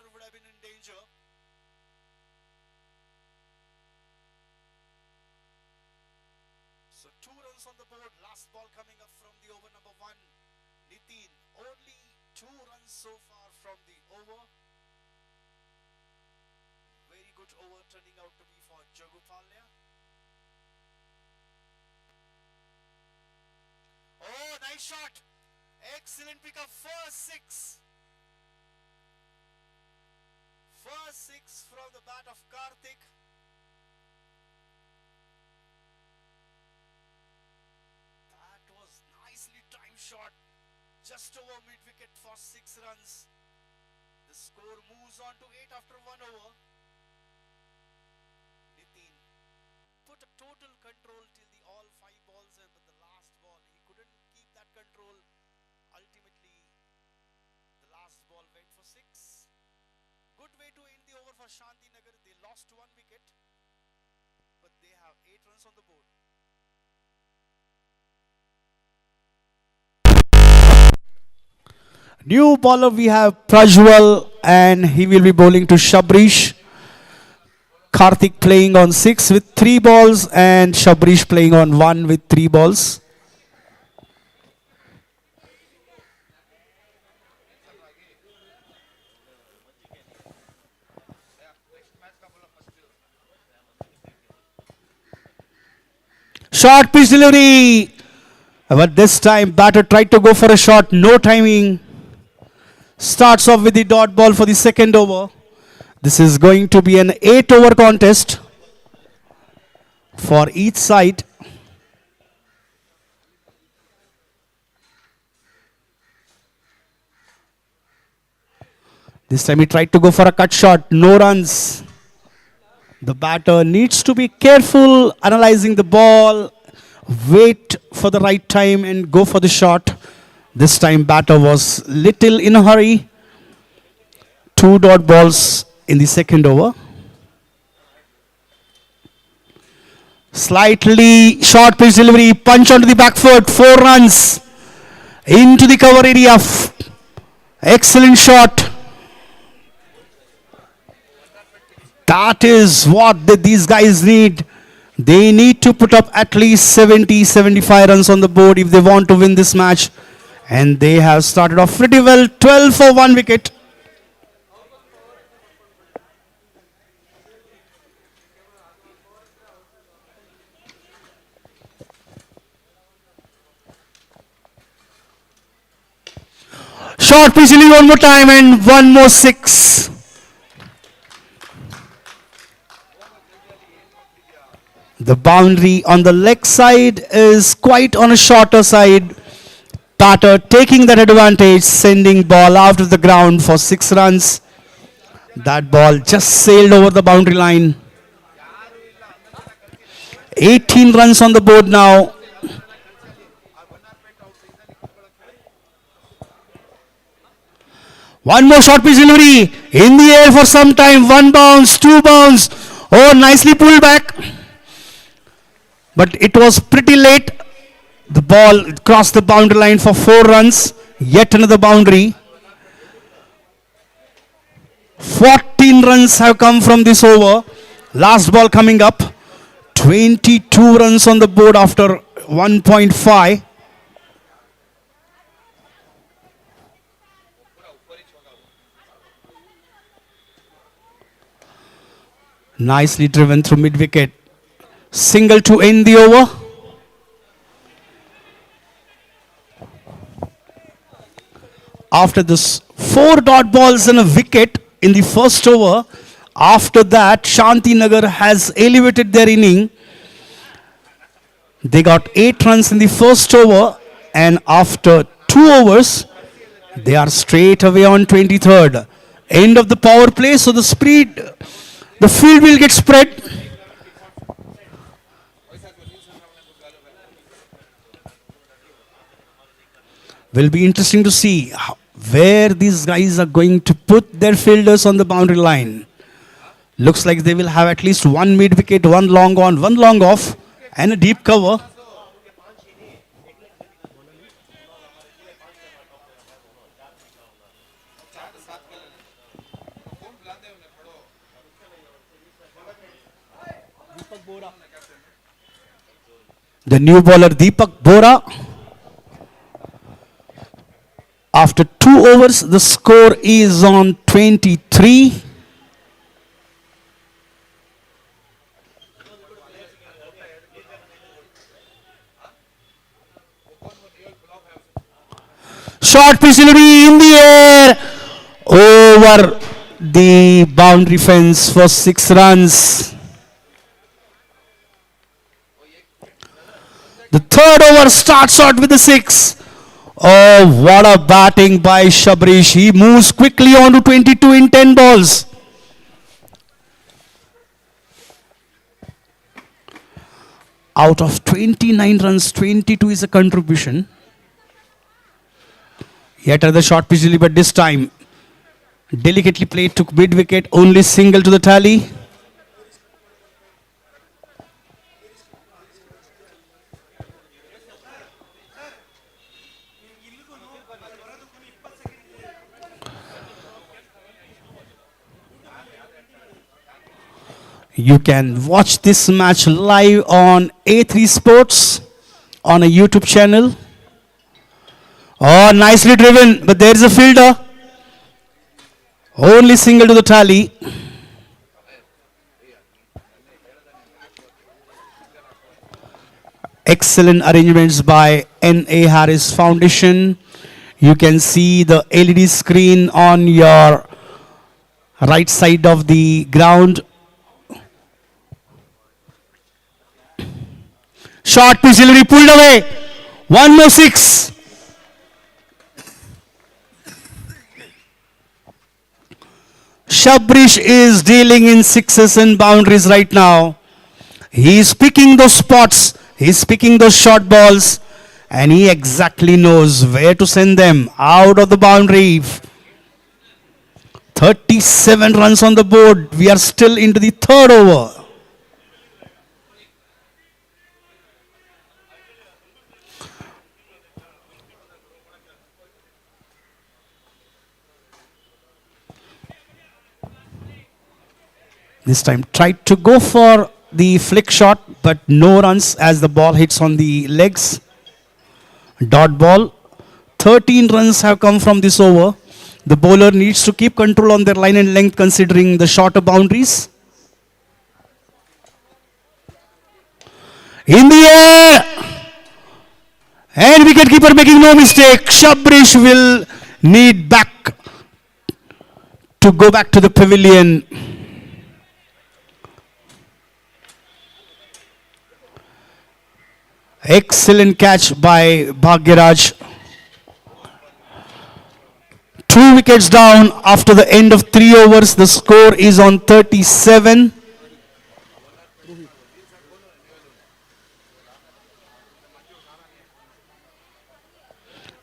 batter would have been in danger. So 2 runs on the board. Last ball coming up from the over number 1. Nitin, only 2 runs so far from the over. Very good over turning out to be for Jagupalya. Oh, nice shot. Excellent pickup. First 6. First 6 from the bat of Karthik. That was nicely timed shot. Just over mid-wicket for 6 runs. The score moves on to 8 after 1 over. Nitin put a total control till the all 5 balls in, but the last ball he couldn't keep that control. Ultimately, the last ball went for 6. Good way to end the over for Shantinagar. They lost 1 wicket, but they have 8 runs on the board. New bowler we have Prajwal, and he will be bowling to Shabrish. Karthik playing on 6 with 3 balls and Shabrish playing on 1 with 3 balls. Short pitch delivery. But this time batter tried to go for a shot. No timing. Starts off with the dot ball for the second over. This is going to be an 8-over contest for each side. This time he tried to go for a cut shot. No runs. The batter needs to be careful analyzing the ball, wait for the right time and go for the shot. This time batter was little in a hurry. 2 dot balls in the second over. Slightly short pitch delivery, punch onto the back foot, 4 runs into the cover area. Excellent shot. That is what these guys need. They need to put up at least 70-75 runs on the board if they want to win this match. And they have started off pretty well. 12 for 1 wicket. Short pitch delivery one more time and 1 more 6. The boundary on the leg side is quite on a shorter side. Batter taking that advantage, sending ball out of the ground for 6 runs. That ball just sailed over the boundary line. 18 runs on the board now. One more short pitch delivery in the air for some time. 1 bounce, 2 bounce. Oh, nicely pulled back. But it was pretty late. The ball crossed the boundary line for 4 runs. Yet another boundary. 14 runs have come from this over. Last ball coming up. 22 runs on the board after 1.5. Nicely driven through mid-wicket. Single to end the over. After this 4 dot balls and a wicket in the first over, after that Shantinagar has elevated their inning. They got 8 runs in the first over, and after 2 overs they are straight away on 23rd. End of the power play, so the field will get spread. Will be interesting to see where these guys are going to put their fielders on the boundary line. Looks like they will have at least 1 mid-wicket, 1 long on, 1 long off, and a deep cover. The new bowler Deepak Bora. After 2 overs, the score is on 23. Short pitch delivery in the air over the boundary fence for 6 runs. The third over starts out with a 6. Oh, what a batting by Shabrish. He moves quickly on to 22 in 10 balls. Out of 29 runs, 22 is a contribution. Yet another short pitch delivery, but this time delicately played to mid wicket, only single to the tally. You can watch this match live on A3 Sports on a YouTube channel. Oh, nicely driven, but there is a fielder. Only single to the tally. Excellent arrangements by N.A. Harris Foundation. You can see the LED screen on your right side of the ground. Short pitch delivery pulled away. One more 6. Shabrish is dealing in sixes and boundaries right now. He is picking those spots. He is picking those short balls. And he exactly knows where to send them out of the boundary. 37 runs on the board. We are still into the third over. This time tried to go for the flick shot, but no runs as the ball hits on the legs. Dot ball. 13 runs have come from this over. The bowler needs to keep control on their line and length considering the shorter boundaries. In the air! And wicketkeeper making no mistake. Shabrish will need back to go back to the pavilion. Excellent catch by Bhagyaraj. 2 wickets down after the end of 3 overs. The score is on 37.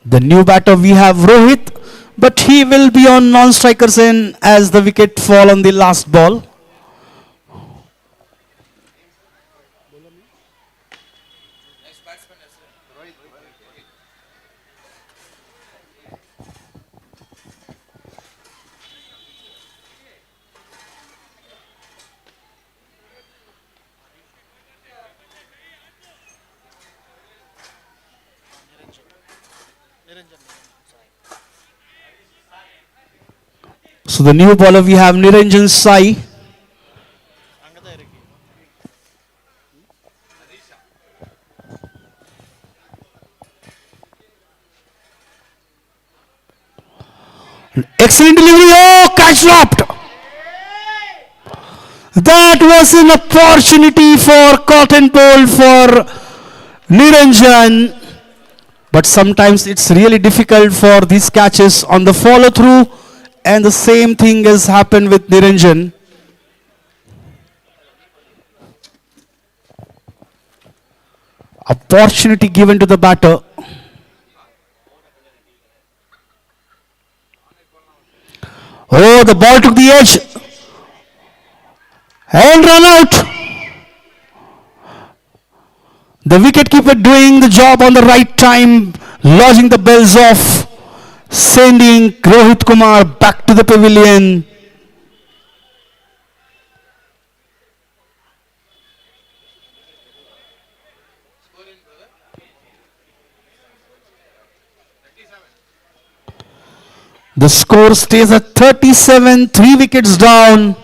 The new batter we have Rohit, but he will be on non-strikers end as the wicket fall on the last ball. So the new bowler we have Niranjan Sai. Excellent delivery. Oh, catch dropped. That was an opportunity for cotton ball for Niranjan. But sometimes it's really difficult for these catches on the follow through. And the same thing has happened with Niranjan. Opportunity given to the batter. Oh, the ball took the edge. And run out. The wicketkeeper doing the job on the right time, lodging the bells off, sending Rohit Kumar back to the pavilion. The score stays at 37, 3 wickets down.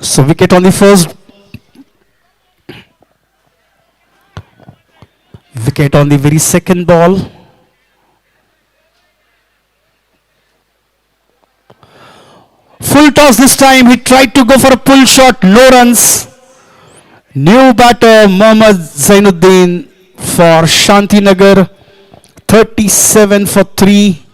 So wicket on the first, wicket on the very second ball. Full toss this time. He tried to go for a pull shot. No runs. New batter Mohammad Zainuddin for Shantinagar. 37 for 3.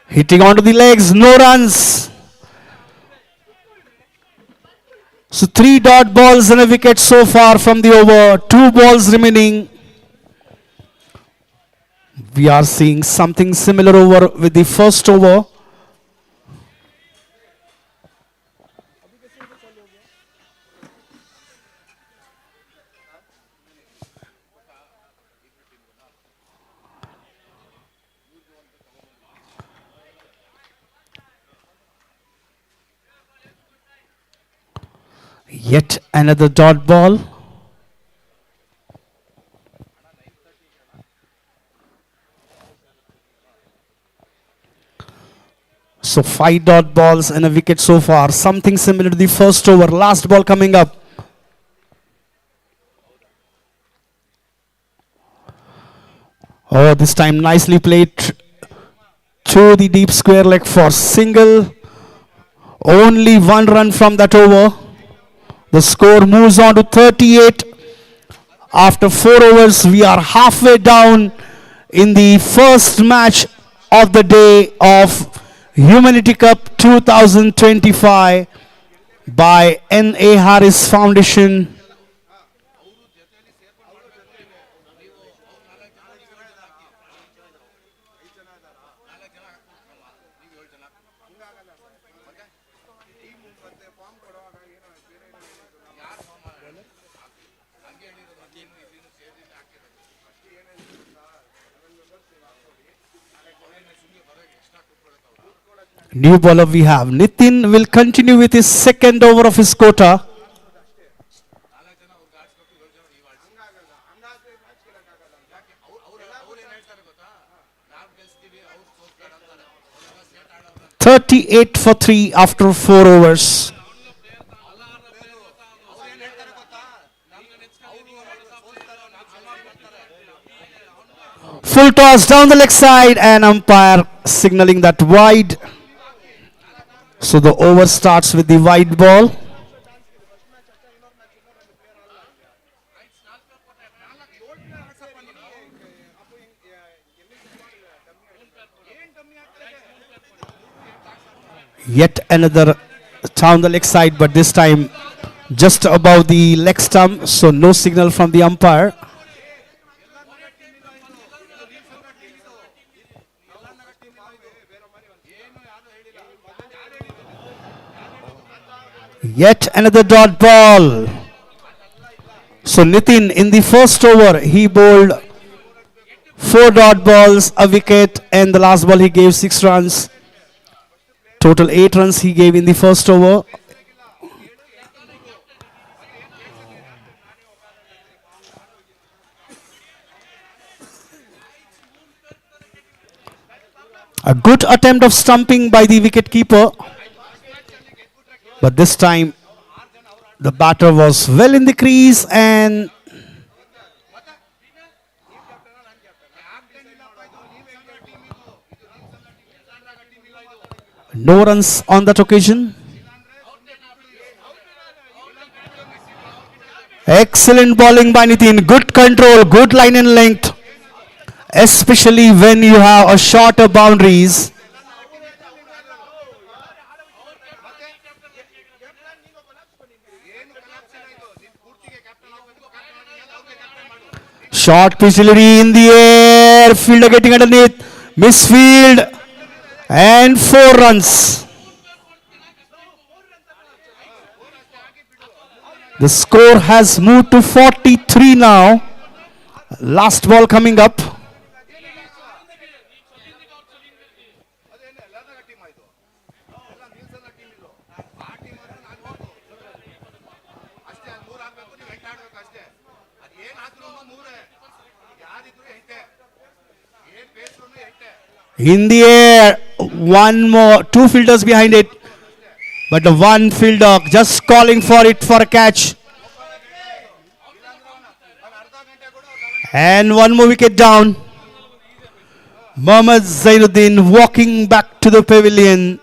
Hitting onto the legs. No runs. So 3 dot balls and a wicket so far from the over. 2 balls remaining. We are seeing something similar over with the first over. Yet another dot ball. So 5 dot balls and a wicket so far. Something similar to the first over. Last ball coming up. Oh, this time nicely played to the deep square leg for single. Only 1 run from that over. The score moves on to 38. After 4 overs, we are halfway down in the first match of the day of Humanity Cup 2025 by N.A. Harris Foundation. New bowler we have. Nitin will continue with his second over of his quota. .38 for 3 after 4 overs. Full toss down the leg side and umpire signaling that wide. So the over starts with the wide ball. Yet another down the leg side, but this time just above the leg stump, so no signal from the umpire. Yet another dot ball. So Nitin in the first over he bowled 4 dot balls, a wicket, and the last ball he gave 6 runs. Total 8 runs he gave in the first over. A good attempt of stumping by the wicket-keeper. But this time the batter was well in the crease and no runs on that occasion. Excellent bowling by Nitin. Good control, good line and length. Especially when you have a shorter boundaries. Short pitch delivery in the air. left fielder getting underneath. Misfield. And 4 runs. The score has moved to 43 now. Last ball coming up. In the air, one more, two fielders behind it, but the one fielder just calling for it for a catch. And one more wicket down. Mohammad Zainuddin walking back to the pavilion.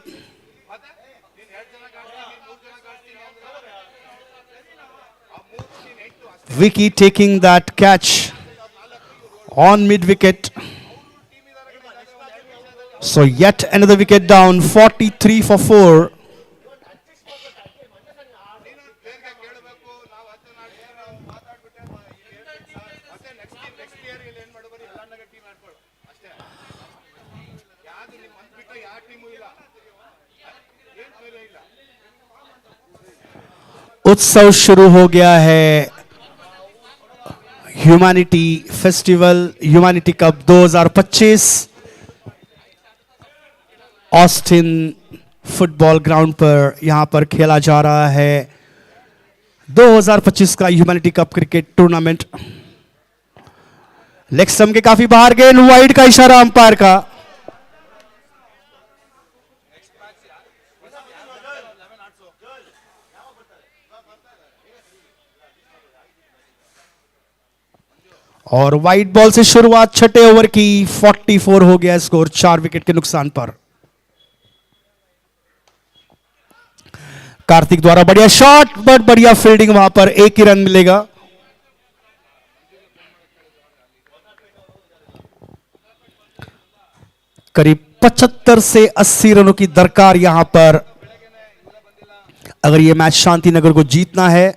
Vicky taking that catch on mid-wicket. So yet another wicket down, 43 for 4. उत्सव शुरू हो गया है. Humanity festival, humanity cup 2025 Austin football ground पर यहां पर खेला जा रहा है 2025 का humanity cup cricket tournament. Leg stump के काफी बाहर गेंद, वाइड का इशारा अंपायर का. और वाइड बॉल से शुरुआत छठे ओवर की. 44 हो गया स्कोर 4 विकेट के नुकसान पर. कार्तिक द्वारा बढ़िया शॉट, बट बढ़िया फील्डिंग, वहां पर एक ही रन मिलेगा. करीब 75 से 80 रनों की दरकार यहां पर अगर यह मैच शांतिनगर को जीतना है.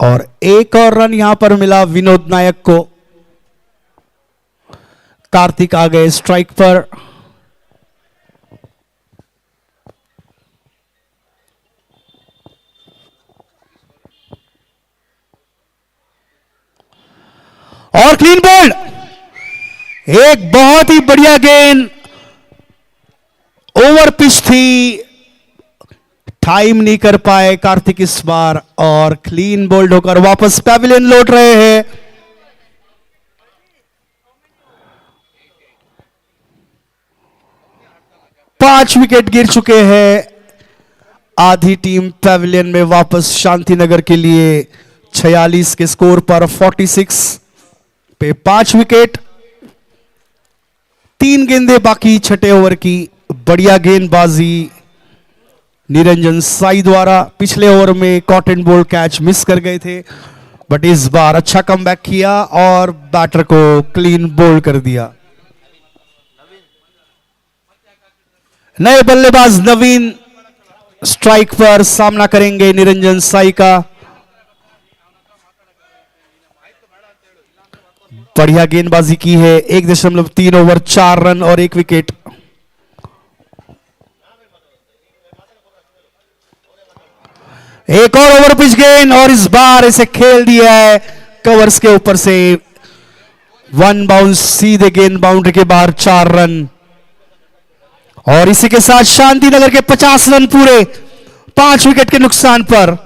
और एक और रन यहां पर मिला विनोद नायक को. कार्तिक आ गए स्ट्राइक पर. और क्लीन बोल्ड. एक बहुत ही बढ़िया गेंद, ओवर पिच थी, टाइम नहीं कर पाए कार्तिक इस बार और क्लीन बोल्ड होकर वापस पैविलियन लौट रहे हैं. पांच विकेट गिर चुके हैं. आधी टीम पैविलियन में वापस शांतिनगर के लिए 46 के स्कोर पर 46 पे 5 विकेट. 3 गेंदें बाकी छठे ओवर की. बढ़िया गेंदबाजी निरंजन साई द्वारा. पिछले ओवर में कॉटन बॉल कैच मिस कर गए थे, बट इस बार अच्छा कमबैक किया और बैटर को क्लीन बोल्ड कर दिया. नए बल्लेबाज नवीन स्ट्राइक पर सामना करेंगे निरंजन साई का. बढ़िया गेंदबाजी की है. 1.3 ओवर 4 रन और 1 विकेट. एक और ओवर पिच गेंद और इस बार इसे खेल दिया है कवर्स के ऊपर से. 1 बाउंस सीधे गेंद बाउंड्री के बाहर. 4 रन और इसी के साथ शांतिनगर के 50 रन पूरे 5 विकेट के नुकसान पर.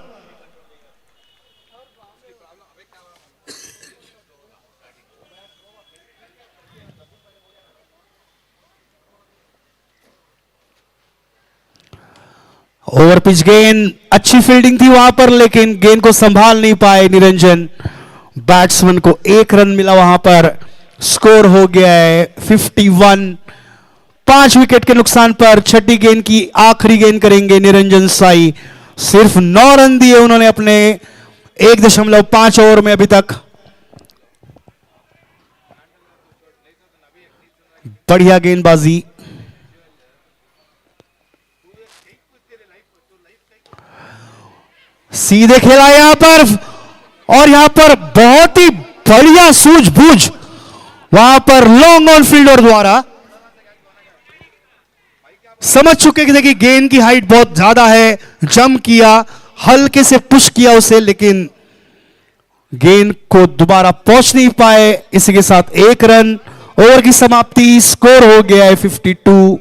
ओवर पिच गेंद, अच्छी फील्डिंग थी वहां पर, लेकिन गेंद को संभाल नहीं पाए निरंजन. बैट्समैन को 1 रन मिला वहां पर. स्कोर हो गया है 51. 5 विकेट के नुकसान पर छठी गेंद की आखिरी गेंद करेंगे निरंजन साई. सिर्फ 9 रन दिए उन्होंने अपने 1.5 ओवर में अभी तक. बढ़िया गेंदबाजी. सीधे खेला यहां पर, और यहां पर बहुत ही बढ़िया सूझबूझ वहां पर लॉन्ग ऑन फील्डर द्वारा। समझ चुके थे कि गेंद की हाइट बहुत ज्यादा है, जंप किया, हल्के से पुश किया उसे, लेकिन गेंद को दोबारा पहुंच नहीं पाए। इसी के साथ एक रन, ओवर की समाप्ति, स्कोर हो गया है 52।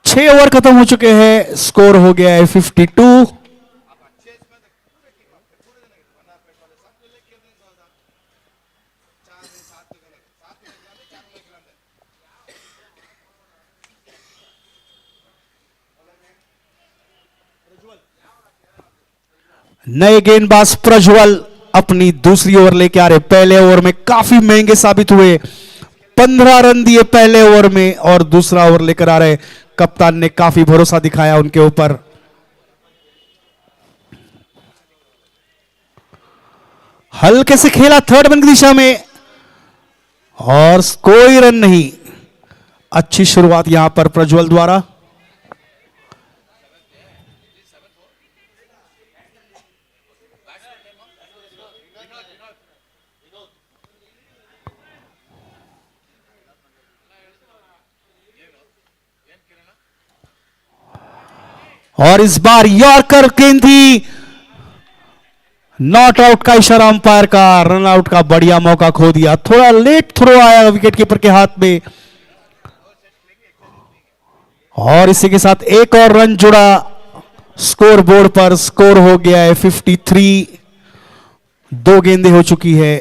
6 ओवर खत्म हो चुके हैं, स्कोर हो गया है 52। नए गेंदबाज प्रज्वल अपनी दूसरी ओवर लेके आ रहे। पहले ओवर में काफी महंगे साबित हुए, 15 रन दिए पहले ओवर में, और दूसरा ओवर लेकर आ रहे। कप्तान ने काफी भरोसा दिखाया उनके ऊपर। हल्के से खेला थर्ड मैन की दिशा में, और कोई रन नहीं। अच्छी शुरुआत यहां पर प्रज्वल द्वारा। और इस बार यॉर्कर गेंद थी, नॉट आउट का इशारा अंपायर का, रन आउट का बढ़िया मौका खो दिया। थोड़ा लेट थ्रो आया विकेट कीपर के हाथ में, और इसी के साथ एक और रन जुड़ा स्कोर बोर्ड पर। स्कोर हो गया है 53। 2 गेंदें हो चुकी है।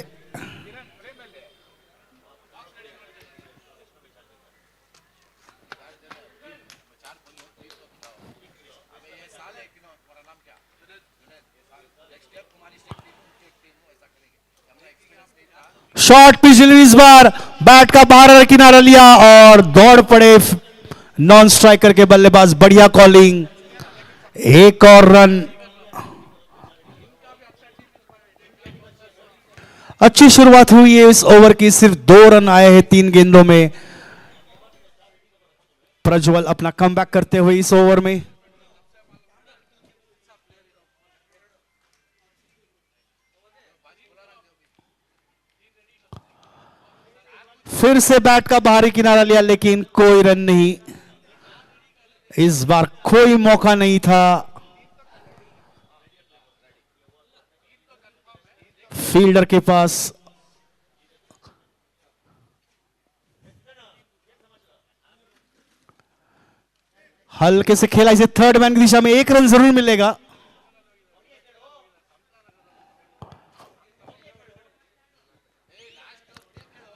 शॉर्ट पिच इस बार बैट का बाहर किनारा लिया और दौड़ पड़े नॉन स्ट्राइकर के बल्लेबाज। बढ़िया कॉलिंग, एक और रन। अच्छी शुरुआत हुई है इस ओवर की, सिर्फ 2 रन आए हैं 3 गेंदों में। प्रज्वल अपना कमबैक करते हुए इस ओवर में। फिर से बैट का बाहरी किनारा लिया, लेकिन कोई रन नहीं। इस बार कोई मौका नहीं था फील्डर के पास। हल्के से खेला इसे थर्ड मैन की दिशा में, 1 रन जरूर मिलेगा।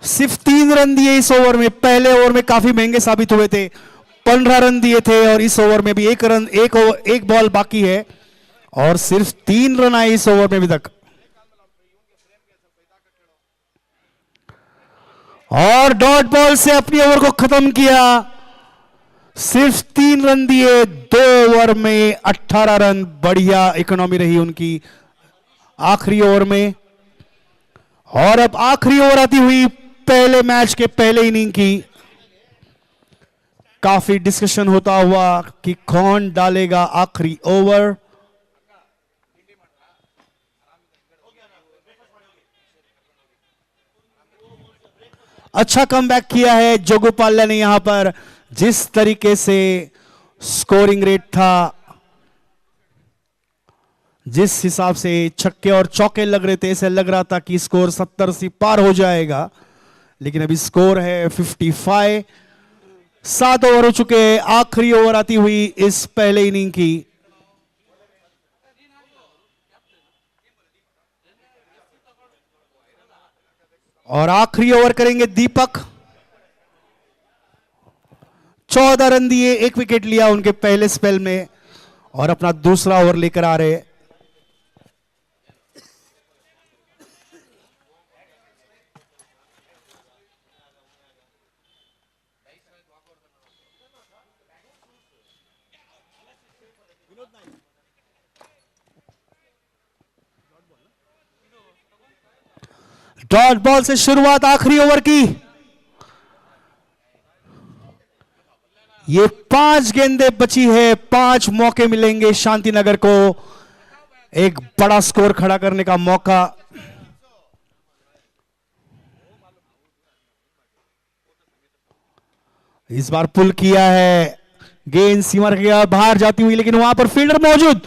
सिर्फ 3 रन दिए इस ओवर में। पहले ओवर में काफी महंगे साबित हुए थे, 15 रन दिए थे, और इस ओवर में भी 1 रन, एक बॉल बाकी है, और सिर्फ 3 रन आए इस ओवर में अभी तक। और डॉट बॉल से अपनी ओवर को खत्म किया। सिर्फ 3 रन दिए 2 ओवर में, 18 रन। बढ़िया इकोनॉमी रही उनकी आखिरी ओवर में। और अब आखिरी ओवर आती हुई पहले मैच के पहले इनिंग की। काफी डिस्कशन होता हुआ कि कौन डालेगा आखिरी ओवर। अच्छा कमबैक किया है जोगोपाल्या ने यहां पर। जिस तरीके से स्कोरिंग रेट था, जिस हिसाब से छक्के और चौके लग रहे थे, ऐसे लग रहा था कि स्कोर 70 से पार हो जाएगा, लेकिन अभी स्कोर है 55। 7 ओवर हो चुके हैं, आखिरी ओवर आती हुई इस पहले इनिंग की। और आखिरी ओवर करेंगे दीपक। 14 रन दिए, 1 विकेट लिया उनके पहले स्पेल में, और अपना दूसरा ओवर लेकर आ रहे। डॉट बॉल से शुरुआत आखिरी ओवर की। ये 5 गेंदें बची है, 5 मौके मिलेंगे शांतिनगर को एक बड़ा स्कोर खड़ा करने का मौका। इस बार पुल किया है, गेंद सीमा के बाहर जाती हुई, लेकिन वहां पर फील्डर मौजूद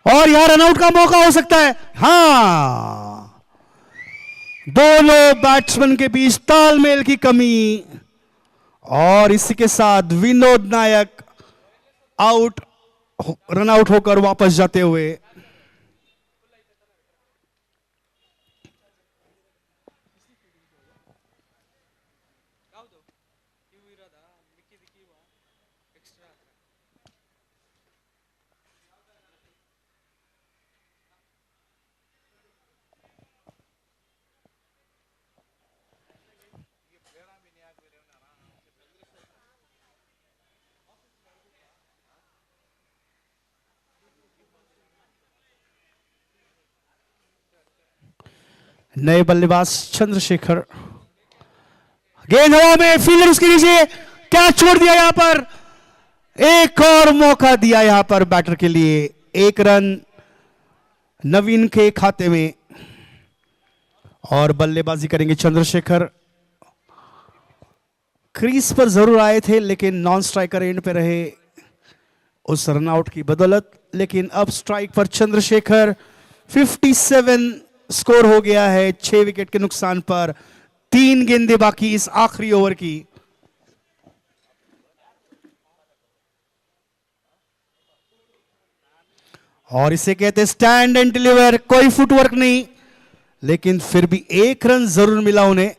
और यहां रनआउट का मौका हो सकता है। हां, दोनों बैट्समैन के बीच तालमेल की कमी और इसी के साथ विनोद नायक आउट, रनआउट होकर वापस जाते हुए। नए बल्लेबाज चंद्रशेखर, गेंद हवा में, फील्डर उसके नीचे, कैच छोड़ दिया। यहां पर एक और मौका दिया यहां पर बैटर के लिए, 1 रन नवीन के खाते में और बल्लेबाजी करेंगे चंद्रशेखर। क्रीज पर जरूर आए थे लेकिन नॉन स्ट्राइकर एंड पे रहे उस रनआउट की बदौलत, लेकिन अब स्ट्राइक पर चंद्रशेखर। 57 स्कोर हो गया है 6 विकेट के नुकसान पर, 3 गेंदें बाकी इस आखिरी ओवर की। और इसे कहते हैं स्टैंड एंड डिलीवर, कोई फुटवर्क नहीं, लेकिन फिर भी 1 रन जरूर मिला उन्हें।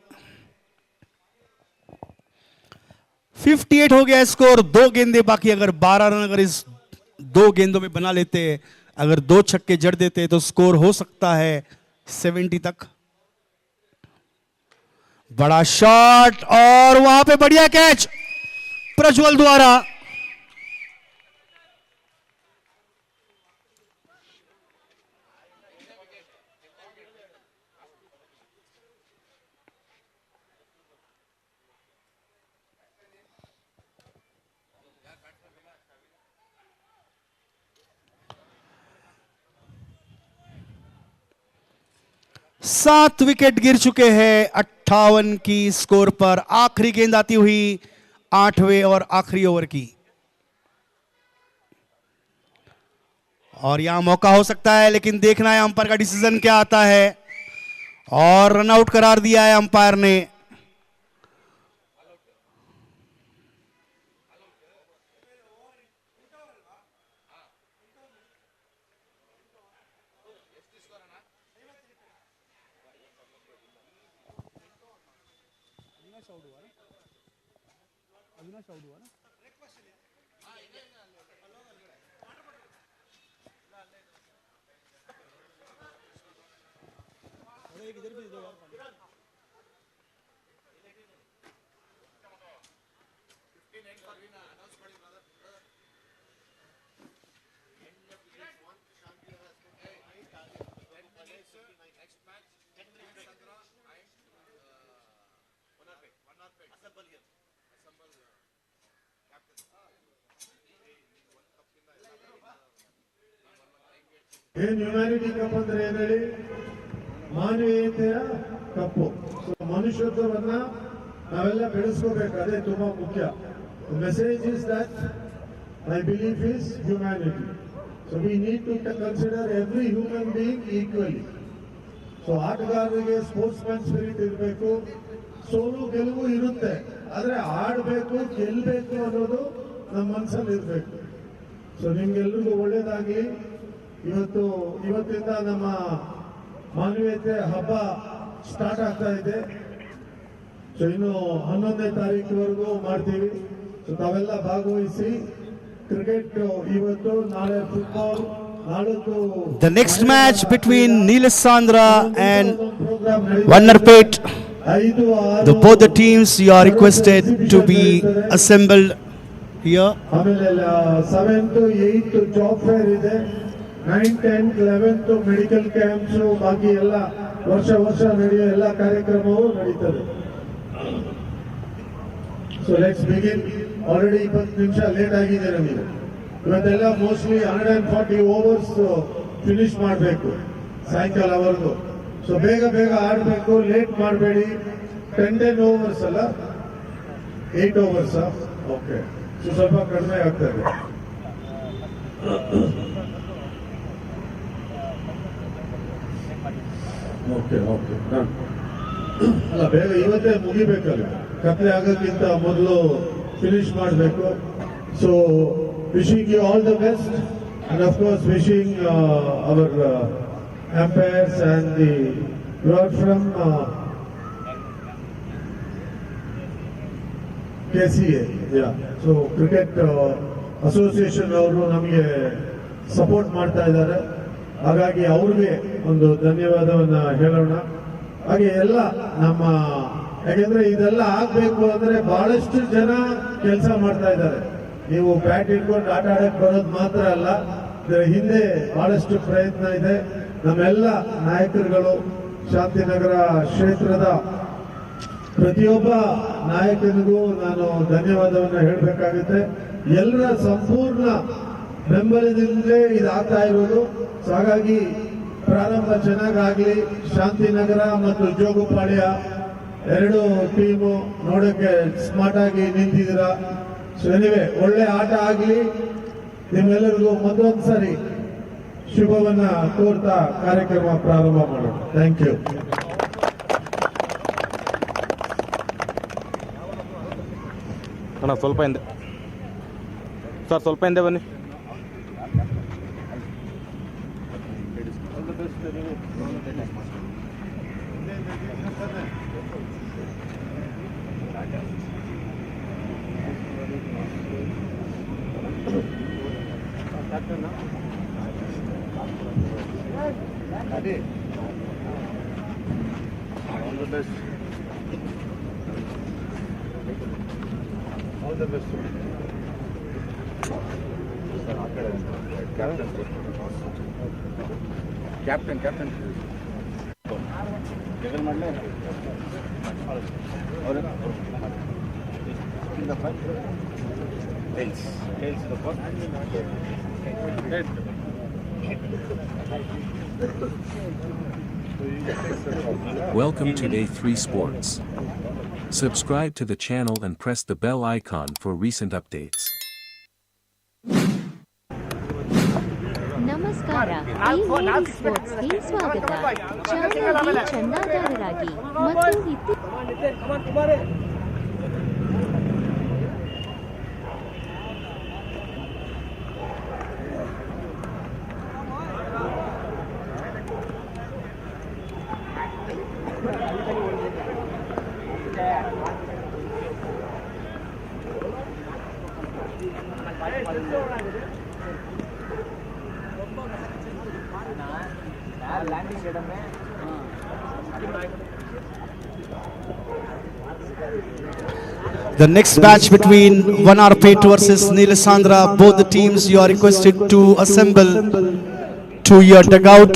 58 हो गया स्कोर, 2 गेंदें बाकी। अगर 12 रन अगर इस 2 गेंदों में बना लेते, अगर 2 छक्के जड़ देते तो स्कोर हो सकता है 70 तक। बड़ा शॉट और वहां पे बढ़िया कैच प्रज्वल द्वारा। सात विकेट गिर चुके हैं 58 की स्कोर पर। आखिरी गेंद आती हुई 8वें और आखिरी ओवर की, और यहां मौका हो सकता है, लेकिन देखना है अंपायर का डिसीजन क्या आता है। और रनआउट करार दिया है अंपायर ने। ಹ್ಯುಮ್ಯಾನಿಟಿ ಕಪ್ ಅಂದ್ರೆ ಏನ್ ಹೇಳಿ? ಮಾನವೀಯತೆಯ ಕಪ್ಪು. ಮನುಷ್ಯತ್ವವನ್ನ ನಾವೆಲ್ಲ ಬೆಳೆಸ್ಕೋಬೇಕು, ಅದೇ ತುಂಬಾ ಮುಖ್ಯ. Message is that my belief is humanity. So we need to consider every human being equally. So ಆಟಗಾರರಿಗೆ ಸ್ಪೋರ್ಟ್ಸ್ ಮ್ಯಾನ್ ಸ್ಪಿರಿಟ್ ಇರಬೇಕು. ಸೋಲು ಗೆಲುವು ಇರುತ್ತೆ, ಆದ್ರೆ ಆಡಬೇಕು, ಗೆಲ್ಲಬೇಕು ಅನ್ನೋದು ನಮ್ಮ ಮನಸ್ಸಲ್ಲಿ ಇರಬೇಕು. ಸೊ ನಿಮ್ಗೆಲ್ರಿಗೂ ಒಳ್ಳೇದಾಗ್ಲಿ. ಇವತ್ತಿಂದ ನಮ್ಮ ಮಾನವೀಯತೆ ಹಬ್ಬ ಸ್ಟಾರ್ಟ್ ಆಗ್ತಾ ಇದೆ. ಸೊ ಇನ್ನು 11ನೇ ತಾರೀಕಿವರೆಗೂ ಮಾಡ್ತೀವಿ. ಸೊ ತಾವೆಲ್ಲ ಭಾಗವಹಿಸಿ. ಕ್ರಿಕೆಟ್ ಇವತ್ತು, ನಾಳೆ football, ನಾಳದ್ದು The next match between Neelasandra and Vanarpet. Both the teams you are requested to be assembled here. ಆಮೇಲೆ 7th 8th ಜಾಬ್ ಫೇರ್ ಇದೆ. 9th 10th 11th medical camps, ಬಾಕಿ ಎಲ್ಲ ವರ್ಷ ನಡೆಯೋ ಎಲ್ಲ ಕಾರ್ಯಕ್ರಮವೂ ನಡೀತದೆ. So so let's begin. Already 20 ನಿಮಿಷ late ಆಗಿದೆ ನಮಗೆ. ಇವತ್ತೆಲ್ಲ ಮೋಸ್ಟ್ಲಿ 140 ಓವರ್ಸ್ ಫಿನಿಶ್ ಮಾಡಬೇಕು ಸಾಯಂಕಾಲವರೆಗೂ. ಸೊ ಬೇಗ ಬೇಗ ಆಡಬೇಕು, ಲೇಟ್ ಮಾಡಬೇಡಿ. 10 ಓವರ್ಸ್ ಅಲ್ಲ, 8 ಓವರ್ಸ್. ಓಕೆ, ಸೊ ಸ್ವಲ್ಪ ಕಡಿಮೆ ಆಗ್ತದೆ. ಓಕೆ ಓಕೆ, ಅಲ್ಲ ಬೇಗ ಇವತ್ತೇ ಮುಗಿಬೇಕಲ್ಲ, ಕತ್ಲೆ ಆಗೋಕ್ಕಿಂತ ಮೊದಲು ಫಿನಿಶ್ ಮಾಡಬೇಕು. So wishing you all the best, and of course wishing our umpires and the crowd from KCA, yeah. So cricket association ಅವರು ನಮಗೆ ಸಪೋರ್ಟ್ ಮಾಡ್ತಾ ಇದ್ದಾರೆ, ಹಾಗಾಗಿ ಅವ್ರಿಗೆ ಒಂದು ಧನ್ಯವಾದವನ್ನ ಹೇಳೋಣ. ಹಾಗೆ ಎಲ್ಲ ನಮ್ಮ, ಯಾಕೆಂದ್ರೆ ಇದೆಲ್ಲ ಆಗ್ಬೇಕು ಅಂದ್ರೆ ಬಹಳಷ್ಟು ಜನ ಕೆಲಸ ಮಾಡ್ತಾ ಇದ್ದಾರೆ. ನೀವು ಬ್ಯಾಟ್ ಇಟ್ಕೊಂಡು ಆಟ ಆಡಕ್ ಬರೋದು ಮಾತ್ರ ಅಲ್ಲ, ಇದರ ಹಿಂದೆ ಬಹಳಷ್ಟು ಪ್ರಯತ್ನ ಇದೆ. ನಮ್ಮೆಲ್ಲ ನಾಯಕರುಗಳು, ಶಾಂತಿನಗರ ಕ್ಷೇತ್ರದ ಪ್ರತಿಯೊಬ್ಬ ನಾಯಕನಿಗೂ ನಾನು ಧನ್ಯವಾದವನ್ನು ಹೇಳಬೇಕಾಗುತ್ತೆ. ಎಲ್ಲರ ಸಂಪೂರ್ಣ ಬೆಂಬಲದಿಂದಲೇ ಇದಾಗ್ತಾ ಇರೋದು. ಸೊ ಹಾಗಾಗಿ ಪ್ರಾರಂಭ ಚೆನ್ನಾಗಾಗ್ಲಿ. ಶಾಂತಿನಗರ ಮತ್ತು ಜೋಗುಪಾಳ್ಯ ಎರಡು ಟೀಮು ನೋಡೋಕೆ ಸ್ಮಾರ್ಟ್ ಆಗಿ ನಿಂತಿದ್ದೀರಾ. ಸೊ ಎನಿವೆ, ಒಳ್ಳೆ ಆಟ ಆಗಲಿ. ನಿಮ್ಮೆಲ್ಲರಿಗೂ ಮತ್ತೊಂದು ಸರಿ ಶುಭವನ್ನ ಕೋರ್ತಾ ಕಾರ್ಯಕ್ರಮ ಪ್ರಾರಂಭ ಮಾಡೋಣ. Thank you. ಅಣ್ಣ ಸ್ವಲ್ಪ ಹಿಂದೆ ಸರ್, ಸ್ವಲ್ಪ ಹಿಂದೆ ಬನ್ನಿ. All the best. Captain. Welcome to A3 Sports. Subscribe to the channel and press the bell icon for recent updates. ನಮಸ್ಕಾರ, A3 ಸ್ಪೋರ್ಟ್ಸ್ಗೆ ಸ್ವಾಗತ. ಚಾನಲ್ಗೆ ಚಂದಾದಾರರಾಗಿ ಮತ್ತು The next match between Vanarpet versus Nilasandra. Both the teams, you are requested to assemble to your dugout.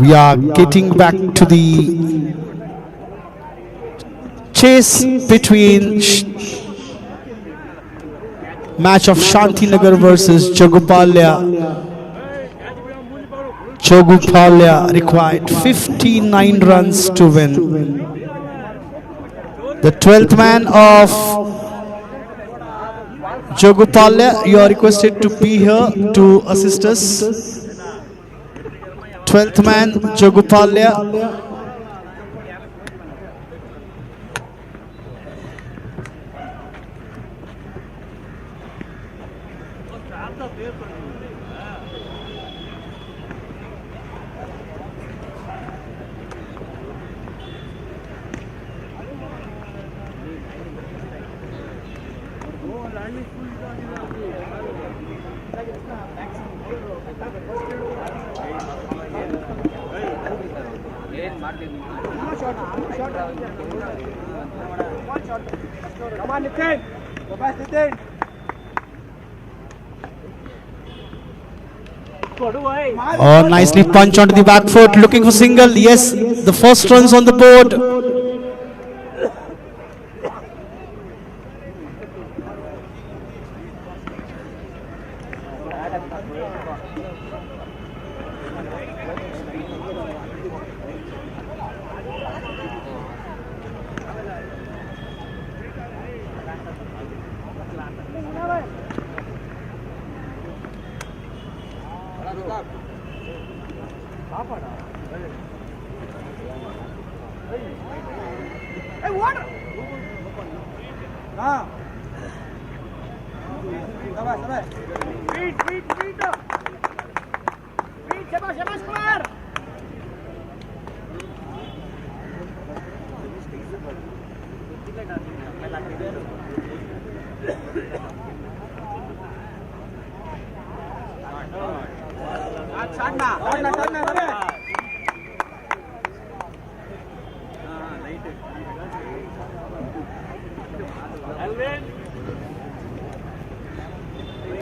We are getting back to the chase between match of Shantinagar versus Jogupalya. Jogupalya required 59 runs to win. The 12th man of Jogupalya, you are requested to be here to assist us. 12th man, Jogupalya. Oh, nicely punch onto the back foot, looking for single. Yes, the first runs on the board.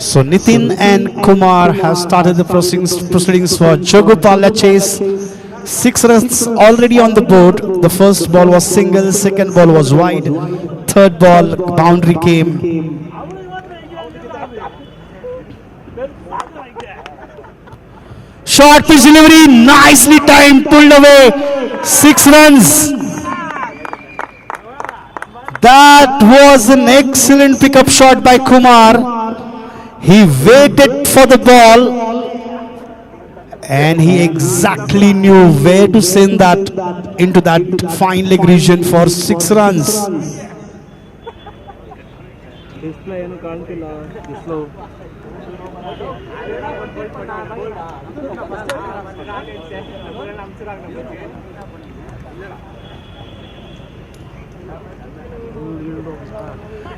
So Nitin and Kumar have started the proceedings for Jogopala chase. 6 runs already on the board. The first ball was single, second ball was wide, third ball boundary came. Short pitch delivery, nicely timed, pulled away. 6 runs. That was an excellent pickup shot by Kumar. He waited for the ball and he exactly knew where to send that into that fine leg region for 6 runs.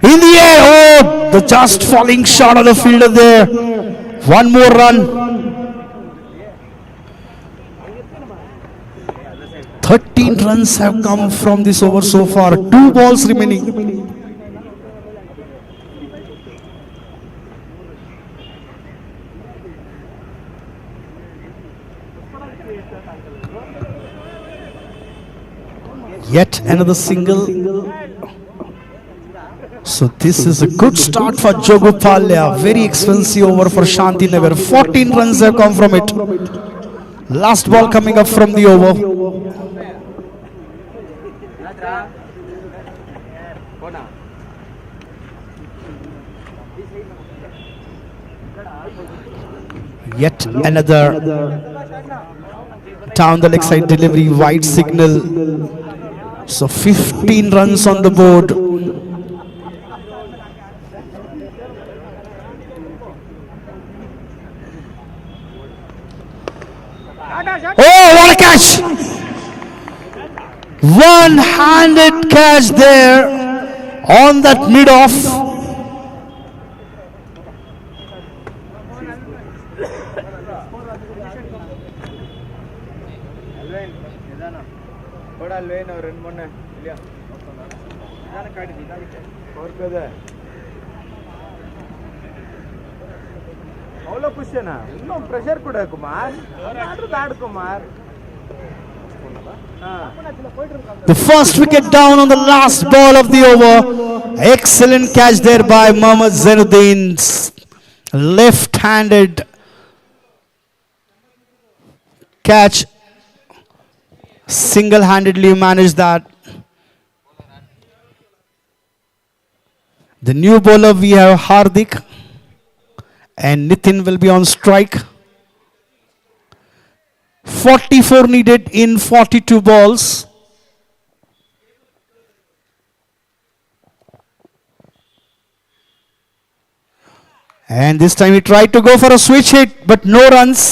In the air, oh, the just falling shot of the fielder there. One more run. 13 runs have come from this over so far. 2 balls remaining. Yet another single. So this is a good start for Jogopalya. Very expensive over for Shantinagar. 14 runs have come from it. Last ball coming up from the over. Yet another down the leg side delivery, wide signal. So 15 runs on the board. Oh, what a catch! One-handed catch there on that mid-off. Pressure ಕೊಡ ಕುಮಾರ್ ಬ್ಯಾಡ್ Kumar. The first wicket down on the last ball of the over. Excellent catch there by Mohammad Zainuddin. Left-handed catch. Single-handedly managed that. The new bowler we have Hardik. And Nitin will be on strike. 44 needed in 42 balls. And this time he tried to go for a switch hit, but no runs.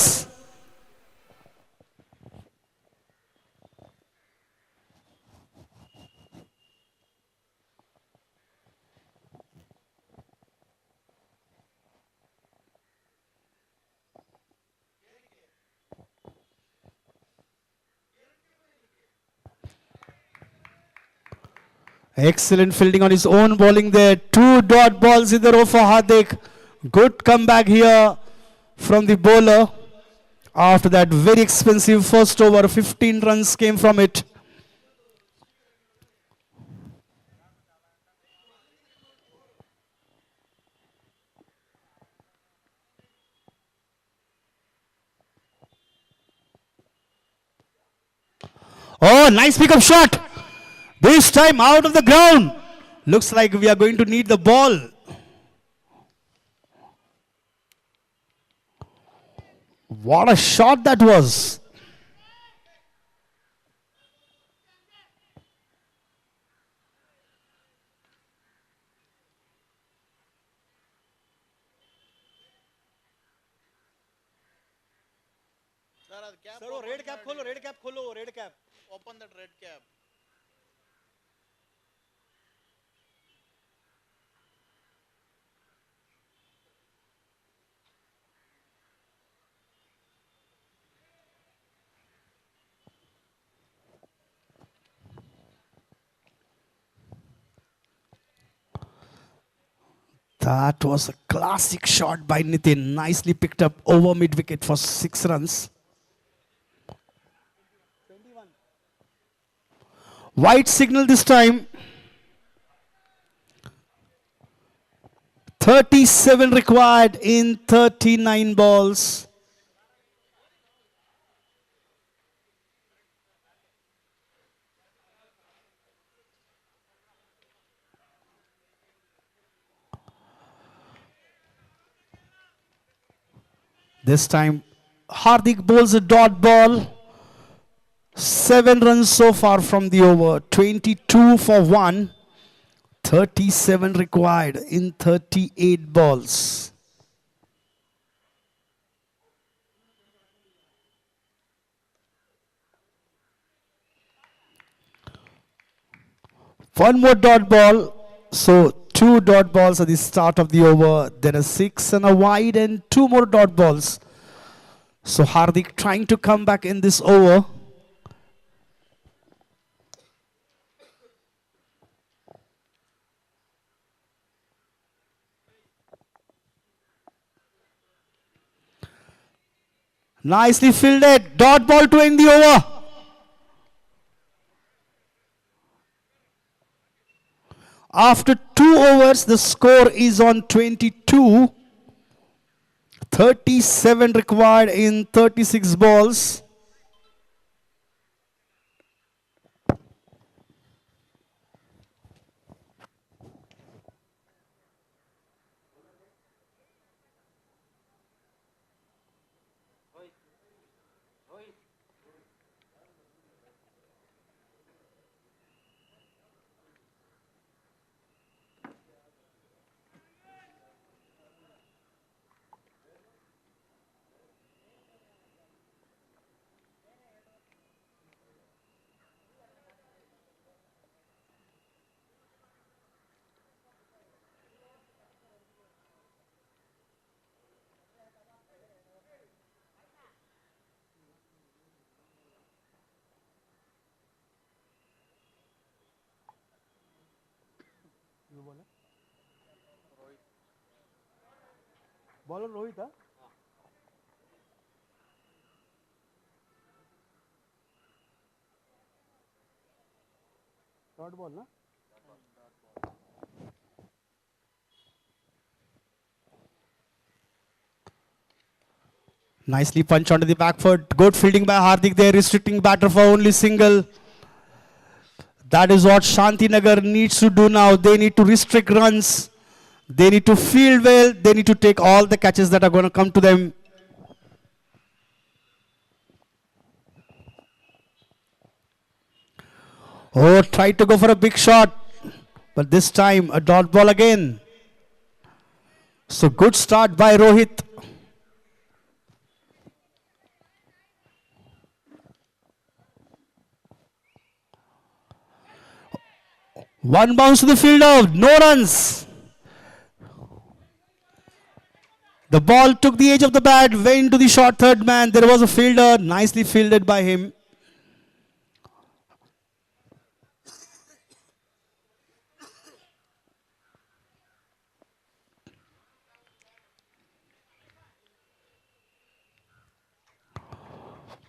Excellent fielding on his own bowling there. 2 dot balls in the row for Hardik. Good comeback here from the bowler. After that very expensive first over, 15 runs came from it. Oh, nice pickup shot. This time out of the ground. Looks like we are going to need the ball. What a shot that was. Sir, वो red cap खोलो, red cap खोलो, red cap. Open that red cap. That was a classic shot by Nitin. Nicely picked up over mid wicket for 6 runs. White signal this time. 37 required in 39 balls. This time, Hardik bowls a dot ball. 7 runs so far from the over. 22 for 1. 37 required in 38 balls. One more dot ball. So 2 dot balls at the start of the over. Then a 6 and a wide and 2 more dot balls. So Hardik trying to come back in this over. Nicely fielded. Dot ball to end the over. After 2 overs, the score is on 22. 37 required in 36 balls. Bowler Rohit, huh? Dot ball, na? Nicely punch onto the back foot. Good fielding by Hardik there, restricting batter for only single. That is what Shantinagar needs to do now. They need to restrict runs. They need to field well. They need to take all the catches that are going to come to them. Oh, tried to go for a big shot. But this time, a dot ball again. So good start by Rohit. One bounce to the fielder, no runs. The ball took the edge of the bat, went to the short third man. There was a fielder, nicely fielded by him.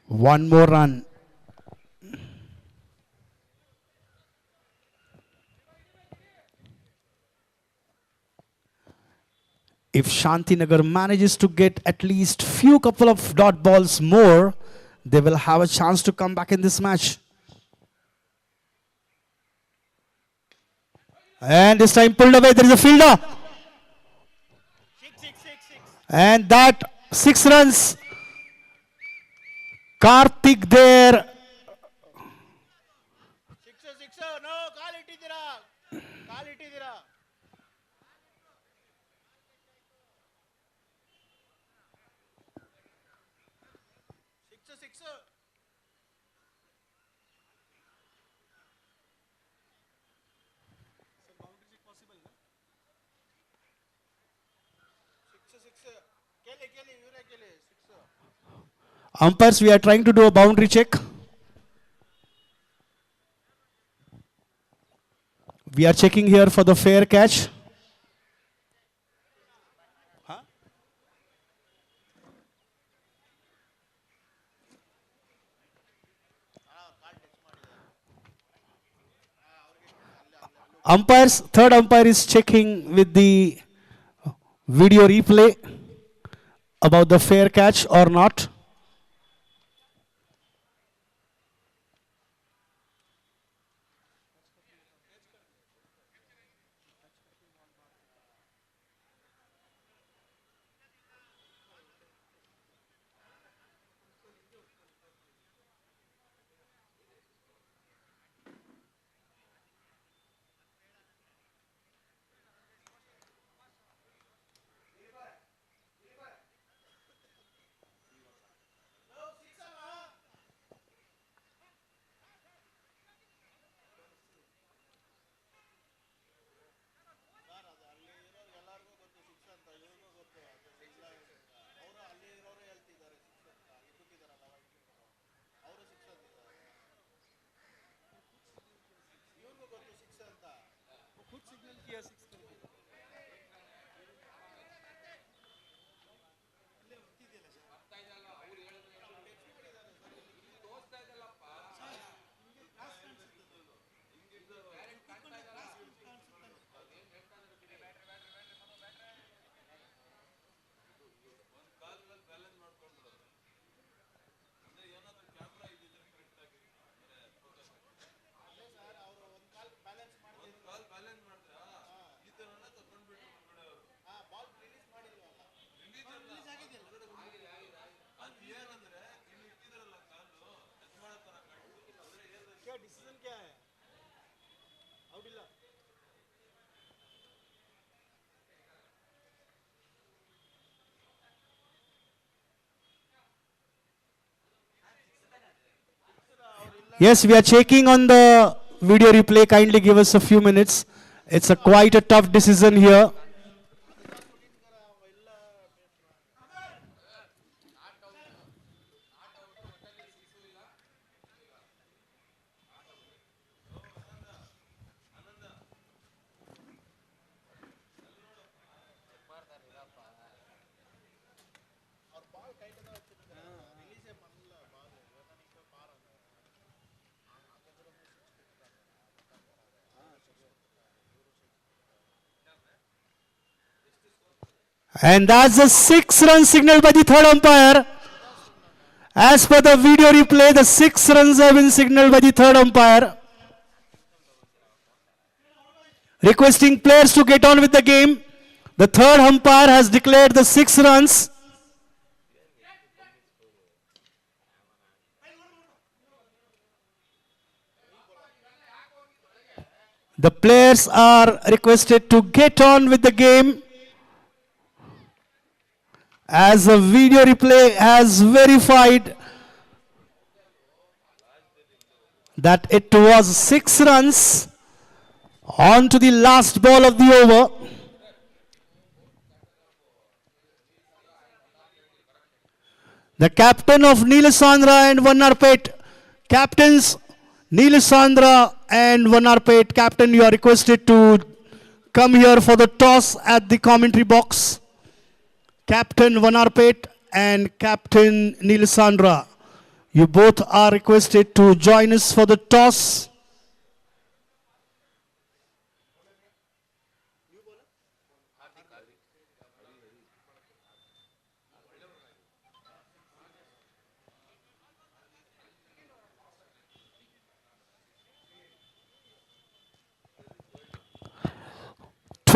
One more run. If Shantinagar manages to get at least few couple of dot balls more, they will have a chance to come back in this match. And this time pulled away. There is a fielder. And that 6 runs. Karthik there. Umpires, we are trying to do a boundary check. We are checking here for the fair catch. Umpires, third umpire is checking with the video replay about the fair catch or not. Yes, we are checking on the video replay. Kindly give us a few minutes. It's quite a tough decision here. And that's a 6-run signal by the third umpire. As per the video replay, the 6 runs have been signaled by the third umpire, requesting players to get on with the game. The third umpire has declared the 6 runs. The players are requested to get on with the game, as a video replay has verified that it was 6 runs on to the last ball of the over. The captain of Neelasandra and Vannarpet, captains Neelasandra and Vannarpet, captain, you are requested to come here for the toss at the commentary box. Captain Vannarpet and Captain Neelasandra, you both are requested to join us for the toss.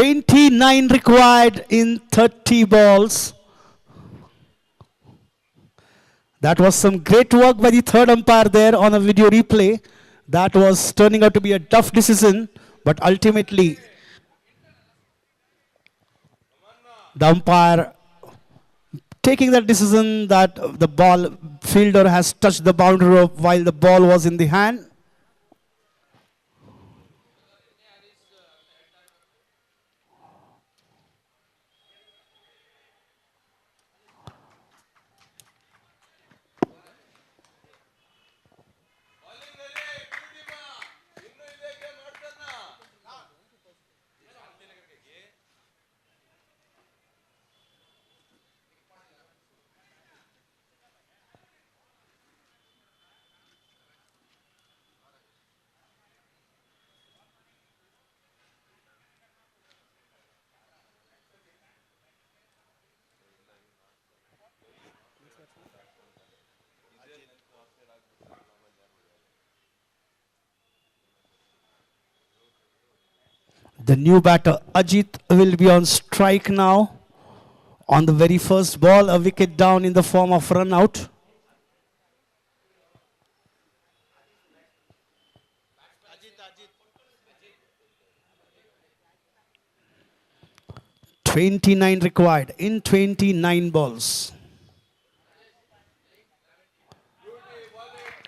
29 required in 30 balls. That was some great work by the third umpire there on a video replay. That was turning out to be a tough decision, but ultimately the umpire taking that decision that the ball fielder has touched the boundary rope while the ball was in the hand. The new batter Ajit will be on strike now. On the very first ball, a wicket down in the form of run out. Ajit. 29 required in 29 balls.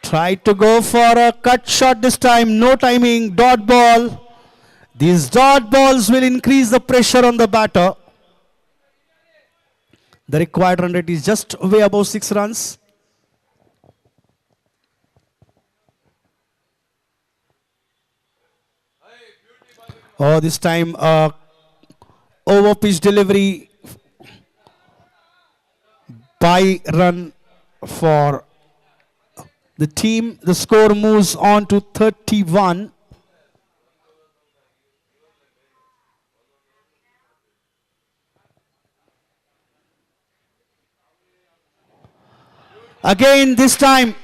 Tried to go for a cut shot this time. No timing. Dot ball. These dot balls will increase the pressure on the batter. The required run rate is just way above 6 runs. Oh, this time over pitch delivery by run for the team. The score moves on to 31. Again, this time,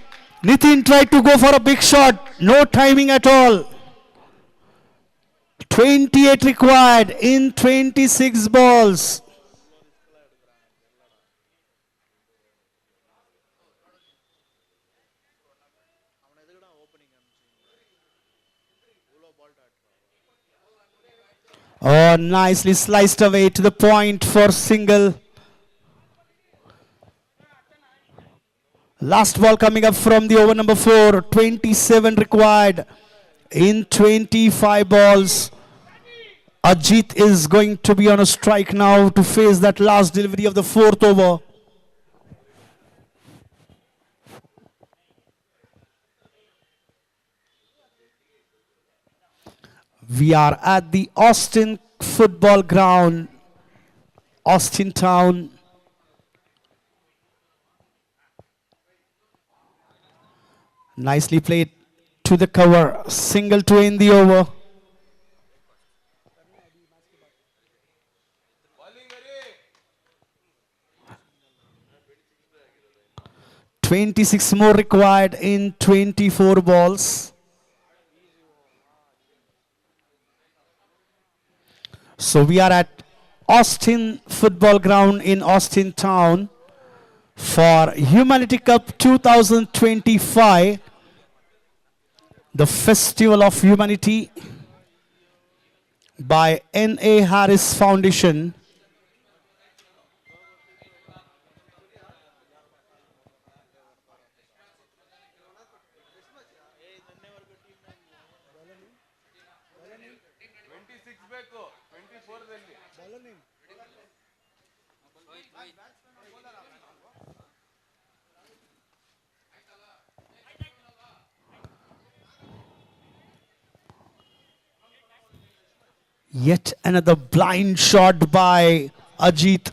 Nitin tried to go for a big shot. No timing at all. 28 required in 26 balls. Oh, nicely sliced away to the point for single. Last ball coming up from the over number 4. 27 required in 25 balls. Ajit is going to be on a strike now to face that last delivery of the 4th over. We are at the Austin football ground, Austin town. Nicely played to the cover. Single to end the over. 26 more required in 24 balls. So we are at Austin football ground in Austin town for Humanity Cup 2025, the Festival of Humanity by N.A. Harris Foundation. Yet another blind shot by Ajit.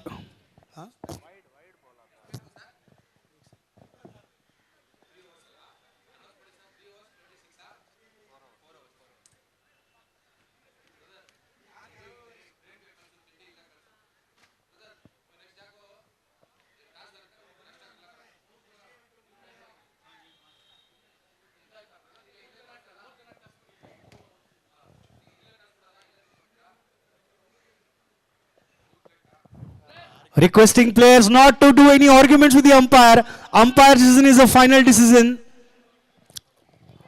Requesting players not to do any arguments with the umpire. Umpire decision is a final decision.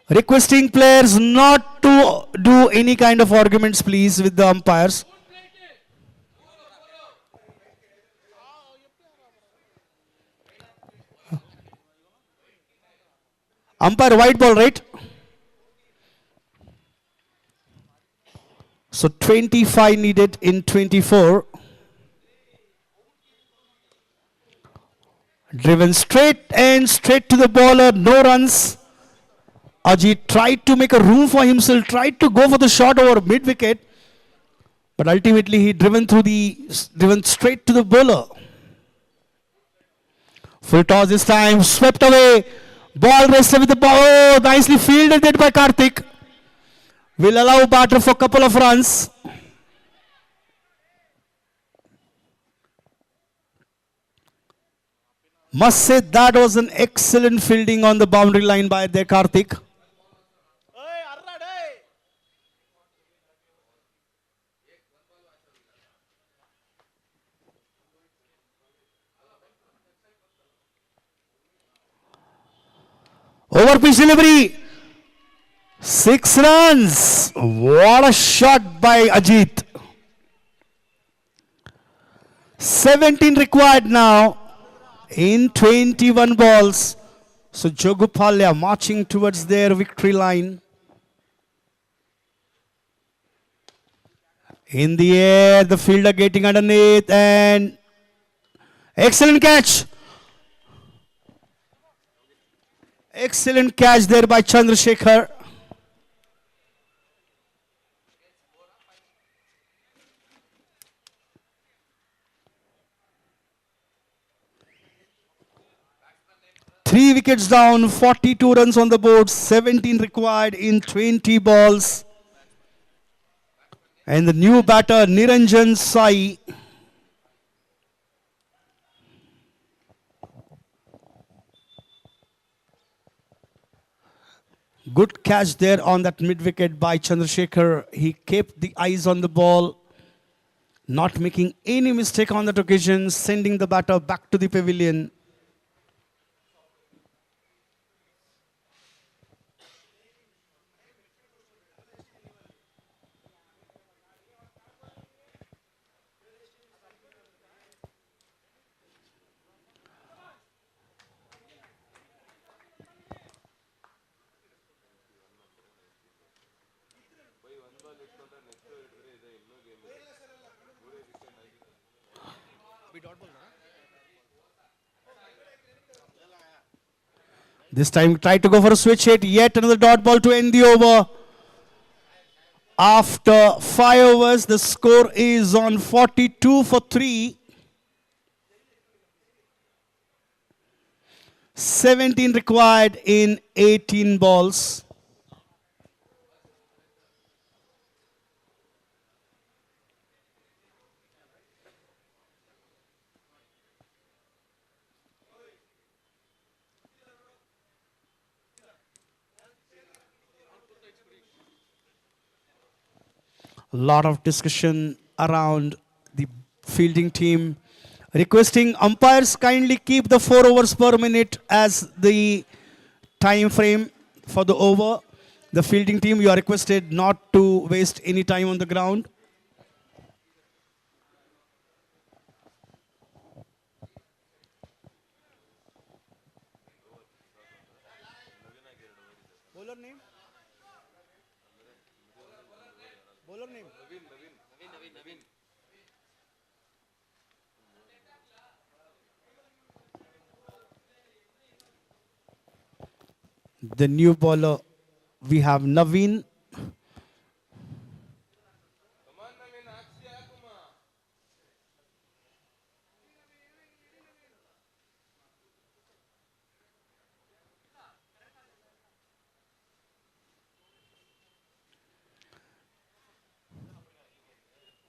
Requesting players not to do any kind of arguments, please, with the umpires. Umpire white ball, right? So 25 needed in 24. Driven straight to the bowler, no runs. Ajit tried to make a room for himself, tried to go for the shot over mid-wicket. But ultimately he driven straight to the bowler. Full toss this time, swept away. Ball rested with the ball. Oh, nicely fielded it by Karthik. Will allow batter for a couple of runs. Must say that was an excellent fielding on the boundary line by their Karthik. Over pitch delivery. 6 runs. What a shot by Ajit. 17 required now in 21 balls. So Jogupalya marching towards their victory line. In the air, the fielder getting underneath and excellent catch. Excellent catch there by Chandrasekhar. Three wickets down, 42 runs on the board, 17 required in 20 balls. And the new batter, Niranjan Sai. Good catch there on that mid-wicket by Chandrasekhar. He kept the eyes on the ball, not making any mistake on that occasion, sending the batter back to the pavilion. This time tried to go for a switch hit. Yet another dot ball to end the over. After 5 overs, the score is on 42 for 3. 17 required in 18 balls. A lot of discussion around the fielding team, requesting umpires kindly keep the 4 overs per minute as the time frame for the over. The fielding team, you are requested not to waste any time on the ground. Bowler name? Bowler name? Naveen. The new bowler, we have Naveen.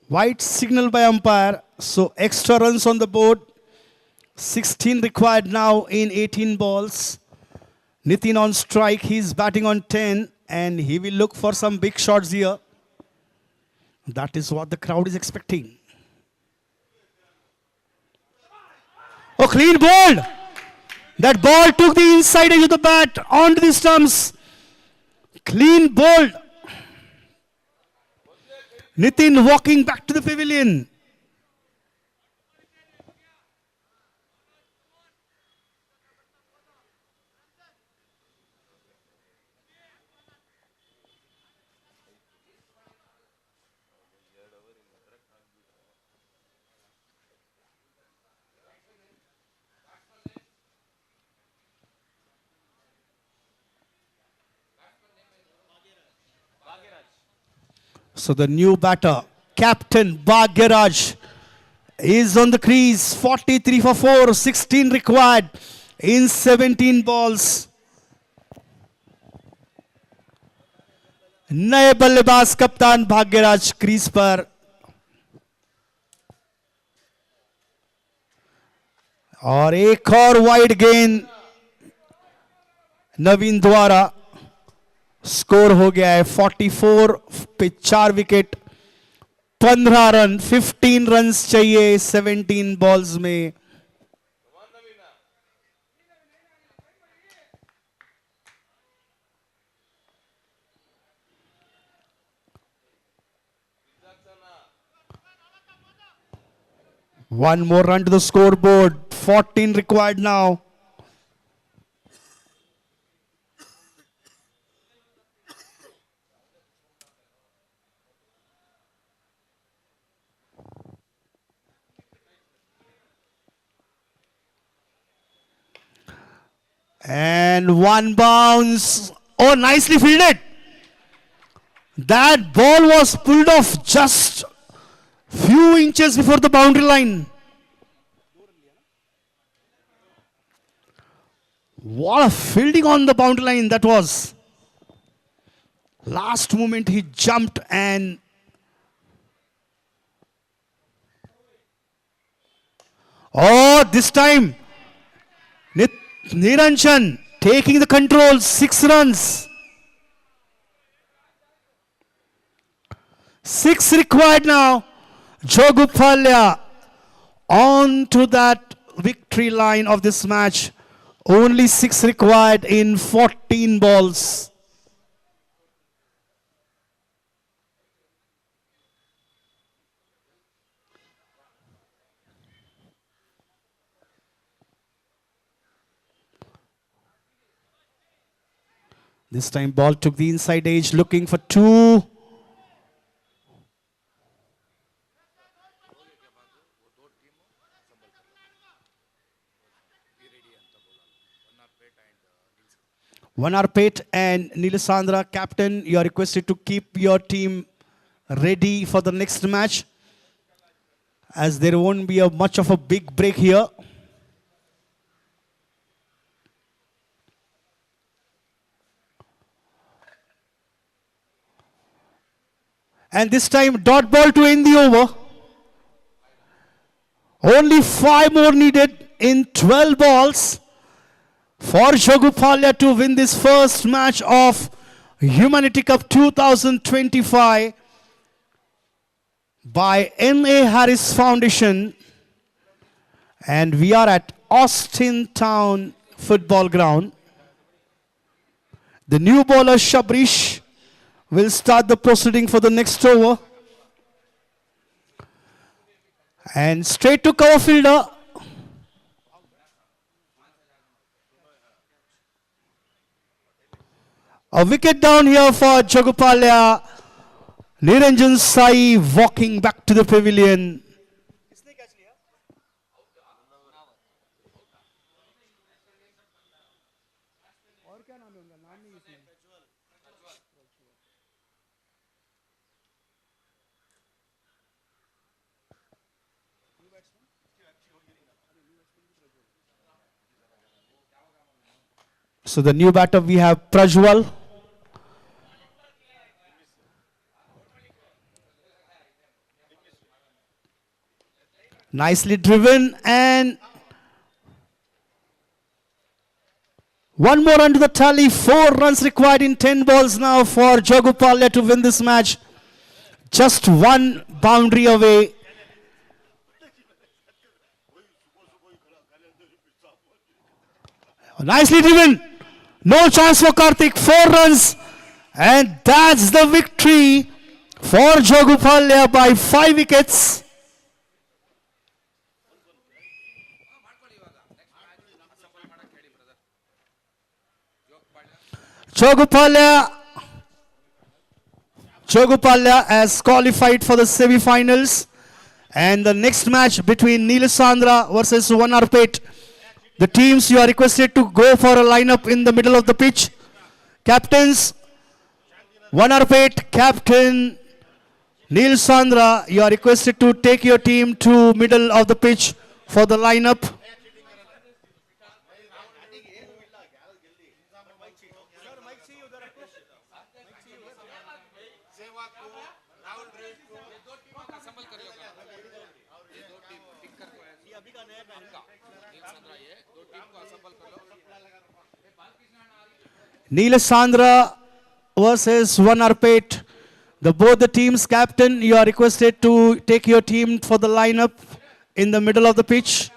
White signal by umpire, so extra runs on the board. 16 required now in 18 balls. Nitin on strike, he's batting on 10 and he will look for some big shots here. That is what the crowd is expecting. Oh, clean ball. That ball took the inside edge of the bat onto the stumps. Clean ball. Nitin walking back to the pavilion. So the new batter, Captain Bhagyaraj, is on the crease. 43 for 4, 16 required in 17 balls. नए बल्लेबाज कप्तान Bhagyaraj crease पर और एक और wide गेंद नवीन द्वारा score हो गया है 44 पे 4 विकेट 15 रन 15 रन्स चाहिए 17 बॉल्स में. One more run to the scoreboard. 14 required now. And one bounce. Oh, nicely fielded. That ball was pulled off just few inches before the boundary line. What a fielding on the boundary line that was. Last moment he jumped and oh, this time Niranjan taking the control, 6 runs. 6 required now. Jogupalya on to that victory line of this match. Only 6 required in 14 balls. This time ball took the inside edge, looking for 2. Vanarpet and Nilasandra, captain, you are requested to keep your team ready for the next match, as there won't be much of a big break here. And this time dot ball to end the over. Only 5 more needed in 12 balls for Jogupalya to win this first match of Humanity Cup 2025 by N.A. Harris Foundation. And we are at Austin Town Football Ground. The new bowler Shabrish will start the proceeding for the next over. And straight to cover fielder. A wicket down here for Jogupalya. Niranjan Sai walking back to the pavilion. So the new batter we have Prajwal. Nicely driven and one more under the tally. 4 runs required in 10 balls now for Jogupalya to win this match. Just 1 boundary away. Nicely driven. No chance for Karthik. 4 runs. And that's the victory for Jogupalya by 5 wickets. Jogupalya has qualified for the semi-finals. And the next match between Nilasandra versus Vanarpet. The teams, you are requested to go for a lineup in the middle of the pitch. Captains, Vanarpet, Captain Nilasandra, you are requested to take your team to middle of the pitch for the lineup. Nilasandra versus Vanarpet. Both the teams, captain, you are requested to take your team for the lineup in the middle of the pitch.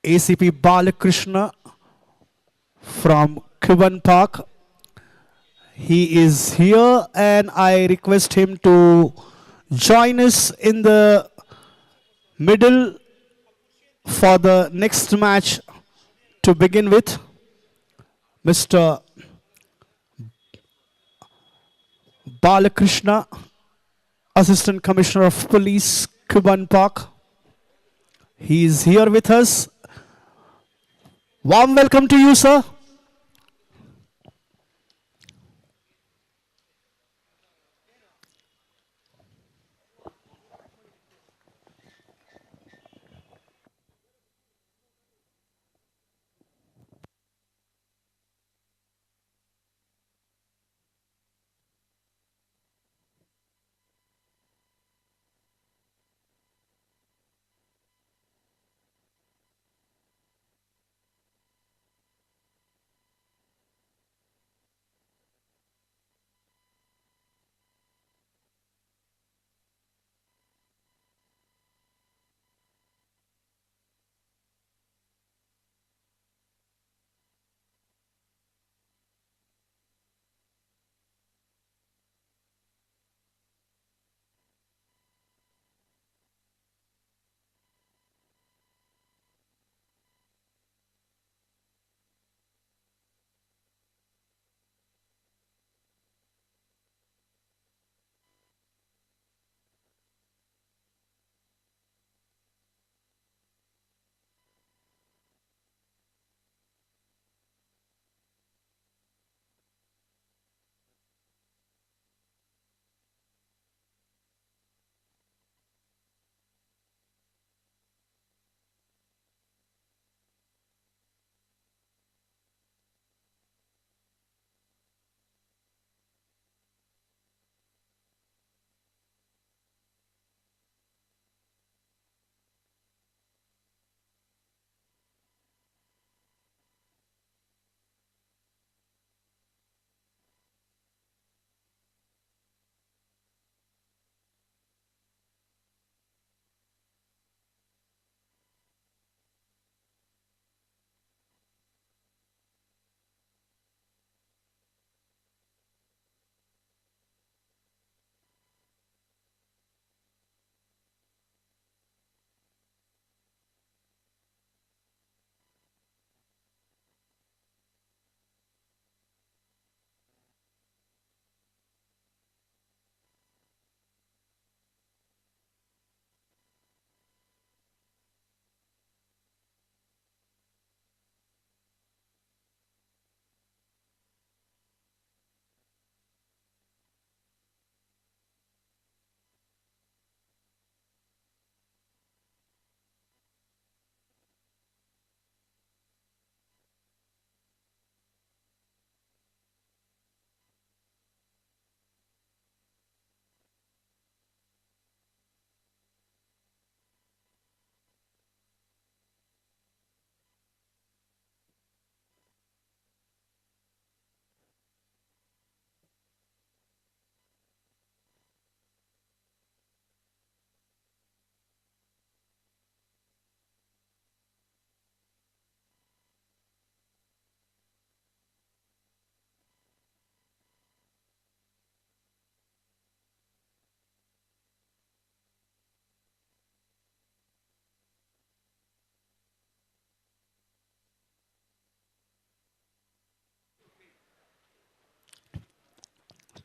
ACP Balakrishna from Cuban Park. He is here and I request him to join us in the middle for the next match to begin with. Mr. Balakrishna, Assistant Commissioner of Police, Cuban Park. He is here with us. Warm welcome to you, sir.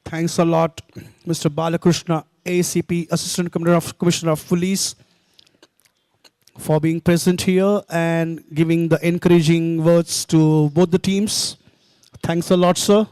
Thanks a lot, Mr. Balakrishna, ACP, Assistant Commissioner of Police, for being present here and giving the encouraging words to both the teams. Thanks a lot, sir.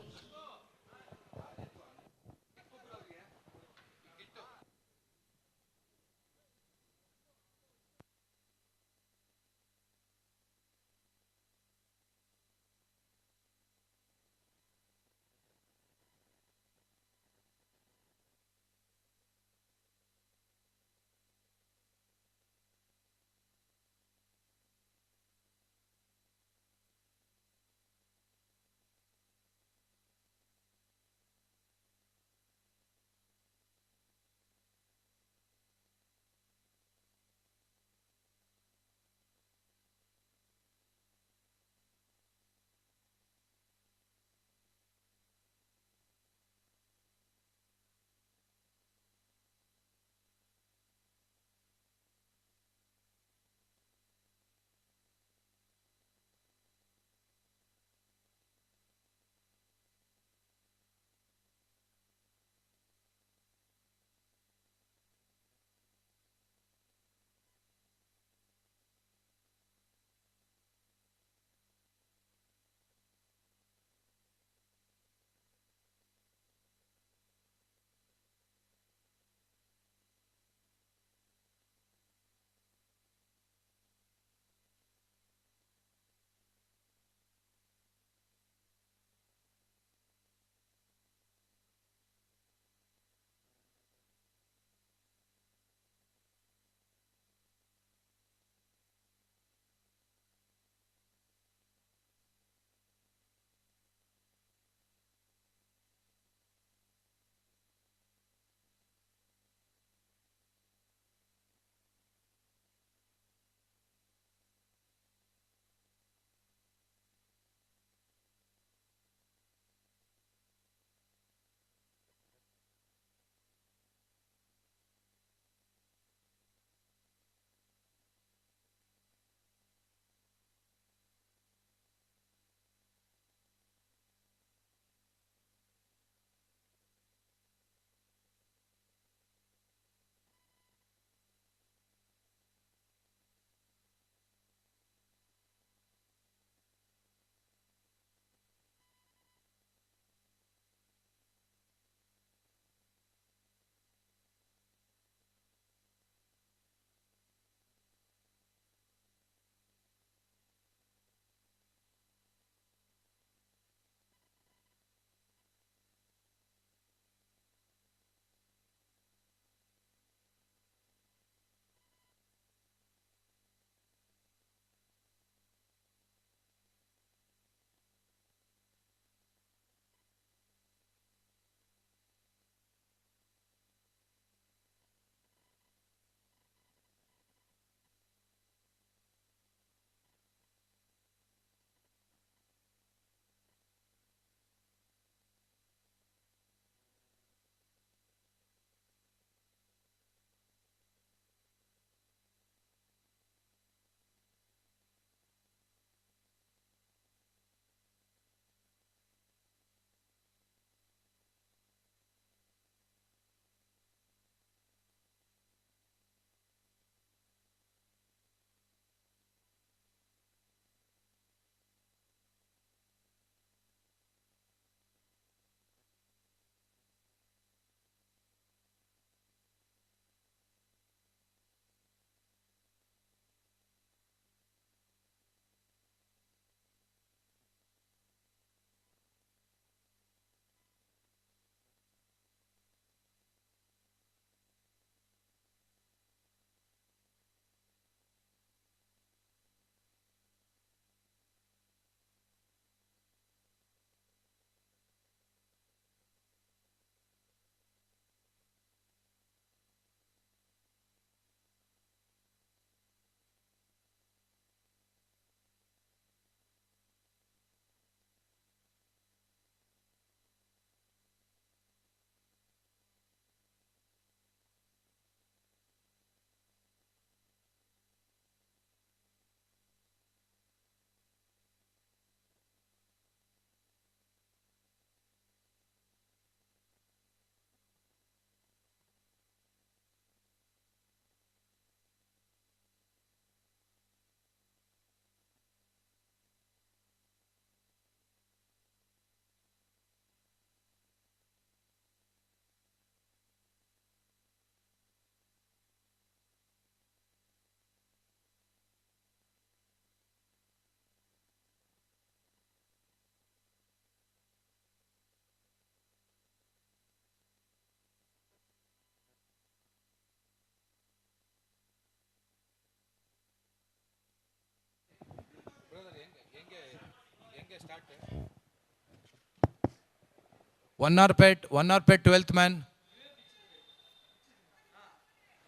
one hour pet 12th man.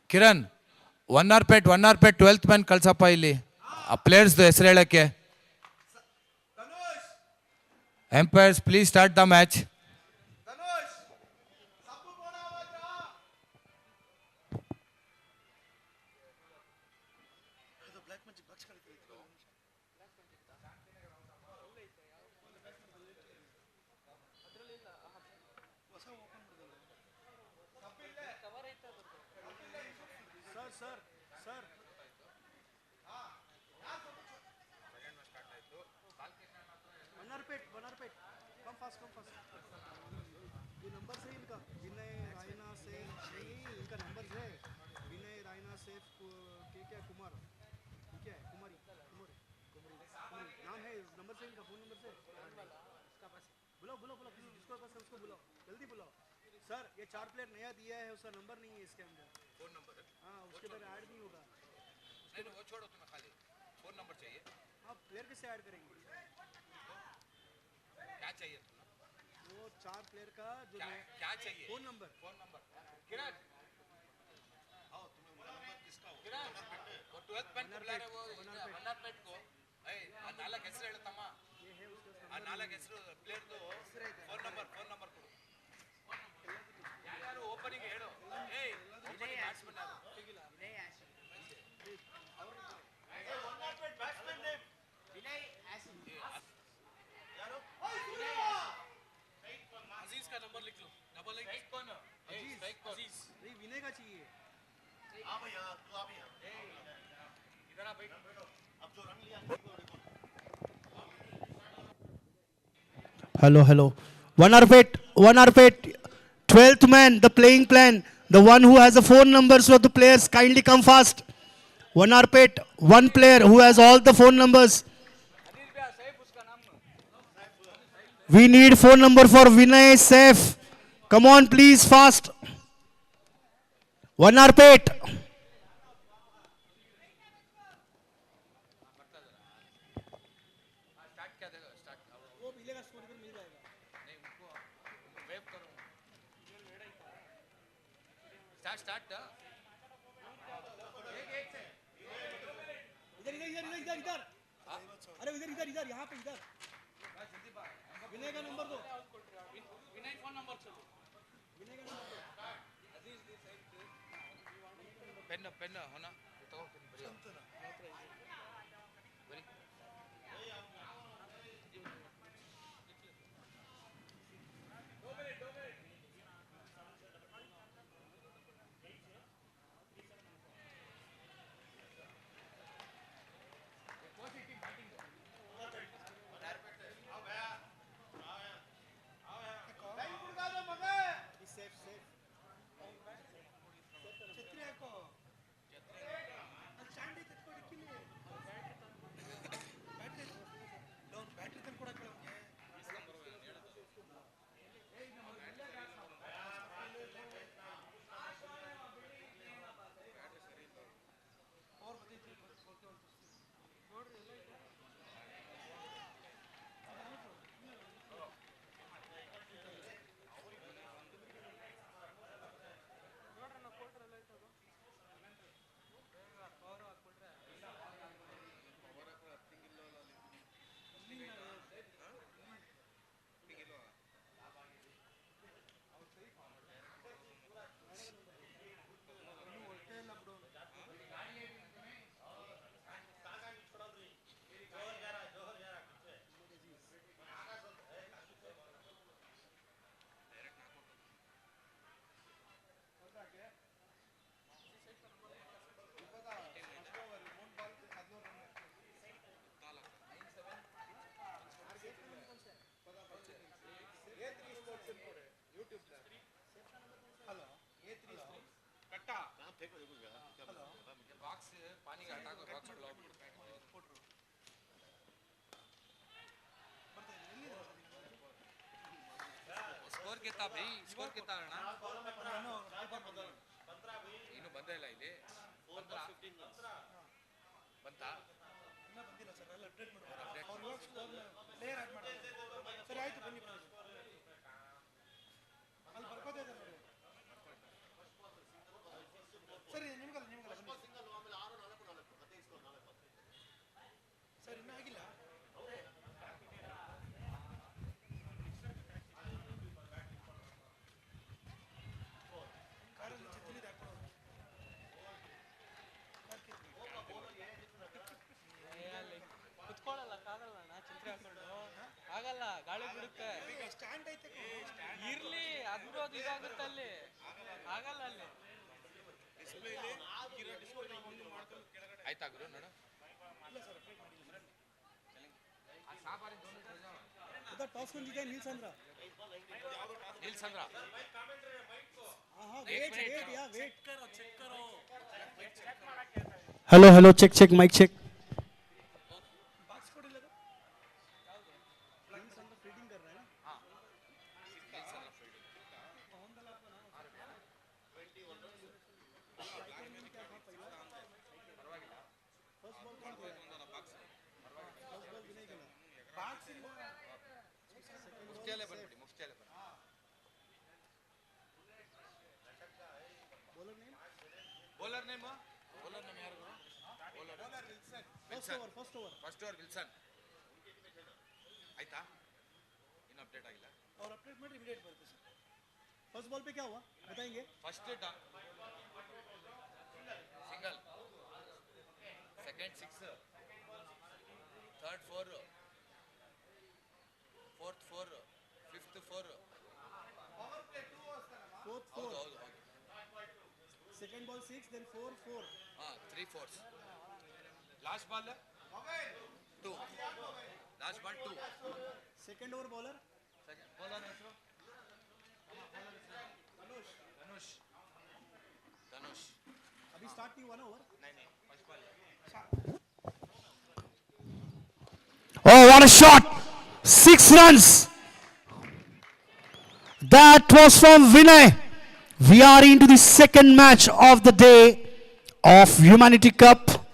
Kiran 1 hour pet 12th man ಕಳ್ಸಪ್ಪ ಇಲ್ಲಿ ಆ players ಹೆಸರು ಹೇಳಕ್ಕೆ. Empires please start the match. Sir ये 4 player नया दिया है, उसका number नहीं है इसके अंदर. फोन नंबर है? हाँ, उसके अंदर ऐड नहीं होगा. नहीं वो छोड़ो, तुम्हें खाली फोन नंबर चाहिए. हाँ, प्लेयर कैसे ऐड करेंगे? क्या चाहिए तुम्हें? वो 4 प्लेयर का जो क्या चाहिए? Phone number. किरण आओ, तुम्हें नंबर किसका हो? किरण वो 12th पेन को बुला रहे, वो 1 hour पेट को. ए आ नालक ಹೆಸರು ಹೇಳ್ತಮ್ಮ. ये है उसका. आ नालक ಹೆಸರು ಪ್ಲೇಯರ್ ದು फोन नंबर ಕೊಡು. ಯಾರು ಓಪನಿಂಗ್ ಹೇಳು. ಏಯ್ ಓಪನಿಂಗ್ ಬ್ಯಾಟ್ಸ್ಮನ್ ಯಾರು? ವಿನಯ್ ಆಸಿಫ್. ಅವರು ಏ 1 hour pet batsman name Vinay Asif. ಯಾರು? ವಿನಯ್ आसिफ. अजीज का नंबर लिख लो. डबल एक कौन है? अजीज. नहीं विनय का चाहिए. हां भैया तू आ भैया. इधर आ बैठ. अब जो रन लिया hello 1 hour pet 12th man, the playing plan, the one who has the phone numbers of the players, kindly come fast. 1 hour pet, one player who has all the phone numbers. We need phone number for Vinay Saif. Come on please, fast. 1 hour pet. Start इधर अरे इधर यहाँ पे इधर विनय का number दो. विनय phone number चलो. विनय का नंबर पेन होना तो बढ़िया. ಸ್ಕೋರ್ ಗೆತ್ತಾ ಭೈ ಸ್ಕೋರ್ ಗೆತ್ತಾ ಅಣ್ಣ ಇನ್ನು ಬಂದೇ ಇಲ್ಲ ಇಲ್ಲಿ ಬಂತಾ ಇನ್ನ ಬಂದಿಲ್ಲ ಸರ್ ಎಲ್ಲ ಅಪ್ಡೇಟ್ ಮಾಡ್ತಾರೆ ಅವ್ರು ಇವಾಗ ಪ್ಲೇಯರ್ ಆಡ್ ಮಾಡ್ತಾರೆ ಸರಿ ಆಯ್ತು ಬನ್ನಿ ಆಯ್ತಾ ಗುರು ನೋಡು Neelsandra Hello, hello, check, check, mic check. ಮುಫ್ತಿಯಲ್ಲೇ ಬಂದ್ಬಿಡಿ ಮುಫ್ತಿಯಲ್ಲೇ ಬನ್ನಿ ಬೌಲರ್ ನೇಮ್ ಯಾರು ಫಸ್ಟ್ ಓವರ್ ವಿಲ್ಸನ್ ಆಯ್ತಾ ಇನ್ನು ಅಪ್ಡೇಟ್ ಆಗಿಲ್ಲ और अपडेट में इमीडिएट बरते सर फर्स्ट बॉल पे क्या हुआ बताएंगे first single second 6 third 4 fourth 4 fifth 4 fourth ಹೌದು 4 ಹೌದು ಹೌದು सेकंड बॉल 6 देन 4 4 ಹಾಂ 3 4 last ball 2 last ball 2 second over bowler second bowler ಹೆಸರು ಧನುಷ್ अभी स्टार्ट नहीं हुआ ना ओवर नहीं first ball Oh, what a shot! 6 runs. That was from Vinay. We are into the second match of the day of Humanity Cup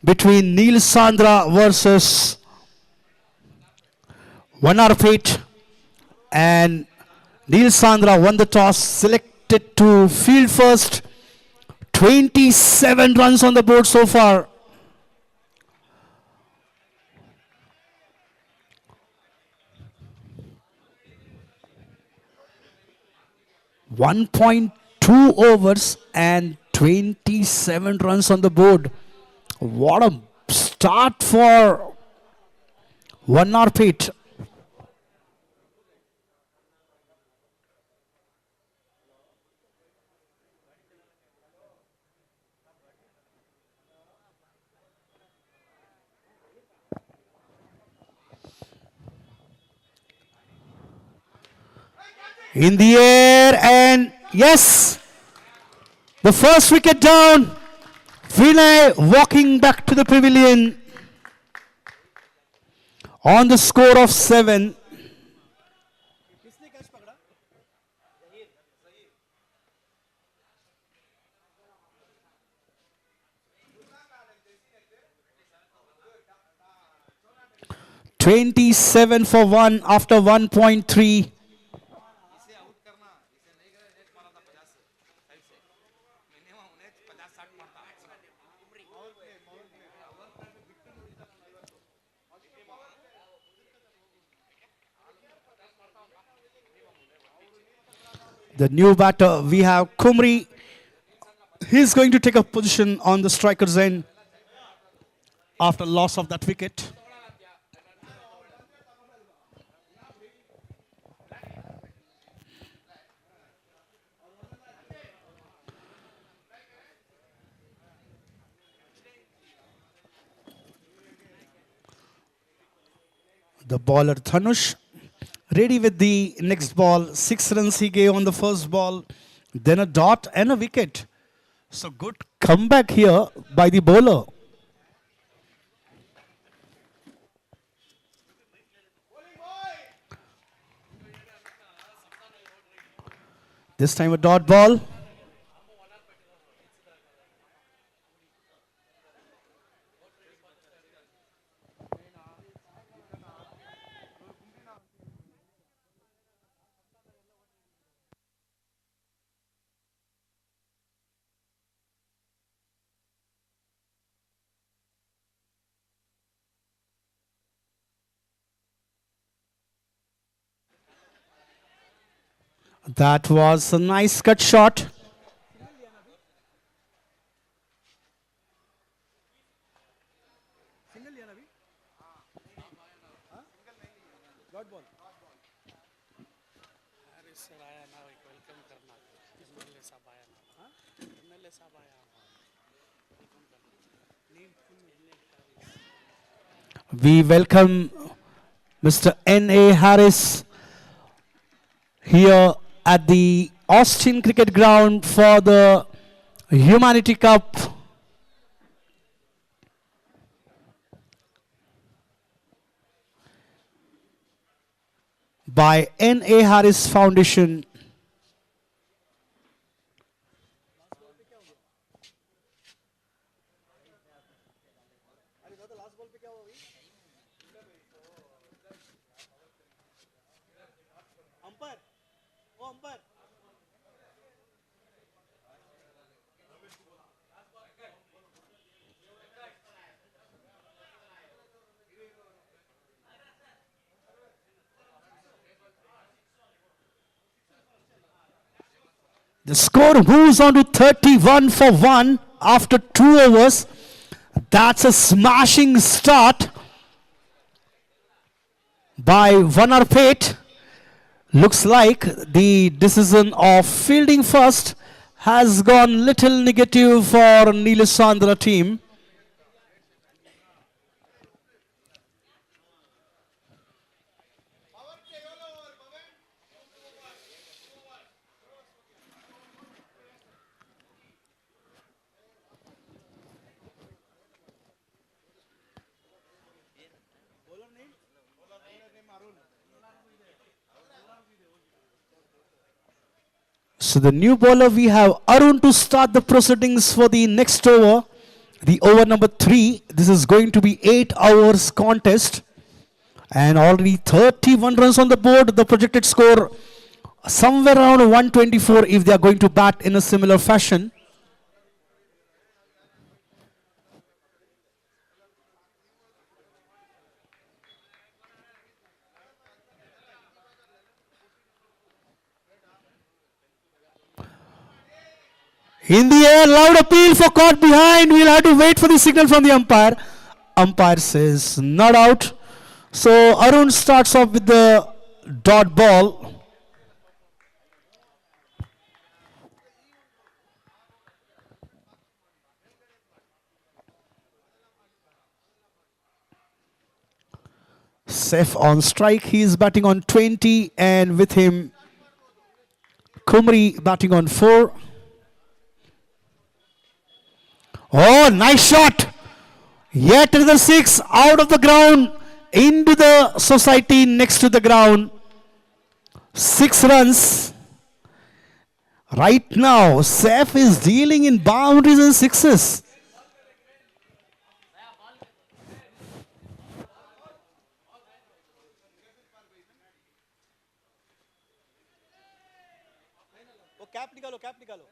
between Neil Sandra versus Vanarpet. And Neil Sandra won the toss, selected to field first. 27 runs on the board so far. 1.2 overs and 27 runs on the board. What a start for Vanarpet. In the air, and yes, the first wicket down. Vinay walking back to the pavilion on the score of 7. "27 for 1 after 1.3. The new batter, we have Kumri. He's going to take a position on the striker's end after loss of that wicket. The bowler Dhanush ready with the next ball. 6 runs he gave on the first ball, then a dot and a wicket. So good comeback here by the bowler. This time a dot ball. That was a nice cut shot. We welcome Mr. N.A. Harris here at the Austin Cricket Ground for the Humanity Cup. By N.A. Harris Foundation. The score moves on to 31 for 1 after 2 overs. That's a smashing start by Vanarpet. Looks like the decision of fielding first has gone little negative for Neelasandra team. So the new bowler, we have Arun to start the proceedings for the next over. The over number 3. This is going to be 8 hours contest. And already 31 runs on the board. The projected score somewhere around 124 if they are going to bat in a similar fashion. In the air, loud appeal for caught behind. We'll have to wait for the signal from the umpire. Umpire says not out. So Arun starts off with the dot ball. Saif on strike. He is batting on 20, and with him Kumri batting on 4. Oh, nice shot. Yet another 6 out of the ground into the society next to the ground. 6 runs. Right now, Saif is dealing in boundaries and sixes. Cap निकालो cap निकालो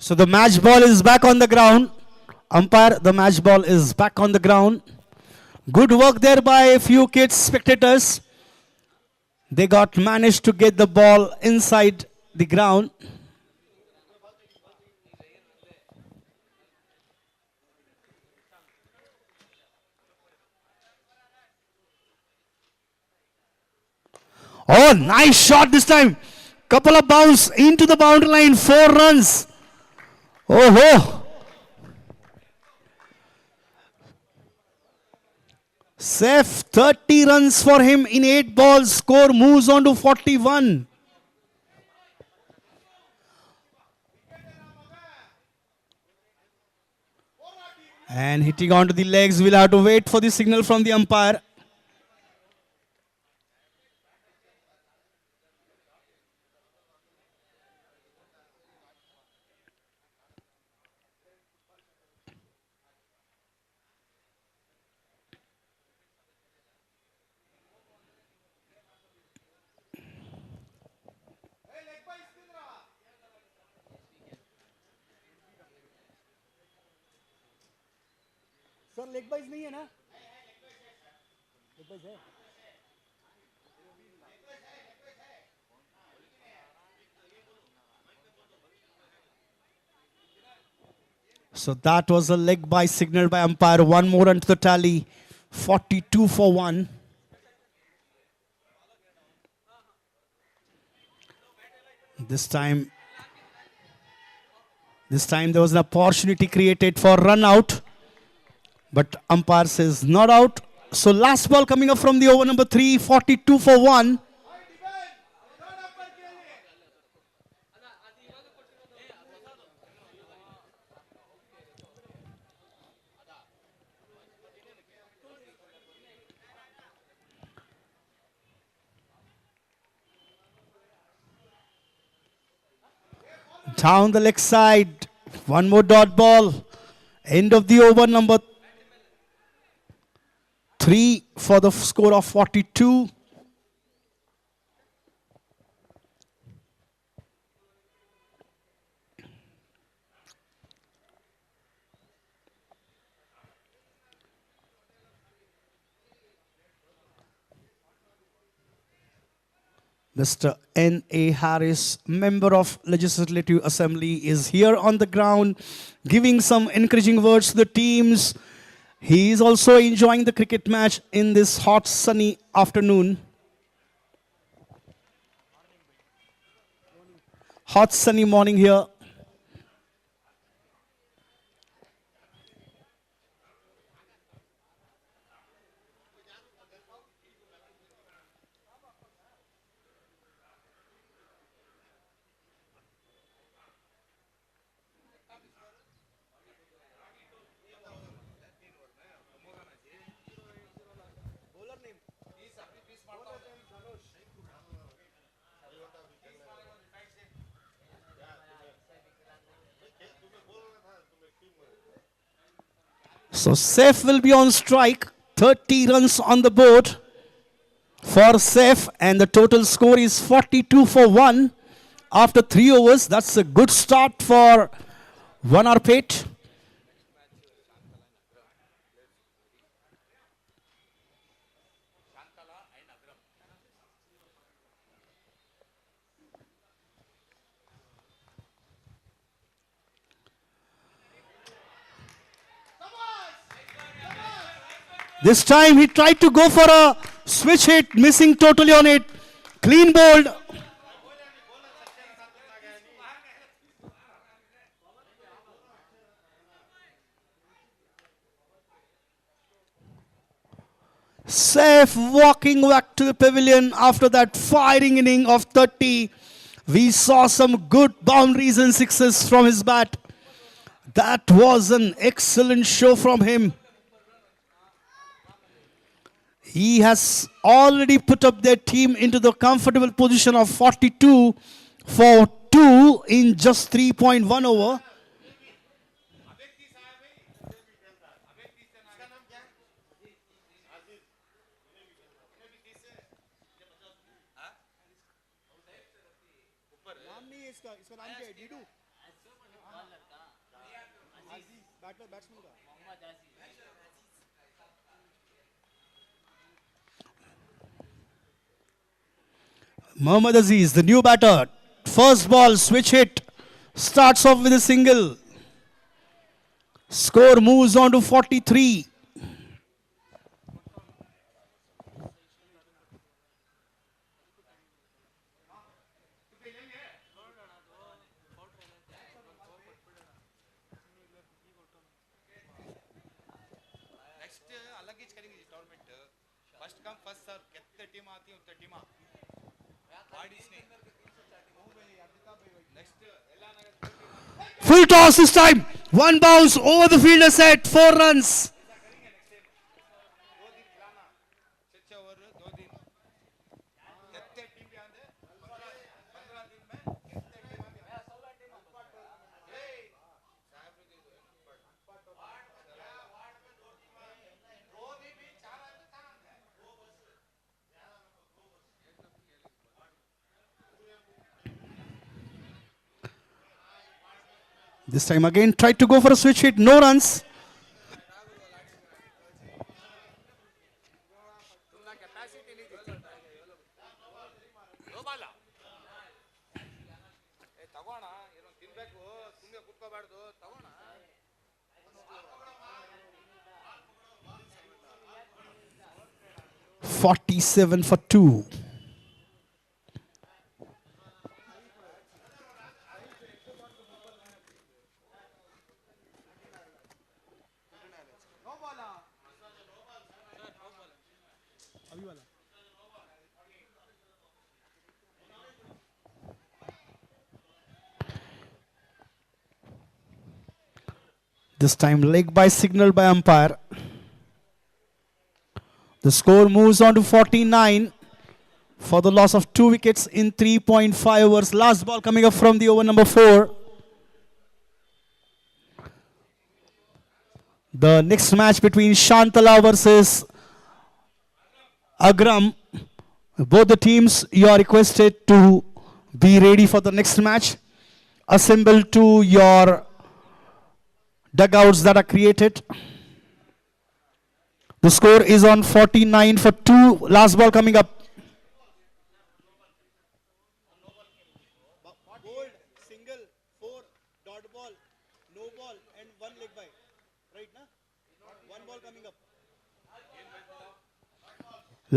So the match ball is back on the ground. Umpire, the match ball is back on the ground. Good work there by a few kids, spectators. They managed to get the ball inside the ground. Oh, nice shot this time. Couple of bounce into the boundary line. 4 runs. Oh ho! Saif, 30 runs for him in 8 balls. Score moves on to 41. And hitting onto the legs, we'll have to wait for the signal from the umpire. So that was a leg by signal by umpire. One more onto the tally. 42 for 1. This time there was an opportunity created for run out. But umpire says not out. So last ball coming up from the over number 3. 42 for 1. Down the leg side. One more dot ball. End of the over number 3 for the score of 42. Mr. N.A. Harris, member of Legislative Assembly, is here on the ground giving some encouraging words to the teams. He is also enjoying the cricket match in this hot, sunny afternoon. Hot, sunny morning here. So Saif will be on strike. 30 runs on the board for Saif, and the total score is 42 for 1 after 3 overs. That's a good start for Vanarpet. This time he tried to go for a switch hit, missing totally on it. Clean bowled. Saif walking back to the pavilion after that firing inning of 30. We saw some good boundaries and sixes from his bat. That was an excellent show from him. He has already put up their team into the comfortable position of 42 for 2 in just 3.1 over. Mohammad Aziz, the new batter. First ball, switch hit. Starts off with a single. Score moves on to 43. Full toss this time. One bounce over the fielder set, 4 runs. This time again, tried to go for a switch hit, no runs. ತಗೋಣ ಏನೋ ತಿನ್ಬೇಕು ಸುಮ್ಮನೆ ಕುತ್ಕೋಬಾರ್ದು ತಗೋಣ 47 for 2. This time leg by signal by umpire. The score moves on to 49 for the loss of 2 wickets in 3.5 overs. Last ball coming up from the over number 4. The next match between Shantala versus Agram. Both the teams, you are requested to be ready for the next match. Assemble to your dugouts that are created. The score is on 49 for 2. Last ball coming up. Bold, single, 4, dot ball, no ball, and 1 leg by. Right, na? 1 ball coming up.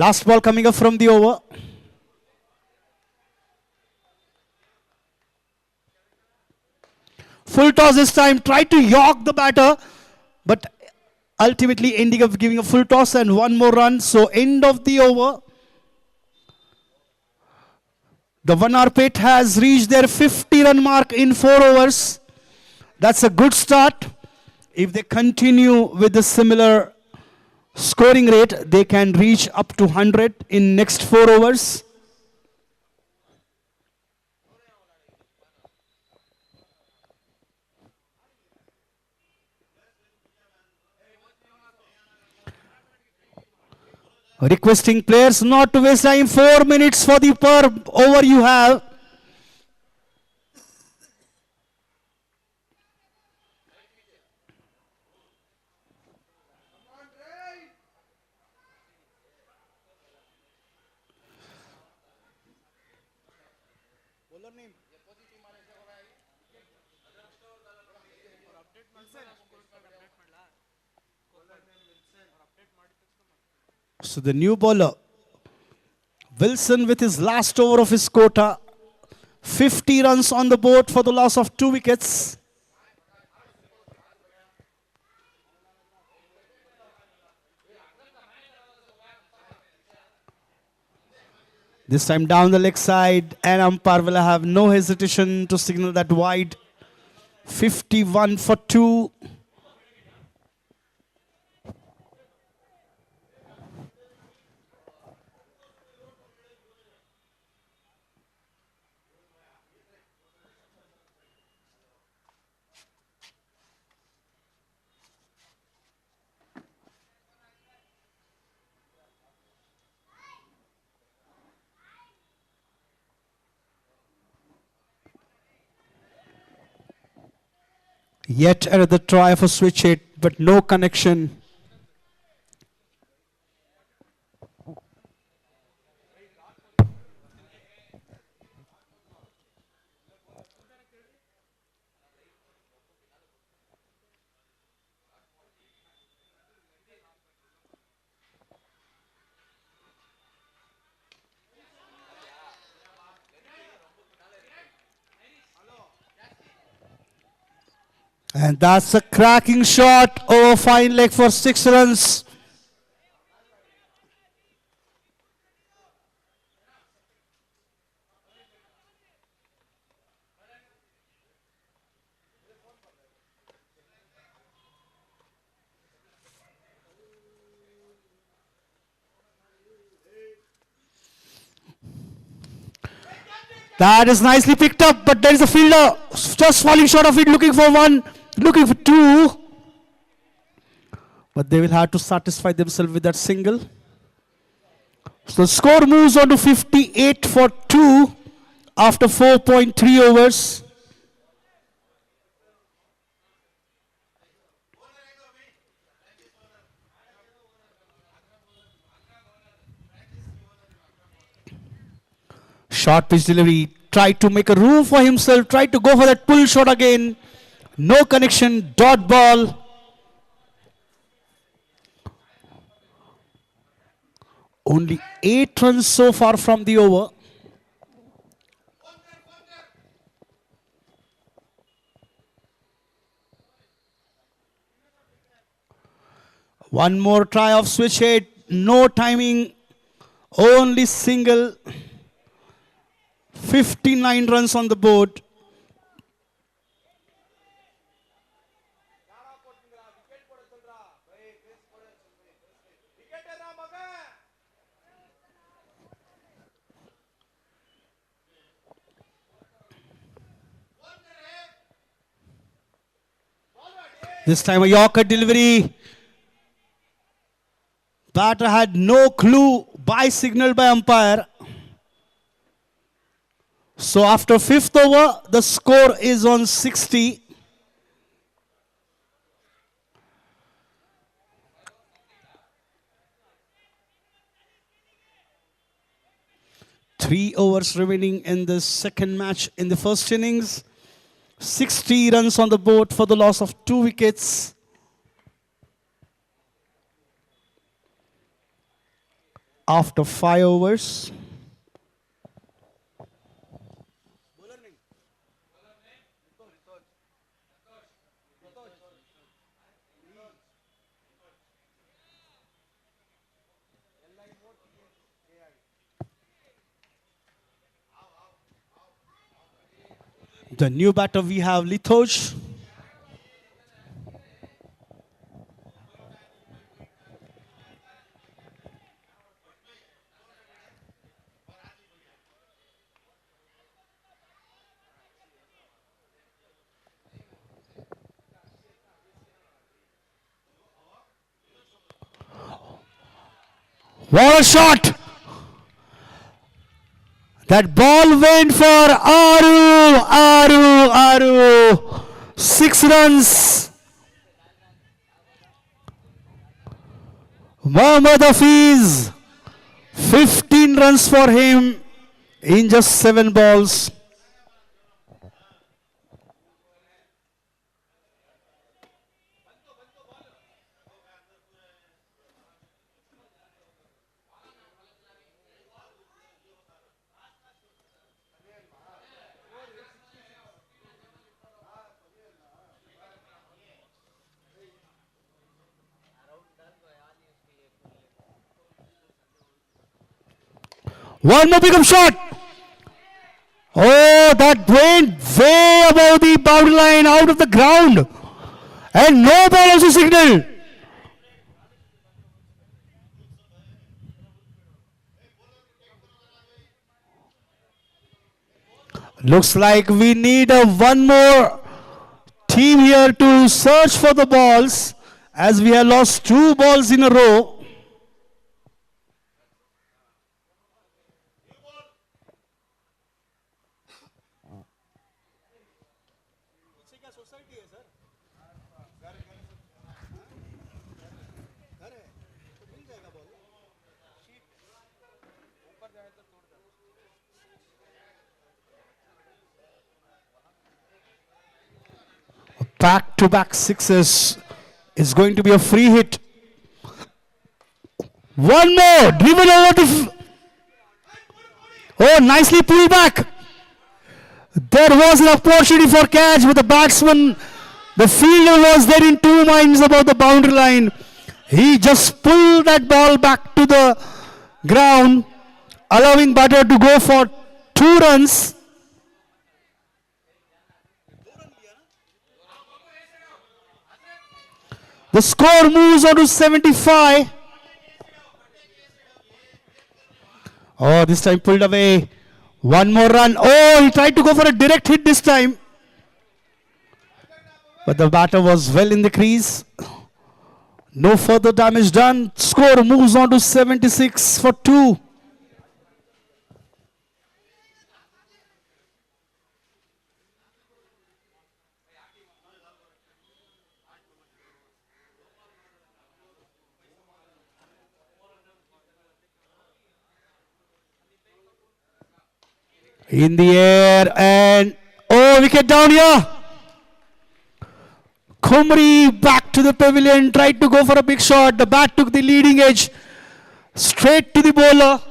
Last ball coming up from the over. Full toss this time. Tried to york the batter, but ultimately ending up giving a full toss and 1 more run. So end of the over. The Vanarpet has reached their 50-run mark in 4 overs. That's a good start. If they continue with the similar scoring rate, they can reach up to 100 in next 4 overs. Requesting players not to waste time. 4 minutes for the per over you have. So the new bowler, Wilson, with his last over of his quota, 50 runs on the board for the loss of 2 wickets. This time down the leg side, and umpire will have no hesitation to signal that wide. 51 for 2. Yet another try for switch hit, but no connection. And that's a cracking shot over fine leg for 6 runs. That is nicely picked up, but there is a fielder just falling short of it, looking for one, looking for two. But they will have to satisfy themselves with that single. So the score moves on to 58 for 2 after 4.3 overs. Short pitch delivery, tried to make a room for himself, tried to go for that pull shot again. No connection, dot ball. Only 8 runs so far from the over. One more try of switch hit, no timing, only single. 59 runs on the board. This time a Yorker delivery. Batter had no clue, by signal by umpire. So after 5th over, the score is on 60. Three overs remaining in the second match in the first innings. 60 runs on the board for the loss of 2 wickets. After 5 overs. The new batter we have Lithoj. What a shot! That ball went for Aru. 6 runs. Mohammad Hafiz, 15 runs for him in just 7 balls. One more pickup shot. Oh, that went way above the boundary line, out of the ground. And no ball also signaled. Looks like we need one more team here to search for the balls, as we have lost 2 balls in a row. Back-to-back sixes is going to be a free hit. One more, driven over the... Oh, nicely pulled back. There was an opportunity for catch, but the batsman, the fielder was there in 2 minds about the boundary line. He just pulled that ball back to the ground, allowing batter to go for 2 runs. The score moves on to 75. Oh, this time pulled away. One more run. Oh, he tried to go for a direct hit this time. But the batter was well in the crease. No further damage done. Score moves on to 76 for 2. In the air and oh, wicket down here. Kumri back to the pavilion, tried to go for a big shot. The bat took the leading edge straight to the bowler.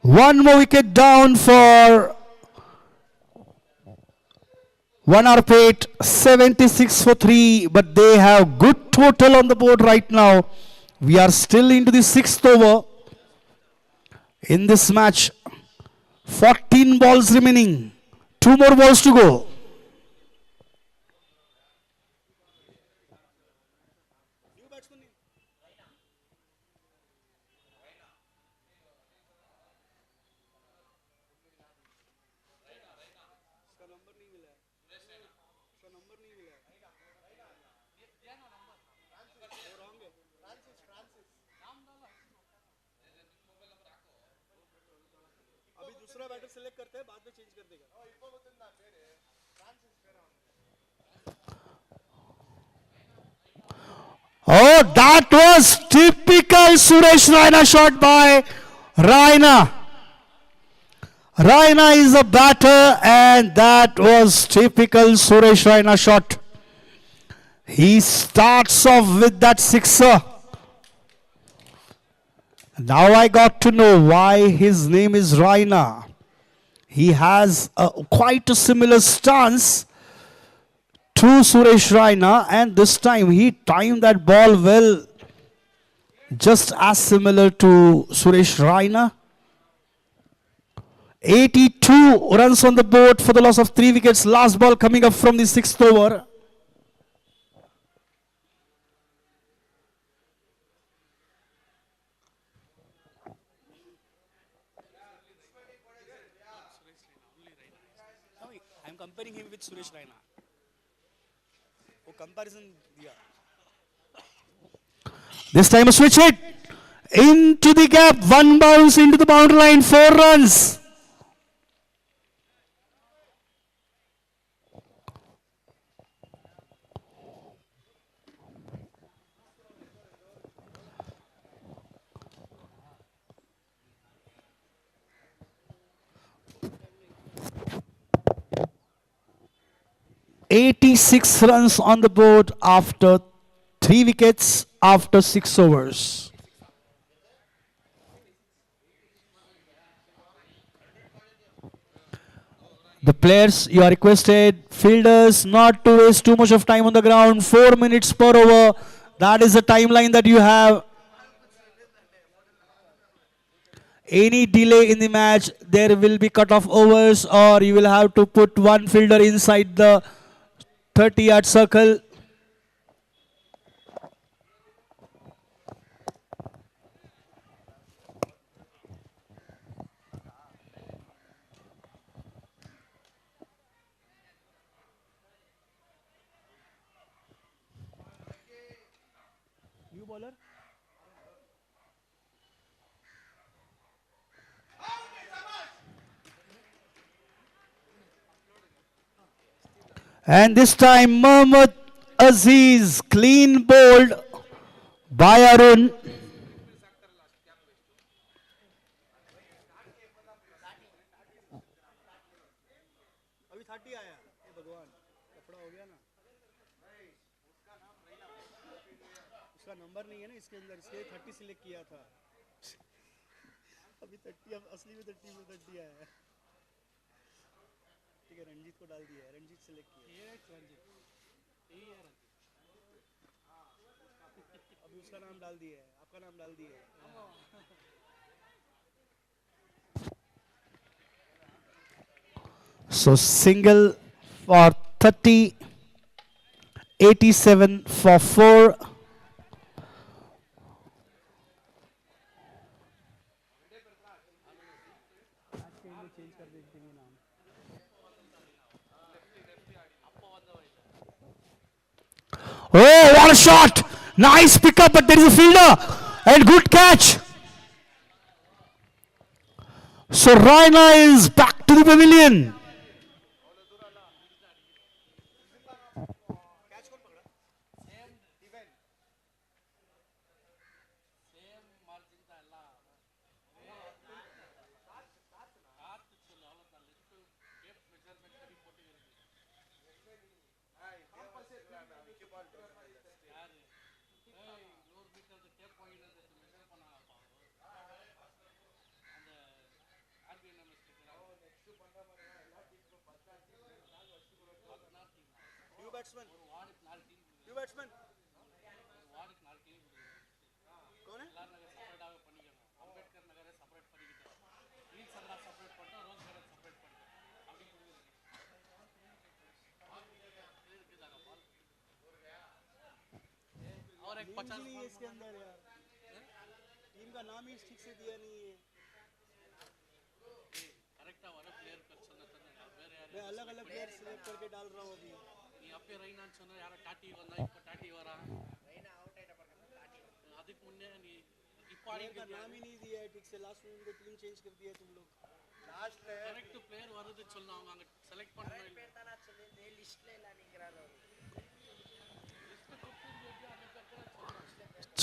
One more wicket down for one Arpate, 76 for 3, but they have good total on the board right now. We are still into the 6th over in this match. 14 balls remaining. 2 more balls to go. Oh, that was typical Suresh Raina shot by Raina. Raina is a batter and that was typical Suresh Raina shot. He starts off with that sixer. Now I got to know why his name is Raina. He has quite a similar stance to Suresh Raina, and this time he timed that ball well, just as similar to Suresh Raina. 82 runs on the board for the loss of 3 wickets. Last ball coming up from the 6th over. I'm comparing him with Suresh Raina. Comparison, yeah. This time a switch hit into the gap, 1 bounce into the boundary line, 4 runs. "86 runs on the board after 3 wickets after 6 overs. The players, you are requested, fielders, not to waste too much of time on the ground. 4 minutes per over. That is the timeline that you have. Any delay in the match, there will be cut off overs, or you will have to put one fielder inside the 30-yard circle. New bowler. And this time Mohammad Aziz, clean bowled by Arun. अभी 30 आया ये भगवान कपड़ा हो गया ना उसका number नहीं है ना इसके अंदर इसके 30 सिलेक्ट किया था अभी 30 अब असली में 30 में 30 आया है ठीक है रंजीत को डाल दिया है रंजीत सिलेक्ट किया ये रंजीत यही है रंजीत अभी उसका नाम डाल दिया है आपका नाम डाल दिया है So single for 30, 87 for 4. Oh, what a shot! Nice pickup, but there is a fielder and good catch. So Raina is back to the pavilion. New batsman. New batsman. कौन है? names ही नहीं है इसके अंदर यार. टीम का नाम ही ठीक से दिया नहीं है. मैं अलग अलग प्लेयर सिलेक्ट करके डाल रहा हूँ अभी. प्लेयर का नाम ही नहीं दिया है ठीक से. लास्ट मिनट में टीम चेंज कर दिया है तुम लोग. लास्ट करेक्ट प्लेयर வருது சொன்னாங்க அங்க செலக்ட் பண்ணவே இல்ல. லிஸ்ட்ல இல்ல நீங்கறாங்க.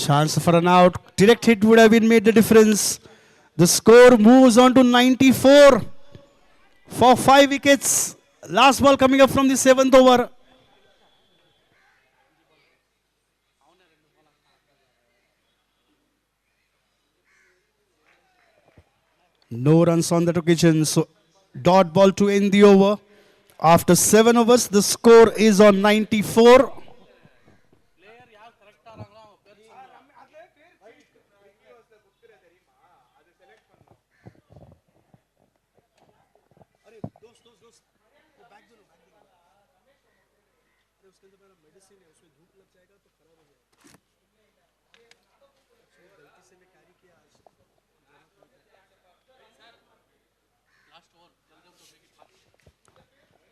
Chance for an out. Direct hit would have been made the difference. The score moves on to 94 for 5 wickets. Last ball coming up from the 7th over. No runs on that occasion. So dot ball to end the over. After 7 overs, the score is on 94.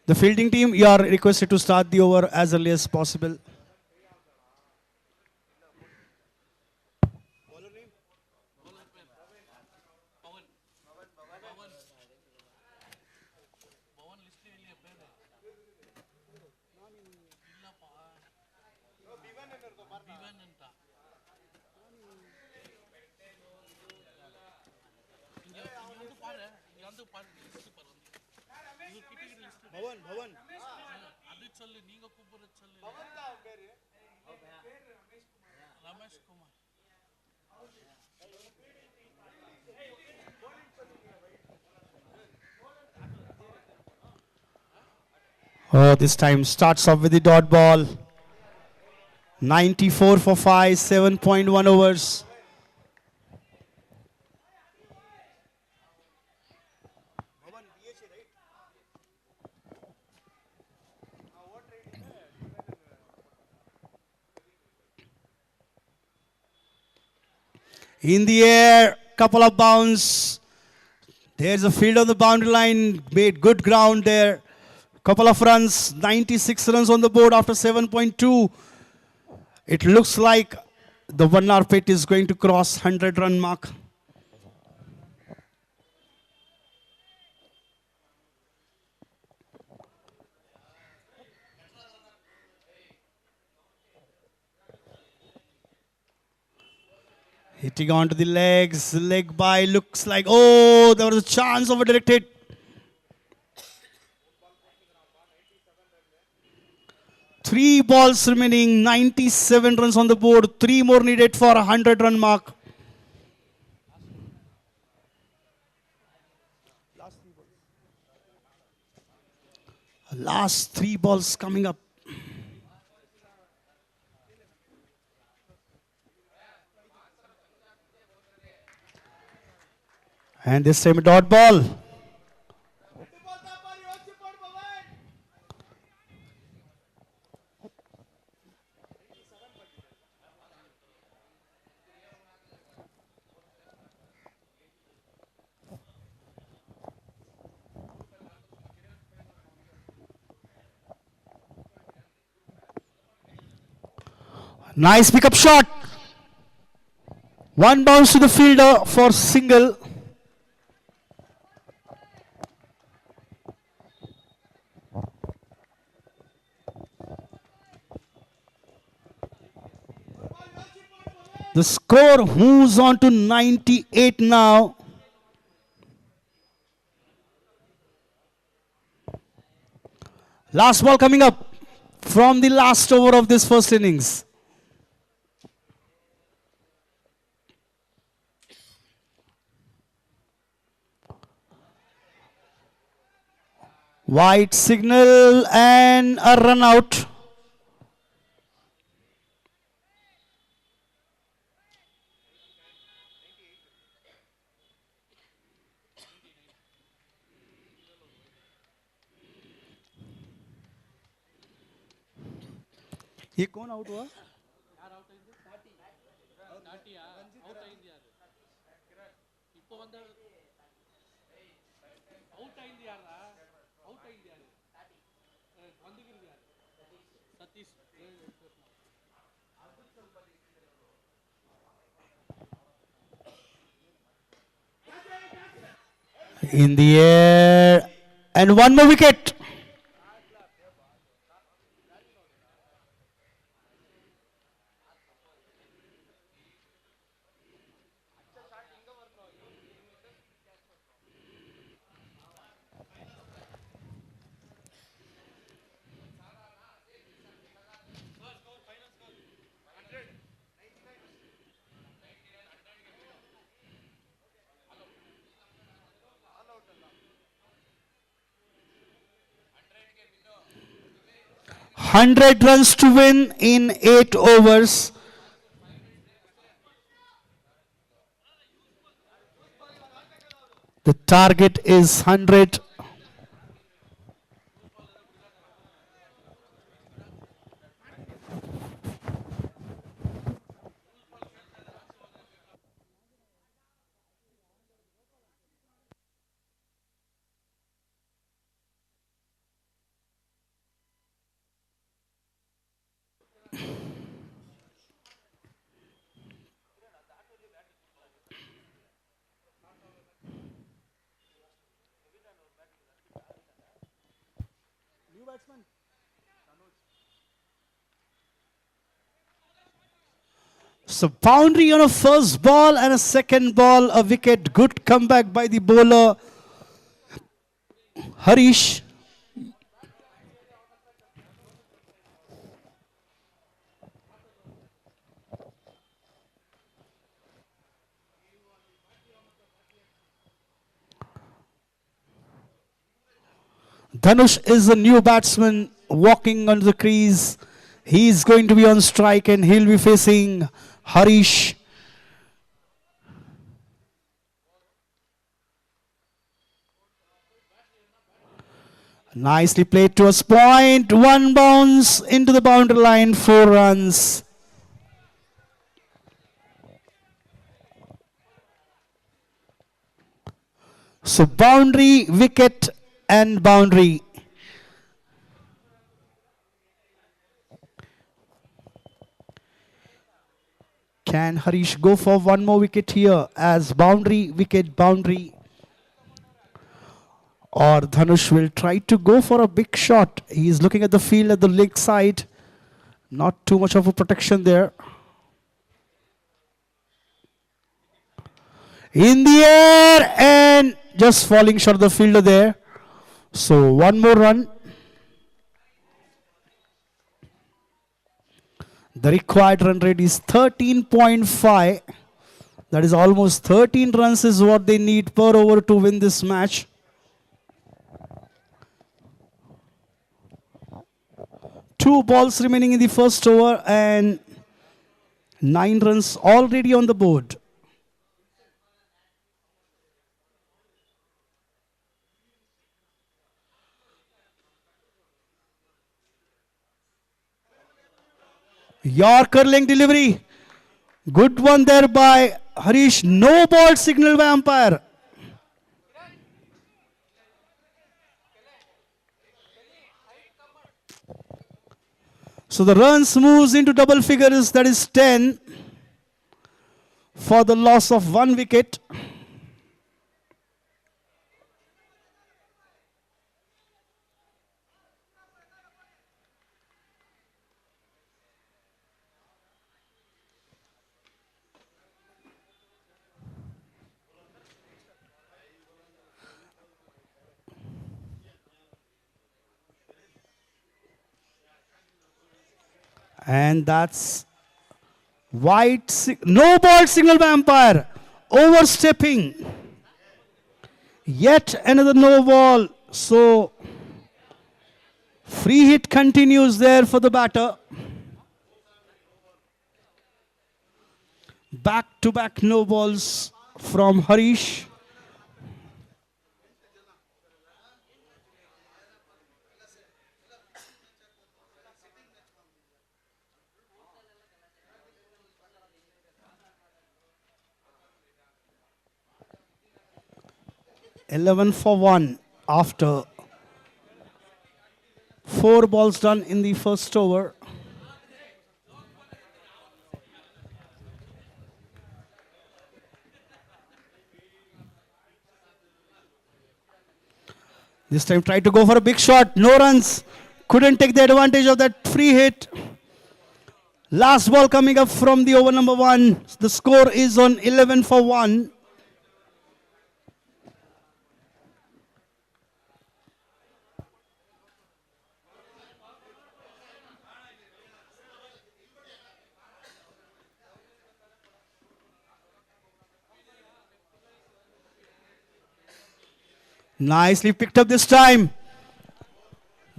The fielding team, you are requested to start the over as early as possible. भवन அது சொல்லு நீங்க கூப்பிடுற சொல்லு भवन தான் பேரு Ramesh Kumar Oh, this time starts off with the dot ball. 94 for 5, 7.1 overs. In the air, couple of bounds. There's a field on the boundary line, made good ground there. Couple of runs, 96 runs on the board after 7.2. It looks like the 1 hour pit is going to cross 100 run mark. Hitting onto the legs, leg by, looks like, oh, there was a chance of a direct hit. Three balls remaining, 97 runs on the board, 3 more needed for a 100 run mark. Last 3 balls coming up. And this time a dot ball. Nice pickup shot. One bounce to the fielder for single. The score moves on to 98 now. Last ball coming up from the last over of this first innings. White signal and a run out. ये कौन out हुआ? In the air and one more wicket. Hundred runs to win in 8 overs. The target is 100. So boundary on a first ball and a second ball, a wicket. Good comeback by the bowler Harish. Dhanush is a new batsman walking onto the crease. He is going to be on strike and he'll be facing Harish. Nicely played towards point. One bounce into the boundary line, 4 runs. So boundary, wicket and boundary. Can Harish go for one more wicket here as boundary, wicket, boundary? Or Dhanush will try to go for a big shot. He is looking at the field at the leg side. Not too much of a protection there. In the air and just falling short of the fielder there. So one more run. The required run rate is 13.5. That is almost 13 runs is what they need per over to win this match. Two balls remaining in the first over and 9 runs already on the board. Yorker length delivery. Good one there by Harish. No ball signal by umpire. So the runs moves into double figures, that is 10 for the loss of 1 wicket. And that's no ball signal by umpire. Overstepping. Yet another no ball. So free hit continues there for the batter. Back to back no balls from Harish. Eleven for 1 after 4 balls done in the first over. This time tried to go for a big shot. No runs. Couldn't take the advantage of that free hit. Last ball coming up from the over number 1. The score is on 11 for 1. Nicely picked up this time.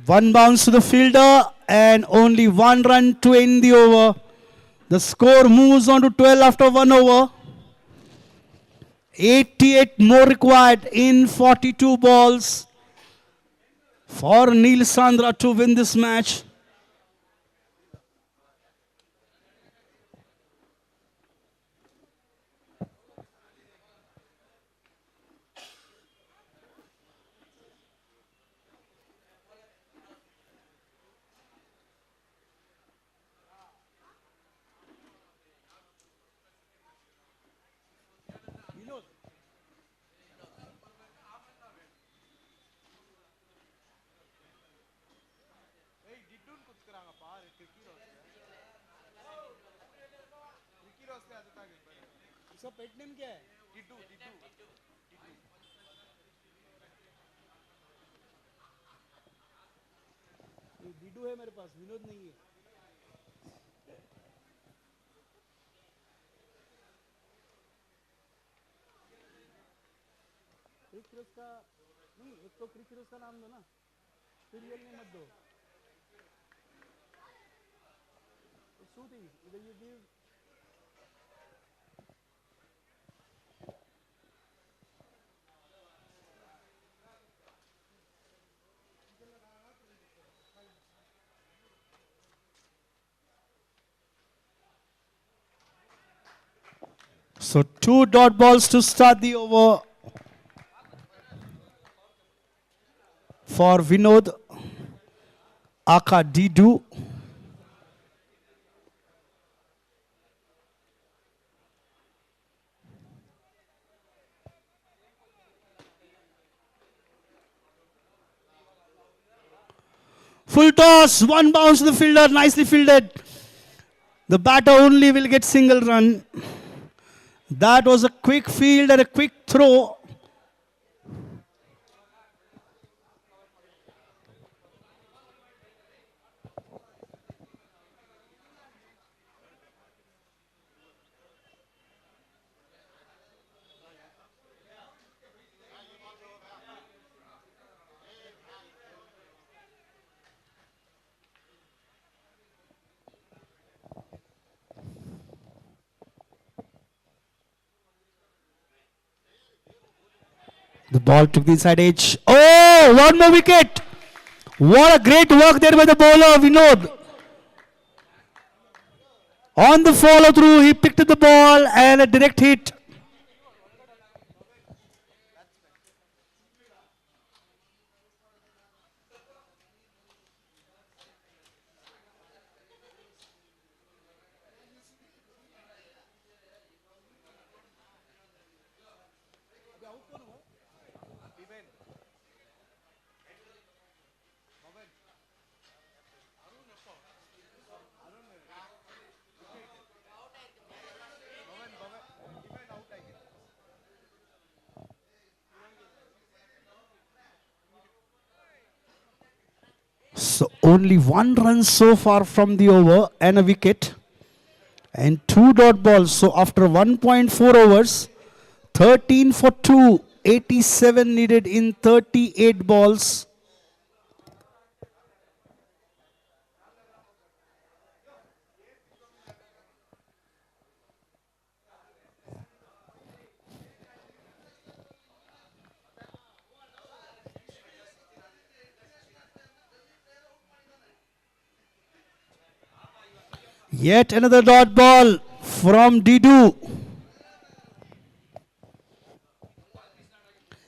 One bounce to the fielder and only 1 run to end the over. The score moves on to 12 after 1 over. 88 more required in 42 balls for Neil Sandra to win this match. So 2 dot balls to start the over for Vinod Aka Didu. Full toss, 1 bounce to the fielder, nicely fielded. The batter only will get single run. That was a quick field and a quick throw. The ball took the inside edge. Oh, 1 more wicket. What a great work there by the bowler, Vinod. On the follow through, he picked up the ball and a direct hit. So only 1 run so far from the over and a wicket. And 2 dot balls. So after 1.4 overs, 13 for 2, 87 needed in 38 balls. Yet another dot ball from Didu.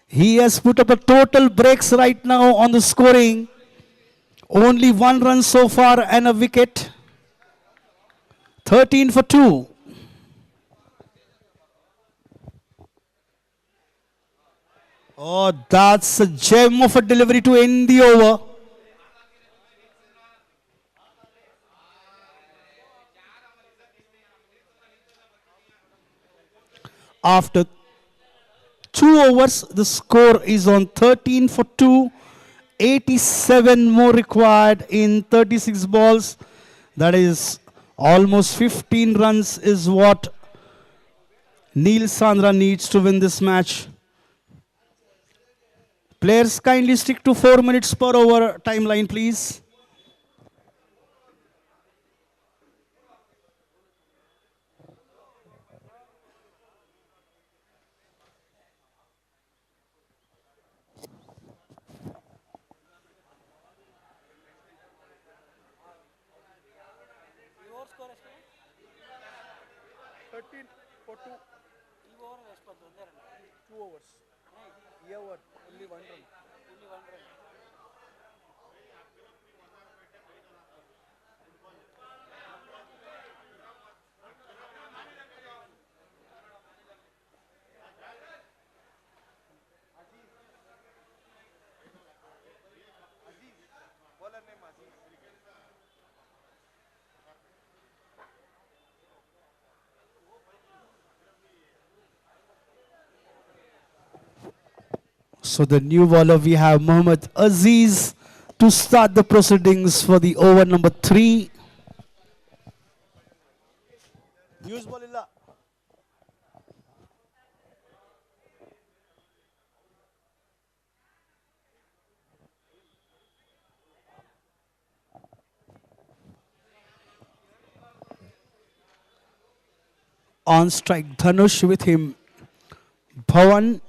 He has put up a total breaks right now on the scoring. Only 1 run so far and a wicket. 13 for 2. Oh, that's a gem of a delivery to end the over. After 2 overs, the score is on 13 for 2. 87 more required in 36 balls. That is almost 15 runs is what Neil Sandra needs to win this match. Players, kindly stick to 4 minutes per over timeline, please. So the new bowler, we have Mohammad Aziz to start the proceedings for the over number 3. News ball illa. On strike, Dhanush with him. Bhavan.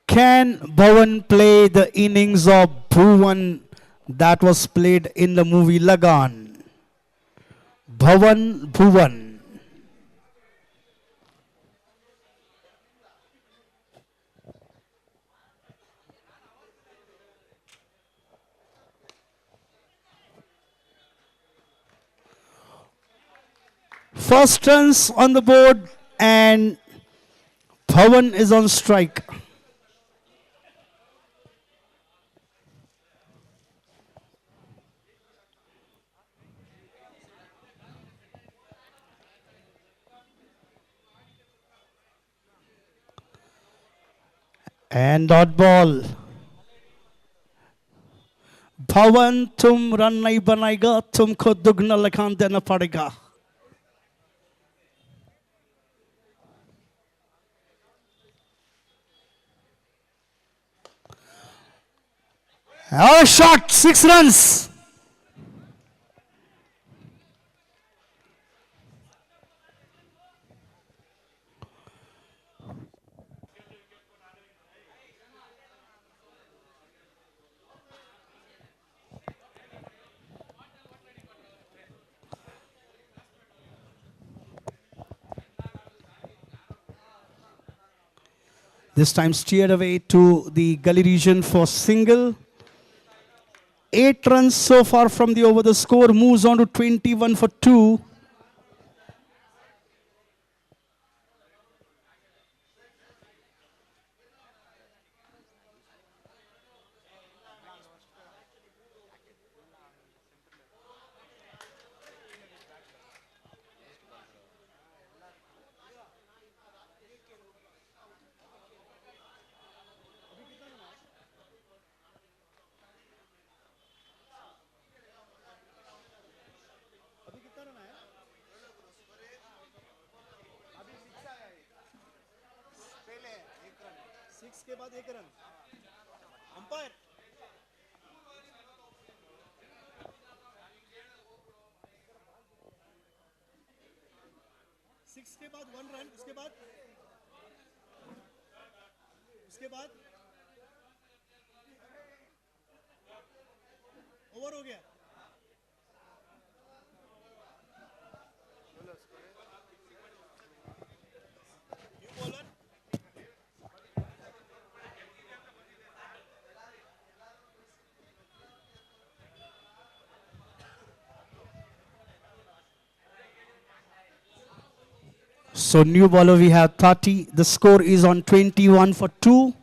Can Bhavan play the innings of Bhuvan that was played in the movie Lagan? Bhavan Bhuvan. First runs on the board and Bhavan is on strike. And dot ball. भवन तुम run नहीं बनाएगा तुमको दुगना लगान देना पड़ेगा. A shot, 6 runs. This time steered away to the gully region for single. 8 runs so far from the over. The score moves on to 21 for 2. इसके बाद 1 रन. Umpire. 6 के बाद 1 रन. उसके बाद ओवर हो गया. New bowler. So new bowler we have 30. The score is on 21 for 2.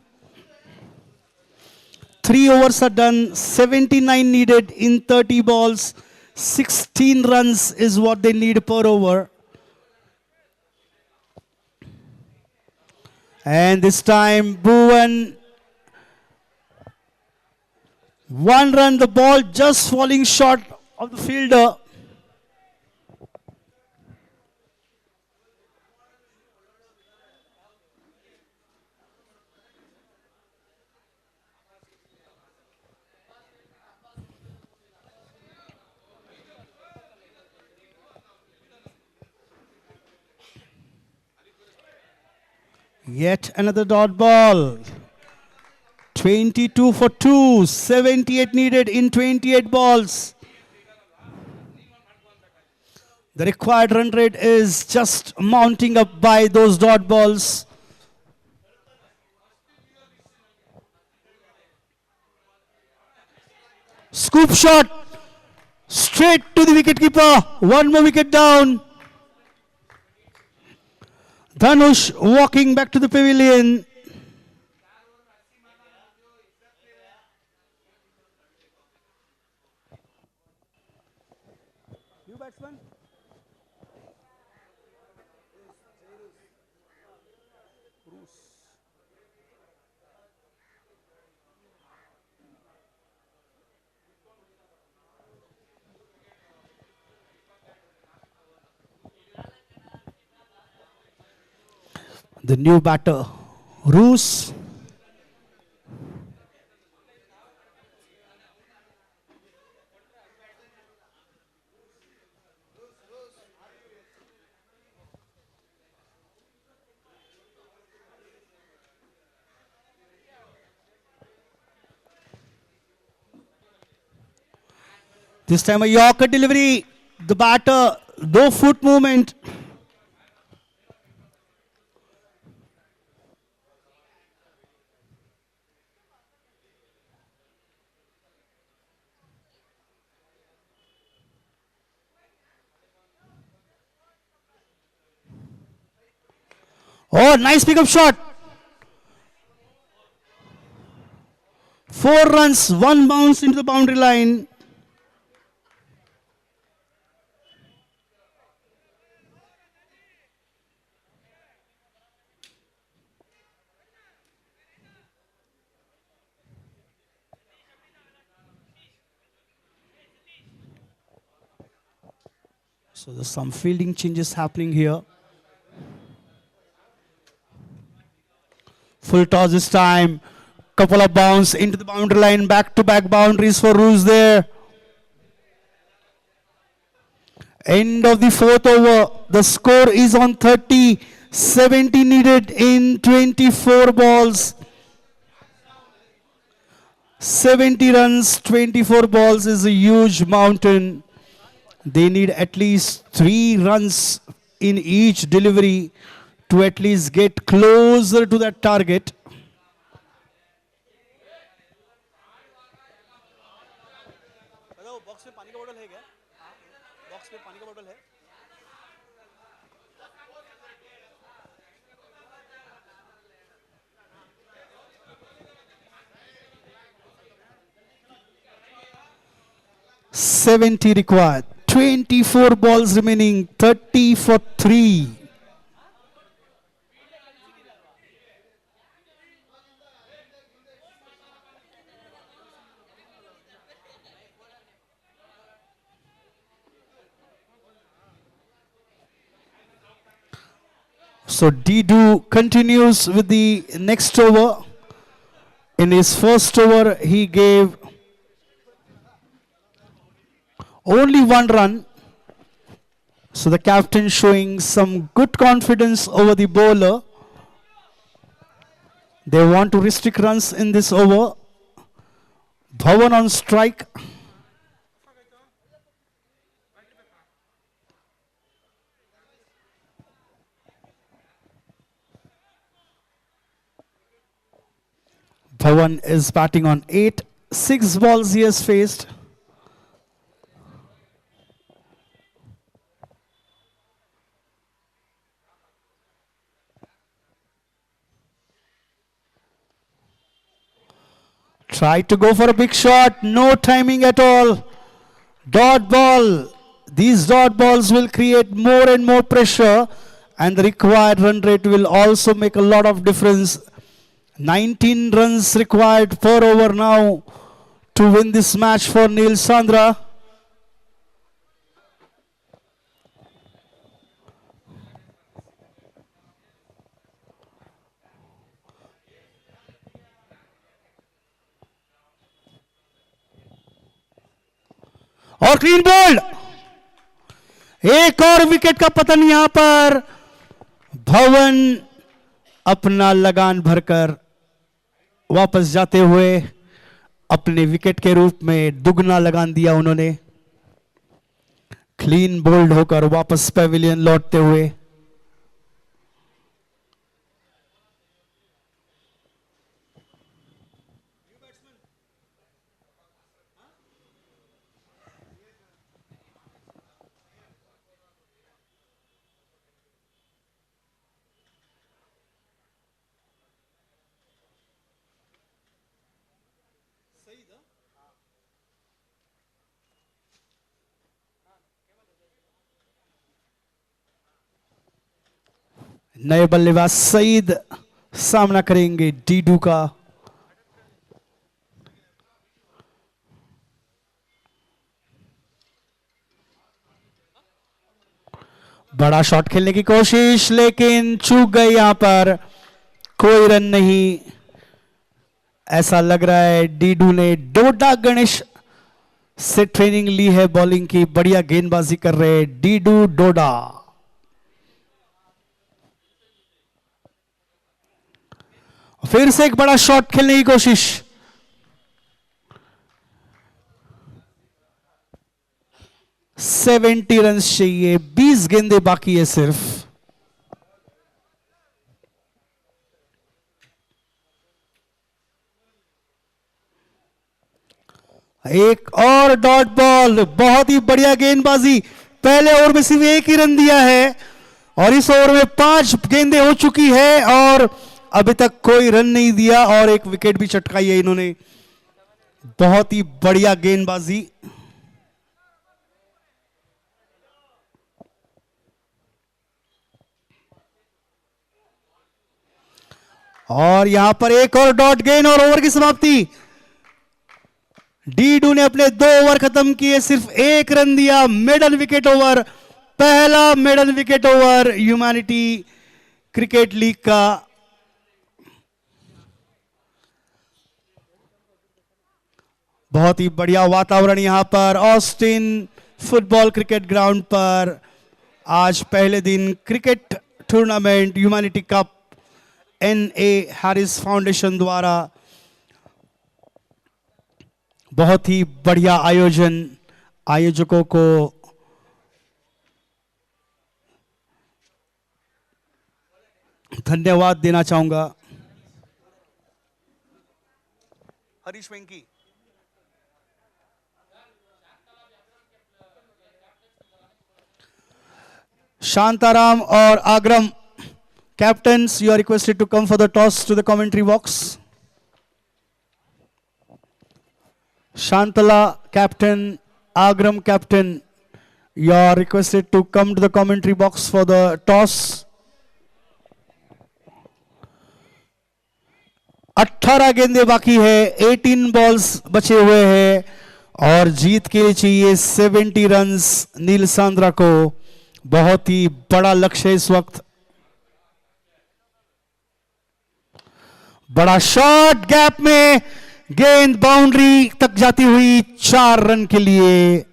3 overs are done. 79 needed in 30 balls. 16 runs is what they need per over. And this time Bhuvan. 1 run. The ball just falling short of the fielder. Yet another dot ball. 22 for 2. 78 needed in 28 balls. The required run rate is just mounting up by those dot balls. Scoop shot. Straight to the wicketkeeper. 1 more wicket down. Dhanush walking back to the pavilion. New batsman. The new batter, Roos. This time a Yorker delivery. The batter, no foot movement. Oh, nice pickup shot. 4 runs, 1 bounce into the boundary line. So there's some fielding changes happening here. Full toss this time. Couple of bounce into the boundary line. Back-to-back boundaries for Roos there. End of the 4th over. The score is on 30. 70 needed in 24 balls. 70 runs, 24 balls is a huge mountain. They need at least 3 runs in each delivery to at least get closer to that target. Box में पानी का बोतल है क्या? Box में पानी का बोतल है? $70 required. 24 balls remaining. 30 for 3. So Didu continues with the next over. In his first over, he gave only 1 run. So the captain showing some good confidence over the bowler. They want to restrict runs in this over. Dhawan on strike. Dhawan is batting on 8. 6 balls he has faced. Try to go for a big shot. No timing at all. Dot ball. These dot balls will create more and more pressure, and the required run rate will also make a lot of difference. 19 runs required per over now to win this match for Neil Sandra. और clean bowled. एक और wicket का पतन यहां पर. धवन अपना लगान भरकर वापस जाते हुए अपने विकेट के रूप में दुगना लगान दिया उन्होंने. क्लीन बोल्ड होकर वापस पेविलियन लौटते हुए. नए बल्लेबाज सईद सामना करेंगे डीडू का. बड़ा शॉट खेलने की कोशिश, लेकिन चूक गई यहां पर. कोई रन नहीं. ऐसा लग रहा है डीडू ने डोडा गणेश से ट्रेनिंग ली है बॉलिंग की. बढ़िया गेंदबाजी कर रहे डीडू डोडा. फिर से एक बड़ा शॉट खेलने की कोशिश. सेवेंटी रन चाहिए. 20 गेंदे बाकी है सिर्फ. एक और डॉट बॉल. बहुत ही बढ़िया गेंदबाजी. पहले ओवर में सिर्फ एक ही रन दिया है और इस ओवर में 5 गेंदें हो चुकी है और अभी तक कोई रन नहीं दिया और एक विकेट भी चटकाई है इन्होंने. बहुत ही बढ़िया गेंदबाजी. और यहां पर एक और डॉट गेंद और ओवर की समाप्ति. डीडू ने अपने 2 ओवर खत्म किए, सिर्फ 1 रन दिया. Maiden wicket over. पहला maiden wicket over humanity cricket league का. बहुत ही बढ़िया वातावरण यहां पर ऑस्टिन फुटबॉल क्रिकेट ग्राउंड पर. आज पहले दिन cricket tournament humanity cup NA Haris foundation द्वारा बहुत ही बढ़िया आयोजन. आयोजकों को धन्यवाद देना चाहूंगा. हरीश वेंकी. Shantaram or Agram, captains, you are requested to come for the toss to the commentary box. Shantala, captain, Agram, captain, you are requested to come to the commentary box for the toss. 18 गेंदें बाकी है. 18 balls बचे हुए हैं और जीत के लिए चाहिए 70 रन्स नील सांद्रा को. बहुत ही बड़ा लक्ष्य इस वक्त. बड़ा शॉट, गैप में गेंद बाउंड्री तक जाती हुई 4 रन के लिए।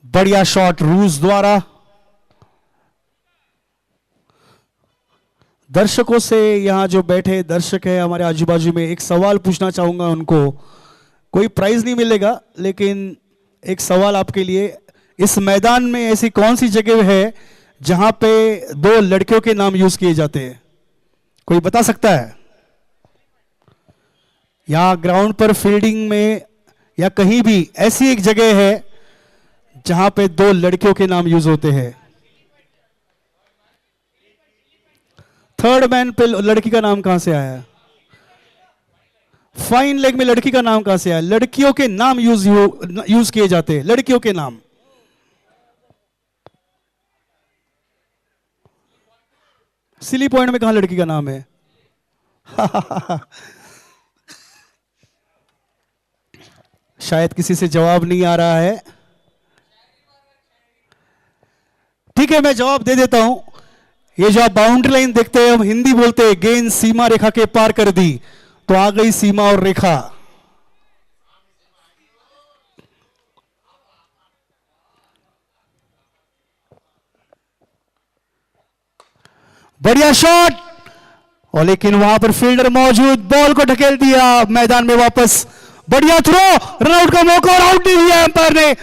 बढ़िया शॉट रूस द्वारा। दर्शकों से, यहां जो बैठे दर्शक है हमारे आजू बाजू में, एक सवाल पूछना चाहूंगा उनको। कोई प्राइज नहीं मिलेगा, लेकिन एक सवाल आपके लिए। इस मैदान में ऐसी कौन सी जगह है जहां पे 2 लड़कियों के नाम यूज किए जाते हैं? कोई बता सकता है? या ग्राउंड पर, फील्डिंग में, या कहीं भी ऐसी एक जगह है जहां पे 2 लड़कियों के नाम यूज होते हैं? थर्ड मैन पे लड़की का नाम कहां से आया? फाइन लेग में लड़की का नाम कहां से आया? लड़कियों के नाम यूज किए जाते हैं, लड़कियों के नाम। सिली पॉइंट में कहां लड़की का नाम है? शायद किसी से जवाब नहीं आ रहा है। ठीक है, मैं जवाब दे देता हूं। ये जो आप बाउंड्री लाइन देखते हैं, हम हिंदी बोलते हैं गेंद सीमा रेखा के पार कर दी, तो आ गई सीमा और रेखा। बढ़िया शॉट, और लेकिन वहां पर फील्डर मौजूद, बॉल को ढकेल दिया मैदान में वापस। बढ़िया थ्रो, रनआउट का मौका, और आउट नहीं दिया एम्पायर ने।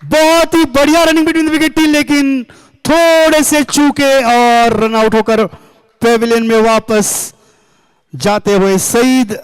बहुत ही बढ़िया रनिंग बिटवीन विकेट थी, लेकिन थोड़े से चूके और रन आउट होकर पेविलियन में वापस जाते हुए सईद।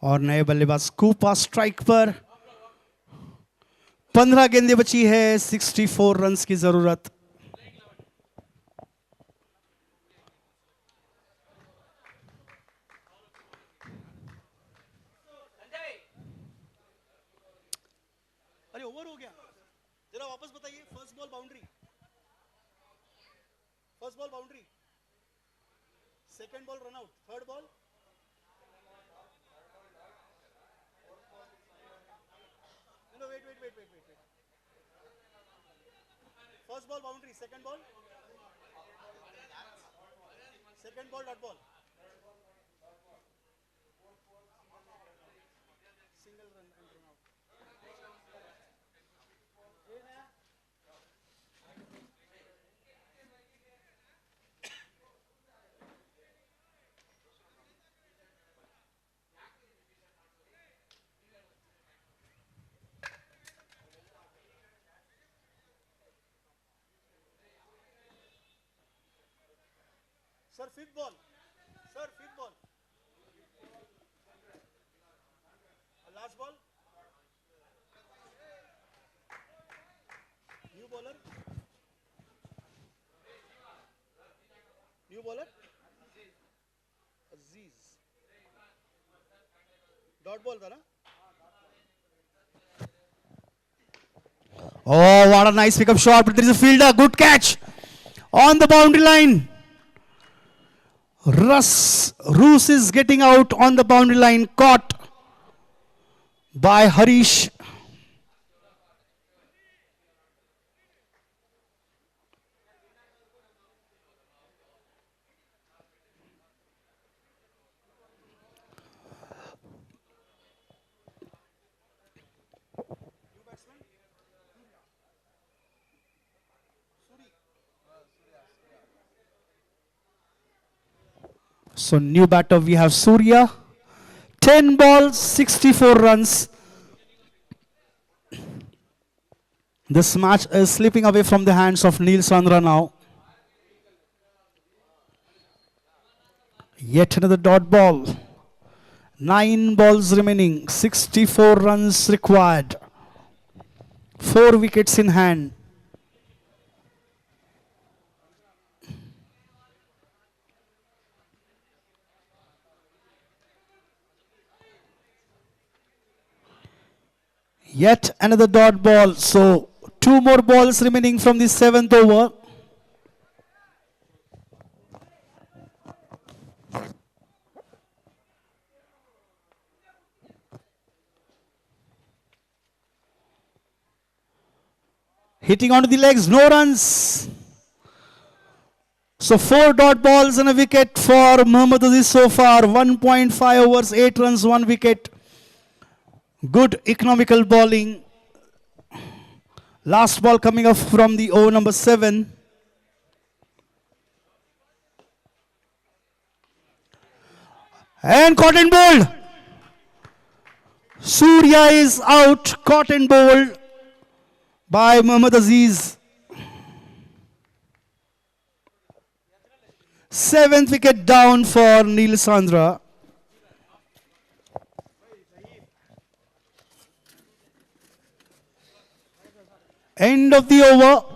और नए बल्लेबाज कूपा स्ट्राइक पर। 15 गेंदें बची है, 64 रन्स की जरूरत। अरे ओवर हो गया, जरा वापस बताइए। First ball boundary, first ball boundary, second ball run out, third ball wait. First ball boundary, second ball dot ball. Single run and run out. Sir, fifth ball. Last ball. New bowler. Aziz. Dot ball था ना? Oh, what a nice pickup shot, but there is a fielder. Good catch on the boundary line. Roos is getting out on the boundary line, caught by Harish. So new batter we have Surya. 10 balls, 64 runs. This match is slipping away from the hands of Neil Sandra now. Yet another dot ball. 9 balls remaining. 64 runs required. 4 wickets in hand. Yet another dot ball. So 2 more balls remaining from the 7th over. Hitting onto the legs, no runs. So 4 dot balls and a wicket for Mohammad Aziz so far. 1.5 overs, 8 runs, 1 wicket. Good economical bowling. Last ball coming up from the over number 7. And caught and bowled. Surya is out, caught and bowled by Mohammad Aziz. 7th wicket down for Neil Sandra. End of the over.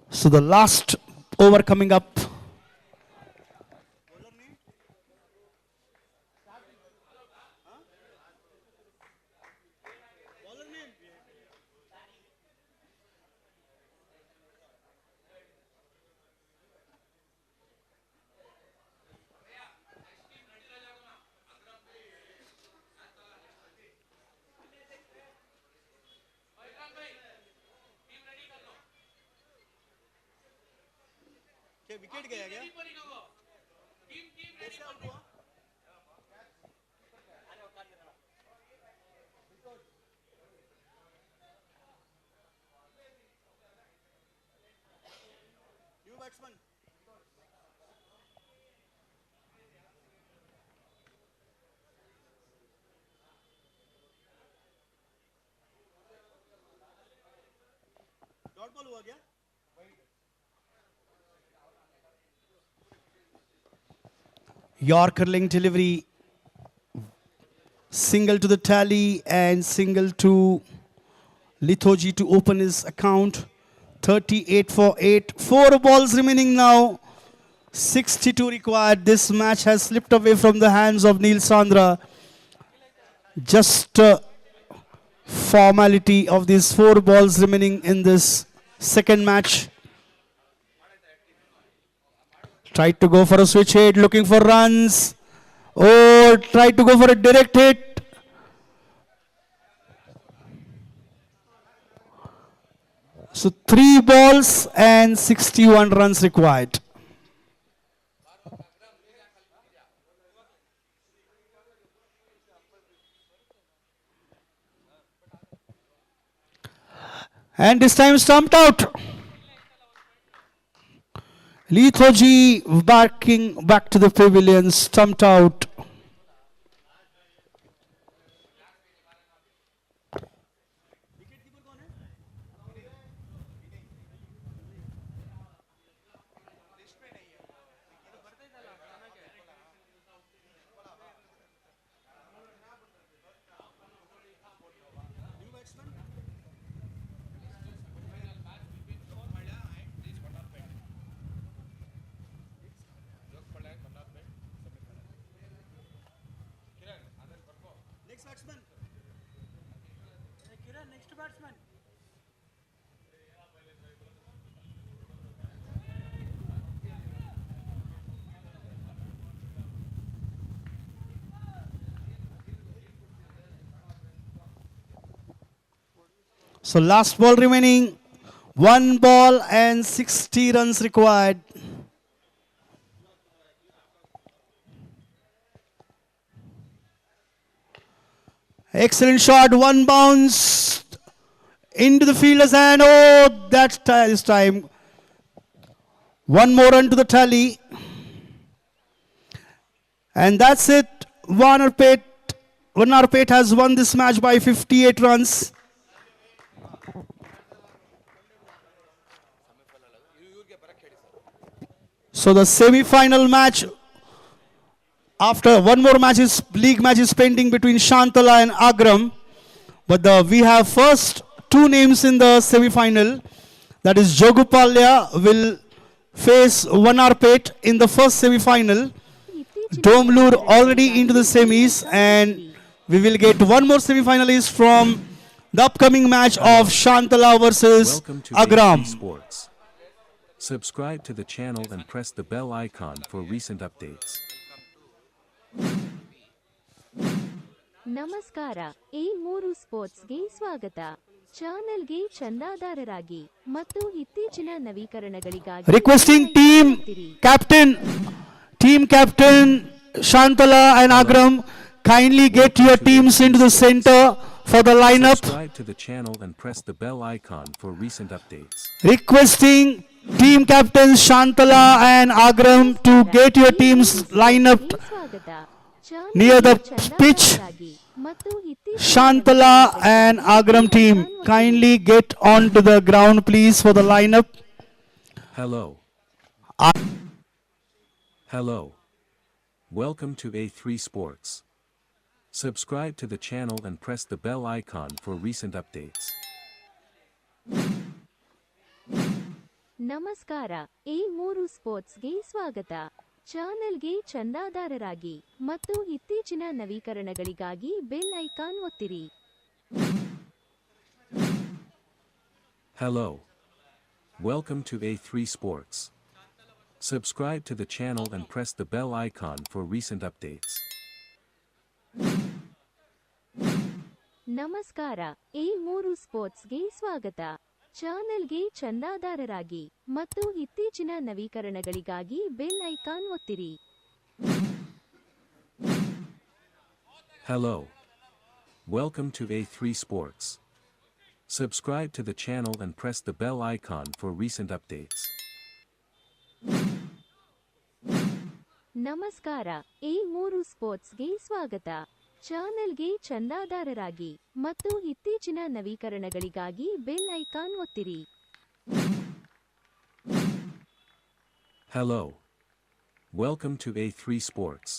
So the last over coming up. Wicket गया क्या new batsman dot ball हुआ क्या Yorker link delivery, single to the tally and single to Lithoji to open his account. 38 for 8. 4 balls remaining now. 62 required. This match has slipped away from the hands of Neil Sandra. Just formality of these 4 balls remaining in this second match. Tried to go for a switch hit, looking for runs. Oh, tried to go for a direct hit. So 3 balls and 61 runs required. And this time stumped out. Lithoji barking back to the pavilion, stumped out. So last ball remaining. 1 ball and 60 runs required. Excellent shot. 1 bounce into the fielder's hand. Oh, that this time One more run to the tally. And that's it. Vanarpet has won this match by 58 runs. So the semi-final match, after one more league match is pending between Shantala and Agram. But we have first two names in the semi-final. That is Jogupalya will face Vanarpet in the first semi-final. Domlur already into the semis, and we will get one more semi-finalist from the upcoming match of Shantala versus Welcome to Agram. A3 Sports. Subscribe to the channel and press the bell icon for recent updates. ನಮಸ್ಕಾರ A3 ಸ್ಪೋರ್ಟ್ಸ್ಗೆ ಸ್ವಾಗತ. ಚಾನೆಲ್ಗೆ ಚಂದಾದಾರರಾಗಿ ಮತ್ತು ಇತ್ತೀಚಿನ ನವೀಕರಣಗಳಿಗಾಗಿ Requesting team captain Shantala and Agram, kindly get your teams into the center for the lineup. Subscribe to the channel and press the bell icon for recent updates. Requesting team captains Shantala and Agram to get your teams lined up near the pitch. Shantala and Agram team, kindly get onto the ground please for the lineup. Hello. Hello. Welcome to A3 Sports. Subscribe to the channel and press the bell icon for recent updates. ನಮಸ್ಕಾರ A3 ಸ್ಪೋರ್ಟ್ಸ್ಗೆ ಸ್ವಾಗತ. ಚಾನೆಲ್ಗೆ ಚಂದಾದಾರರಾಗಿ ಮತ್ತು ಇತ್ತೀಚಿನ ನವೀಕರಣಗಳಿಗಾಗಿ bell icon ಒತ್ತಿರಿ. Hello. Welcome to A3 Sports. Subscribe to the channel and press the bell icon for recent updates. ನಮಸ್ಕಾರ A3 ಸ್ಪೋರ್ಟ್ಸ್ಗೆ ಸ್ವಾಗತ. ಚಾನೆಲ್ಗೆ ಚಂದಾದಾರರಾಗಿ ಮತ್ತು ಇತ್ತೀಚಿನ ನವೀಕರಣಗಳಿಗಾಗಿ ಬೆಲ್ ಐಕಾನ್ ಒತ್ತಿರಿ. Hello. Welcome to A3 Sports. Subscribe to the channel and press the bell icon for recent updates. ನಮಸ್ಕಾರ A3 ಸ್ಪೋರ್ಟ್ಸ್ಗೆ ಸ್ವಾಗತ. ಚಾನೆಲ್ಗೆ ಚಂದಾದಾರರಾಗಿ ಮತ್ತು ಇತ್ತೀಚಿನ ನವೀಕರಣಗಳಿಗಾಗಿ ಬೆಲ್ ಐಕಾನ್ ಒತ್ತಿರಿ. Hello. Welcome to A3 Sports.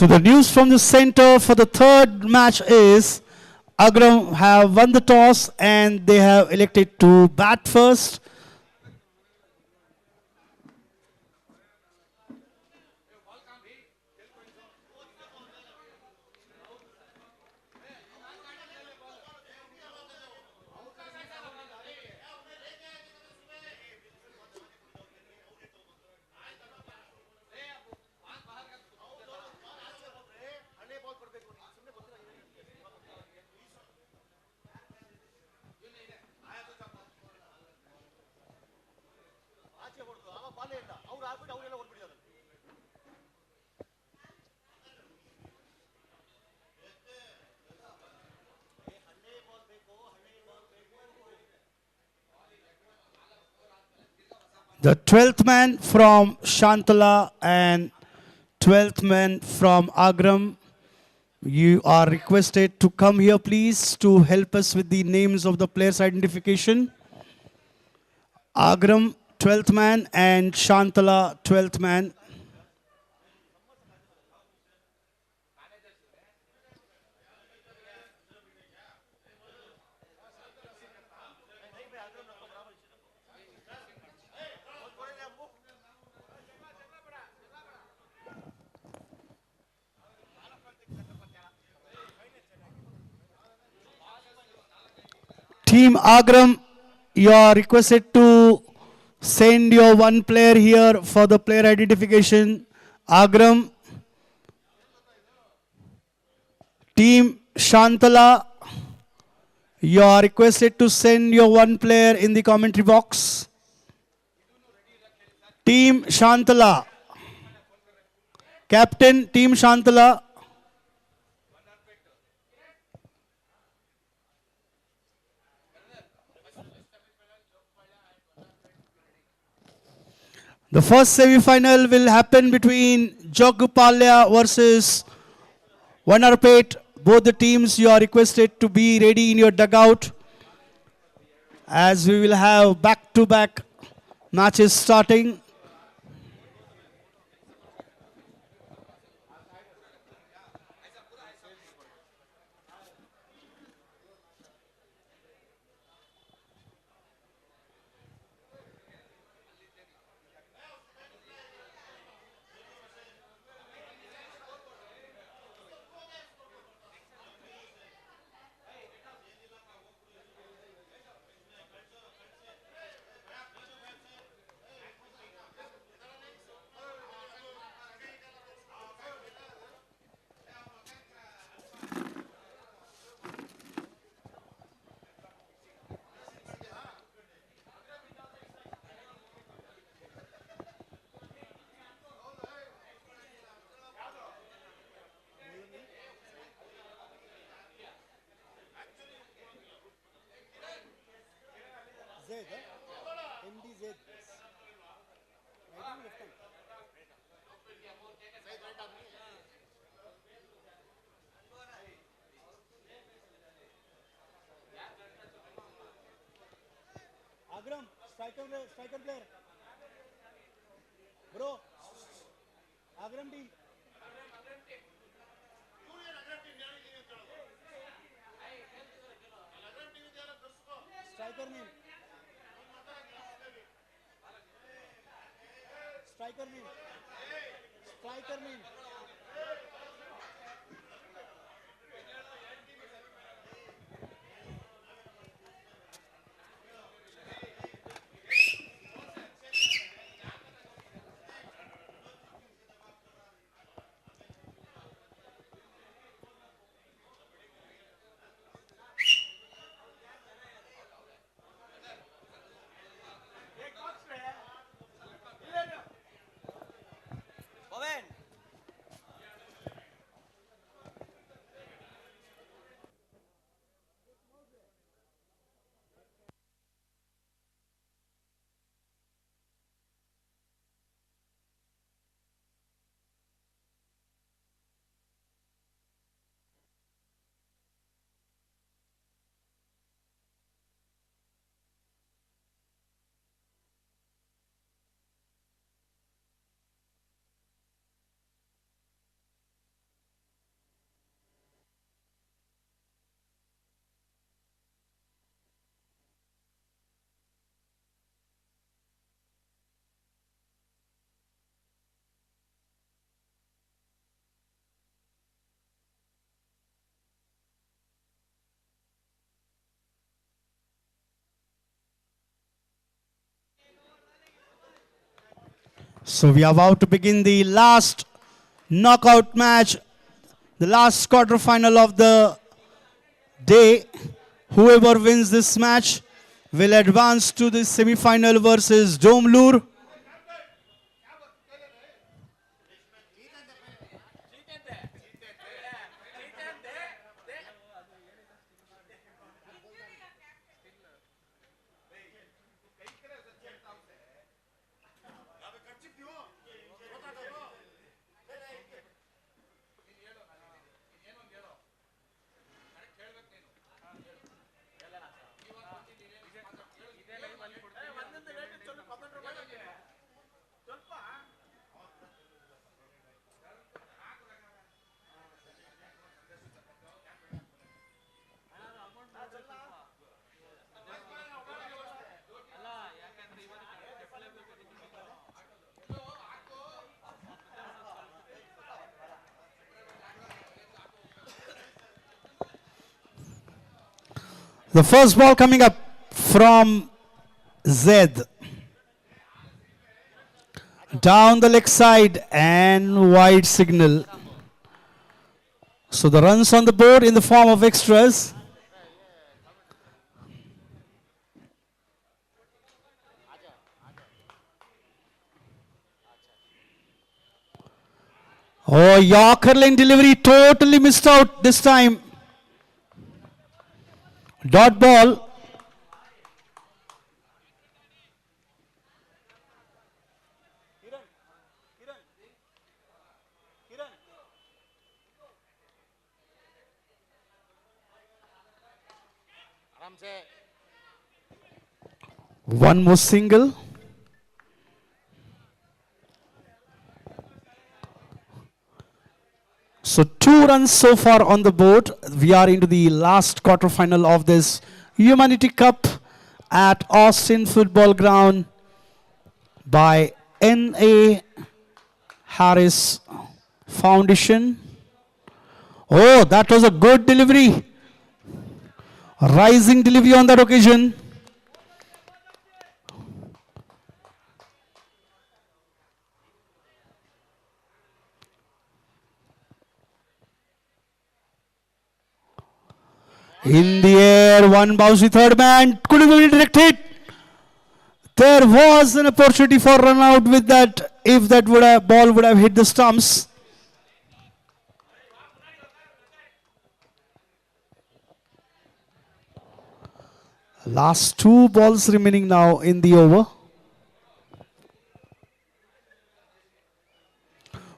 So the news from the center for the third match is Agram have won the toss and they have elected to bat first. The 12th man from Shantala and 12th man from Agram, you are requested to come here please to help us with the names of the players' identification. Agram 12th man and Shantala 12th man. Team Agram you are requested to send your one player here for the player identification. Agram, Team Shantala, you are requested to send your one player in the commentary box. Team Shantala, Captain Team Shantala. The first semi-final will happen between Jogupalya versus Vanarpet. Both the teams, you are requested to be ready in your dugout, as we will have back-to-back matches starting. Agram, striker player. Bro, Agram team. Striker name. Striker name. Striker name. So we are about to begin the last knockout match, the last quarter final of the day. Whoever wins this match will advance to the semi-final versus Domlur. The first ball coming up from Zed. Down the leg side and wide signal. So the runs on the board in the form of extras. Oh, Yorker line delivery totally missed out this time. Dot ball. One more single. So 2 runs so far on the board. We are into the last quarterfinal of this Humanity Cup at Austin Football Ground by N.A. Harris Foundation. Oh, that was a good delivery. Rising delivery on that occasion. In the air, one bouncy third man. Couldn't be directed. There was an opportunity for run out with that if that ball would have hit the stumps. Last 2 balls remaining now in the over.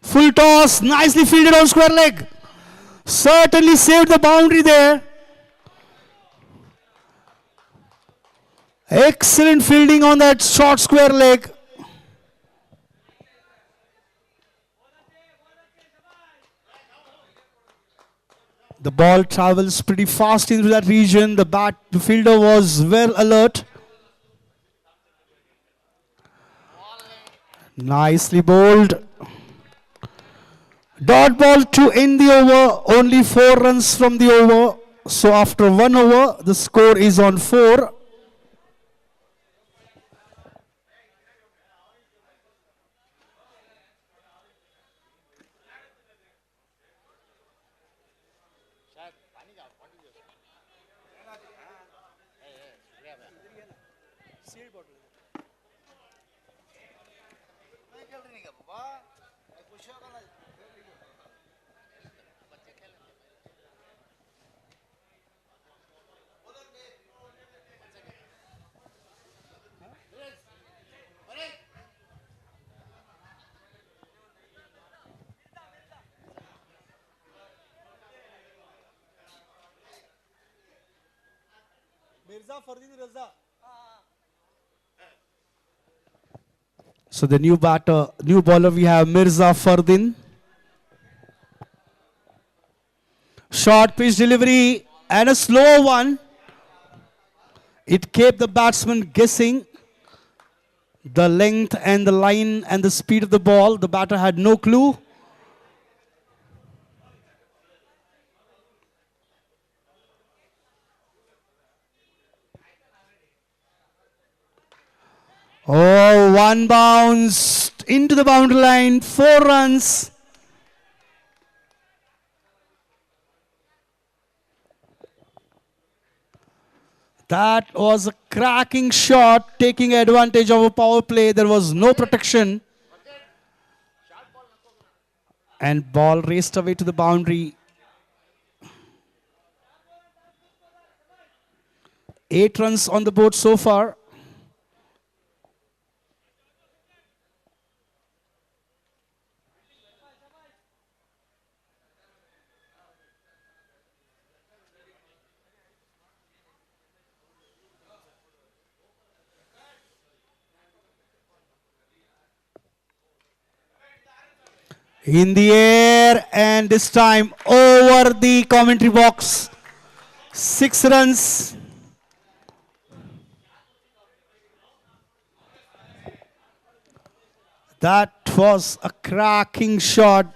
Full toss, nicely fielded on square leg. Certainly saved the boundary there. Excellent fielding on that short square leg. The ball travels pretty fast into that region. The fielder was well alert. Nicely bowled. Dot ball to end the over. Only 4 runs from the over. So after 1 over, the score is on 4. So the new bowler we have Mirza Fardin. Short pitch delivery and a slow one. It kept the batsman guessing the length and the line and the speed of the ball. The batter had no clue. Oh, one bounce into the boundary line, 4 runs. That was a cracking shot, taking advantage of a power play. There was no protection. And ball raced away to the boundary. 8 runs on the board so far. In the air, and this time over the commentary box. 6 runs. That was a cracking shot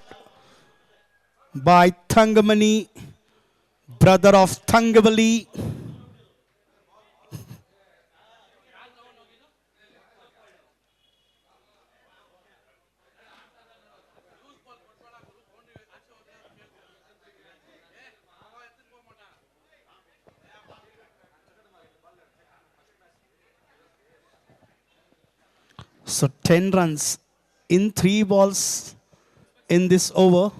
by Thangamani, brother of Thangavali. So 10 runs in 3 balls in this over.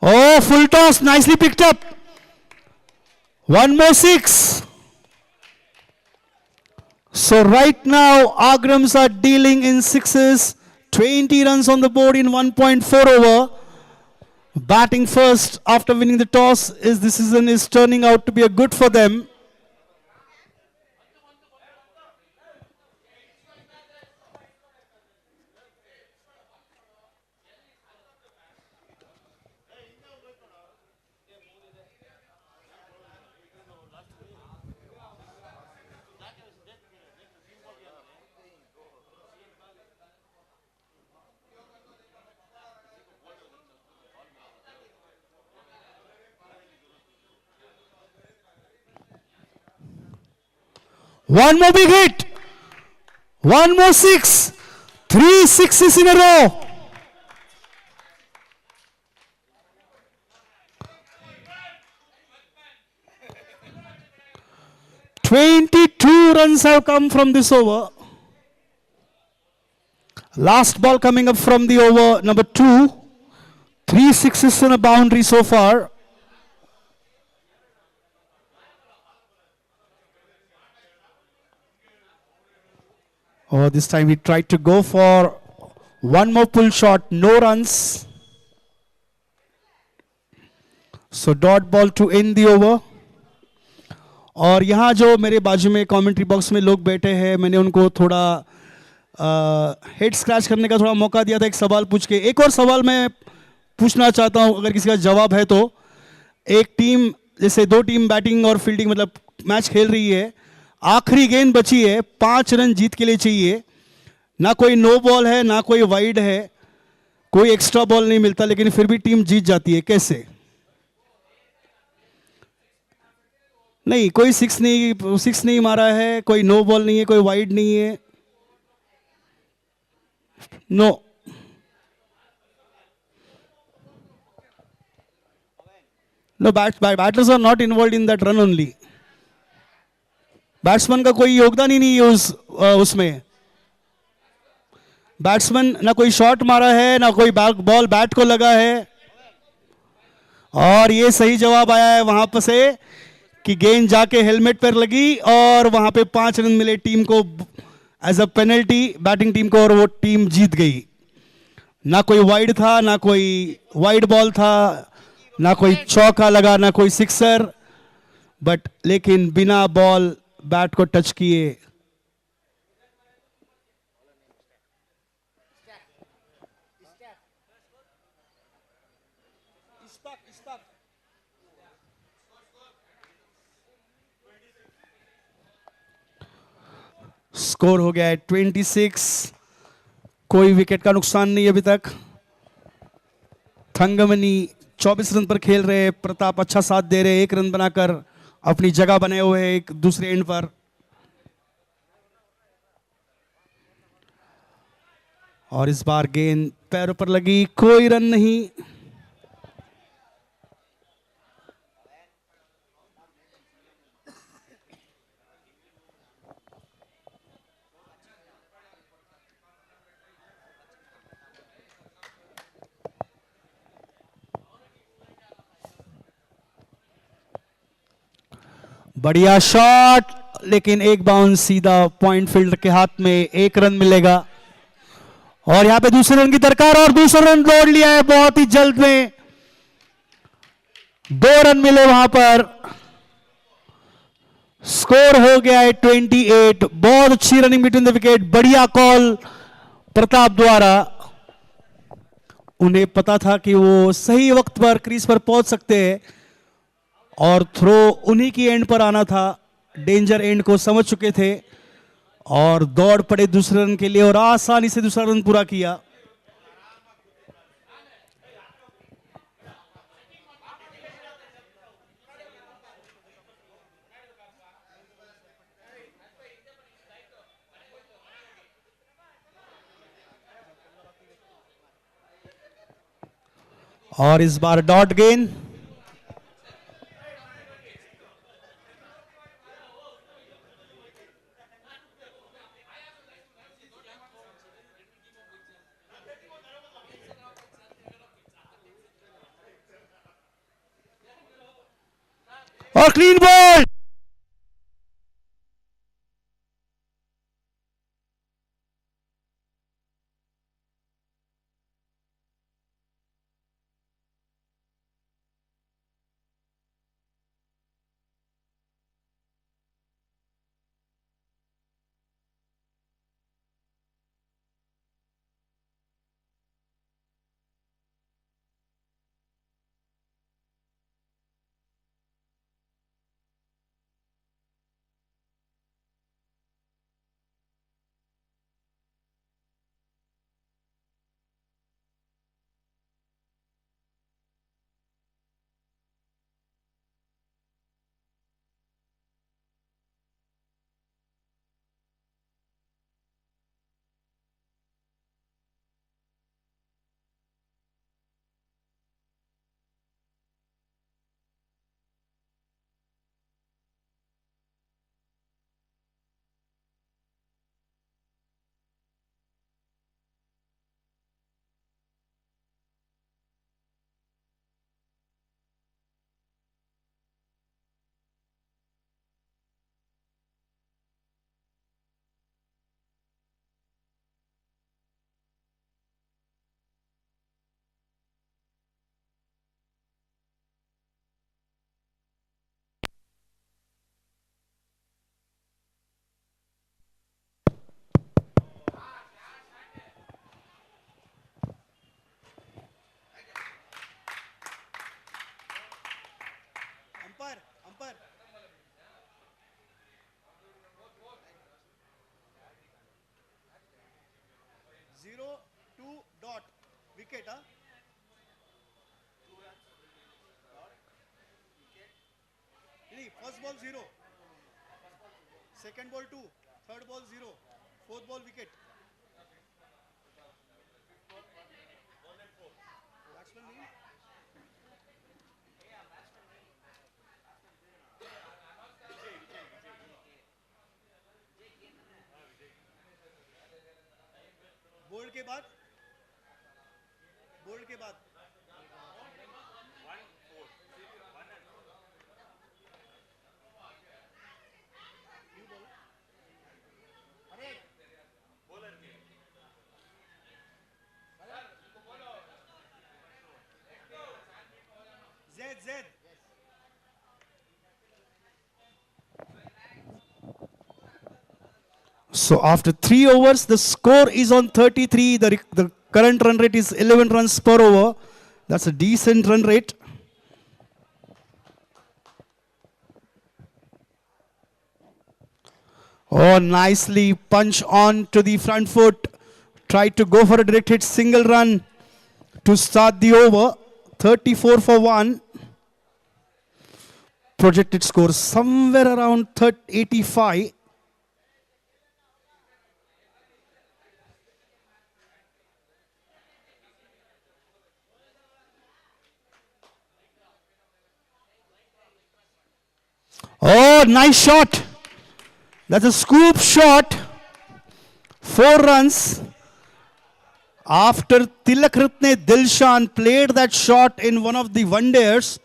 Oh, full toss, nicely picked up. One more 6. So right now, Agrams are dealing in 6s. 20 runs on the board in 1.4 over. Batting first after winning the toss is this season is turning out to be a good for them. One more big hit. One more 6. 3 sixes in a row. "22 runs have come from this over. Last ball coming up from the over number 2. 3 sixes in a boundary so far. Oh, this time he tried to go for one more pull shot. No runs. So dot ball to end the over. और यहाँ जो मेरे बाजू में commentary box में लोग बैठे हैं, मैंने उनको थोड़ा हेड स्क्रैच करने का थोड़ा मौका दिया था एक सवाल पूछ के. एक और सवाल मैं पूछना चाहता हूँ, अगर किसी का जवाब है तो. एक टीम, जैसे 2 टीम बैटिंग और फील्डिंग मतलब मैच खेल रही है, आखिरी गेंद बची है, 5 रन जीत के लिए चाहिए. ना कोई नो बॉल है, ना कोई वाइड है, कोई एक्स्ट्रा बॉल नहीं मिलता, लेकिन फिर भी टीम जीत जाती है. कैसे? नहीं, कोई 6 नहीं मारा है, कोई नो बॉल नहीं है, कोई वाइड नहीं है. No. No, batters are not involve in that run only. Batsman का कोई योगदान ही नहीं है उसमें. बैट्समैन ना कोई शॉट मारा है, ना कोई बॉल बैट को लगा है. और ये सही जवाब आया है वहां पर से कि गेंद जाके हेलमेट पर लगी और वहां पे 5 रन मिले टीम को as a penalty batting team को, और वो टीम जीत गई. ना कोई वाइड था, ना कोई वाइड बॉल था, ना कोई चौका लगा, ना कोई सिक्सर, बट लेकिन बिना बॉल बैट को टच किए. स्कोर हो गया है 26. कोई विकेट का नुकसान नहीं अभी तक. थंगमनी 24 रन पर खेल रहे. प्रताप अच्छा साथ दे रहे, 1 रन बनाकर अपनी जगह बनाए हुए हैं एक दूसरे एंड पर. और इस बार गेंद पैरों पर लगी, कोई रन नहीं. बढ़िया शॉट, लेकिन एक बाउंस सीधा पॉइंट फील्डर के हाथ में. 1 रन मिलेगा और यहां पे दूसरे रन की दरकार, और दूसरा रन दौड़ लिया है बहुत ही जल्द में. 2 रन मिले वहां पर. स्कोर हो गया है 28. बहुत अच्छी रनिंग बिटवीन द विकेट. बढ़िया कॉल प्रताप द्वारा. उन्हें पता था कि वो सही वक्त पर क्रीज पर पहुंच सकते हैं और थ्रो उन्हीं की एंड पर आना था. डेंजर एंड को समझ चुके थे और दौड़ पड़े दूसरे रन के लिए और आसानी से दूसरा रन पूरा किया. और इस बार डॉट गेंद. और clean ball. Umpire 0-2 dot wicket. First ball 0, second ball 2, third ball 0, fourth ball wicket. Bowled के बाद Z. So after 3 overs, the score is on 33. The current run rate is 11 runs per over. That's a decent run rate. Oh, nicely punch on to the front foot. Tried to go for a direct hit single run to start the over. 34 for 1. Projected score somewhere around 85. Oh, nice shot. That's a scoop shot. 4 runs. After Tilakratne Dilshan played that shot in one of the one-dayers,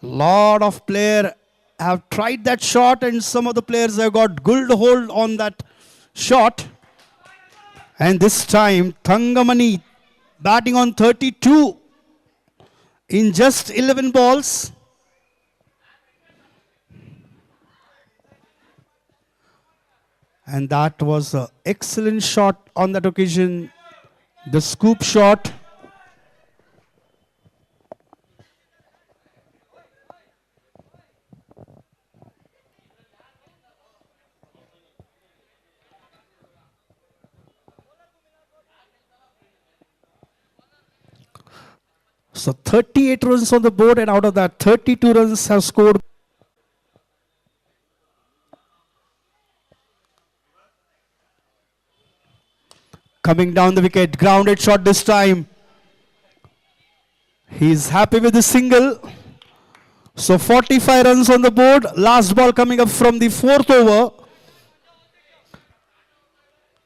lot of players have tried that shot and some of the players have got good hold on that shot. And this time, Thangamani batting on 32 in just 11 balls. And that was an excellent shot on that occasion. The scoop shot. So 38 runs on the board, and out of that 32 runs have scored. Coming down the wicket, grounded shot this time. He's happy with the single. So 45 runs on the board. Last ball coming up from the fourth over.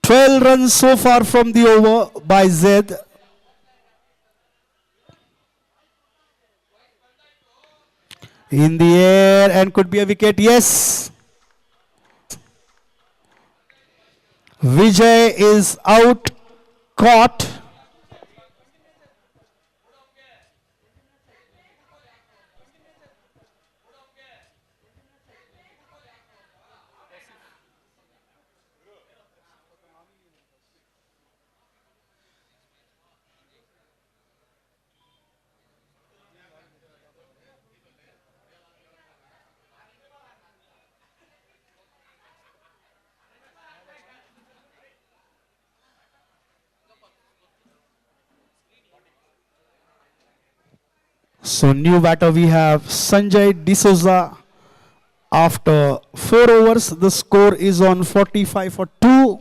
12 runs so far from the over by Zed. In the air and could be a wicket. Yes. Vijay is out. Caught. So new batter we have Sanjay D'Souza. After 4 overs, the score is on 45 for 2.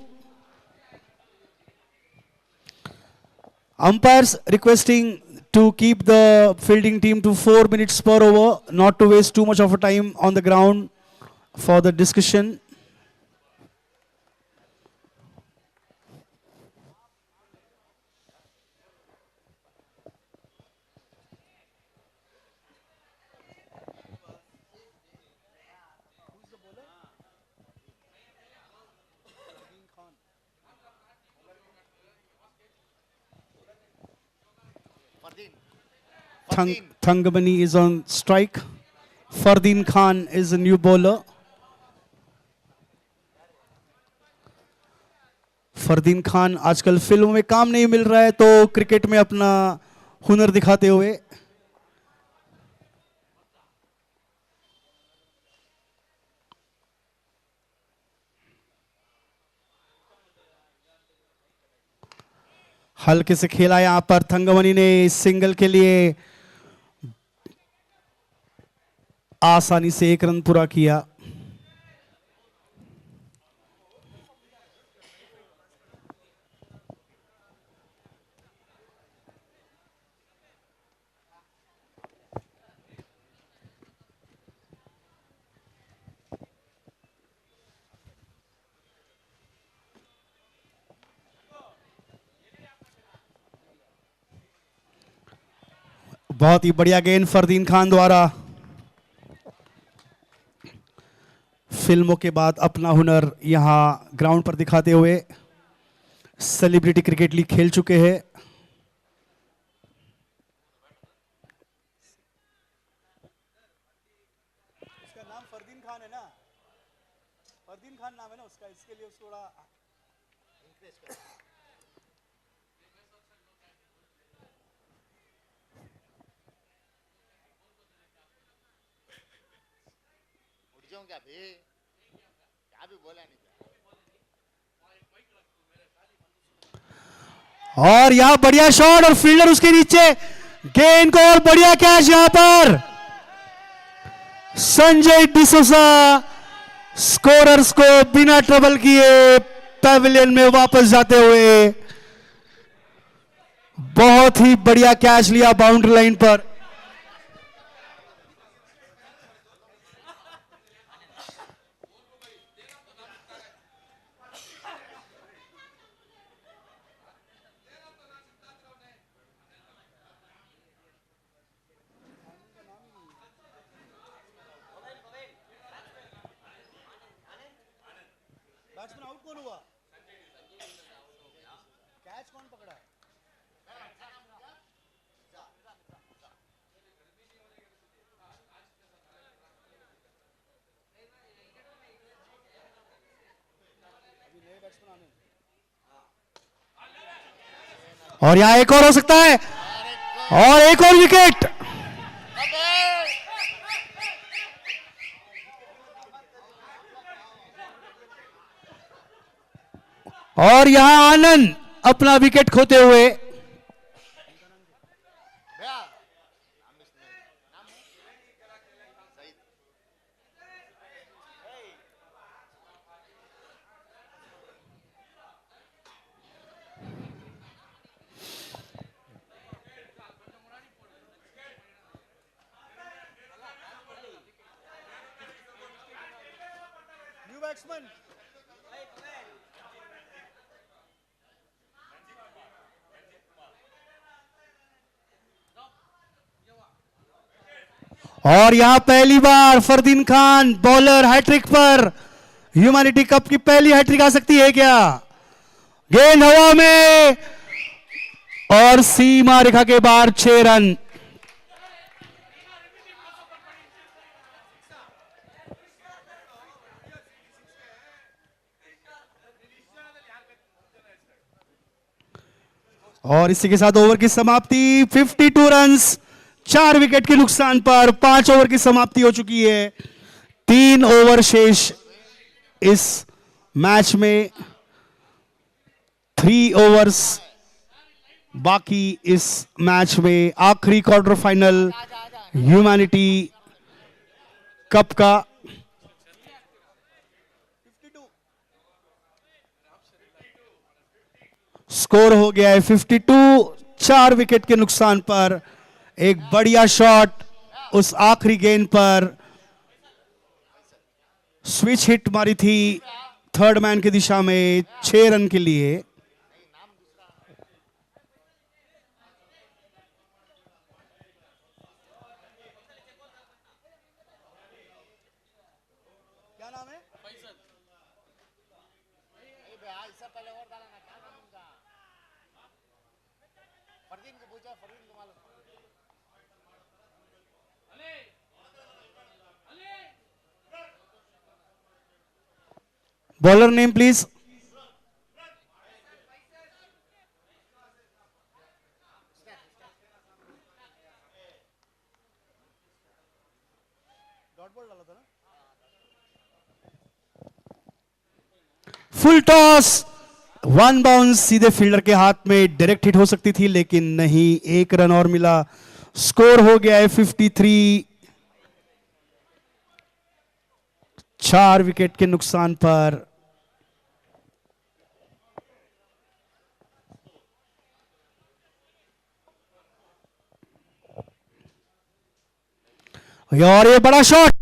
Umpires requesting to keep the fielding team to 4 minutes per over, not to waste too much of a time on the ground for the discussion. Thangamani is on strike. Fardeen Khan is a new bowler. Fardeen Khan आजकल फिल्मों में काम नहीं मिल रहा है तो cricket में अपना हुनर दिखाते हुए हल्के से खेला यहां पर थंगमनी ने सिंगल के लिए आसानी से 1 रन पूरा किया. बहुत ही बढ़िया गेंद फरदीन खान द्वारा. फिल्मों के बाद अपना हुनर यहां ग्राउंड पर दिखाते हुए सेलिब्रिटी क्रिकेट लीग खेल चुके हैं. उसका नाम फरदीन खान है ना, फरदीन खान नाम है ना उसका, इसके लिए उसको थोड़ा इंकरेज कर. क्या भी बोला नहीं. और यहां बढ़िया शॉट और फील्डर उसके नीचे. गेंद को और बढ़िया कैच यहां पर संजय डिसोजा स्कोरर्स को बिना ट्रबल किए पैविलियन में वापस जाते हुए बहुत ही बढ़िया कैच लिया बाउंड्री लाइन पर. बैट्समैन आउट कौन हुआ? कैच कौन पकड़ा? अभी नए बैट्समैन आने. और यहां एक और हो सकता है और एक और विकेट. और यहां आनंद अपना विकेट खोते हुए और यहां पहली बार फरदीन खान बॉलर हैट्रिक पर। ह्यूमैनिटी कप की पहली हैट्रिक आ सकती है क्या? गेंद हवा में और सीमा रेखा के बाहर 6 रन। और इसी के साथ ओवर की समाप्ति 52 रन्स 4 विकेट के नुकसान पर 5 ओवर की समाप्ति हो चुकी है। 3 ओवर शेष इस मैच में, 3 ओवर्स बाकी इस मैच में। आखिरी क्वार्टर फाइनल ह्यूमैनिटी कप का। स्कोर हो गया है 52, 4 विकेट के नुकसान पर। एक बढ़िया शॉट उस आखिरी गेंद पर, स्विच हिट मारी थी थर्ड मैन की दिशा में 6 रन के लिए। क्या नाम है? इससे पहले और डाला ना, क्या नाम उनका? फरदीन को पूछो, फरदीन को मालूम। Bowler name please. Dot ball डाला था ना? फुल टॉस, 1 बाउंस सीधे फील्डर के हाथ में, डायरेक्ट हिट हो सकती थी लेकिन नहीं। 1 रन और मिला। स्कोर हो गया है 53, 4 विकेट के नुकसान पर। और ये बड़ा शॉट,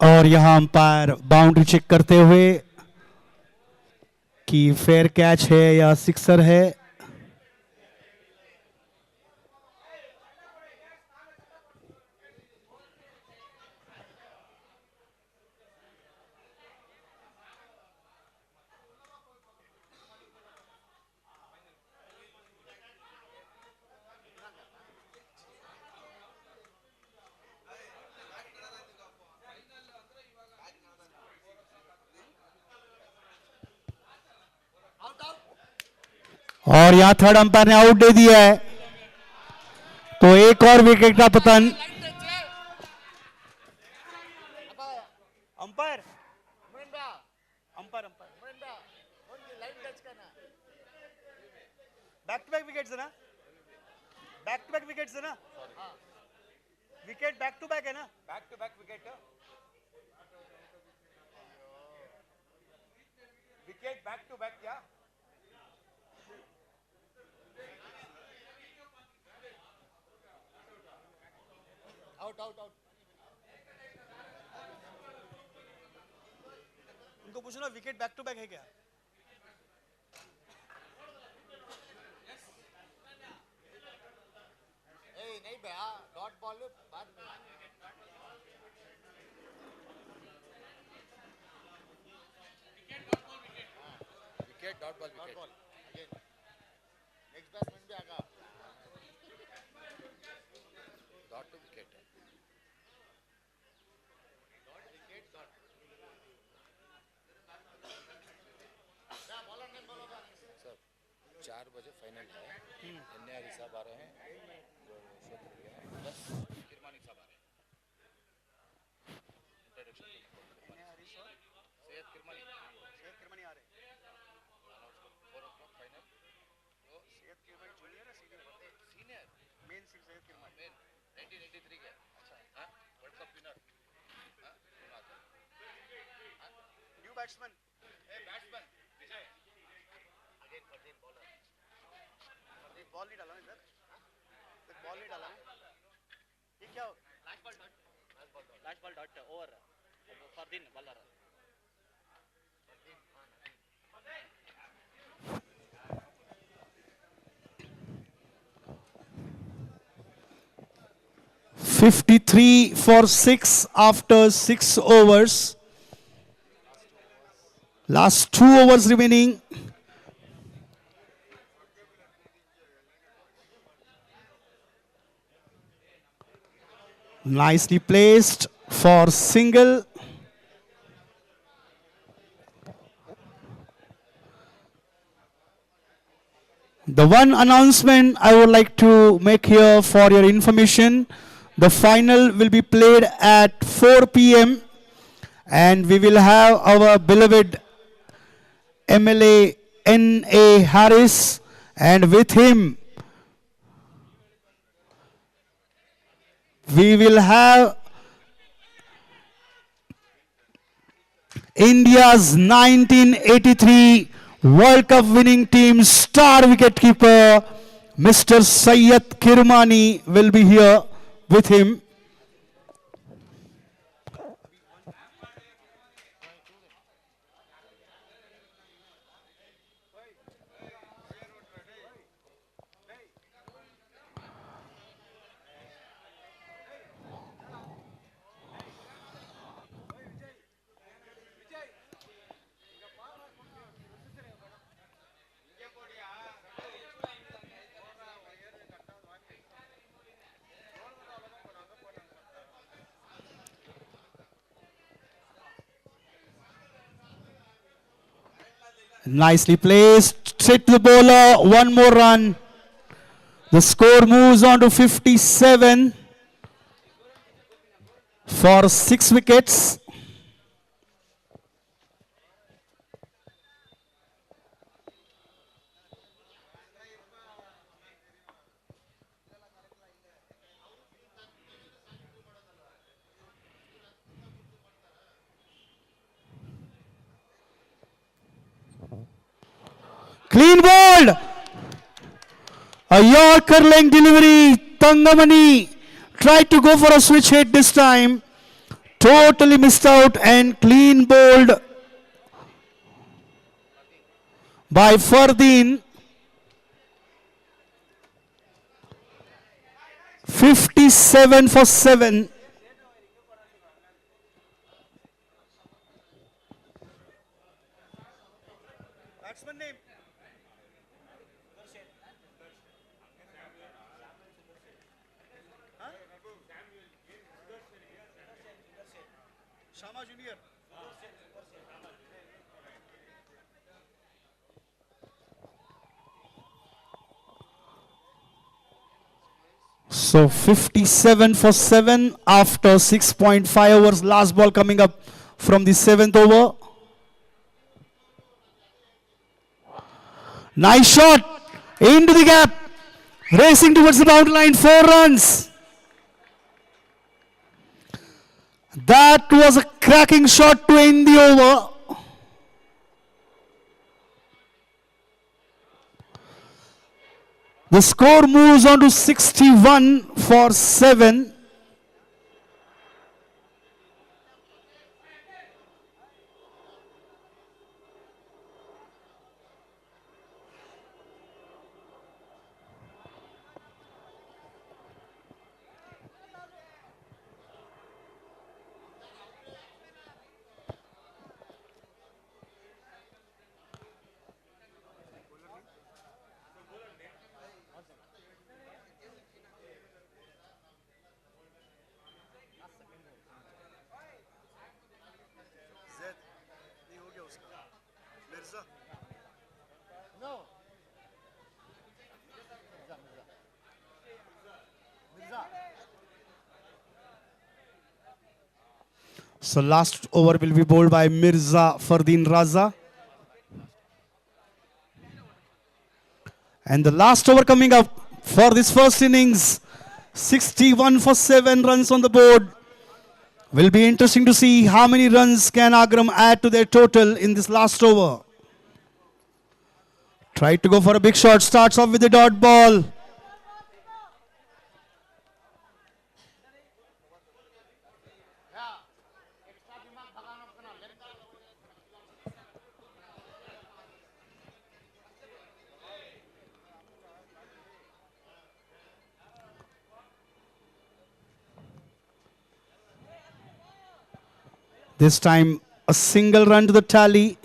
और यहां अंपायर बाउंड्री चेक करते हुए कि फेयर कैच है या सिक्सर है। और यहां थर्ड अंपायर ने आउट दे दिया है, तो एक और विकेट का पतन। Umpire back to back wickets है ना, बैक टू बैक विकेट्स है ना, विकेट बैक टू बैक है ना, back to back wicket, wicket back to back क्या, आउट आउट आउट। उनको पूछो ना विकेट बैक टू बैक है क्या। नहीं भैया, डॉट बॉल बाद में wicket dot ball wicket, next batsman भी आगा dot two wicket, dot wicket dot, क्या बॉलर नेम बोलो सर। 4 बजे फाइनल है, एनआर साहब आ रहे हैं, बस किरमानी साहब आ रहे हैं, इंट्रोडक्शन सैयद किरमानी आ रहे हैं, 4 o'clock फाइनल, तो सैयद किरमानी जूनियर है senior, main Syed Kirmani main 1983 के, अच्छा हां वर्ल्ड कप विनर, हां new batsman, batsman Vijay again Fardeen bowler, Fardeen ball नहीं डाला इधर, बॉल नहीं डाला, ये क्या last ball dot over Fardeen bowler, 53 for 6 after 6 overs. Last 2 overs remaining. Nicely placed for single. The one announcement I would like to make here for your information, the final will be played at 4 p.m. and we will have our beloved MLA N.A. Harris, and with him we will have India's 1983 World Cup winning team star wicketkeeper Mr. Sayyid Kirmani will be here with him. Nicely placed, straight to the bowler, one more run. The score moves on to 57 for 6 wickets. Clean bowled. A Yorker length delivery. Tangamani tried to go for a switch hit this time. Totally missed out and clean bowled by Fardeen. 57 for 7. Batsman name Shama junior, So 57 for 7 after 6.5 overs. Last ball coming up from the 7th over. Nice shot into the gap. Racing towards the boundary line. 4 runs. That was a cracking shot to end the over. The score moves on to 61 for 7. So last over will be bowled by Mirza Fardeen Raza. And the last over coming up for this first innings. 61 for 7 runs on the board. Will be interesting to see how many runs can Agram add to their total in this last over. Try to go for a big shot. Starts off with the dot ball. This time a single run to the tally.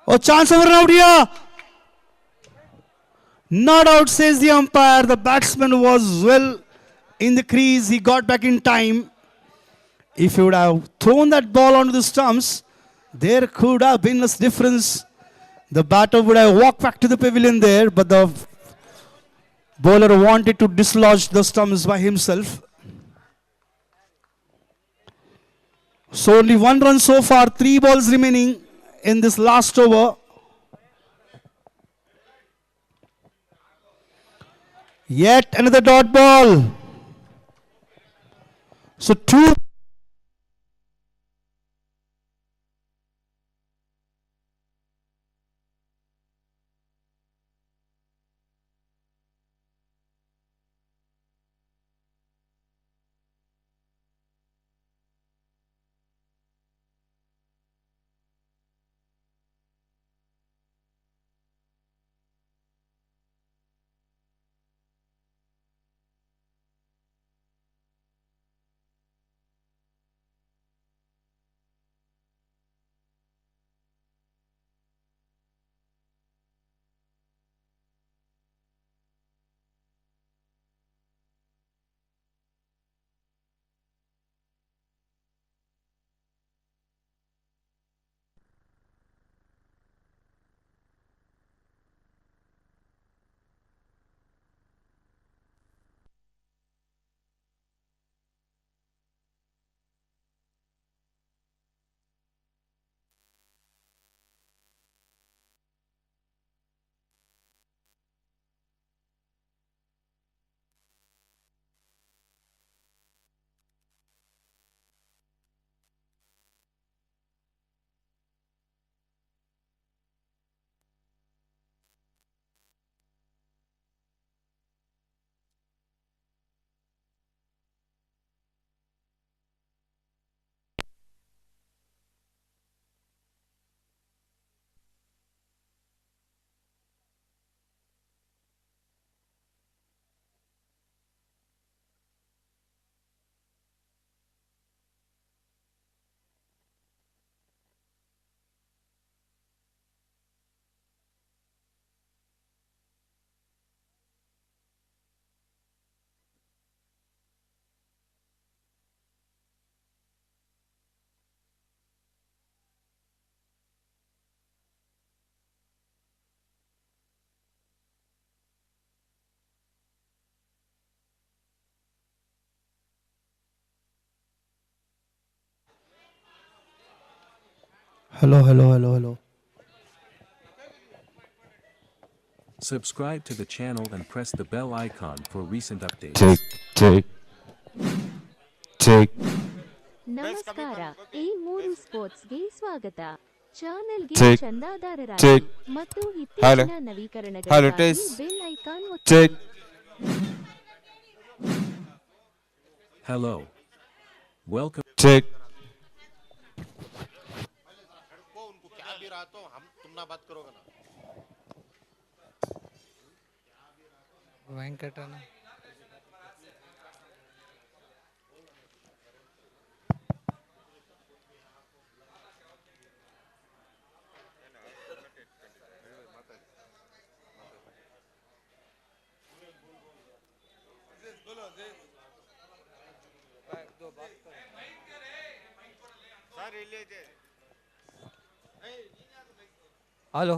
Oh, chance over and out here. Not out, says the umpire. The batsman was well in the crease. He got back in time. If he would have thrown that ball onto the stumps, there could have been a difference. The batter would have walked back to the pavilion there, but the bowler wanted to dislodge the stumps by himself. So only 1 run so far, 3 balls remaining in this last over. Yet another dot ball. So 2. Hello, hello, hello, hello. Subscribe to the channel and press the bell icon for recent updates. check, check. ನಮಸ್ಕಾರ A ಮೂರು ಸ್ಪೋರ್ಟ್ಸ್ಗೆ ಸ್ವಾಗತ. ಚಾನೆಲ್ಗೆ Check. ಚಂದಾದಾರರಾಗಿ Check. ಮತ್ತು Hello. ಇತ್ತೀಚಿನ Hello, ನವೀಕರಣಗಳಿಗಾಗಿ test. Bell icon ಒತ್ತಿ. Check. Hello. Welcome. Check. वो उनको क्या भी रहा तो हम तुम ना बात करोगे ना ವೆಂಕಟನ सर ले जे hello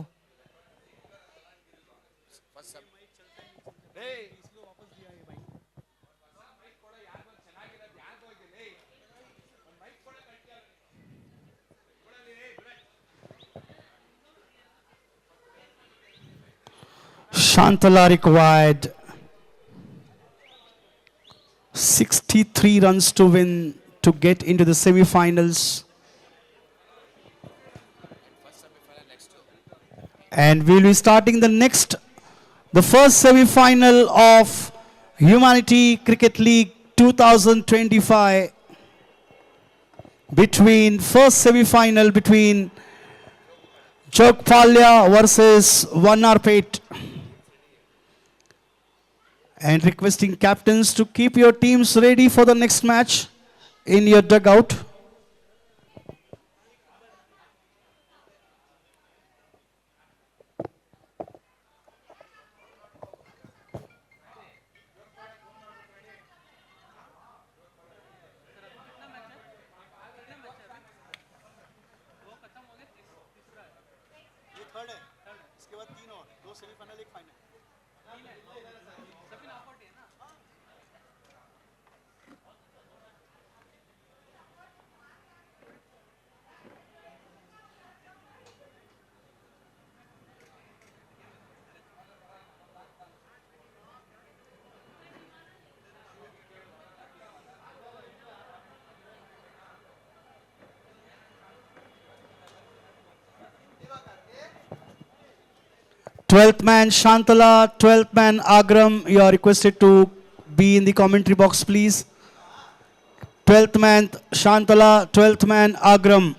Shantala required 63 runs to win to get into the semi-finals. And we'll be starting the first semi-final of Humanity Cricket League 2025 first semi-final between Jogpalya versus Vannarpet. And requesting captains to keep your teams ready for the next match in your dugout. Twelfth man Shantala, 12th man Agram, you are requested to be in the commentary box, please. 12th man Shantala, 12th man Agram.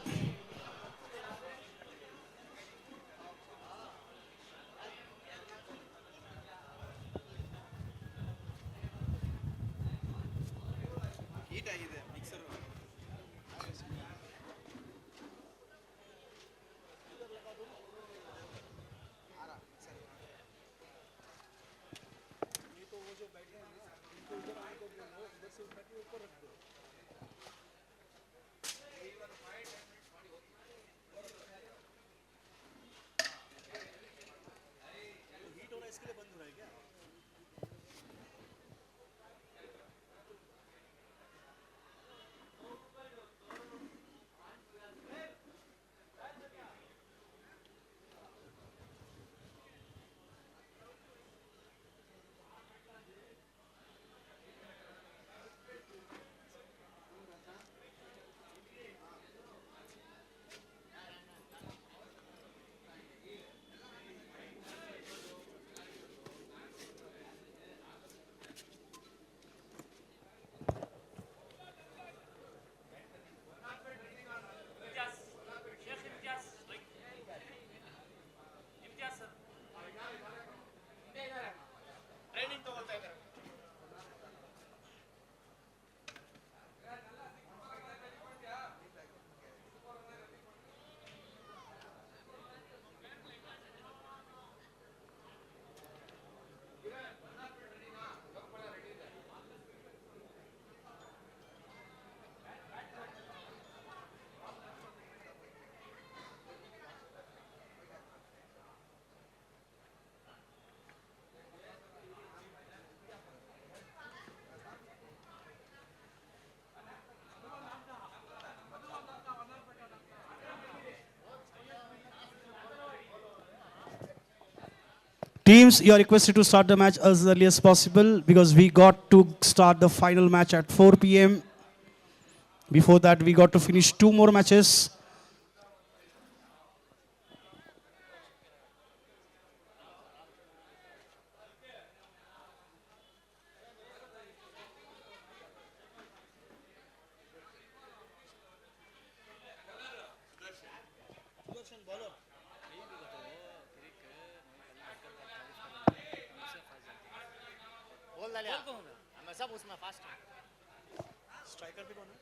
Teams, you are requested to start the match as early as possible because we got to start the final match at 4 p.m. Before that, we got to finish 2 more matches. Striker भी कौन है?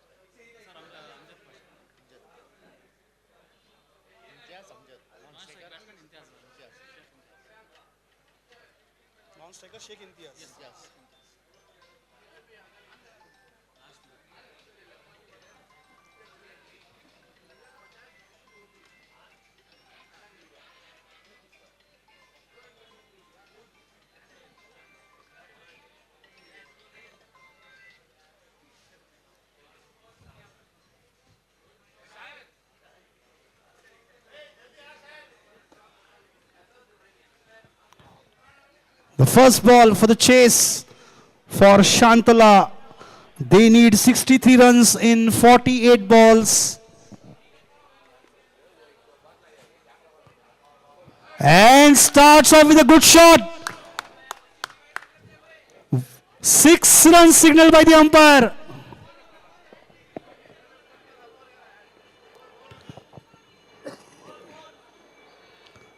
Non striker Sheikh Imtiaz. The first ball for the chase for Shantala. They need 63 runs in 48 balls. And starts off with a good shot. 6 runs signaled by the umpire.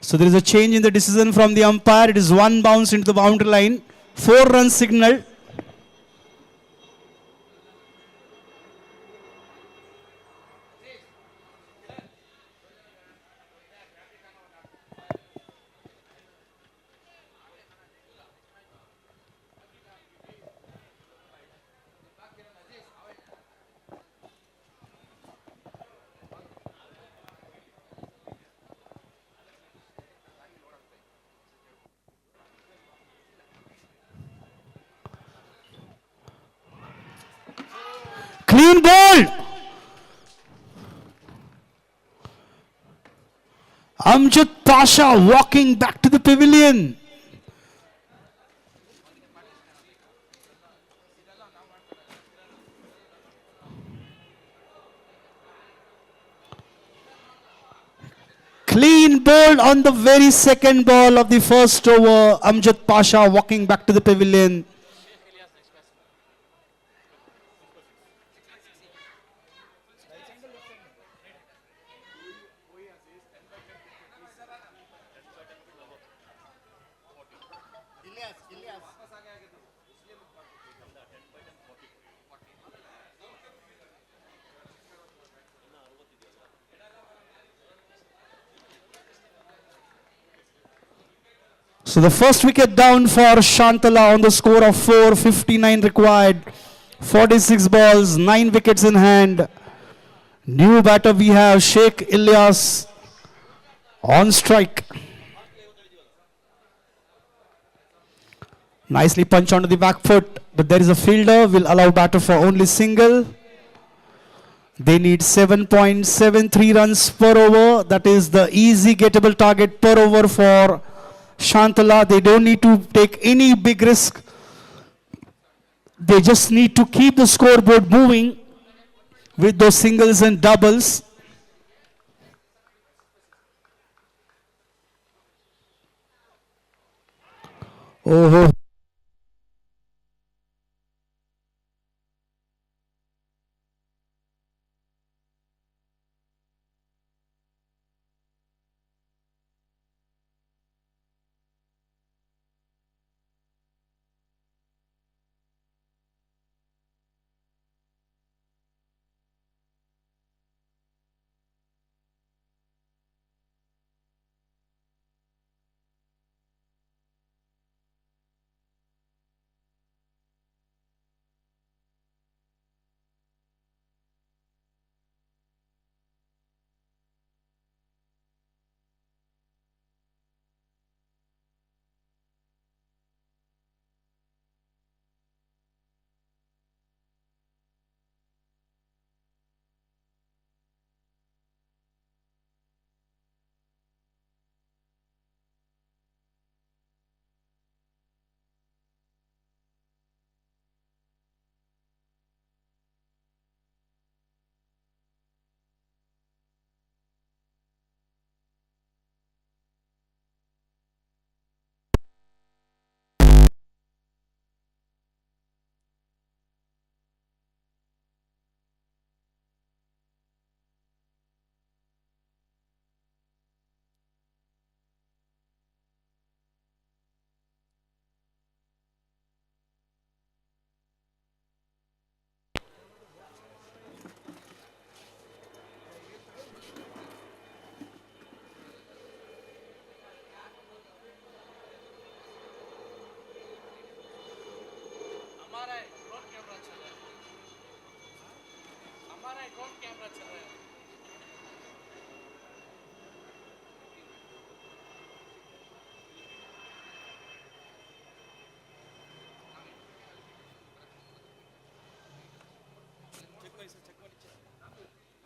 So there is a change in the decision from the umpire. It is 1 bounce into the boundary line. 4 runs signaled. Clean ball. Amjad Pasha walking back to the pavilion. Clean ball on the very second ball of the first over. Amjad Pasha walking back to the pavilion. So the first wicket down for Shantala on the score of 4, 59 required, 46 balls, 9 wickets in hand. New batter we have Sheikh Ilyas on strike. Nicely punched onto the back foot, but there is a fielder, will allow batter for only single. They need 7.73 runs per over. That is the easy gettable target per over for Shantala. They don't need to take any big risk. They just need to keep the scoreboard moving with those singles and doubles. Oh.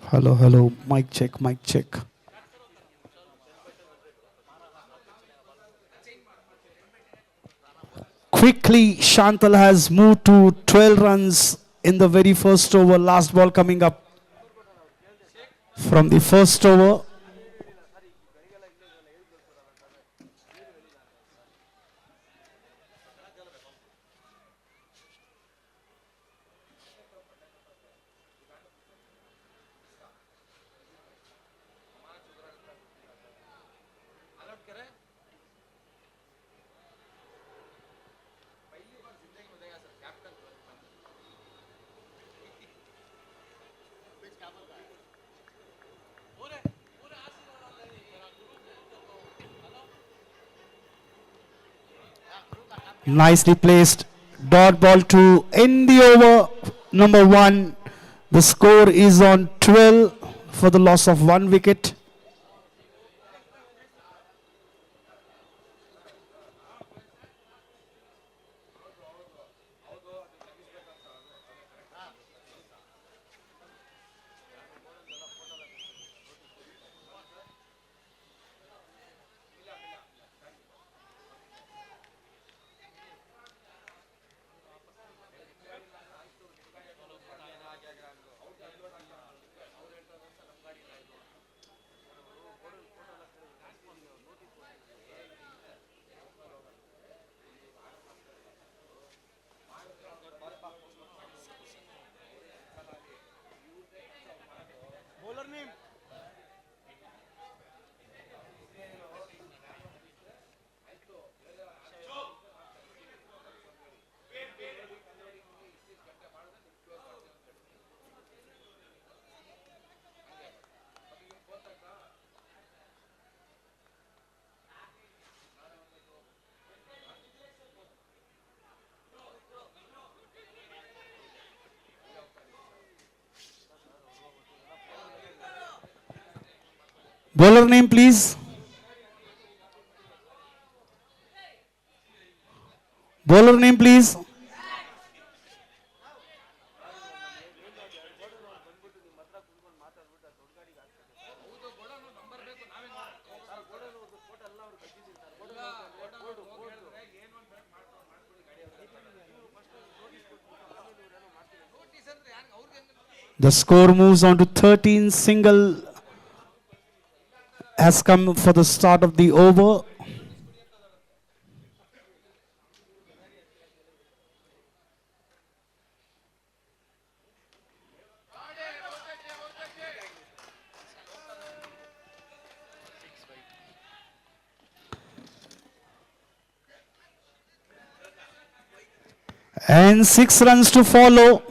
Hello, hello. Mic check, mic check. Quickly, Shantal has moved to 12 runs in the very first over. Last ball coming up from the first over. Nicely placed. Dot ball to end the over. Number 1. The score is on 12 for the loss of 1 wicket. Bowler name, please. Bowler name, please. The score moves on to 13. Single has come for the start of the over. And 6 runs to follow.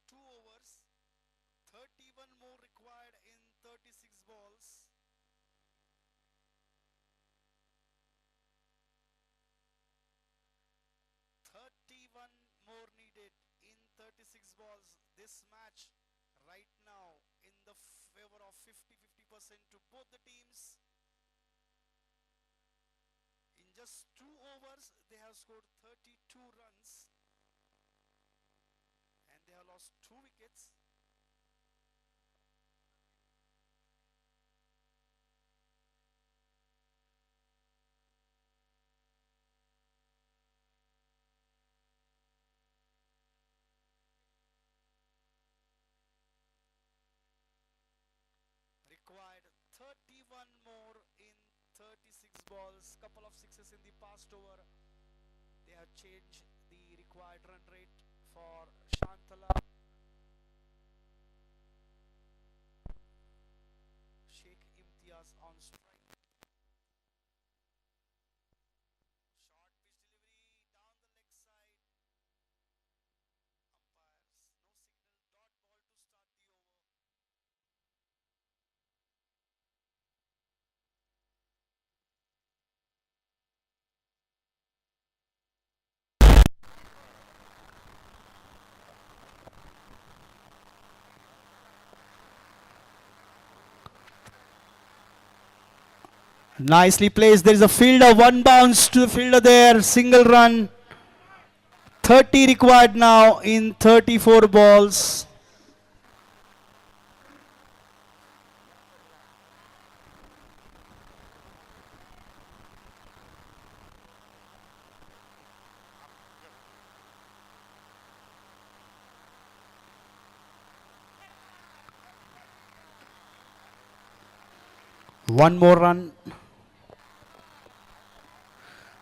2 overs. 31 more required in 36 balls. More needed in 36 balls. This match right now in the favor of 50% to both the teams. In just 2 overs, they have scored 32 runs and they have lost 2 wickets. Required 31 more in 36 balls. Couple of sixes in the past over. They have changed the required run rate for Shantala. Sheikh Imtiaz on strike. Short pitch delivery down the leg side. Umpires, no signal. Dot ball to start the over. Nicely placed. There is a fielder. One bounce to the fielder there. Single run. 30 required now in 34 balls. One more run.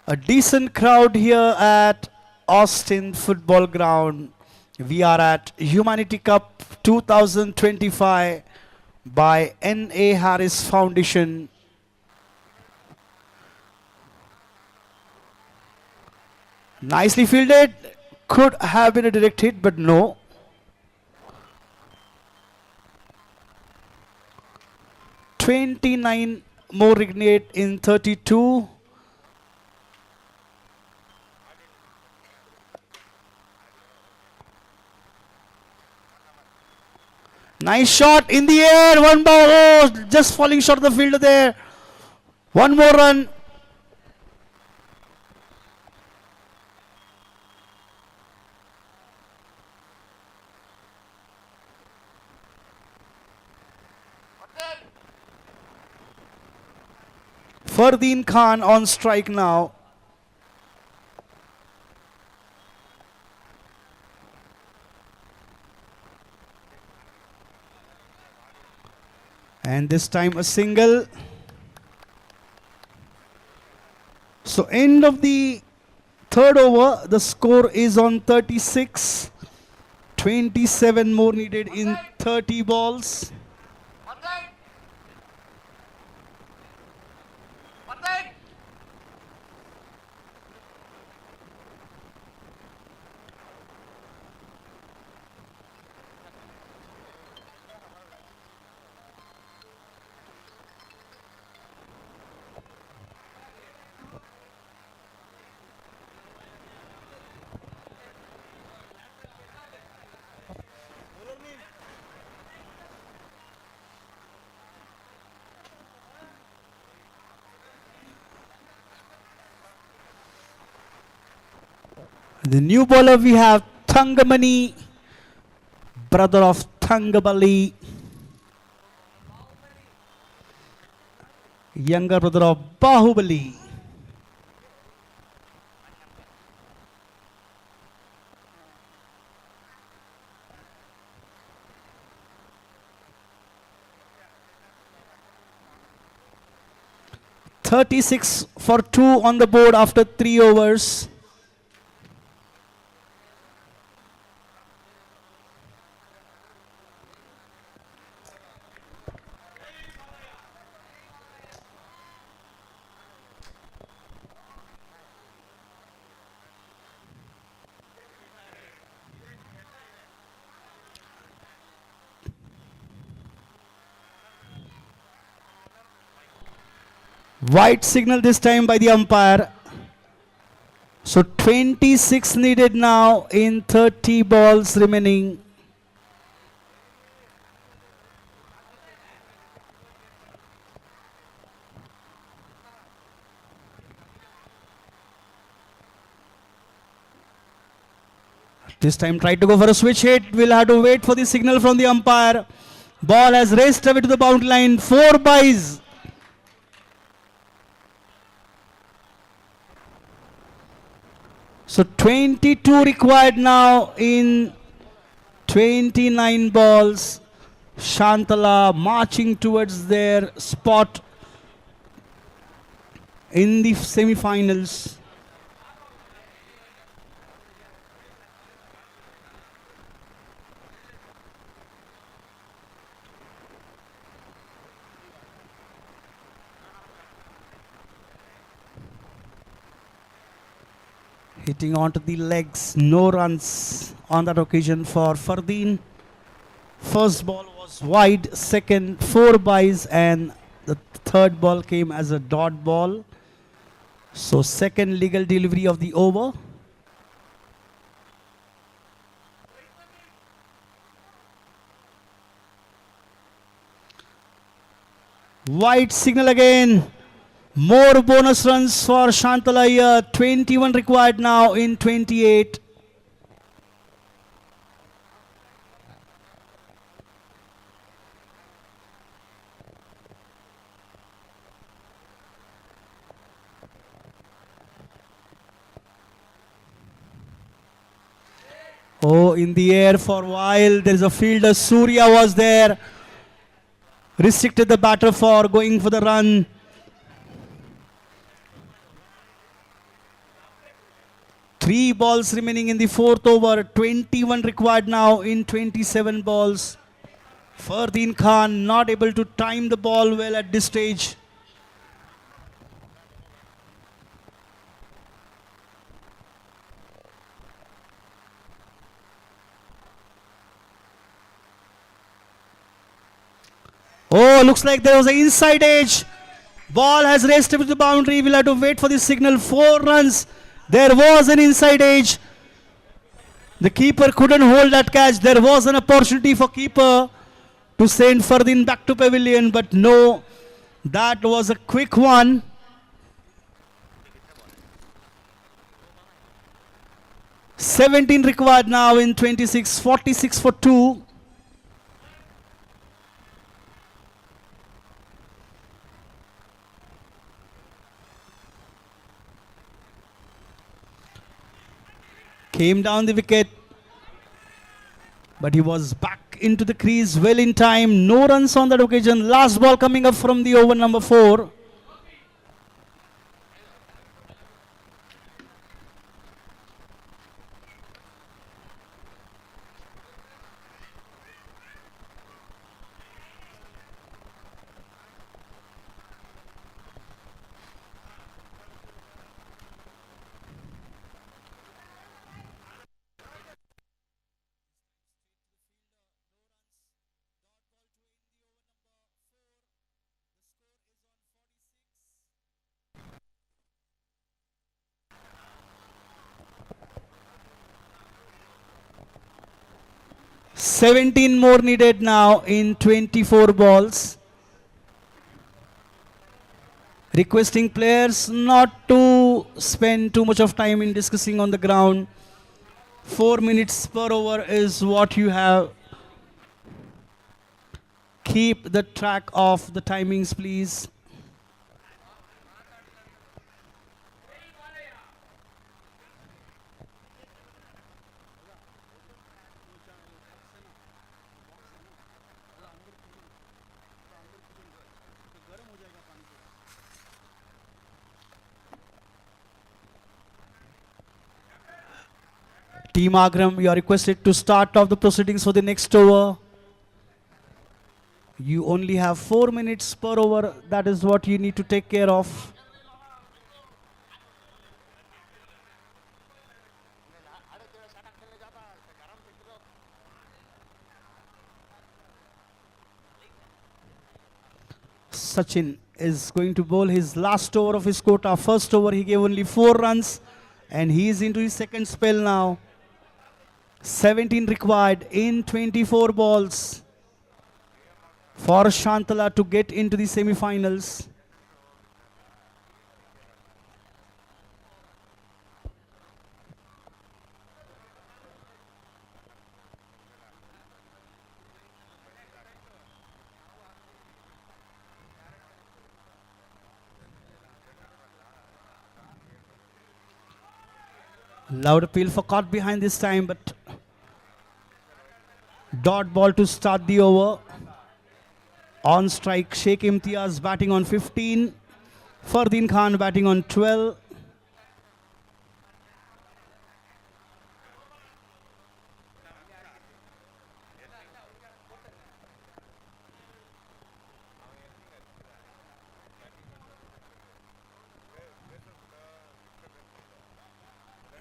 A decent crowd here at Austin Football Ground. We are at Humanity Cup 2025 by N.A. Harris Foundation. Nicely fielded. Could have been a direct hit, but no. "29 more regnate in 32. Nice shot in the air. One ball. Oh, just falling short of the fielder there. One more run. Fardeen Khan on strike now. And this time a single. So end of the third over. The score is on 36. 27 more needed in 30 balls. The new bowler we have Thangamani, brother of Thangabali, younger brother of Bahubali. "36 for 2 on the board after 3 overs. White signal this time by the umpire. So 26 needed now in 30 balls remaining. This time tried to go for a switch hit. We'll have to wait for the signal from the umpire. Ball has raced away to the boundary line. 4 byes. So 22 required now in 29 balls. Shantala marching towards their spot in the semi-finals. Hitting onto the legs, no runs on that occasion for Fardeen. First ball was wide, second 4 byes, and the third ball came as a dot ball. So second legal delivery of the over. Wide signal again. More bonus runs for Shantala here. 21 required now in 28. Oh, in the air for a while. There is a fielder. Surya was there. Restricted the batter for going for the run. Three balls remaining in the fourth over. 21 required now in 27 balls. Fardeen Khan not able to time the ball well at this stage. Oh, looks like there was an inside edge. Ball has raced to the boundary. We'll have to wait for the signal. 4 runs. There was an inside edge. The keeper couldn't hold that catch. There was an opportunity for keeper to send Fardeen back to pavilion, but no, that was a quick one. $17 required now in 26, 46 for 2. Came down the wicket, but he was back into the crease well in time. No runs on that occasion. Last ball coming up from the over number 4. $17 more needed now in 24 balls. Requesting players not to spend too much of time in discussing on the ground. 4 minutes per over is what you have. Keep the track of the timings, please. Team Agram, you are requested to start off the proceedings for the next over. You only have 4 minutes per over. That is what you need to take care of. Sachin is going to bowl his last over of his quota. First over he gave only 4 runs and he is into his second spell now. 17 required in 24 balls for Shantala to get into the semi-finals. Loud appeal for caught behind this time, but dot ball to start the over. On strike, Sheikh Imtiaz batting on 15. Fardeen Khan batting on 12.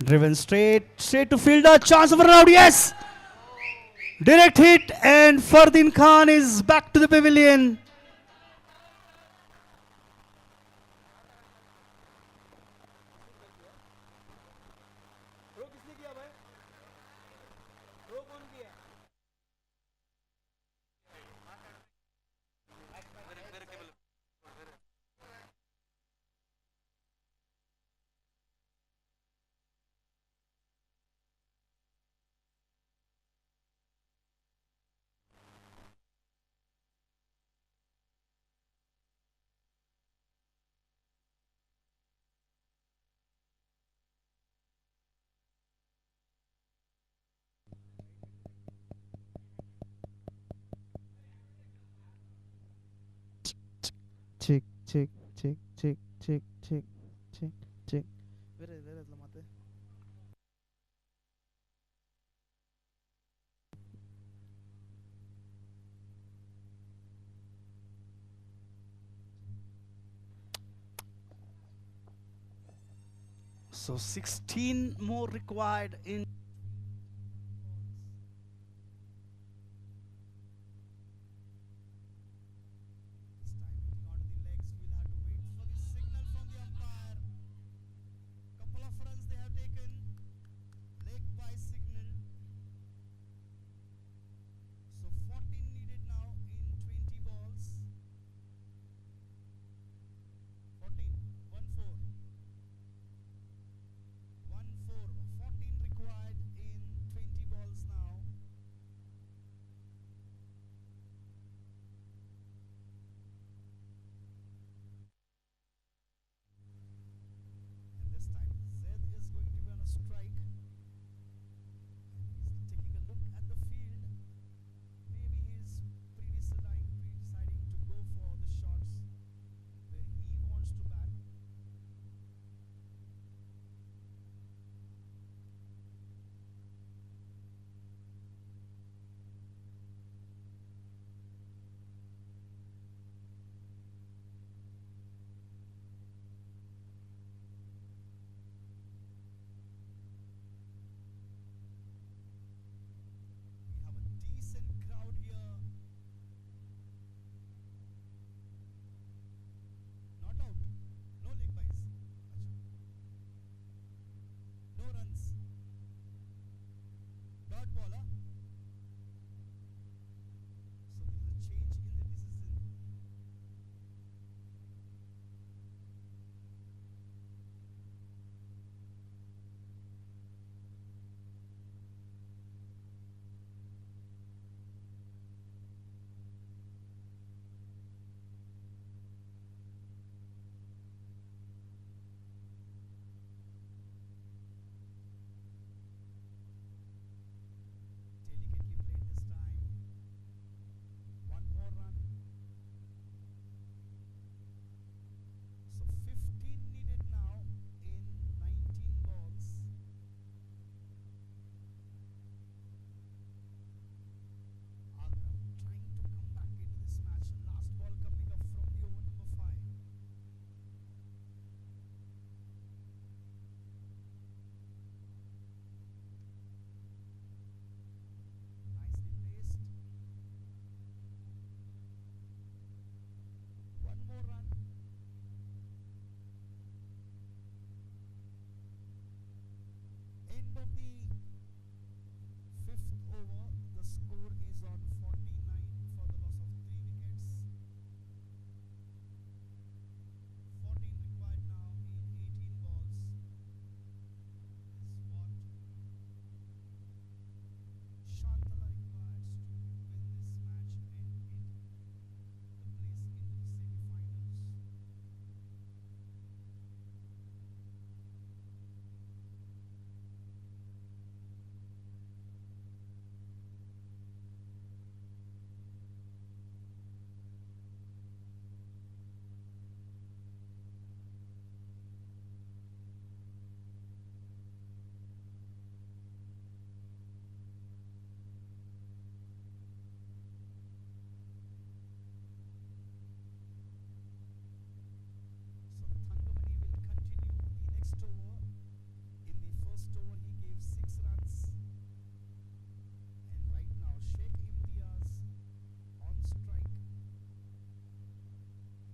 Driven straight to fielder. Chance of a run out. Yes! Direct hit and Fardeen Khan is back to the pavilion. Check, check, check, check, check, check, check, check. Where is Lamate? So 16 more required in. Required. end of the fifth over, the score is on 49 for the loss of 3 wickets. 14 required now in 18 balls. Is what Shantala requires to win this match and get the place into the semi-finals. So Thangamani will continue the next over. In the first over, he gave 6 runs. And right now, Sheikh Imtiaz on strike.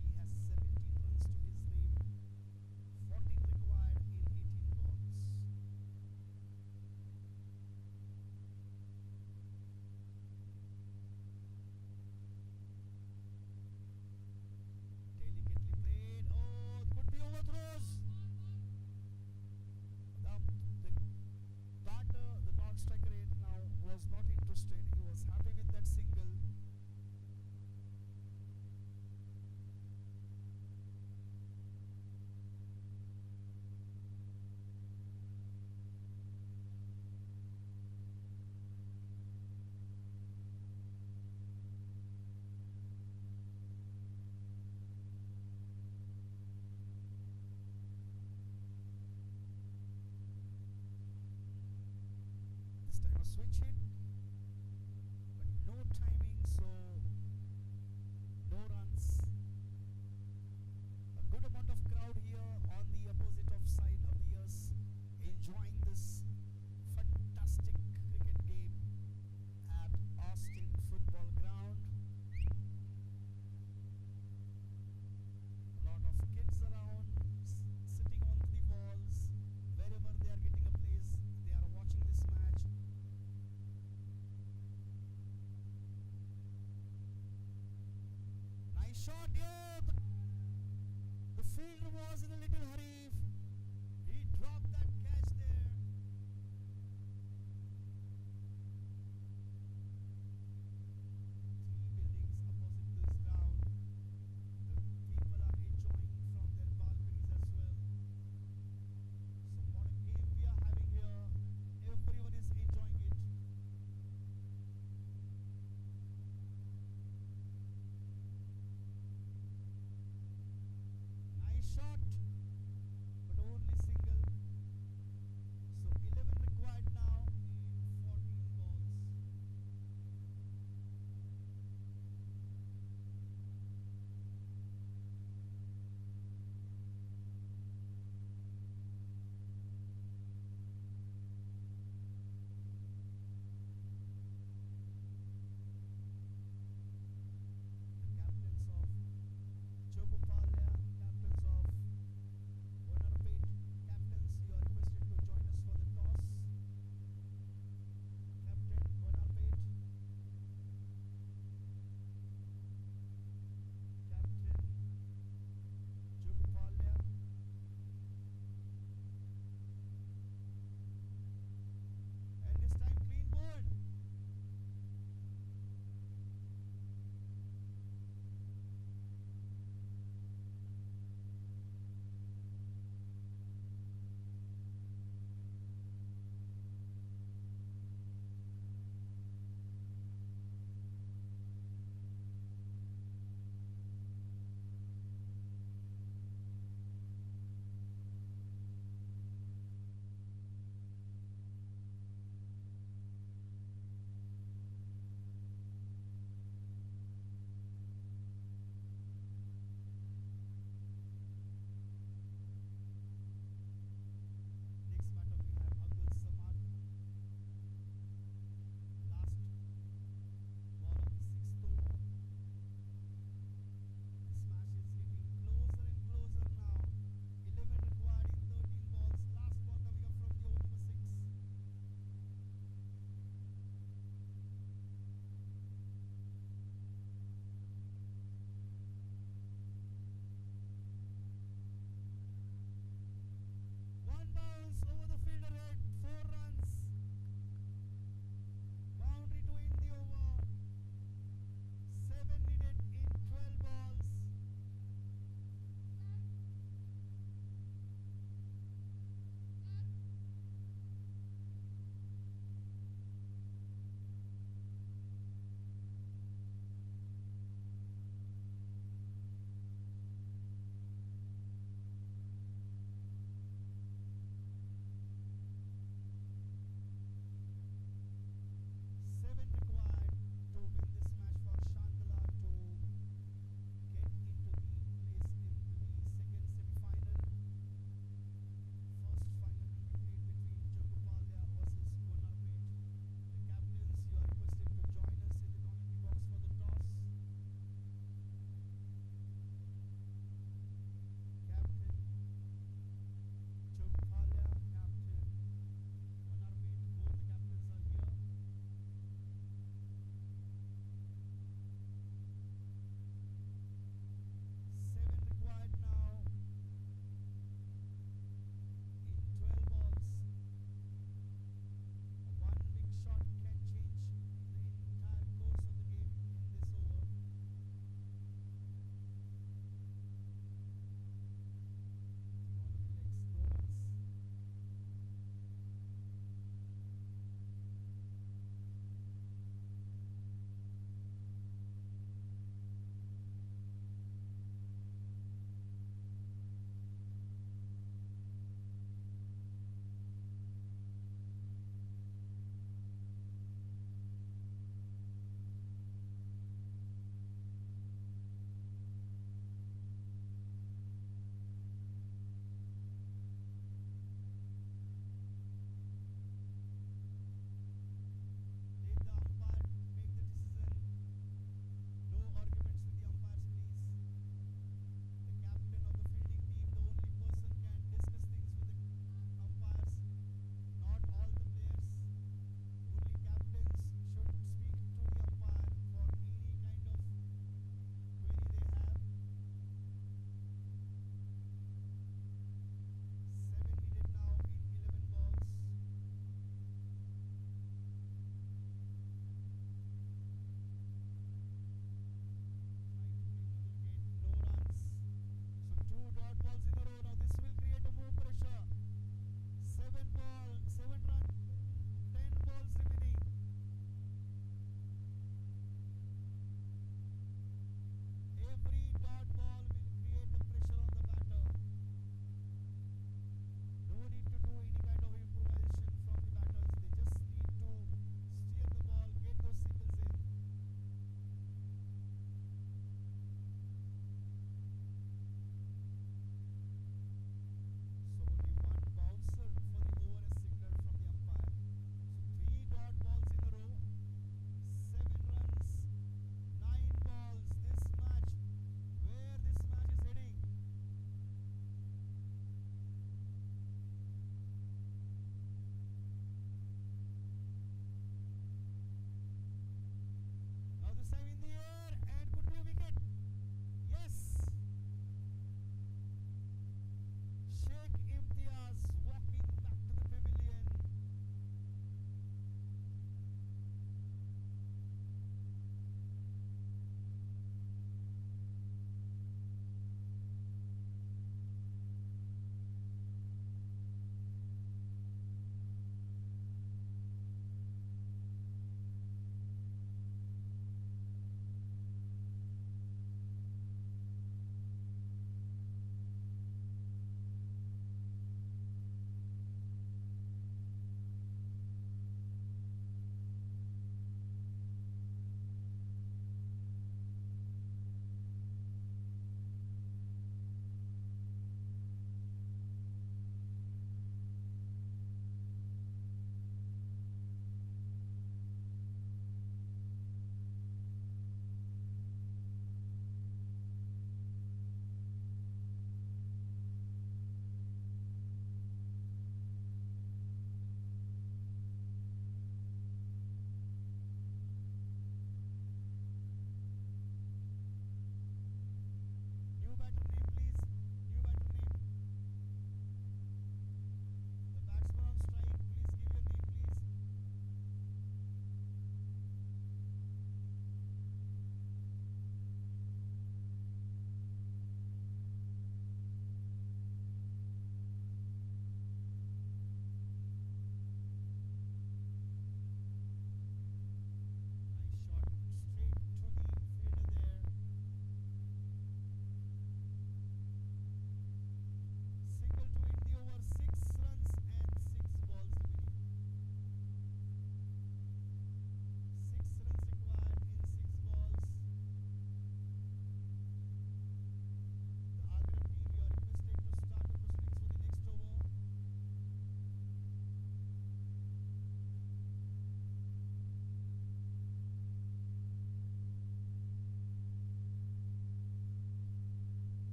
He has 17 runs to his name. 14 required in 18 balls. Delicately played. Oh, could be overthrows. The batter, the non-striker right now was not interested. He was happy with that single. This time a switch hit, but no timing, so no runs. A good amount of crowd here on the opposite of side of the earth, enjoying this fantastic cricket game at Austin Football Ground. A lot of kids around, sitting on the walls, wherever they are getting a place, they are watching this match. Nice shot, yeah. The fielder was in a little hurry. He dropped that catch there. Three buildings opposite this ground. The people are enjoying from their balconies as well. So what a game we are having here. Everyone is enjoying it. Nice shot. over the fielder head. 4 runs. Boundary to end the over. 7 needed in 12 balls.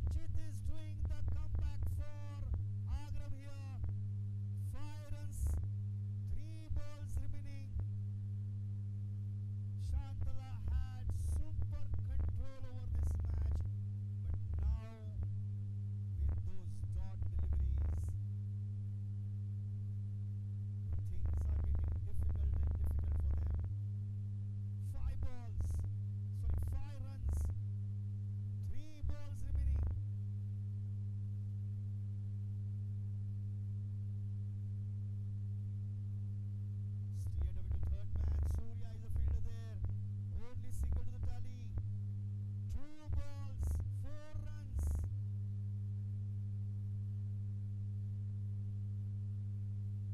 Ranjit is doing the comeback for Agram here. 5 runs, 3 balls remaining. Shantala had super control over this match, but now with those dot deliveries, things are getting difficult and difficult for them. 5 runs, 3 balls remaining. Steered away to third man. Surya is a fielder there. Only single to the tally. 2 balls, 4 runs.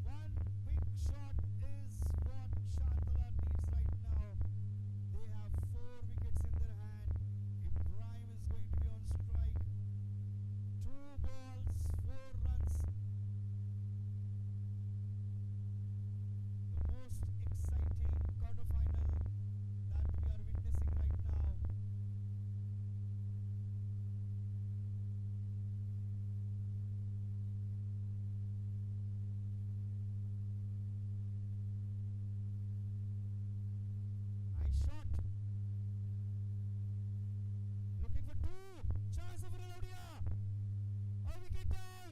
One big shot is what Shantala needs right now. They have 4 wickets in their hand. Ibrahim is going to be on strike. 2 balls, 4 runs. The most exciting quarterfinal that we are witnessing right now. Nice shot. Looking for 2. Chance of Ralodia. A wicket down.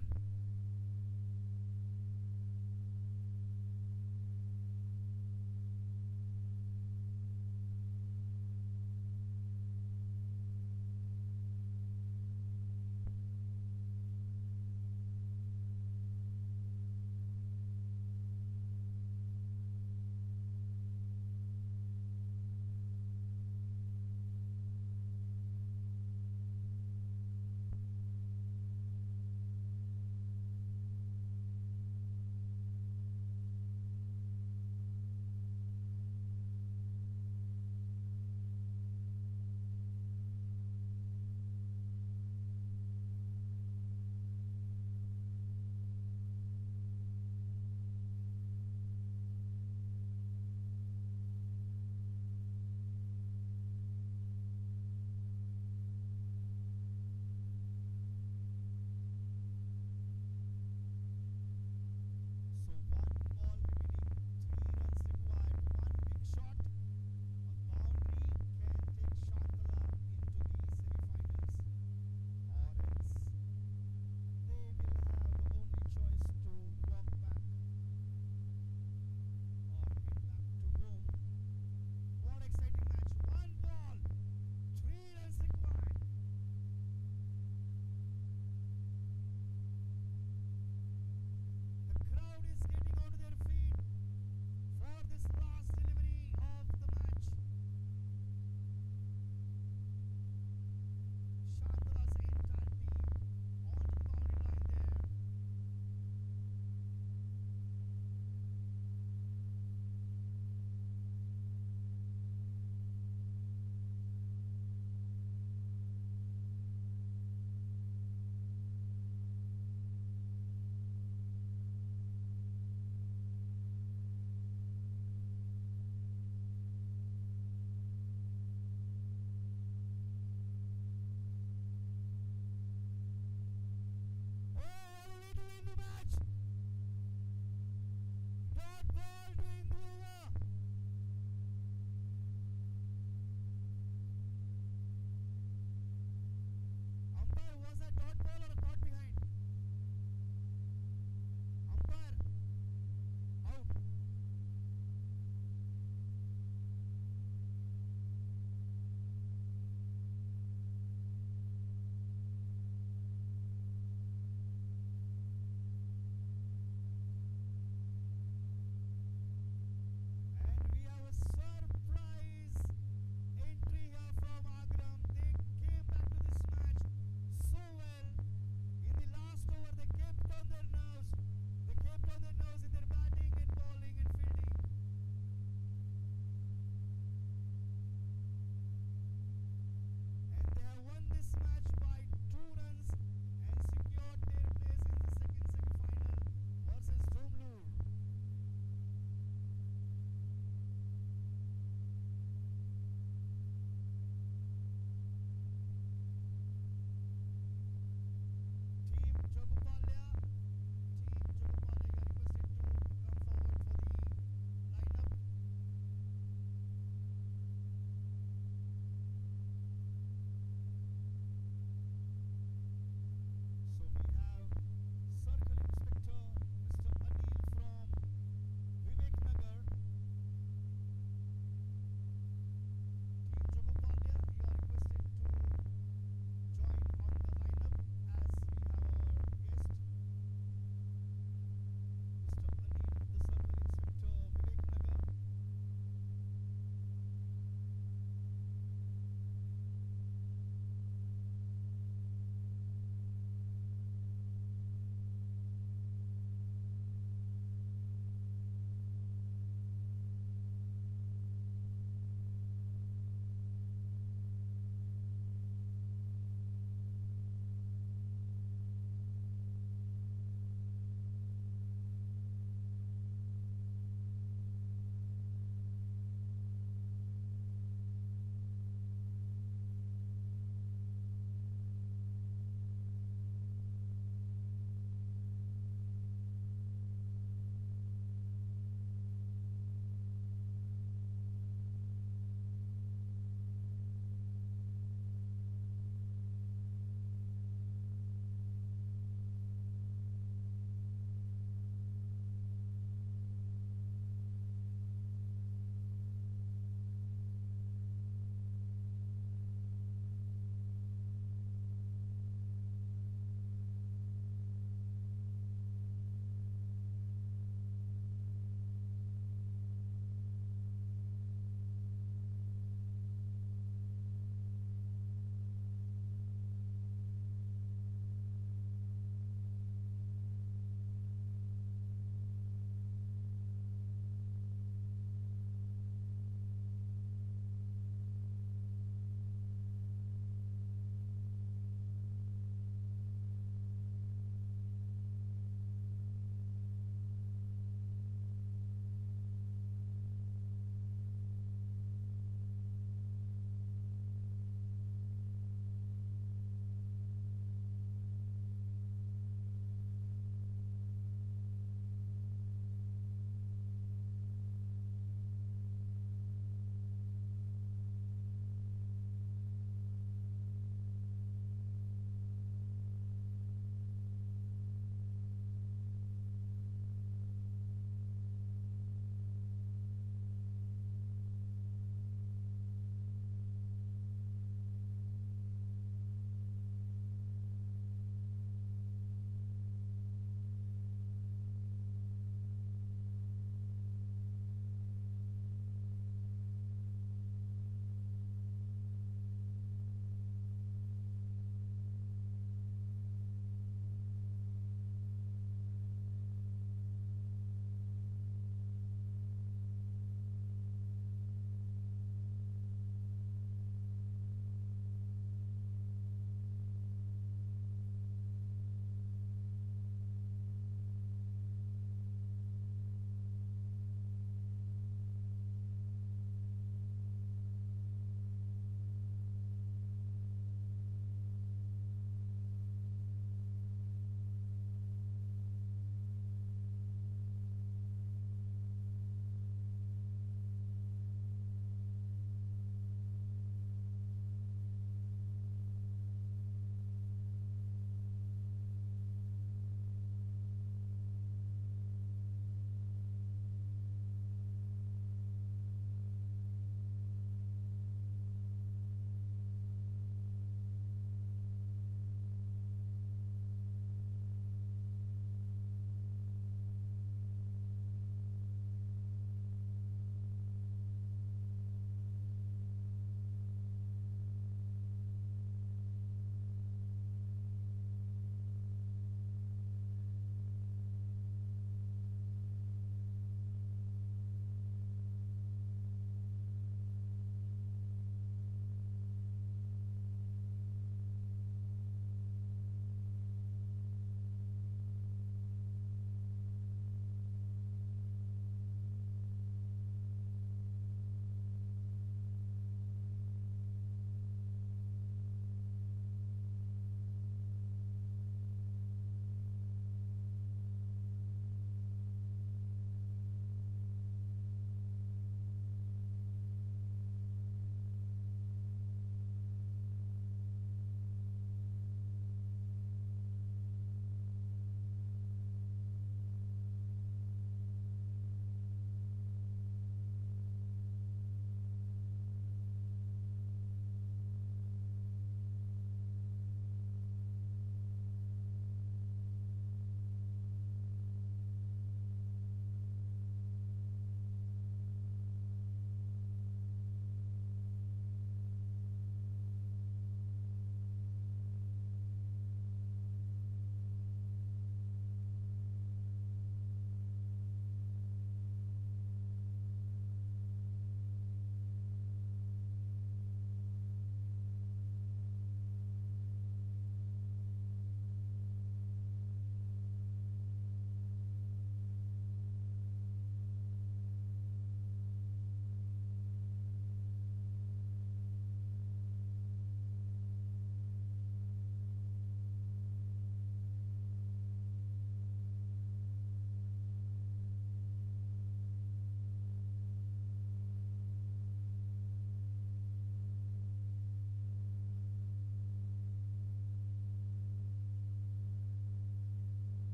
So 1 ball remaining, 3 runs required, 1 big shot, a boundary can take Shantala into the semi-finals, or else they will have only choice to walk back or head back to home. What exciting match! 1 ball, 3 runs required. The crowd is getting onto their feet for this last delivery of the match. Shantala's entire team onto the boundary line there. Oh, all the way to win the match. Dot ball to end the over. Umpire, was that dot ball or a caught behind? Umpire, out. And we have a surprise entry here from Agram. They came back to this match so well.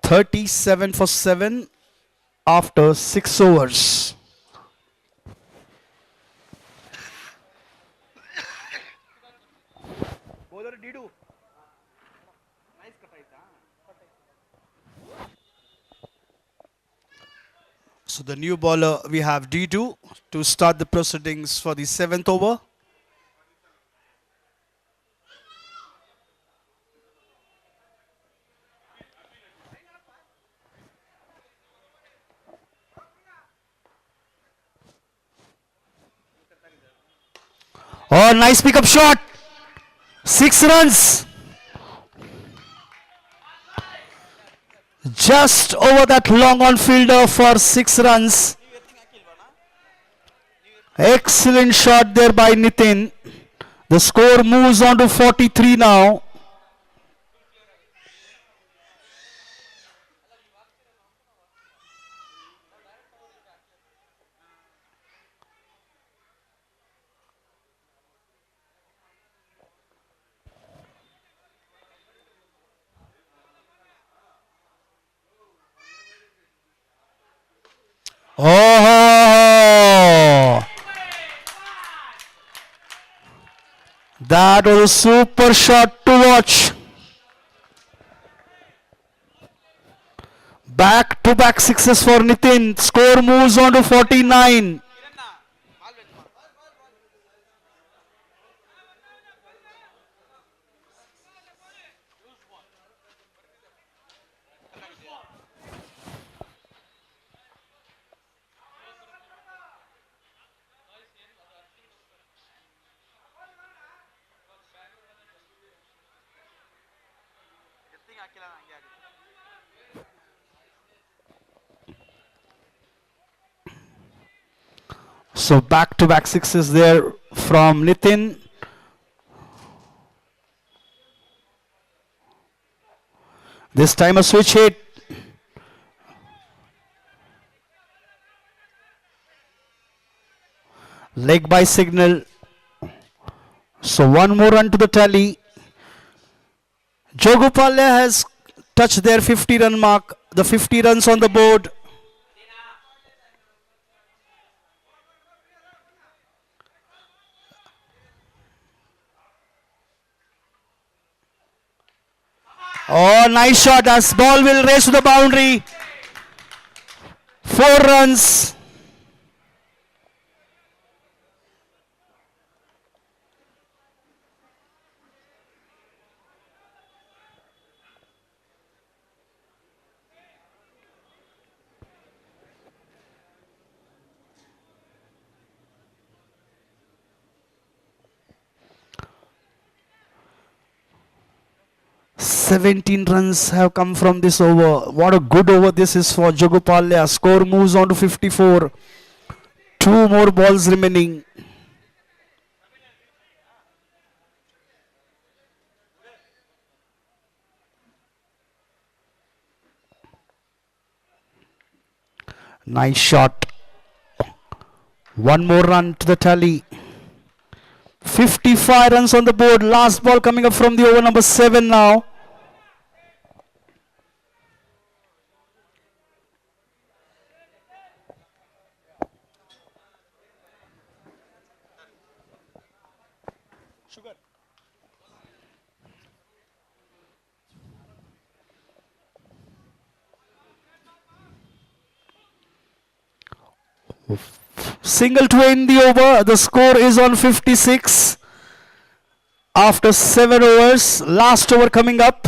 37 for 7 after 6 overs. So the new bowler, we have D2 to start the proceedings for the 7th over. Oh, nice pickup shot. 6 runs. Just over that long on fielder for 6 runs. Excellent shot there by Nitin. The score moves on to 43 now. Oh, that was a super shot to watch. Back to back sixes for Nitin. Score moves on to 49. So back to back sixes there from Nitin. This time a switch hit. Leg by signal. So one more run to the tally. Jogopalya has touched their 50-run mark. The 50 runs on the board. Oh, nice shot as ball will race to the boundary. 4 runs. "17 runs have come from this over. What a good over this is for Jogopalya. Score moves on to 54. 2 more balls remaining. Nice shot. 1 more run to the tally. 55 runs on the board. Last ball coming up from the over number 7 now. Single to end the over. The score is on 56 after 7 overs. Last over coming up.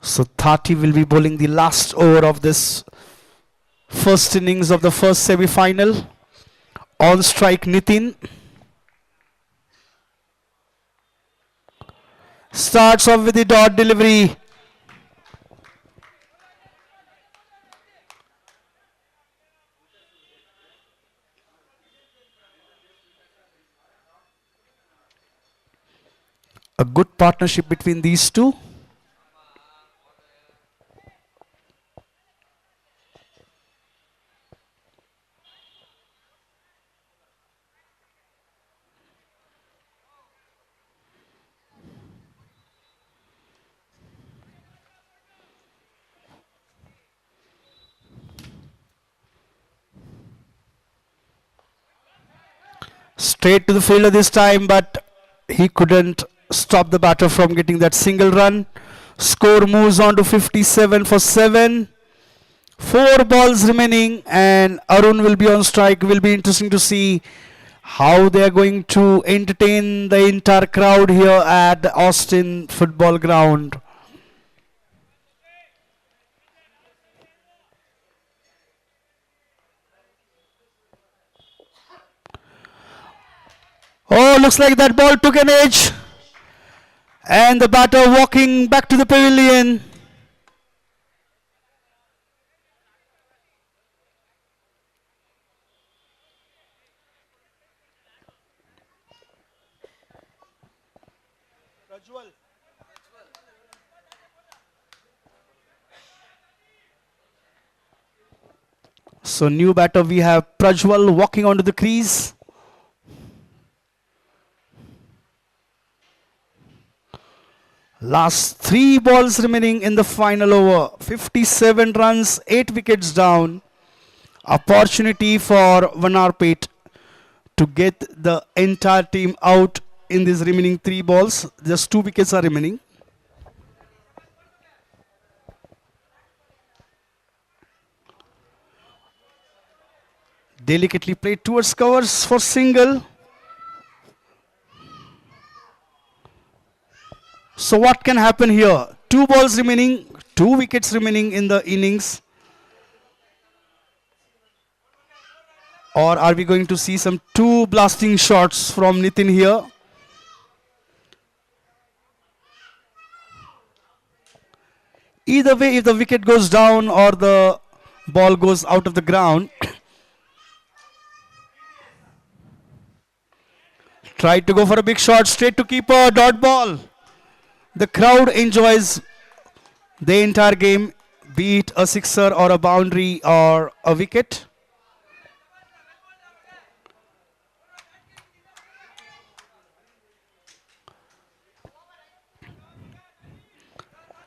So Thati will be bowling the last over of this first innings of the first semi-final. On strike Nitin. Starts off with the dot delivery. A good partnership between these two. Straight to the fielder this time, but he couldn't stop the batter from getting that single run. Score moves on to 57 for 7. 4 balls remaining and Arun will be on strike. Will be interesting to see how they are going to entertain the entire crowd here at the Austin football ground. Oh, looks like that ball took an edge. And the batter walking back to the pavilion. So new batter we have Prajwal walking onto the crease. Last 3 balls remaining in the final over. 57 runs, 8 wickets down. Opportunity for Vanarpet to get the entire team out in these remaining 3 balls. Just 2 wickets are remaining. Delicately played towards covers for single. So what can happen here? 2 balls remaining, 2 wickets remaining in the innings. Or are we going to see some 2 blasting shots from Nitin here? Either way, if the wicket goes down or the ball goes out of the ground, tried to go for a big shot, straight to keeper, dot ball. The crowd enjoys the entire game, be it a sixer or a boundary or a wicket.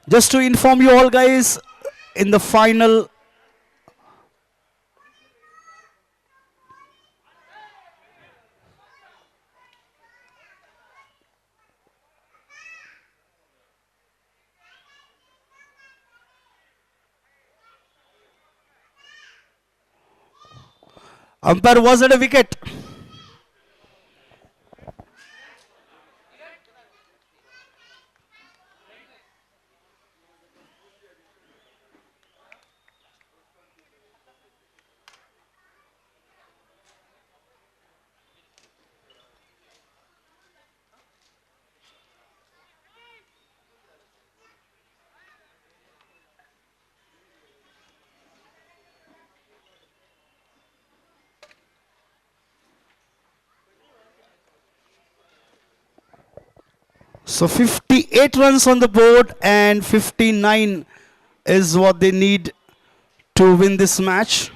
Just to inform you all guys, in the final, umpire was at a wicket. So 58 runs on the board and 59 is what they need to win this match.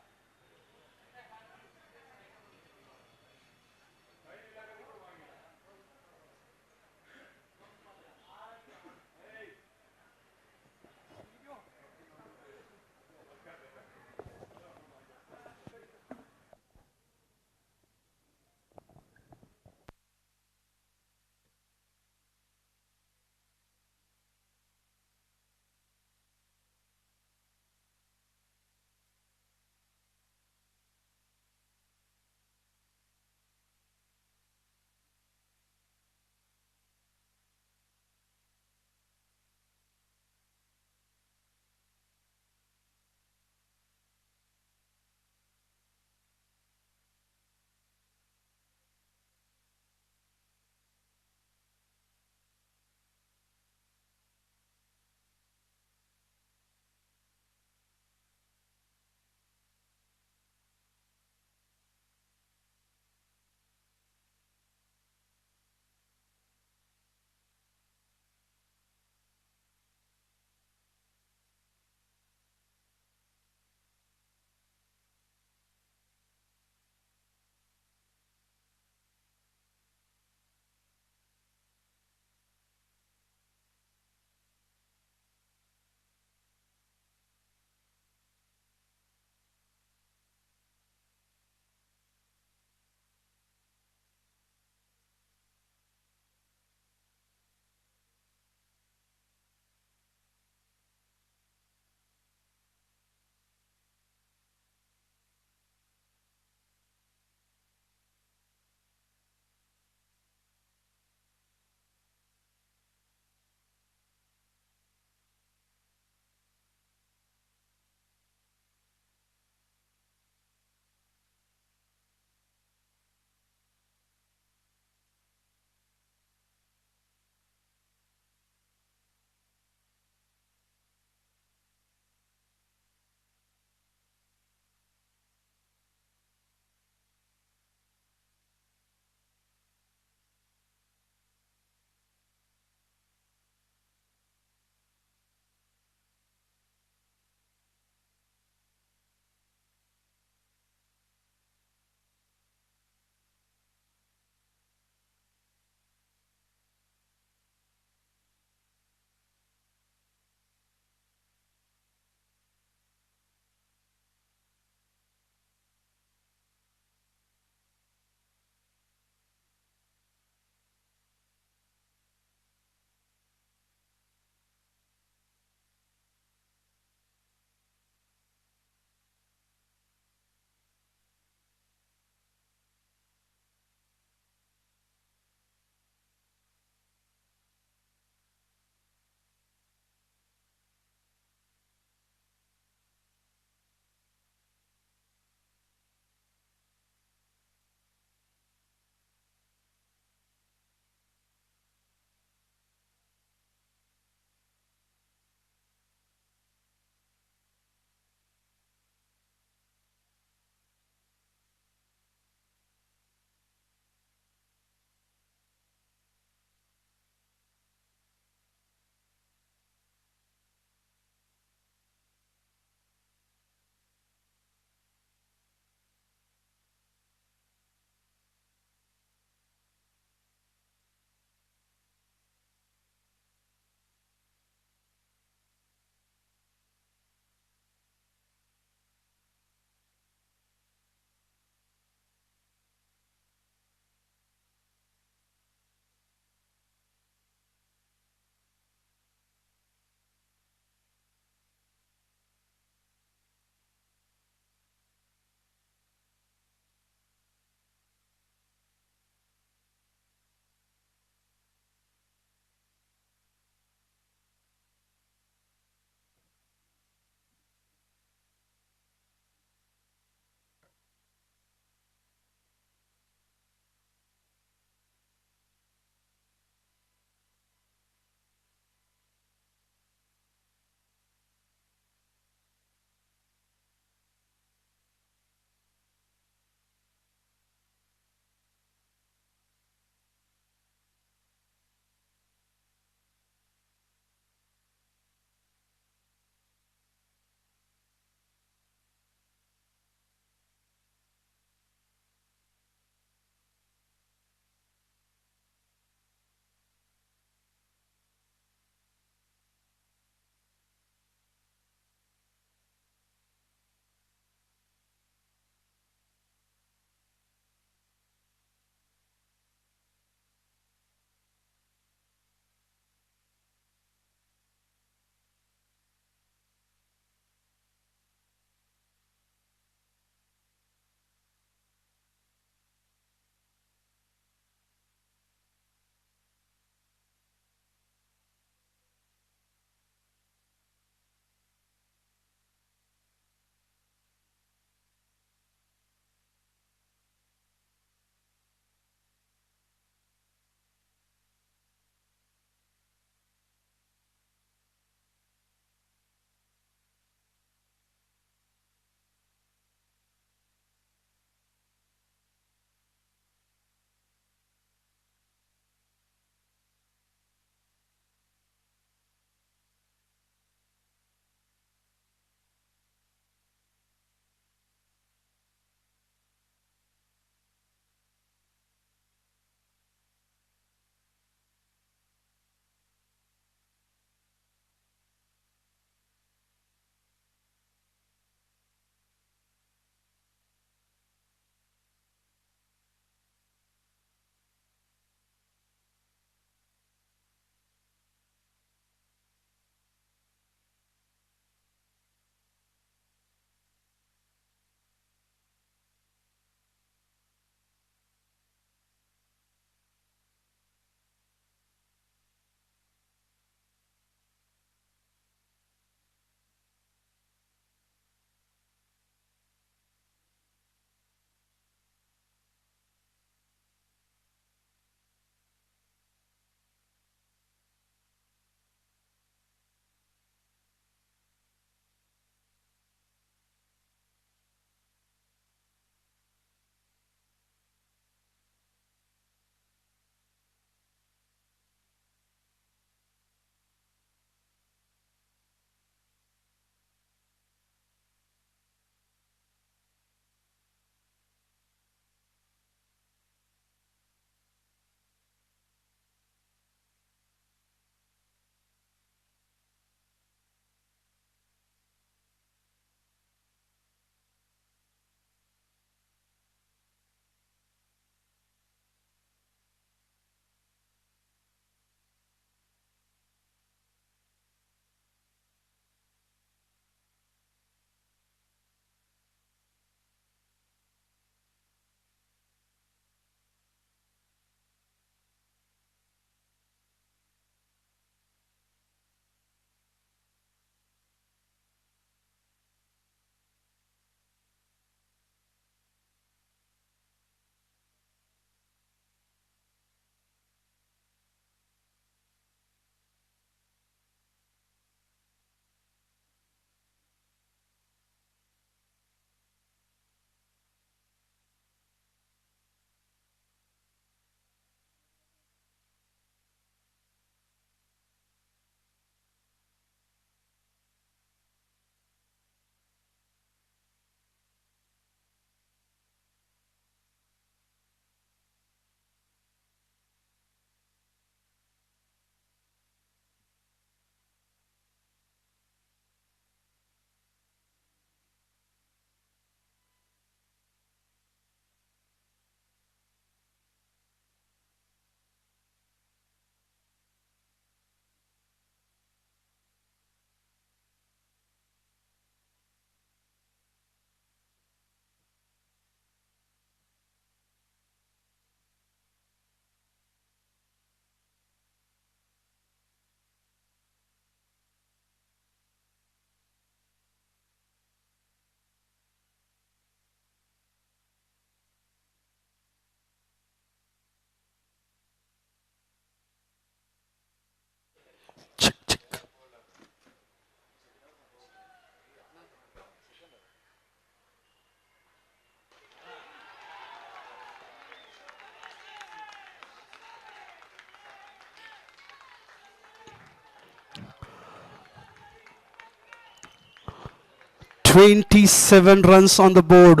27 runs on the board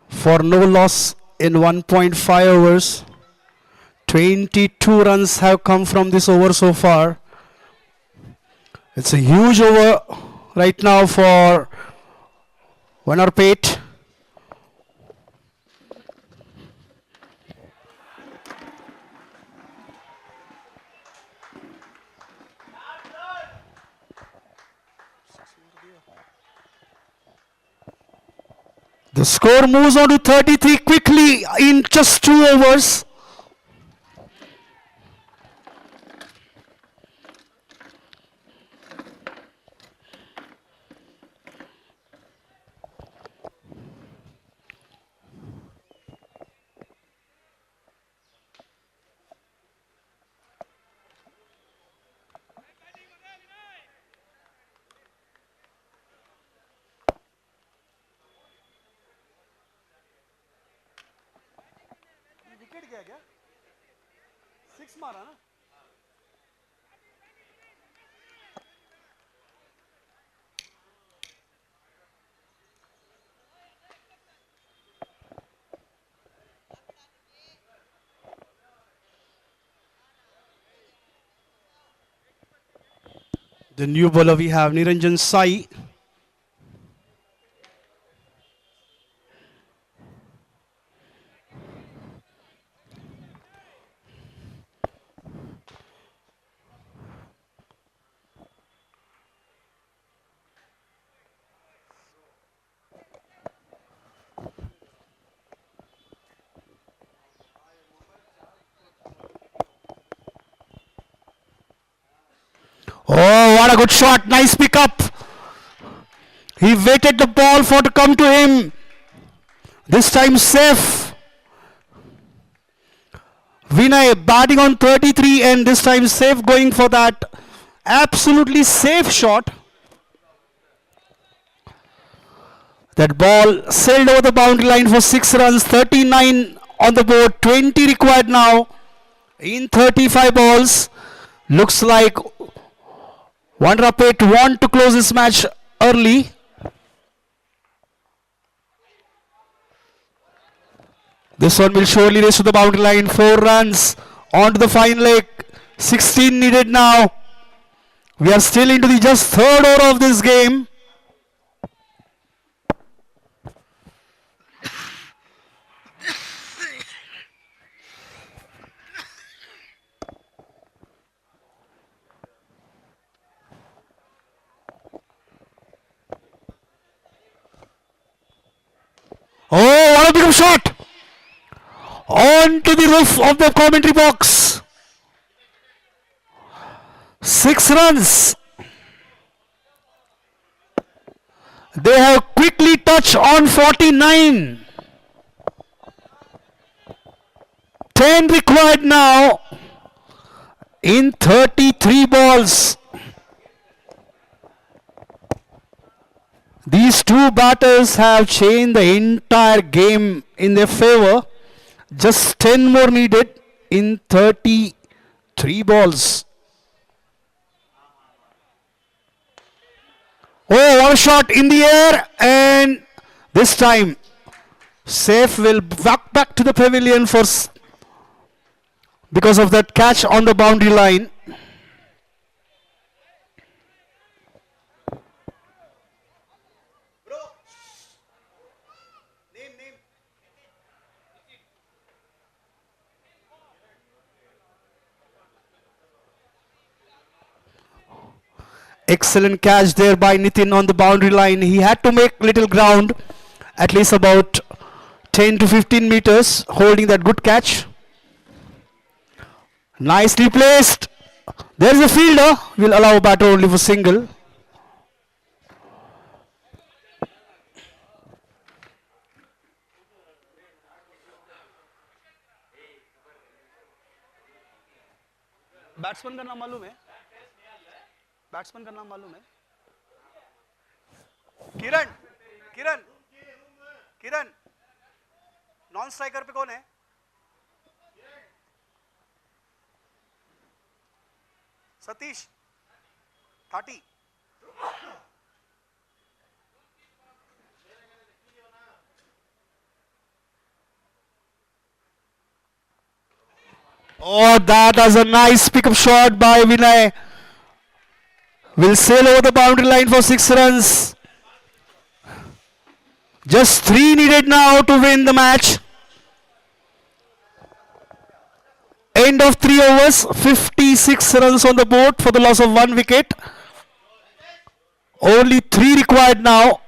for no loss in 1.5 overs. 22 runs have come from this over so far. It's a huge over right now for Vanarpet. The score moves on to 33 quickly in just 2 overs. Wicket गया क्या 6 मारा ना The new bowler we have Niranjan Sai. Oh, what a good shot. Nice pickup. He waited the ball for to come to him. This time safe. Vinay batting on 33 and this time safe going for that absolutely safe shot. That ball sailed over the boundary line for 6 runs, 39 on the board, 20 required now in 35 balls. Looks like Vanarpet want to close this match early. This one will surely race to the boundary line. 4 runs onto the fine leg. 16 needed now. We are still into the just 3rd over of this game. Oh, what a big shot! On to the roof of the commentary box. 6 runs. They have quickly touched on 49. 10 required now in 33 balls. These two batters have changed the entire game in their favor. Just 10 more needed in 33 balls. Oh, what a shot in the air, and this time safe will walk back to the pavilion for because of that catch on the boundary line. Excellent catch there by Nitin on the boundary line. He had to make little ground, at least about 10 to 15 meters, holding that good catch. Nicely placed. There's a fielder. Will allow a batter only for single. Batsman का नाम मालूम है batsman का नाम मालूम है Kiran Kiran Kiran non striker पे कौन है Satish 30 Oh, that was a nice pickup shot by Vinay. Will sail over the boundary line for 6 runs. Just 3 needed now to win the match. End of 3 overs, 56 runs on the board for the loss of 1 wicket. Only 3 required now.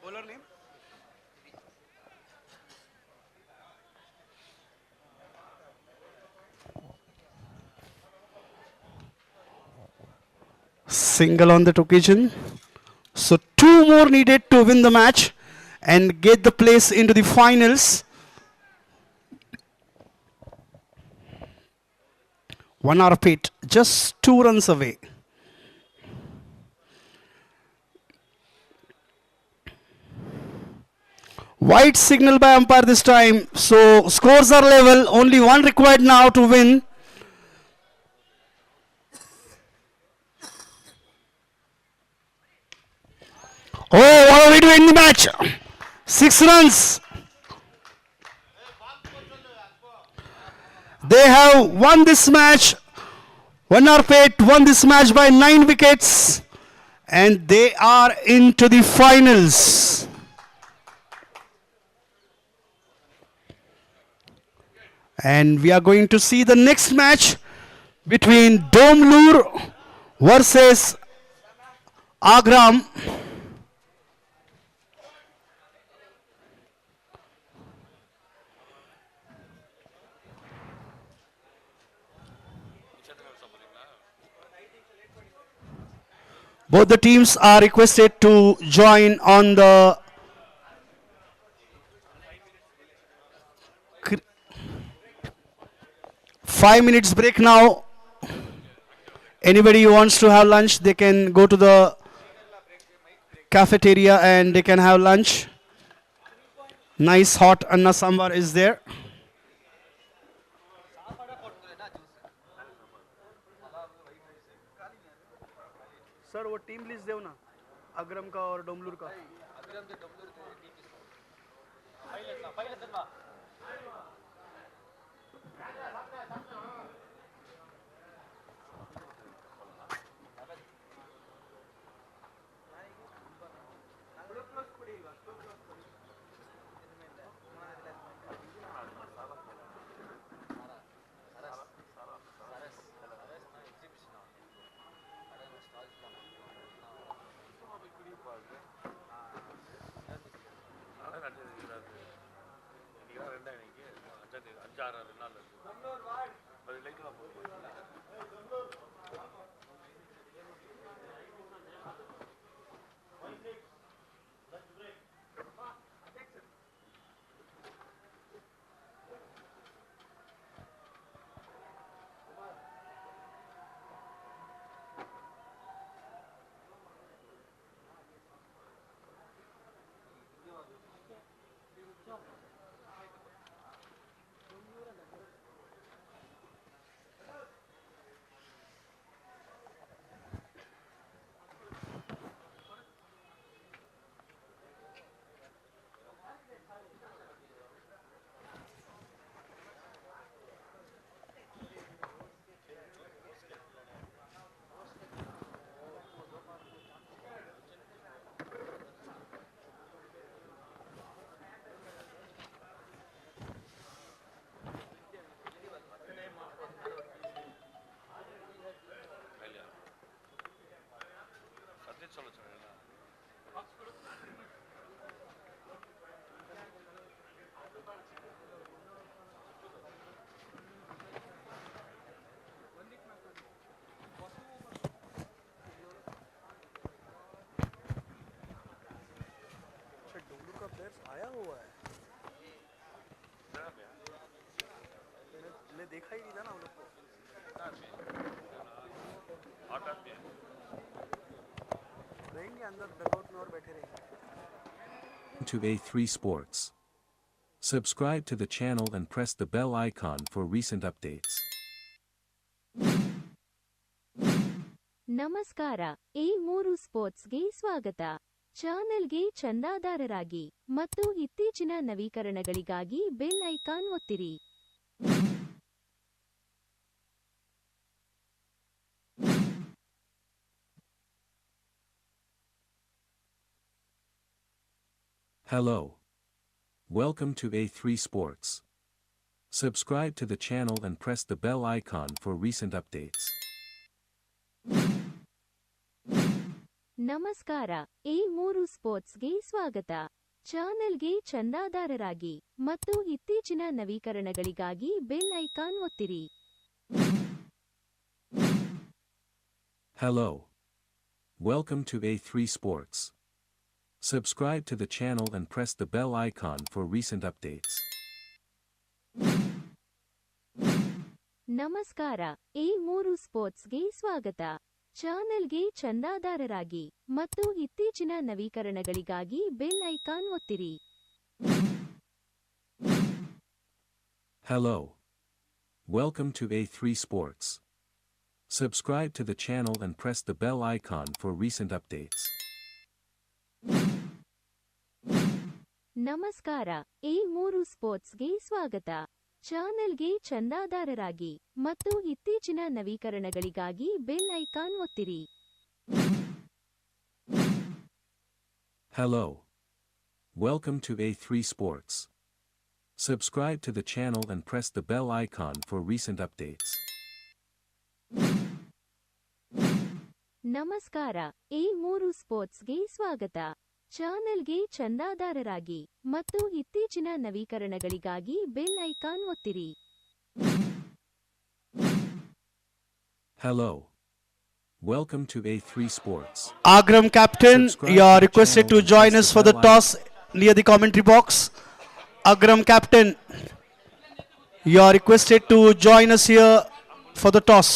Bowler name? Single on that occasion. So 2 more needed to win the match and get the place into the finals. 1 hour pit, just 2 runs away. White signal by umpire this time. So scores are level. Only 1 required now to win. Oh, what a way to end the match. 6 runs. They have won this match. 1 hour pit won this match by 9 wickets. And they are into the finals. And we are going to see the next match between Domlur versus Agram. Both the teams are requested to join on the 5 minutes break now. Anybody who wants to have lunch, they can go to the cafeteria and they can have lunch. Nice hot anna sambar is there. Sir वो team list देओ ना अग्रम का और डोमलूर का players आया हुआ है, मैंने देखा ही नहीं था ना उन लोग को। रहेंगे अंदर डगआउट में और बैठे रहेंगे। To A3 Sports. Subscribe to the channel and press the bell icon for recent updates. ನಮಸ್ಕಾರ, A3 ಸ್ಪೋರ್ಟ್ಸ್ಗೆ ಸ್ವಾಗತ. ಚಾನೆಲ್ಗೆ ಚಂದಾದಾರರಾಗಿ ಮತ್ತು ಇತ್ತೀಚಿನ ನವೀಕರಣಗಳಿಗಾಗಿ ಬೆಲ್ ಐಕಾನ್ ಒತ್ತಿರಿ. Hello. Welcome to A3 Sports. Subscribe to the channel and press the bell icon for recent updates. ನಮಸ್ಕಾರ, A3 ಸ್ಪೋರ್ಟ್ಸ್ಗೆ ಸ್ವಾಗತ. ಚಾನೆಲ್ಗೆ ಚಂದಾದಾರರಾಗಿ ಮತ್ತು ಇತ್ತೀಚಿನ ನವೀಕರಣಗಳಿಗಾಗಿ ಬೆಲ್ ಐಕಾನ್ ಒತ್ತಿರಿ. Hello. Welcome to A3 Sports. Subscribe to the channel and press the bell icon for recent updates. ನಮಸ್ಕಾರ, A3 ಸ್ಪೋರ್ಟ್ಸ್ಗೆ ಸ್ವಾಗತ. ಚಾನೆಲ್ಗೆ ಚಂದಾದಾರರಾಗಿ ಮತ್ತು ಇತ್ತೀಚಿನ ನವೀಕರಣಗಳಿಗಾಗಿ ಬೆಲ್ ಐಕಾನ್ ಒತ್ತಿರಿ. Hello. Welcome to A3 Sports. Subscribe to the channel and press the bell icon for recent updates. ನಮಸ್ಕಾರ, A3 ಸ್ಪೋರ್ಟ್ಸ್ಗೆ ಸ್ವಾಗತ. ಚಾನೆಲ್ಗೆ ಚಂದಾದಾರರಾಗಿ ಮತ್ತು ಇತ್ತೀಚಿನ ನವೀಕರಣಗಳಿಗಾಗಿ ಬೆಲ್ ಐಕಾನ್ ಒತ್ತಿರಿ. Hello. Welcome to A3 Sports. Subscribe to the channel and press the bell icon for recent updates. ನಮಸ್ಕಾರ, A3 ಸ್ಪೋರ್ಟ್ಸ್ಗೆ ಸ್ವಾಗತ. ಚಾನೆಲ್ಗೆ ಚಂದಾದಾರರಾಗಿ ಮತ್ತು ಇತ್ತೀಚಿನ ನವೀಕರಣಗಳಿಗಾಗಿ ಬೆಲ್ ಐಕಾನ್ ಒತ್ತಿರಿ. Hello. Welcome to A3 Sports. Agram captain, you are requested to join us for the toss near the commentary box. Agram captain, you are requested to join us here for the toss.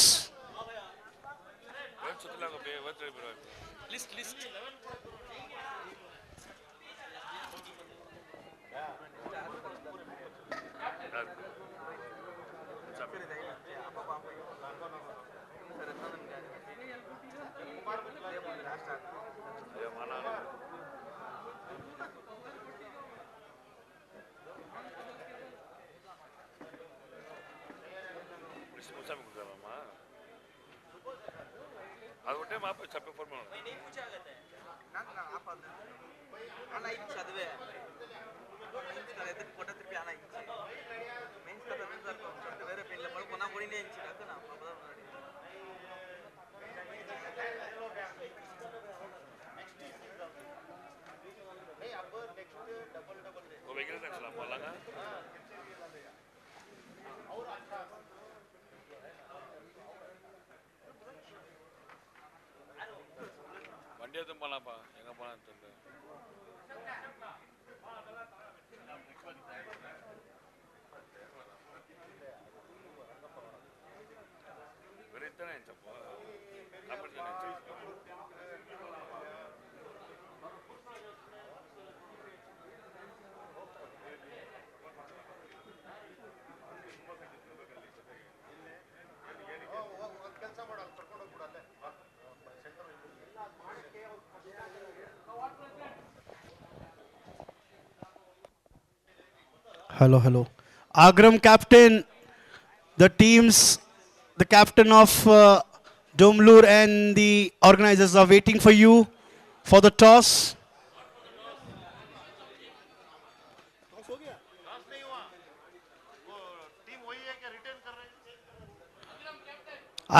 Hello. Agram captain, the teams, the captain of Domlur and the organizers are waiting for you for the toss.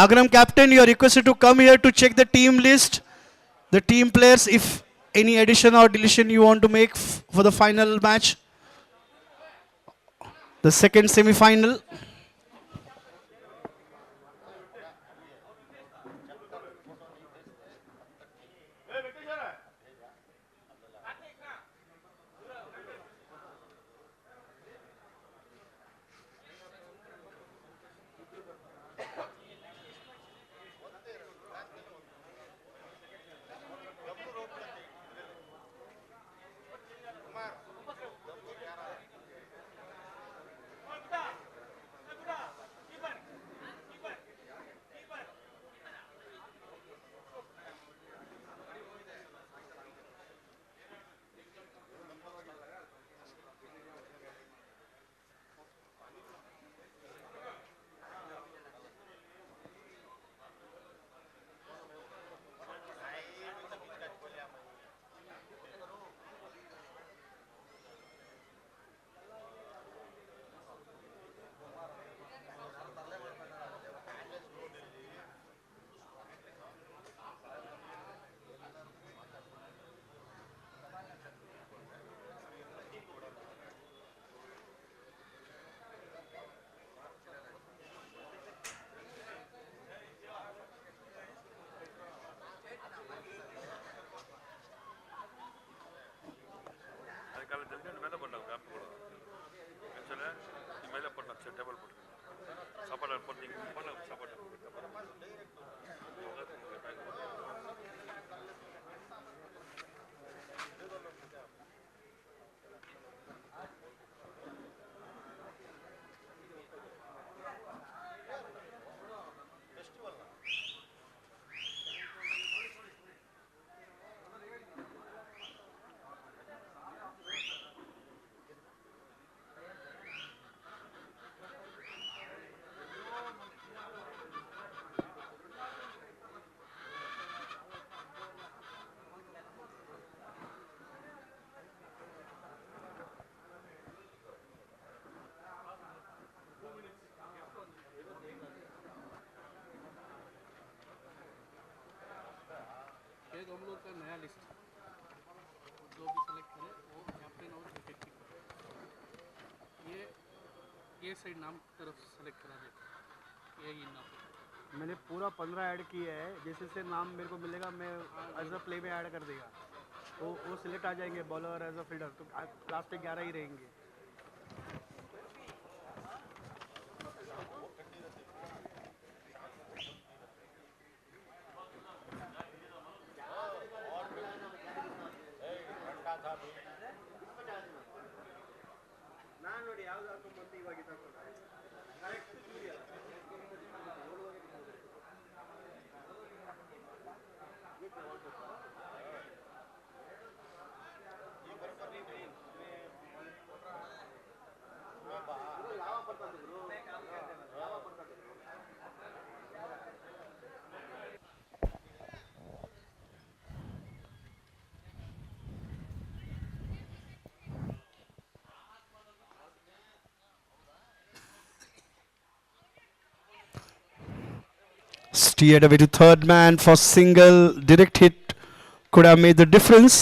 Agram captain, you are requested to come here to check the team list, the team players, if any addition or deletion you want to make for the final match, the second semi-final. ये side नाम तरफ select करा देते ये नाम मैंने पूरा 15 add किए हैं, जैसे से नाम मेरे को मिलेगा मैं एज अ प्ले में ऐड कर देगा, तो वो सिलेक्ट आ जाएंगे बॉलर एज अ फील्डर, तो लास्ट पे 11 ही रहेंगे. Steered away to third man for single. Direct hit could have made the difference.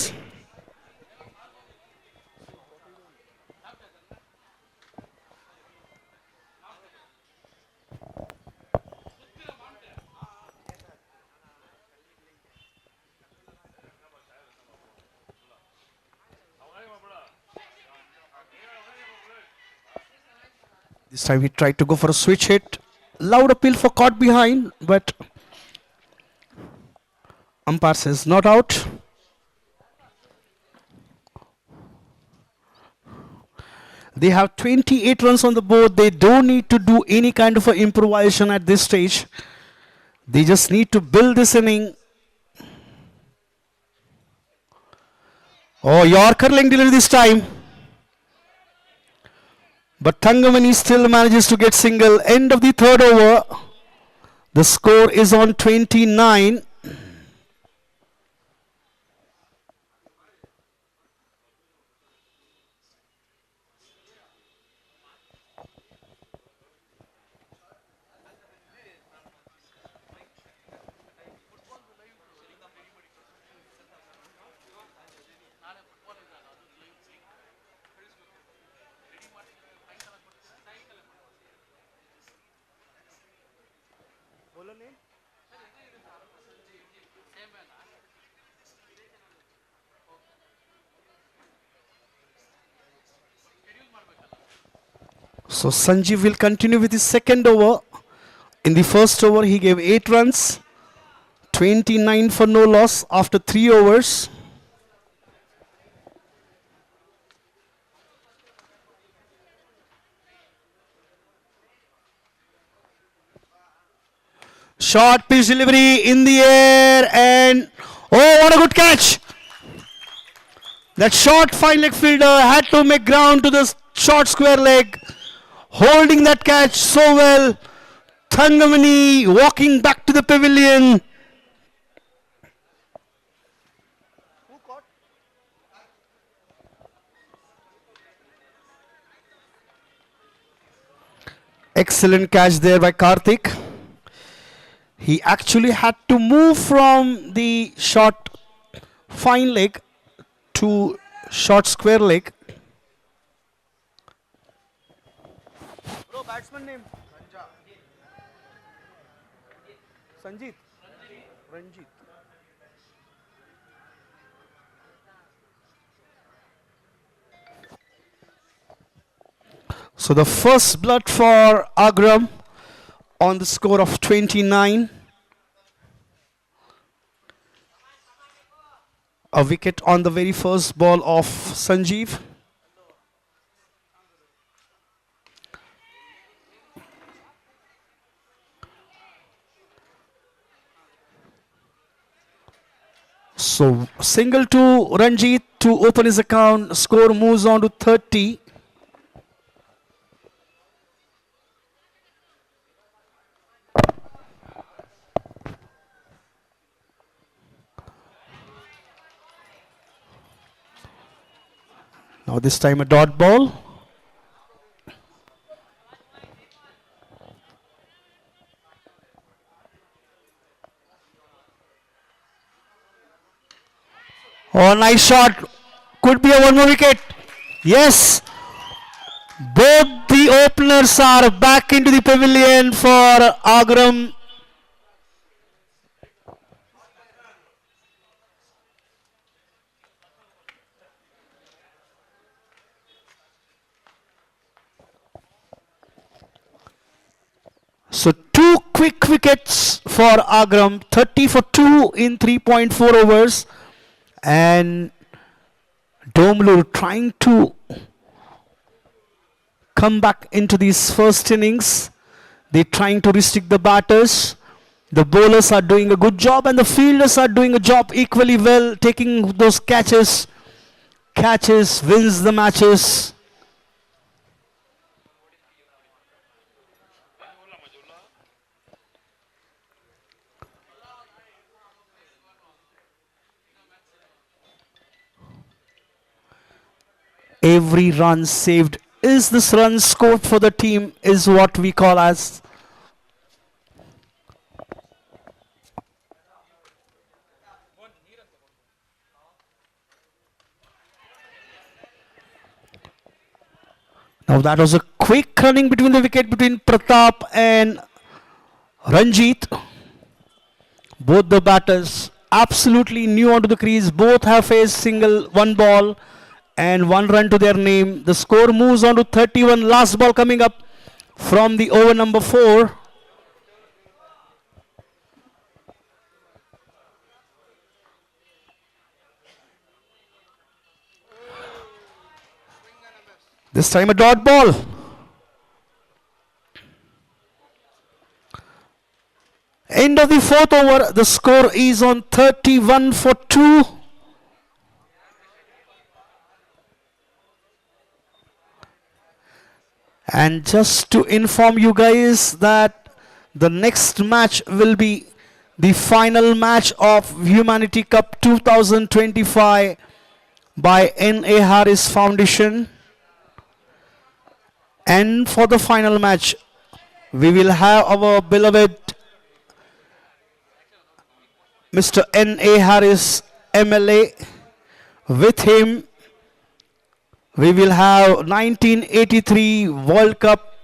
This time he tried to go for a switch hit. Loud appeal for caught behind, but umpire says not out. They have 28 runs on the board. They don't need to do any kind of improvisation at this stage. They just need to build this inning. Oh, Yorker length delivery this time. But Thangamani still manages to get single. End of the third over. The score is on 29. So Sanjeev will continue with his second over. In the first over, he gave 8 runs, 29 for no loss after 3 overs. Short pitch delivery in the air, and oh, what a good catch! That short fine leg fielder had to make ground to the short square leg, holding that catch so well. Thangamani walking back to the pavilion. Excellent catch there by Karthik. He actually had to move from the short fine leg to short square leg. Bro, batsman name? Sanjeet. Ranjit. So the first blood for Agram on the score of 29. A wicket on the very first ball of Sanjeev. So single to Ranjit to open his account. Score moves on to 30. Now this time a dot ball. Oh, nice shot. Could be a one more wicket. Yes. Both the The openers are back into the pavilion for Agram. So 2 quick wickets for Agram, 30 for 2 in 3.4 overs. And Domlur trying to come back into these first innings. They're trying to restrict the batters. The bowlers are doing a good job and the fielders are doing a job equally well, taking those catches. Catches wins the matches. Every run saved is this run scored for the team is what we call as. Now that was a quick running between the wicket between Pratap and Ranjit. Both the batters absolutely new onto the crease. Both have faced single, 1 ball and 1 run to their name. The score moves on to 31. Last ball coming up from the over number 4. This time a dot ball. End of the 4th over. The score is on 31 for 2. And just to inform you guys that the next match will be the final match of Humanity Cup 2025 by N.A. Harris Foundation. And for the final match, we will have our beloved Mr. N.A. Harris, MLA. With him, we will have 1983 World Cup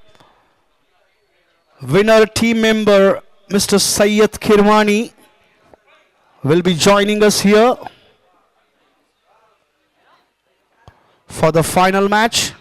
winner team member Mr. Syed Kirmani will be joining us here for the final match.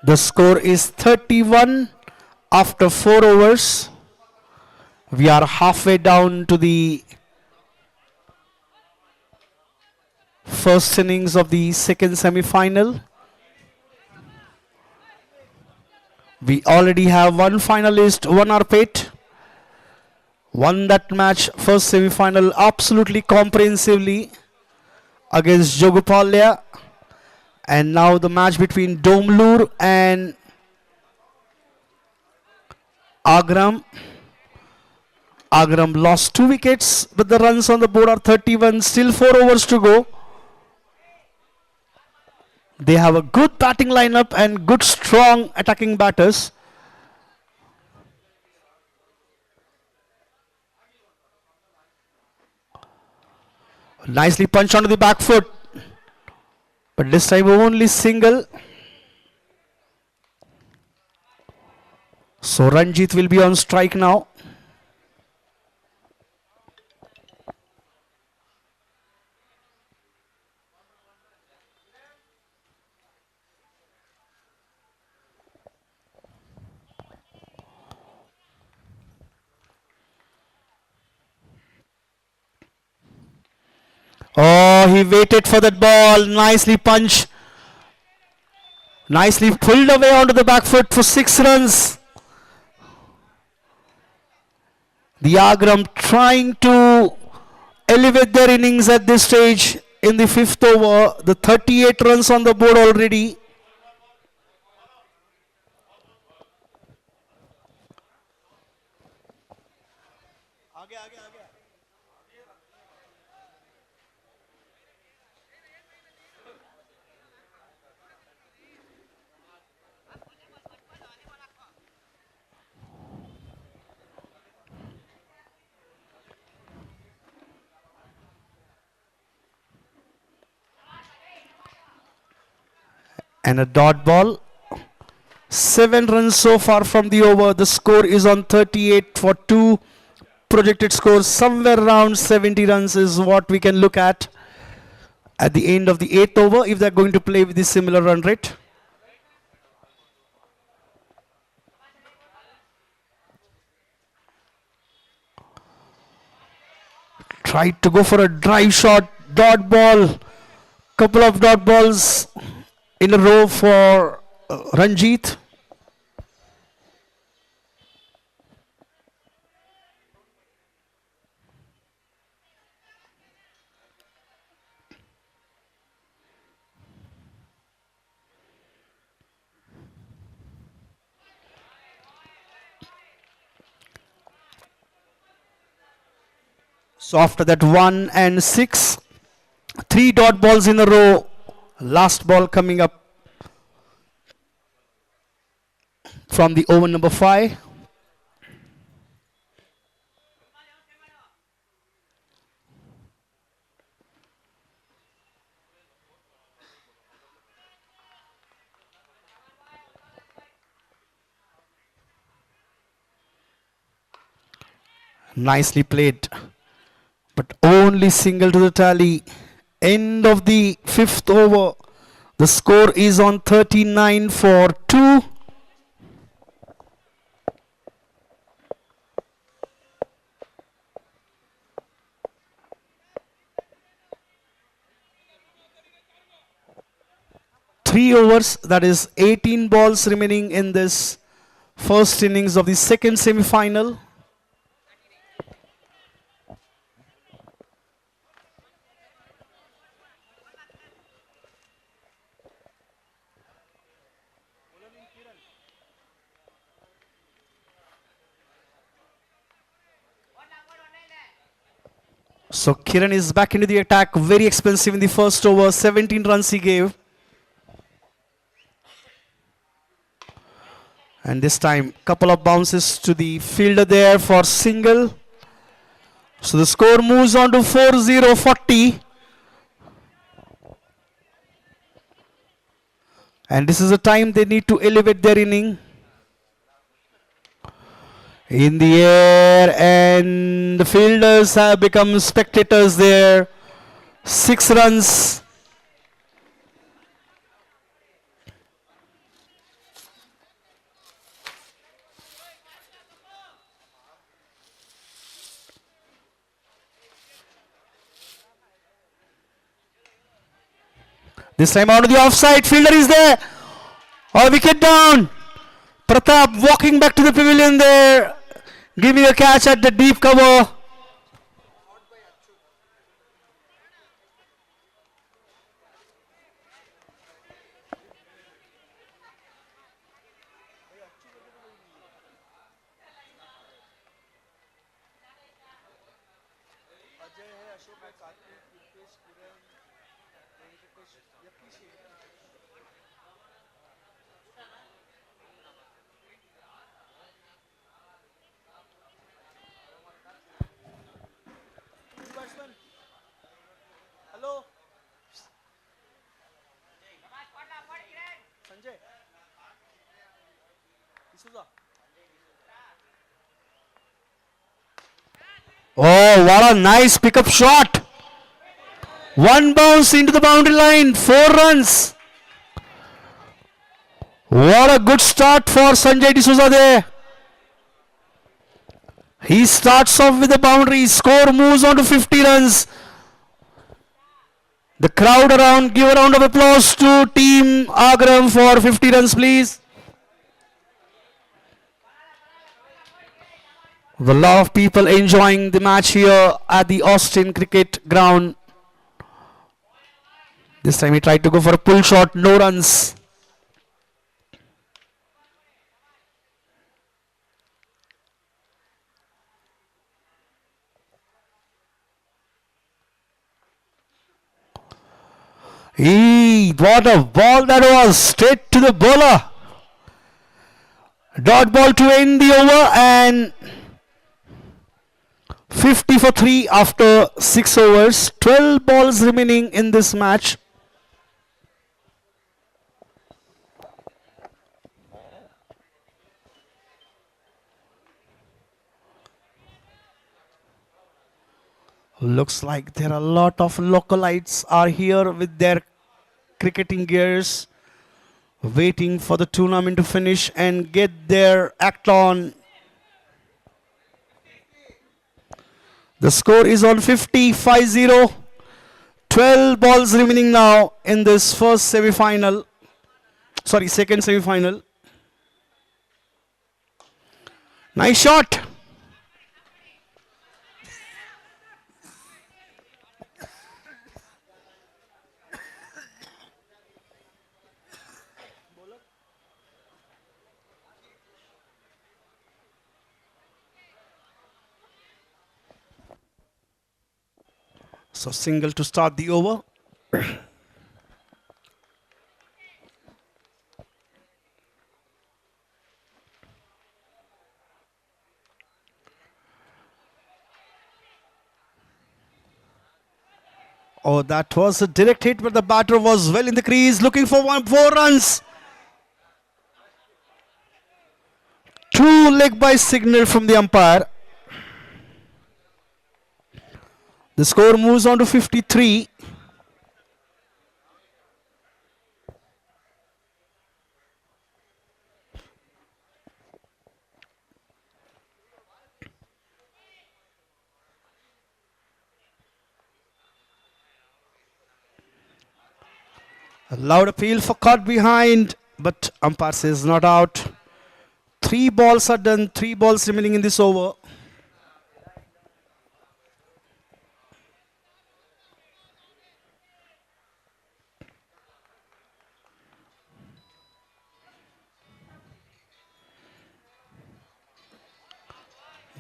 The score is 31 after 4 overs. We are halfway down to the first innings of the second semi-final. We already have 1 finalist, 1 Arpit. Won that match, first semi-final, absolutely comprehensively against Jogupalya. And now the match between Domlur and Agram. Agram lost 2 wickets, but the runs on the board are 31. Still 4 overs to go. They have a good batting lineup and good strong attacking batters. Nicely punched onto the back foot. But this time only single. So Ranjit will be on strike now. Oh, he waited for that ball. Nicely punched. Nicely pulled away onto the back foot for 6 runs. The Agram trying to elevate their innings at this stage in the 5th over. The 38 runs on the board already. And a dot ball. 7 runs so far from the over. The score is on 38 for 2. Projected score somewhere around 70 runs is what we can look at the end of the 8th over if they're going to play with this similar run rate. Tried to go for a drive shot, dot ball. Couple of dot balls in a row for Ranjit. So after that 1 and 6, 3 dot balls in a row. Last ball coming up from the over number 5. Nicely played, but only single to the tally. End of the 5th over. The score is on 39 for 2. Three overs, that is 18 balls remaining in this first innings of the second semi-final. So Kiran is back into the attack, very expensive in the first over, 17 runs he gave. And this time, couple of bounces to the fielder there for single. So the score moves on to 40-40. And this is a time they need to elevate their inning. In the air, and the fielders have become spectators there. 6 runs. This time out of the offside, fielder is there. A wicket down. Pratap walking back to the pavilion there, giving a catch at the deep cover. Oh, what a nice pickup shot. One bounce into the boundary line, 4 runs. What a good start for Sanjay D'Souza there. He starts off with the boundary, score moves on to 50 runs. The crowd around, give a round of applause to Team Agram for 50 runs please. A lot of people enjoying the match here at the Austin cricket ground. This time he tried to go for a pull shot, no runs. What a ball that was, straight to the bowler. Dot ball to end the over, and 50 for 3 after 6 overs. 12 balls remaining in this match. Looks like there are a lot of localites are here with their cricketing gears, waiting for the tournament to finish and get their act on. The score is on 50-5-0. 12 balls remaining now in this second semi-final. Nice shot. So single to start the over. Oh, that was a direct hit, but the batter was well in the crease, looking for 4 runs. 2 leg by signal from the umpire. The score moves on to 53. A loud appeal for caught behind, but umpire says not out. 3 balls are done, 3 balls remaining in this over.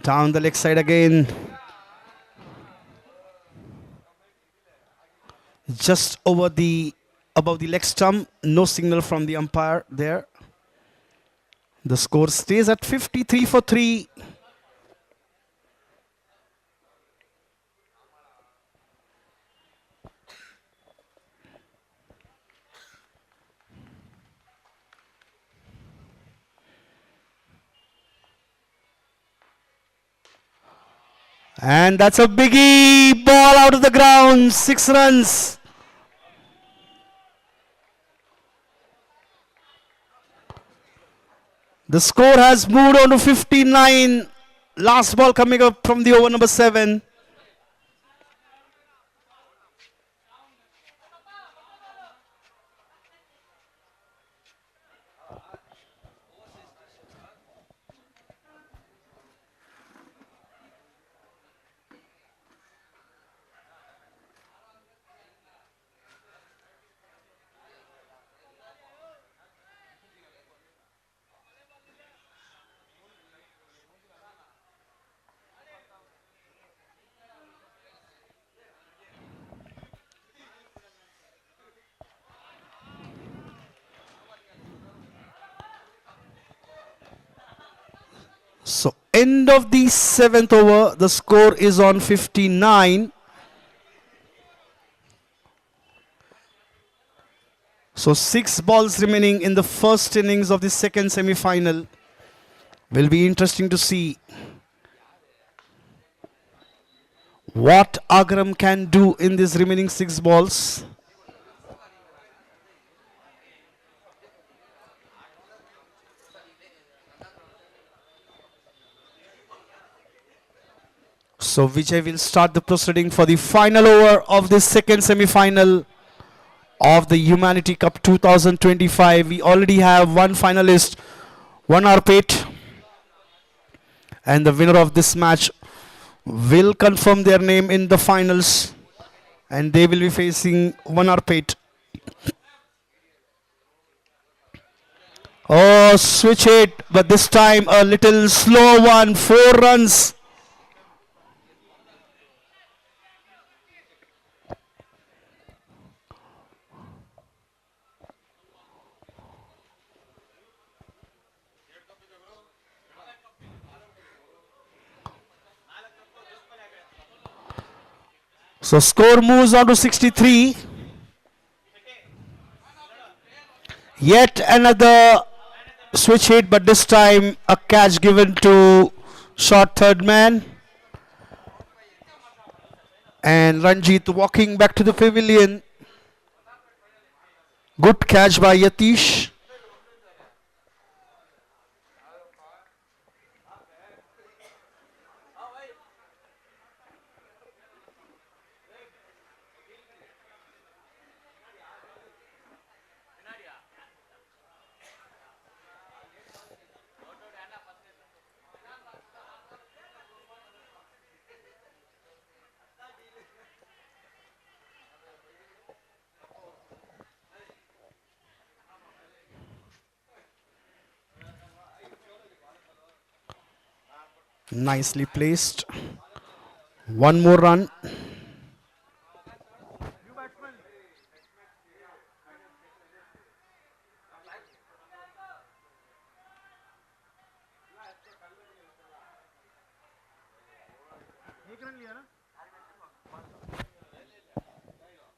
Down the leg side again. Just above the leg stump. No signal from the umpire there. The score stays at 53 for 3. And that's a biggie, ball out of the ground, 6 runs. The score has moved on to 59. Last ball coming up from the over number 7. So end of the 7th over, the score is on 59. So 6 balls remaining in the first innings of the second semi-final. Will be interesting to see what Agram can do in these remaining 6 balls. So Vijay will start the proceeding for the final over of the second semi-final of the Humanity Cup 2025. We already have one finalist, one Arpit. And the winner of this match will confirm their name in the finals. And they will be facing Vanarpet. Oh, switch hit, but this time a little slow one. 4 runs. So score moves on to 63. Yet another switch hit, but this time a catch given to short third man. And Ranjit walking back to the pavilion. Good catch by Yatish. Nicely placed. One more run.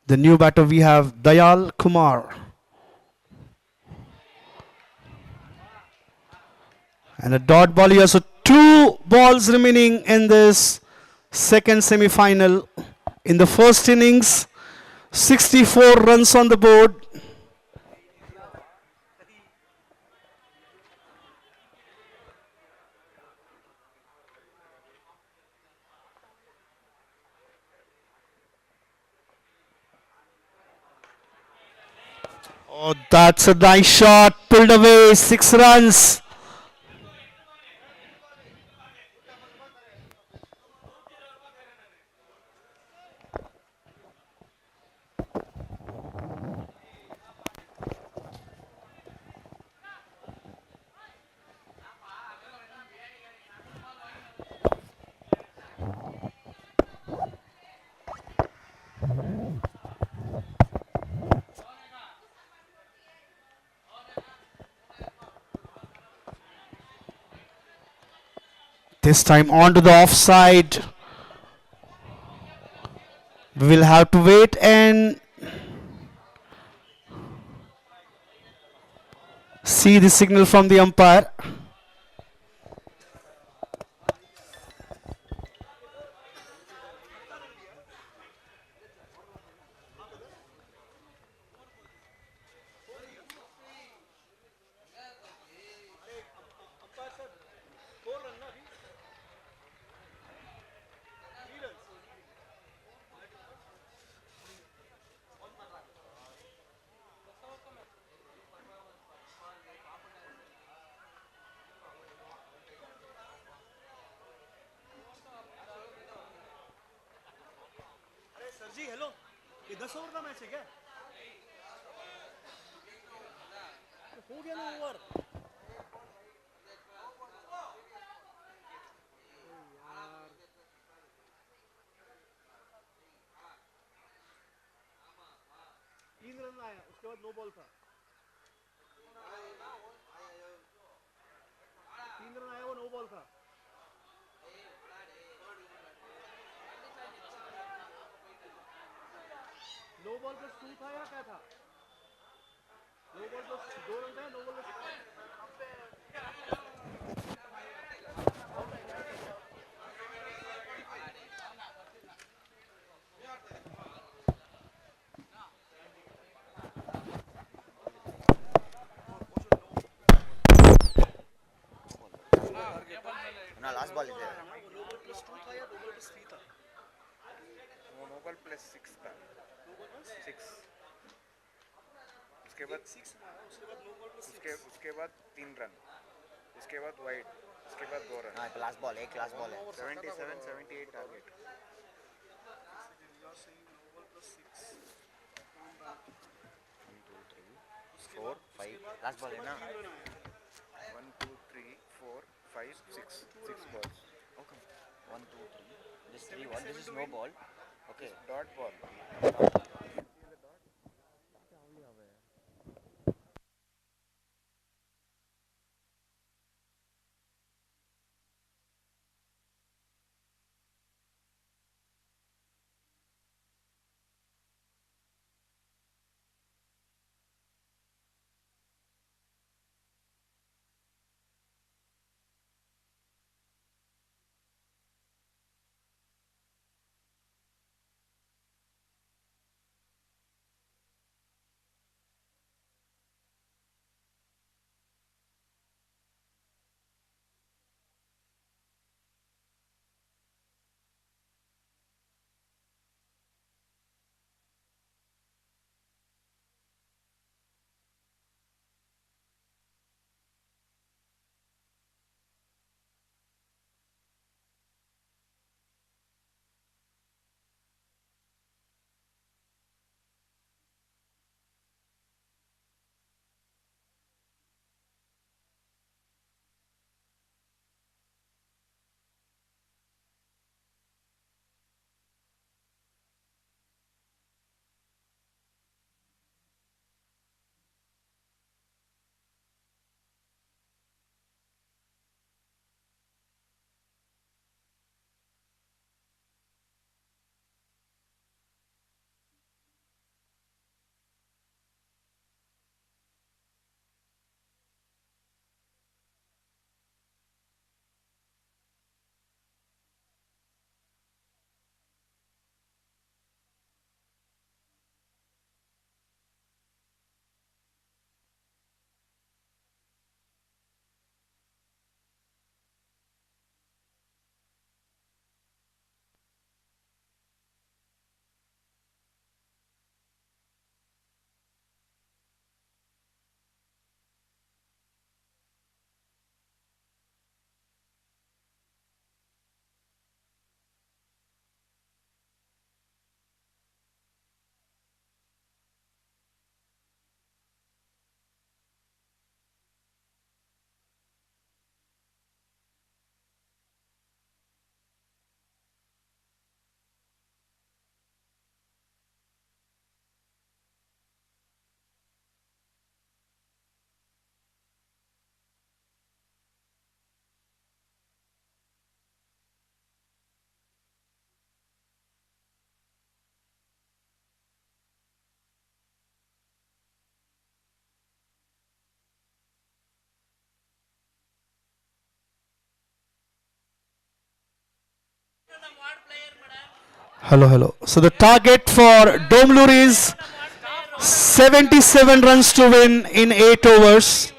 The new batter we have Dayal Kumar. And a dot ball here. So 2 balls remaining in this second semi-final. In the first innings, 64 runs on the board. Oh, that's a nice shot. Pulled away. 6 runs. This time onto the offside. We will have to wait and see the signal from the umpire. जी hello ये 10 over का match है क्या हो गया ना over यार 3 run आया उसके बाद नो बॉल था 3 रन आया वो नो बॉल था नो बॉल पे 2 था या क्या था नो बॉल पे 2 रन था नो बॉल पे ना लास्ट बॉल ಇದೆ नो बॉल प्लस 2 था या नो बॉल प्लस 3 था नो बॉल प्लस 6 था 6 उसके बाद 6 मारा उसके बाद नो बॉल प्लस उसके बाद 3 रन इसके बाद वाइड, इसके बाद 2 रन। हाँ लास्ट बॉल, एक लास्ट बॉल है। 77 78 टारगेट। 4 5 लास्ट बॉल है ना। 1 2 3 4 5 6 6 balls. Okay. 1 2 3. This 3 1. This is no ball. Okay. Dot ball. Hello. So the target for Domlur is 77 runs to win in 8 overs.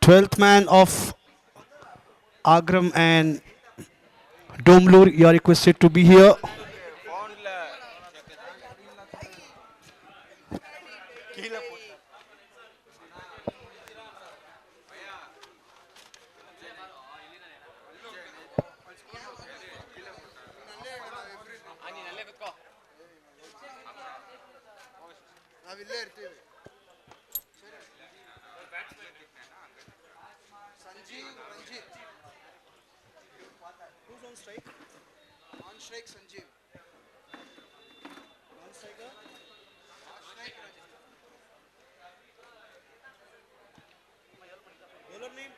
12th man of Agram and Domlur, you are requested to be here. ನಾವಿಲ್ಲೇ ಇರ್ತೀವಿ Sanjeev Ranjith Who's on strike? On strike Sanjeev Non-striker? On strike Ranjith Bowler name?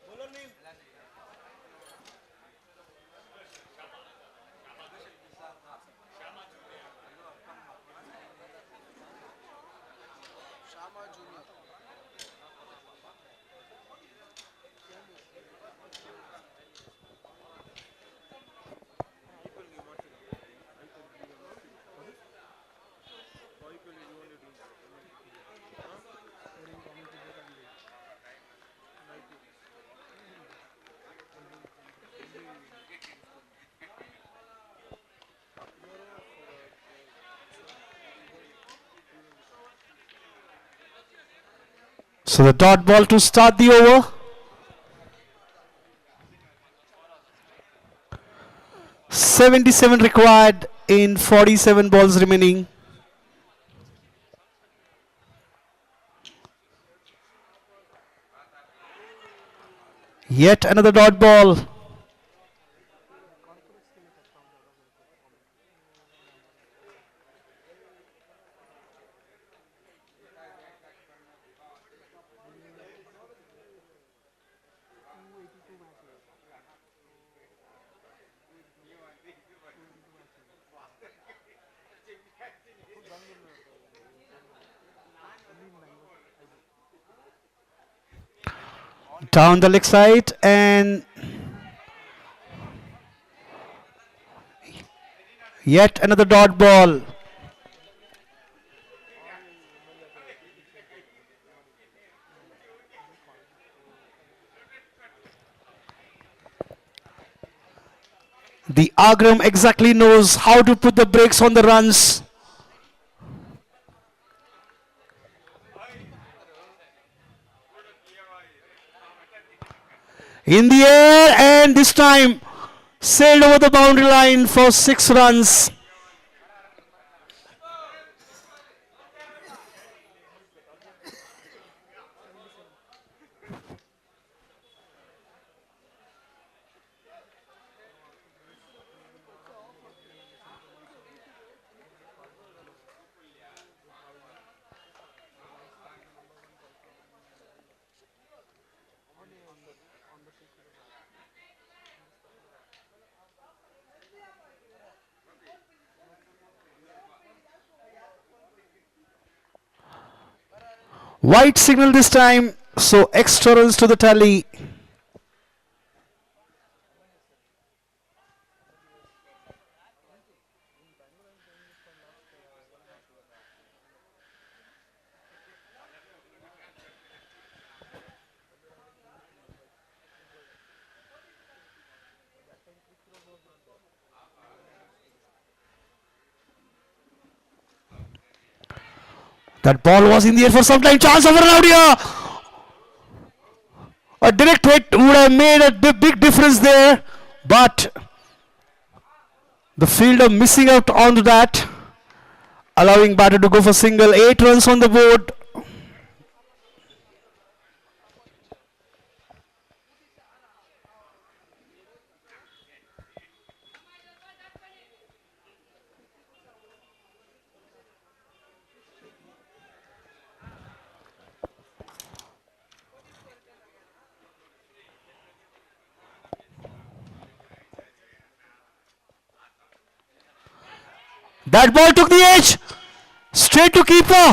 Bowler name? Shyama junior So the dot ball to start the over. .77 required in 47 balls remaining. Yet another dot ball. Down the leg side and yet another dot ball. The Agram exactly knows how to put the brakes on the runs. In the air, and this time sailed over the boundary line for 6 runs. White signal this time, so extra runs to the tally. That ball was in the air for some time. Chance of a run out here. A direct hit would have made a big difference there, but the fielder missing out on that, allowing batter to go for single. 8 runs on the board. That ball took the edge. Straight to keeper.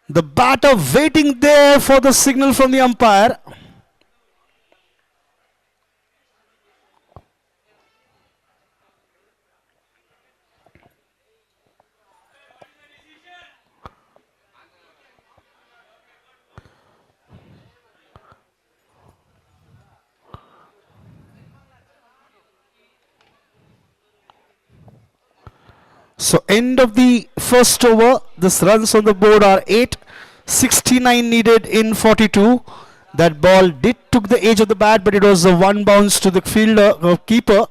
The batter waiting there for the signal from the umpire. So end of the first over. This runs on the board are 8. 69 needed in 42. That ball did took the edge of the bat, but it was a one bounce to the fielder keeper.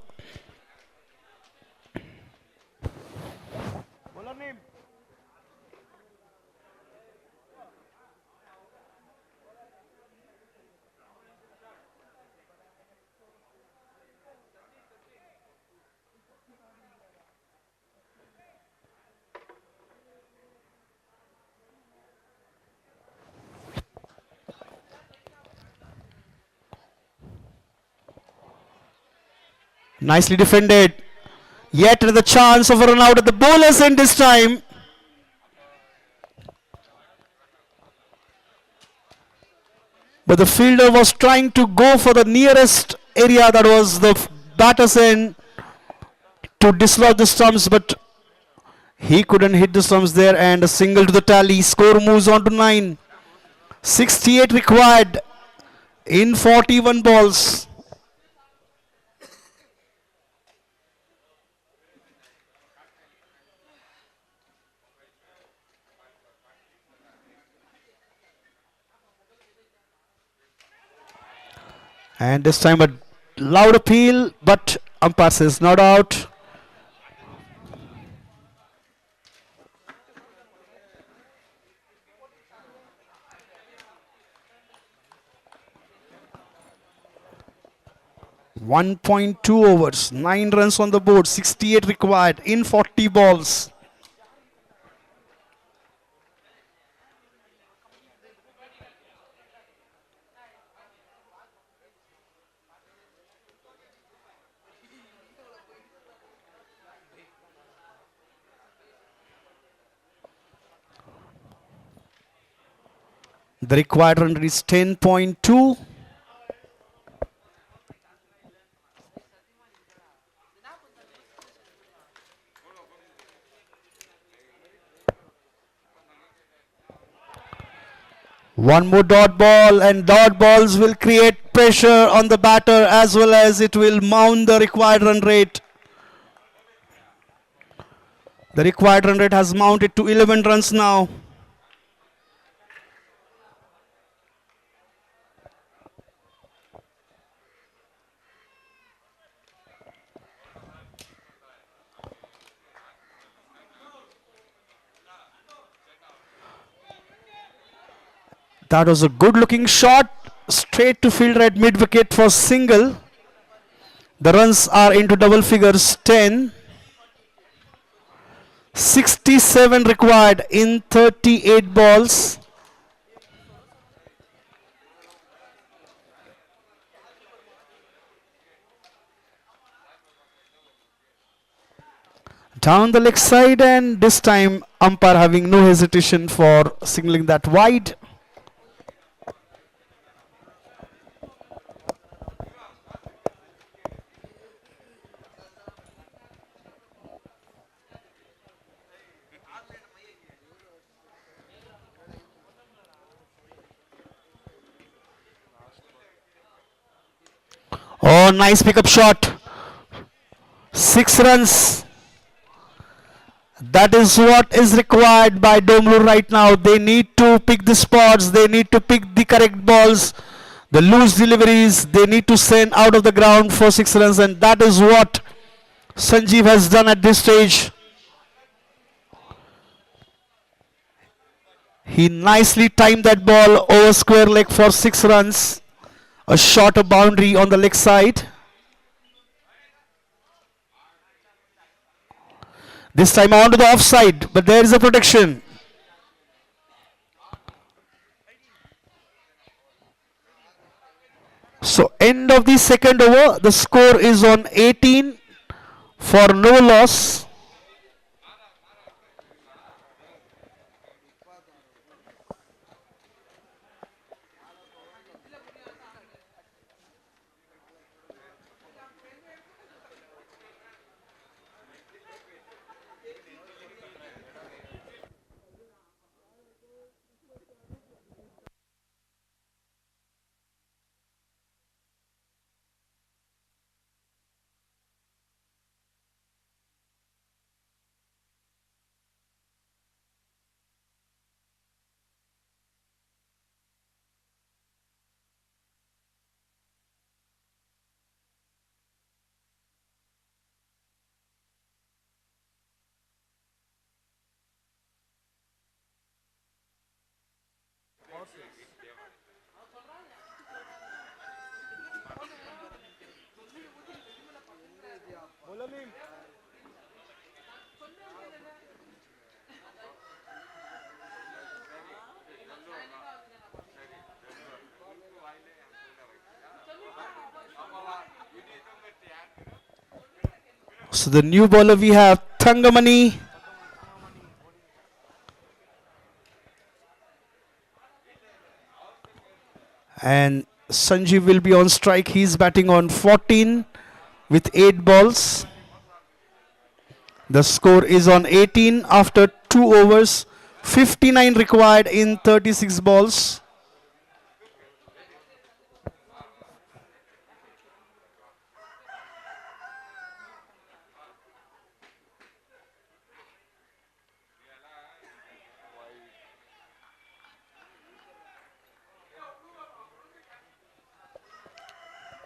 Nicely defended. Yet another chance of a run out at the bowler's end this time. But the fielder was trying to go for the nearest area, that was the batter's end, to dislodge the stumps, but he couldn't hit the stumps there, and a single to the tally. Score moves on to 9. 68 required in 41 balls. And this time a loud appeal, but umpire says not out. .2 overs, 9 runs on the board, 68 required in 40 balls. The required run rate is 10.2. One more dot ball, and dot balls will create pressure on the batter as well as it will mount the required run rate. The required run rate has mounted to 11 runs now. That was a good looking shot, straight to fielder at mid wicket for single. The runs are into double figures, 10. 67 required in 38 balls. Down the leg side, and this time umpire having no hesitation for signaling that wide. Oh, nice pickup shot. 6 runs. That is what is required by Domlu right now. They need to pick the spots. They need to pick the correct balls. The loose deliveries, they need to send out of the ground for 6 runs. And that is what Sanjeev has done at this stage. He nicely timed that ball over square leg for 6 runs. A shorter boundary on the leg side. This time on to the offside, but there is a protection. So end of the second over, the score is on 18 for no loss. So the new bowler we have Thangamani. And Sanjeev will be on strike. He's batting on 14 with 8 balls. The score is on 18 after 2 overs. 59 required in 36 balls.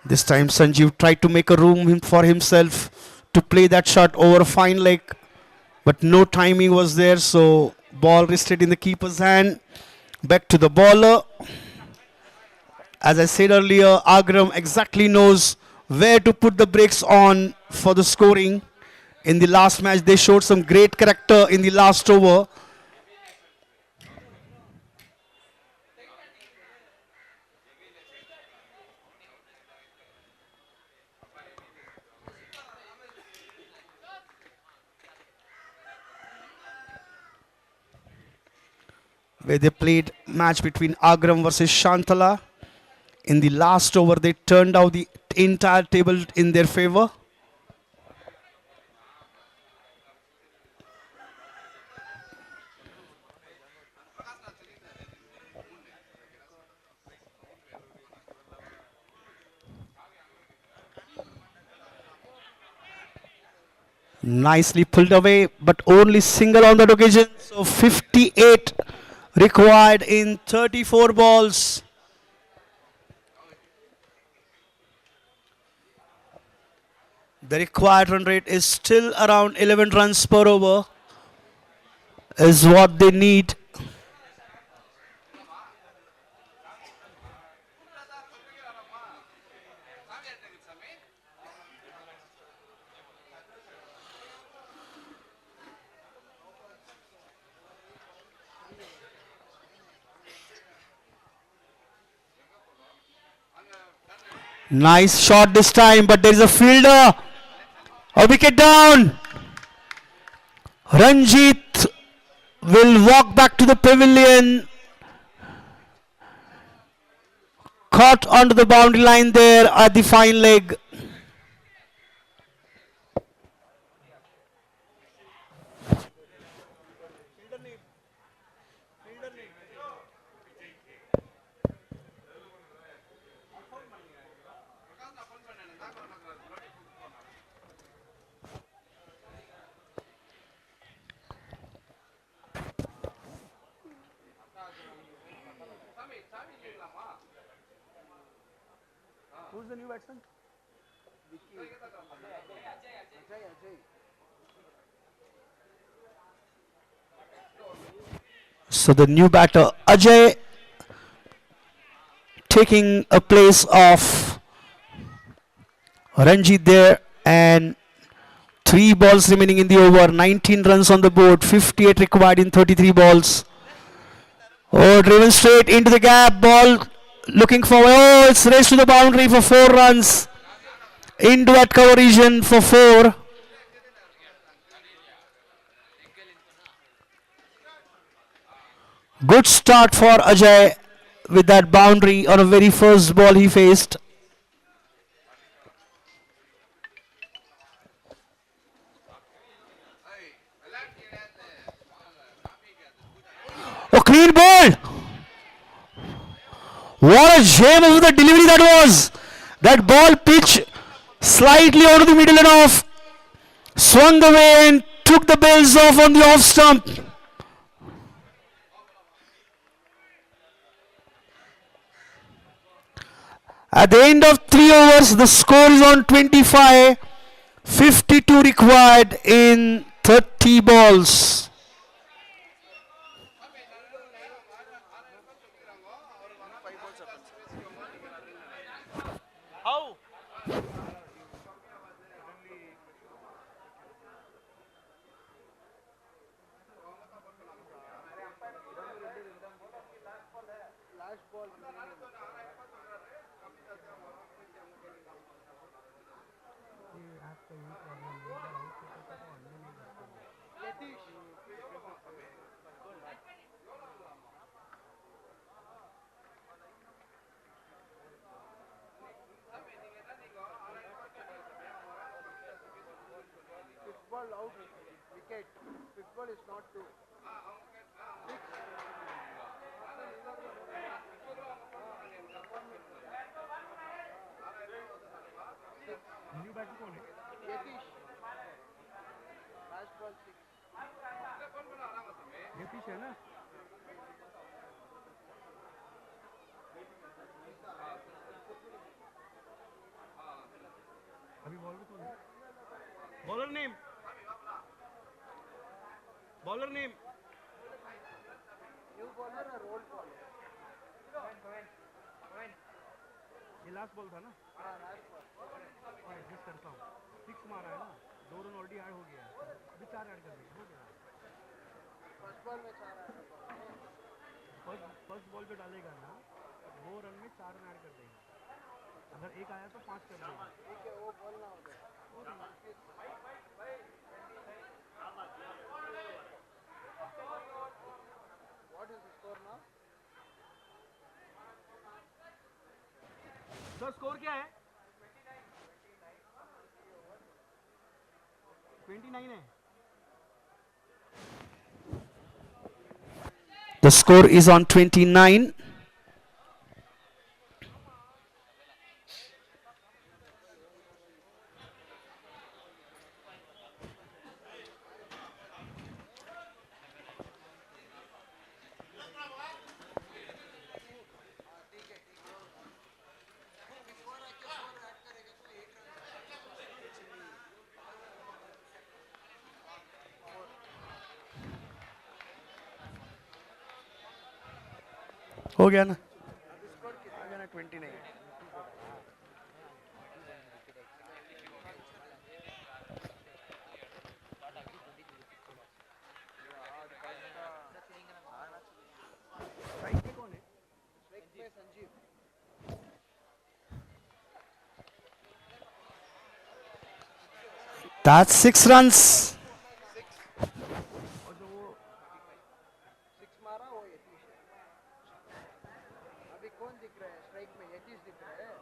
This time Sanjeev tried to make a room for himself to play that shot over a fine leg, but no timing was there, so ball rested in the keeper's hand. Back to the bowler. As I said earlier, Agram exactly knows where to put the brakes on for the scoring. In the last match, they showed some great character in the last over. Where they played match between Agram versus Shantala. In the last over, they turned out the entire table in their favor. Nicely pulled away, but only single on that occasion. So 58 required in 34 balls. The required run rate is still around 11 runs per over, is what they need. Nice shot this time, but there is a fielder. A wicket down. Ranjit will walk back to the pavilion. Caught onto the boundary line there at the fine leg. Who's the new batsman? So the new batter Ajay taking a place of Ranjit there, and 3 balls remaining in the over. 19 runs on the board, 58 required in 33 balls. Oh, driven straight into the gap. Ball looking for, oh, it's raced to the boundary for 4 runs. Into that cover region for 4. Good start for Ajay with that boundary on a very first ball he faced. Oh, clean ball! What a gem of the delivery that was! That ball pitched slightly out of the middle and off. Swung away and took the bells off on the off stump. At the end of 3 overs, the score is on 25. 52 required in 30 balls. How? Fifth ball out, wicket. Fifth ball is not two. New batter कौन है? Yetish. Last ball six. Yatish है ना? अभी ball कौन है? Bowler name, bowler name. New bowler or old ball? ये last ball था ना? हाँ last ball. एडजस्ट करता हूँ. 6 मारा है ना? 2 रन ऑलरेडी ऐड हो गया है. अभी 4 ऐड कर देंगे. हो गया. First ball में 4 आया. फर्स्ट बॉल जो डालेगा ना, 2 रन में 4 रन ऐड कर देगा. अगर एक आया तो 5 कर देगा. ठीक है वो बॉल ना हो गया. What is the score now? Sir score क्या है? 29 है. The score is on 29. हो गया ना? आ गया ना 29. राइट पे कौन है? Strike में संजीव. That's 6 runs. और जो वो 6 मारा वो यतीश है. अभी कौन दिख रहा है स्ट्राइक में? यतीश दिख रहा है.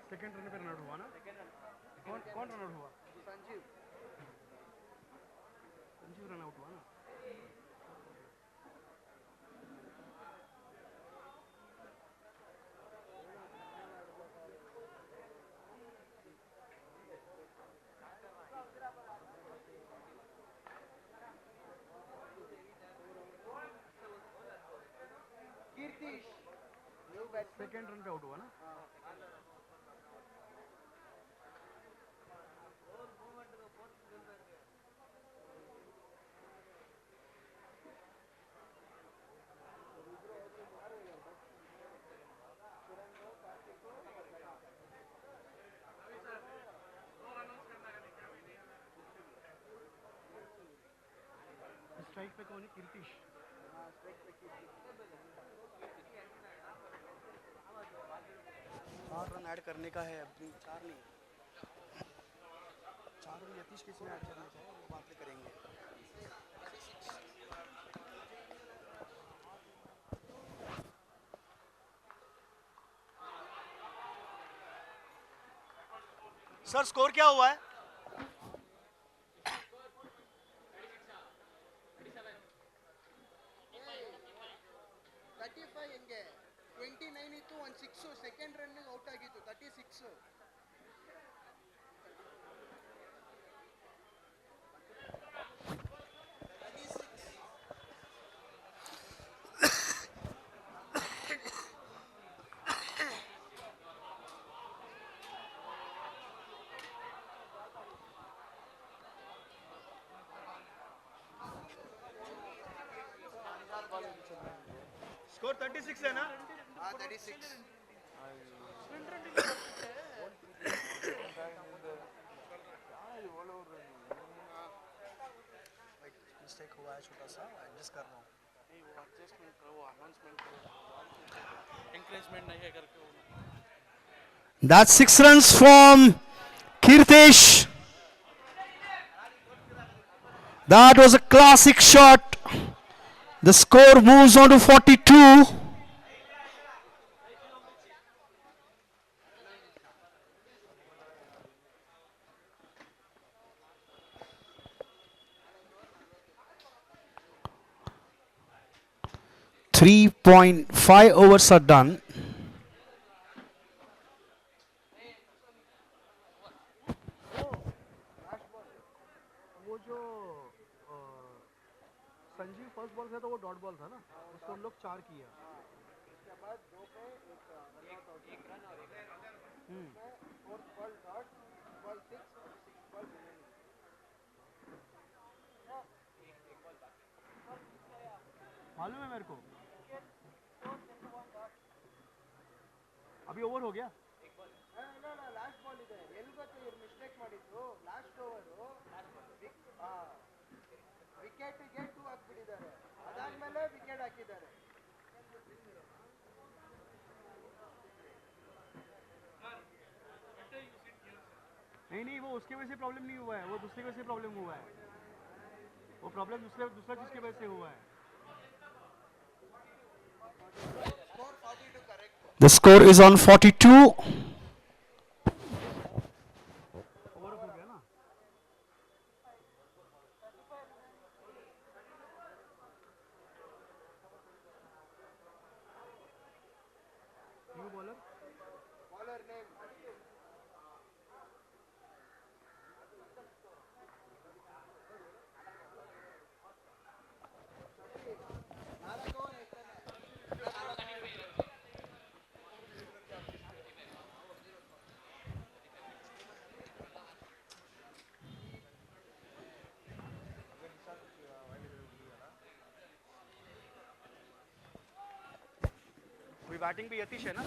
सेकंड रन पे रन आउट हुआ ना? कौन कौन रन आउट हुआ? संजीव. संजीव रन आउट हुआ ना? Keertish. New bat. Second run पे आउट हुआ ना? स्ट्राइक पे कौन है? कीर्तिश. हाँ स्ट्राइक पे कीर्तिश. 4 रन ऐड करने का है अभी. 4 नहीं, 4 रन यतीश के इसमें ऐड करने का है. वो बात पे करेंगे. सर स्कोर क्या हुआ है? 35 ಹೆಂಗೆ? 29 ಇತ್ತು, 1 6. ಸೆಕೆಂಡ್ ರನ್ ಔಟ್ ಆಗಿತ್ತು. 36. स्कोर 36 है ना? हाँ 36. मिस्टेक हुआ है छोटा सा, एडजस्ट कर रहा हूँ. नहीं वो एडजस्टमेंट करो, वो अनाउंसमेंट करो, एंकरेजमेंट नहीं है करके वो. That's 6 runs from Kirtesh. That was a classic shot. The score moves on to 42. .5 overs are done. वो जो संजीव फर्स्ट बॉल था तो वो डॉट बॉल था ना, उसको हम लोग 4 किया. उसके बाद 2 पे एक रन और एक run. Fourth ball dot, ball 6 और 6 बॉल रिमेनिंग. मालूम है मेरे को. अभी ओवर हो गया. ಲಾಸ್ಟ್ ಬಾಲ್ ಇದೆ. ಎಲ್ಲಿ ಗೊತ್ತು ಇವ್ರು ಮಿಸ್ಟೇಕ್ ಮಾಡಿದ್ದು? ಲಾಸ್ಟ್ ಓವರು ವಿಕೆಟ್ಗೆ 2 ಹಾಕ್ಬಿಟ್ಟಿದ್ದಾರೆ. ಅದಾದ್ಮೇಲೆ ವಿಕೆಟ್ ಹಾಕಿದ್ದಾರೆ. नहीं वो उसके वजह से प्रॉब्लम नहीं हुआ है, वो दूसरे की वजह से प्रॉब्लम हुआ है. वो प्रॉब्लम दूसरा चीज की वजह से हुआ है. The score is on 42. Batting भी यतीश है ना.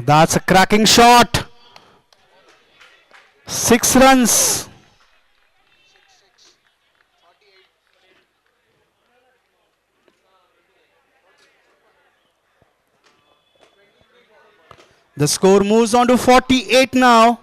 That's a cracking shot. 6 runs. The score moves on to 48 now.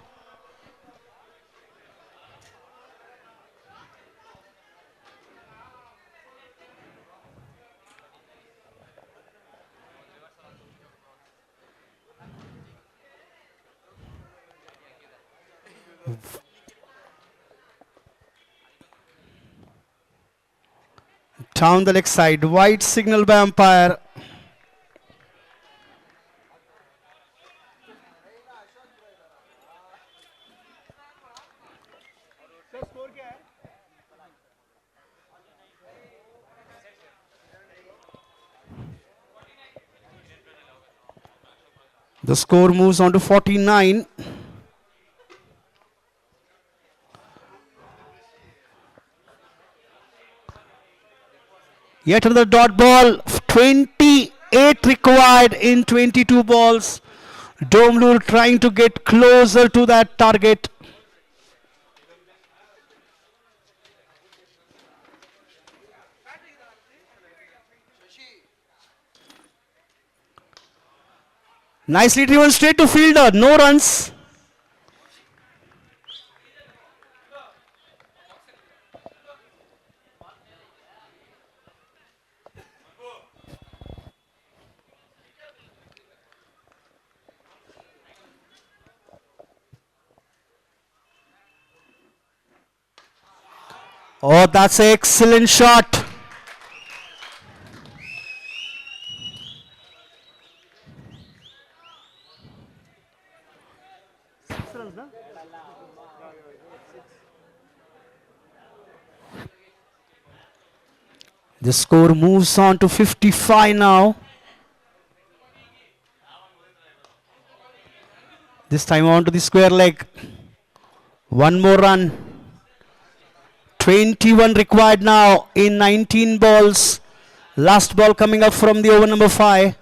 Down the leg side, wide signal by umpire. The score moves on to 49. Yet another dot ball. 28 required in 22 balls. Domlur trying to get closer to that target. Nicely driven straight to fielder. No runs. Oh, that's an excellent shot. The score moves on to 55 now. This time on to the square leg. One more run. 21 required now in 19 balls. Last ball coming up from the over number 5.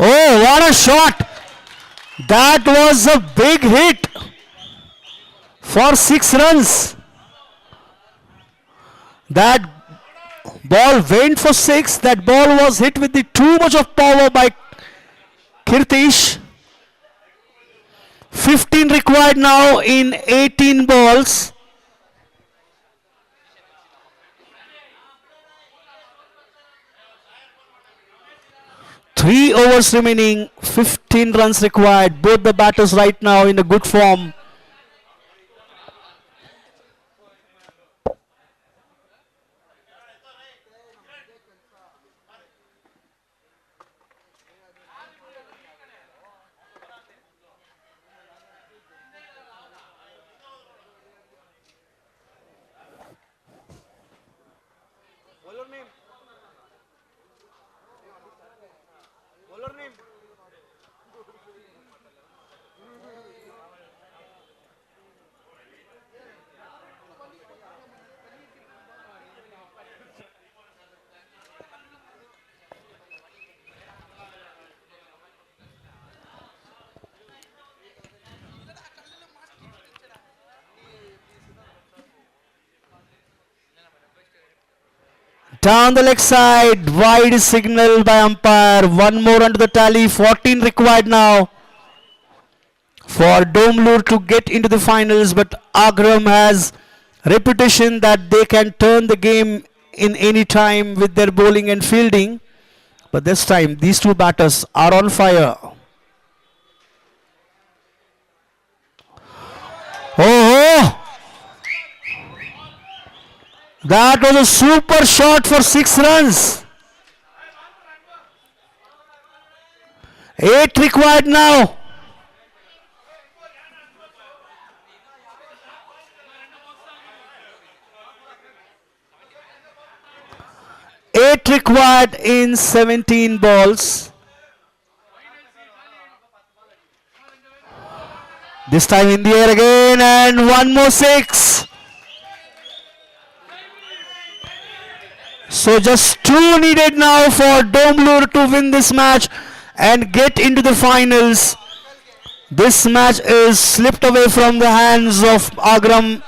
Oh, what a shot! That was a big hit for 6 runs. That ball went for 6. That ball was hit with the too much of power by Kirtish. 15 required now in 18 balls. Three overs remaining, 15 runs required. Both the batters right now in a good form. Bowler name. Bowler name. Down the leg side, wide signal by umpire. One more under the tally, 14 required now for Domlur to get into the finals. But Agram has reputation that they can turn the game in any time with their bowling and fielding. But this time, these two batters are on fire. Oh! That was a super shot for 6 runs. 8 required now. Eight required in 17 balls. This time in the air again, and one more 6. So just 2 needed now for Domlur to win this match and get into the finals. This match is slipped away from the hands of Agram.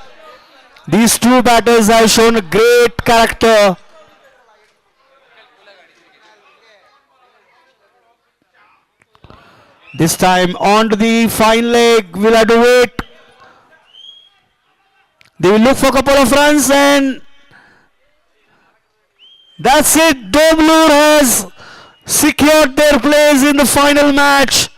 These two batters have shown a great character. This time on to the fine leg. We'll have to wait. They will look for a couple of runs, and that's it. Domlur has secured their place in the final match.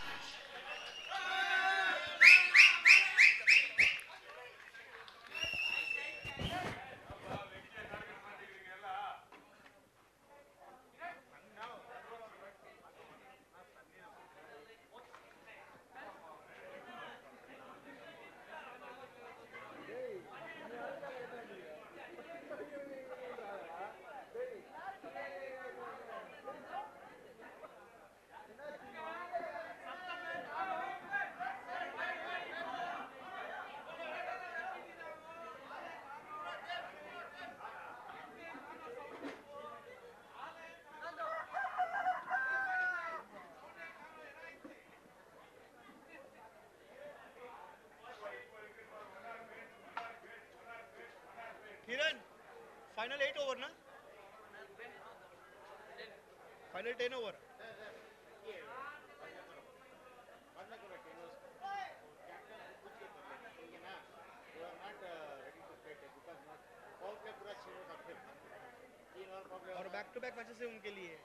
Kiran, final 8 over na? Final 10 over. और back to back matches है उनके लिए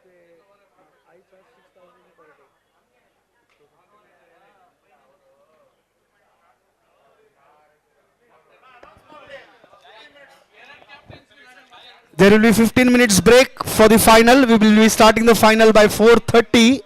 I charge 6,000 per day. There will be 15 minutes break for the final. We will be starting the final by 4:30.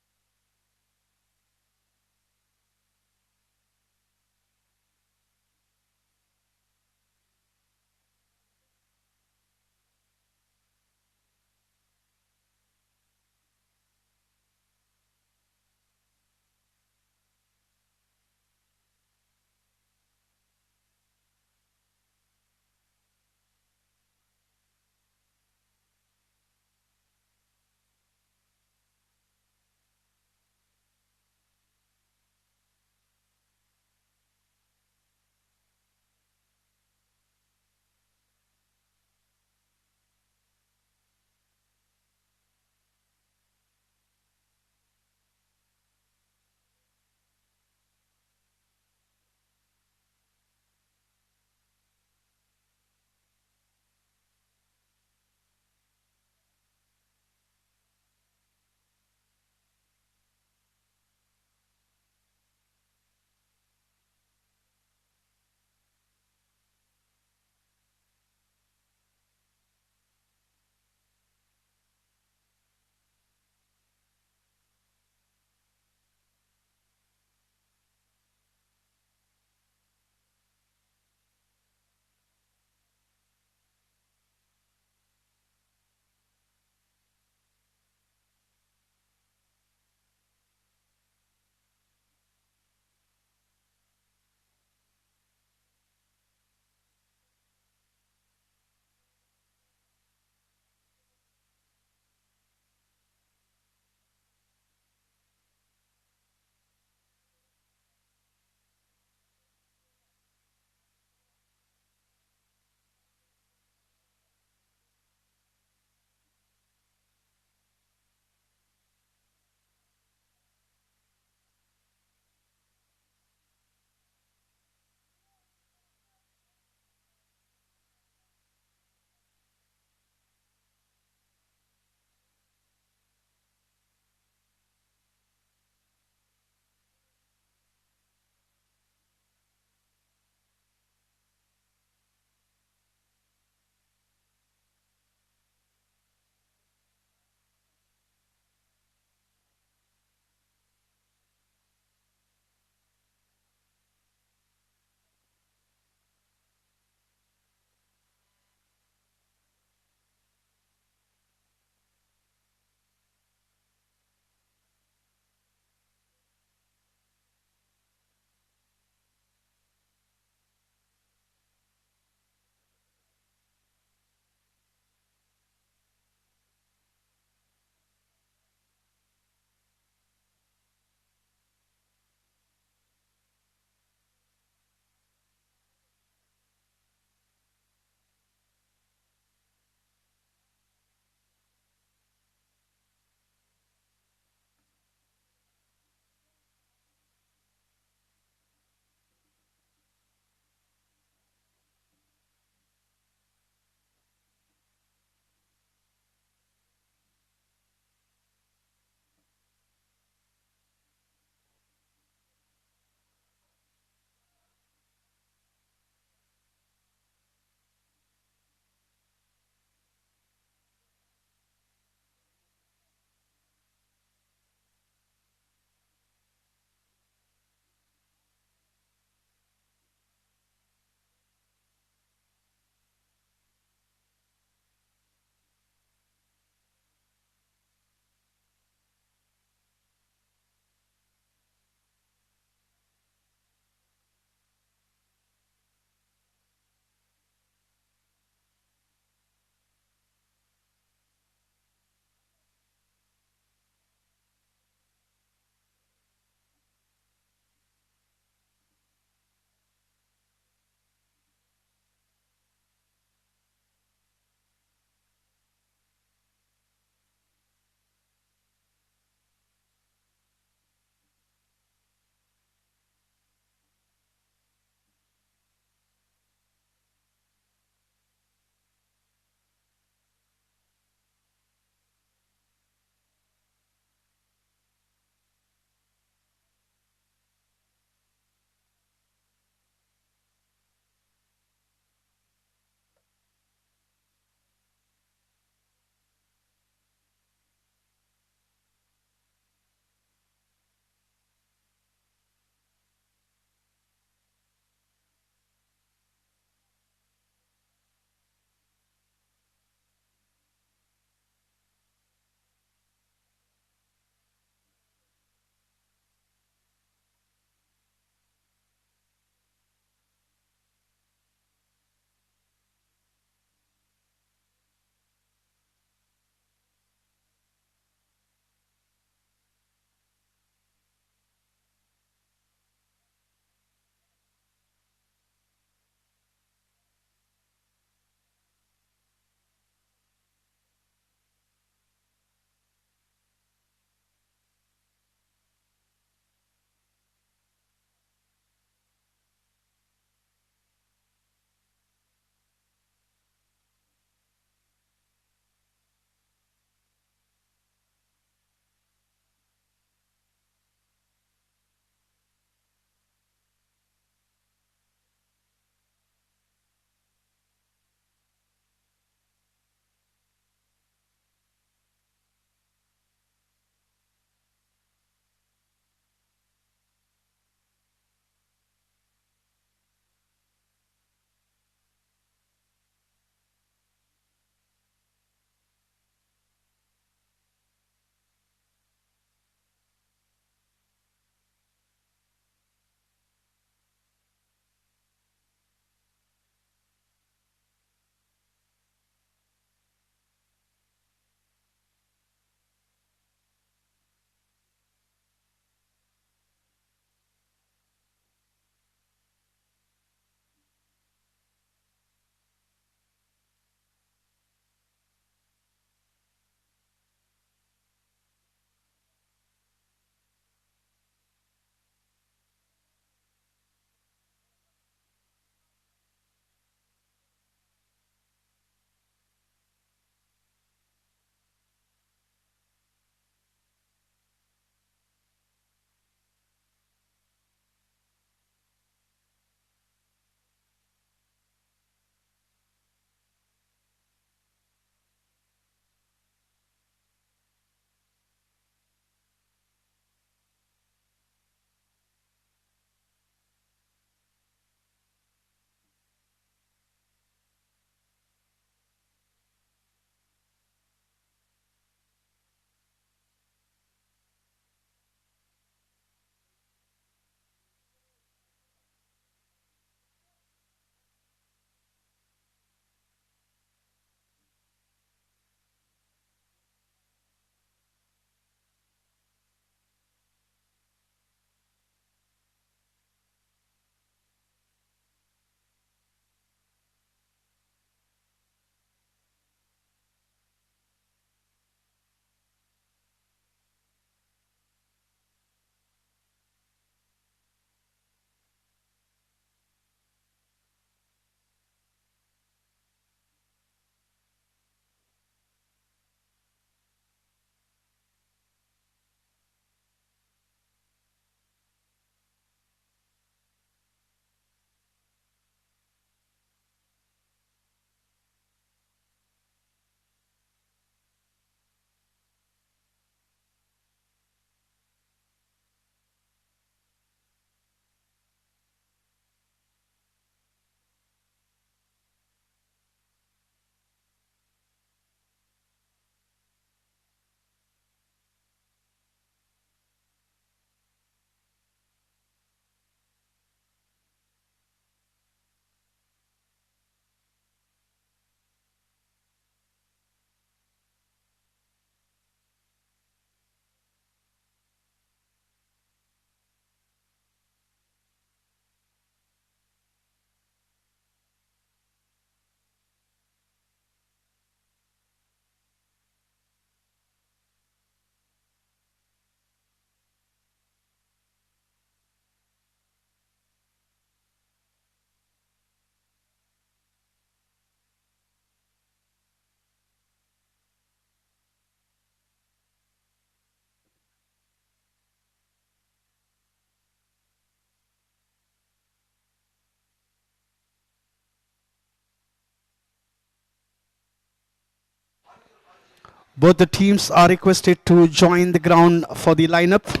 Both the teams are requested to join the ground for the lineup.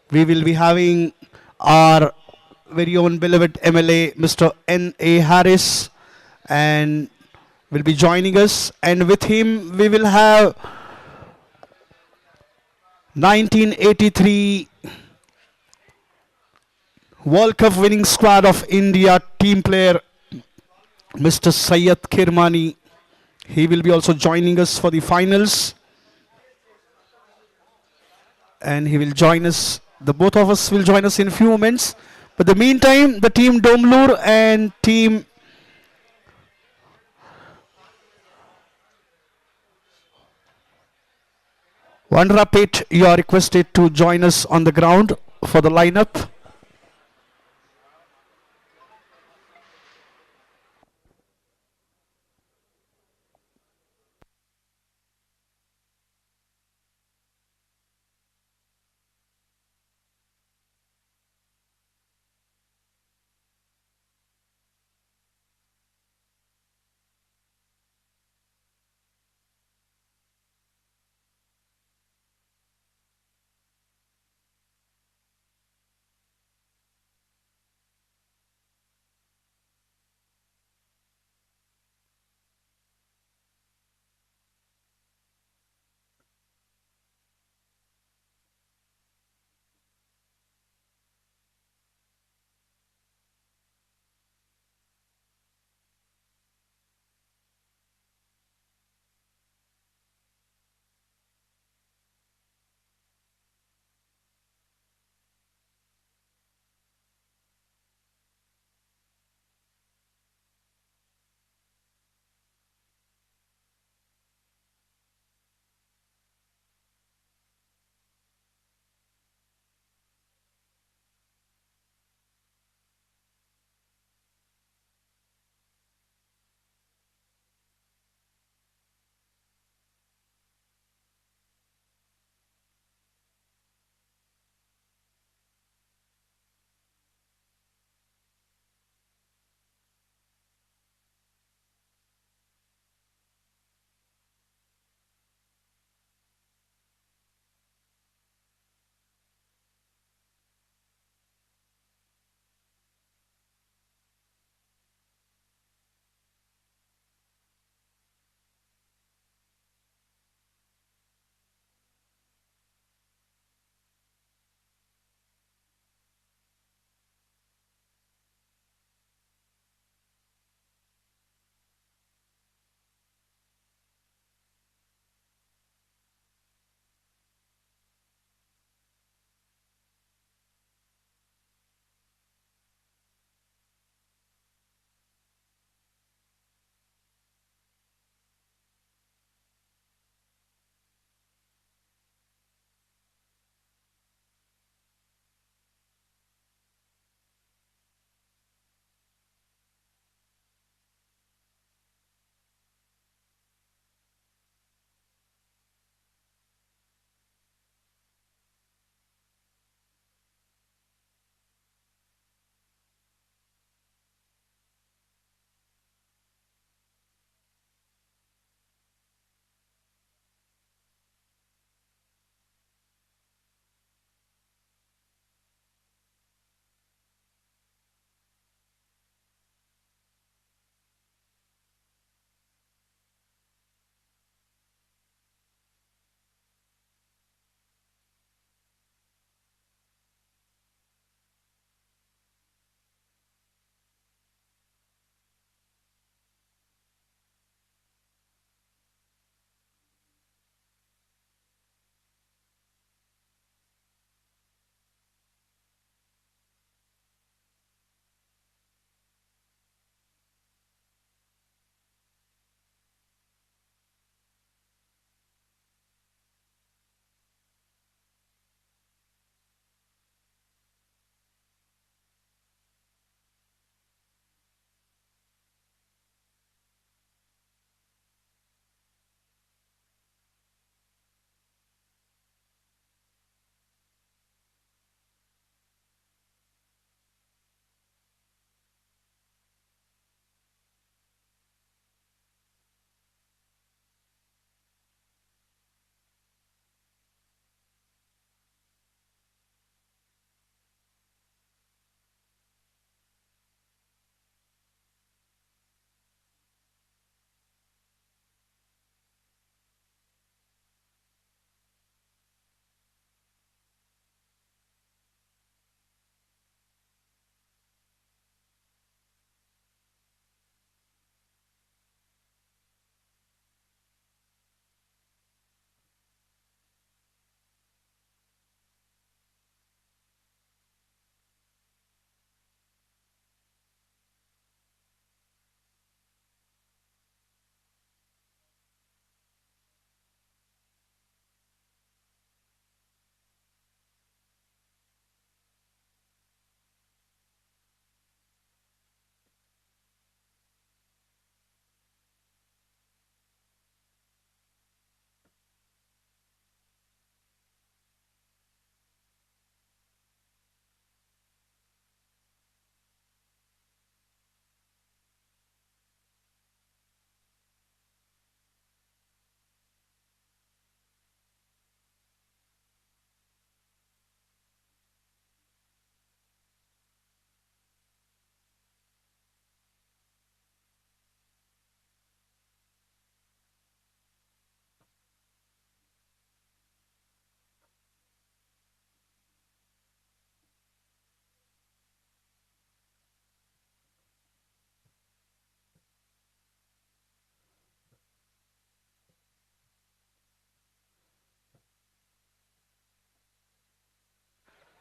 We will be having our very own beloved MLA, Mr. N.A. Harris, and will be joining us. And with him, we will have 1983 World Cup winning squad of India team player, Mr. Syed Kirmani. He will be also joining us for the finals. And he will join us. The both of us will join us in a few moments. But the meantime, the team Domlur and team Vandrapet, you are requested to join us on the ground for the lineup.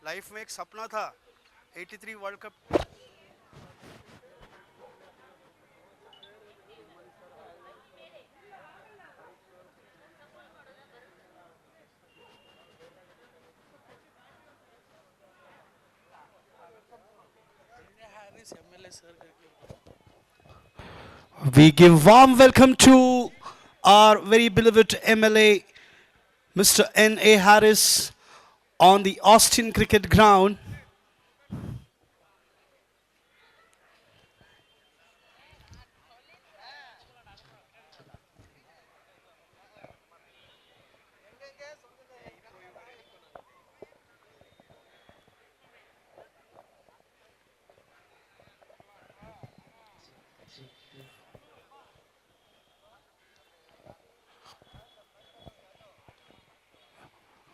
Life में एक सपना था 83 world cup. Harris MLA sir We give warm welcome to our very beloved MLA, Mr. N.A. Harris, on the Austin cricket ground.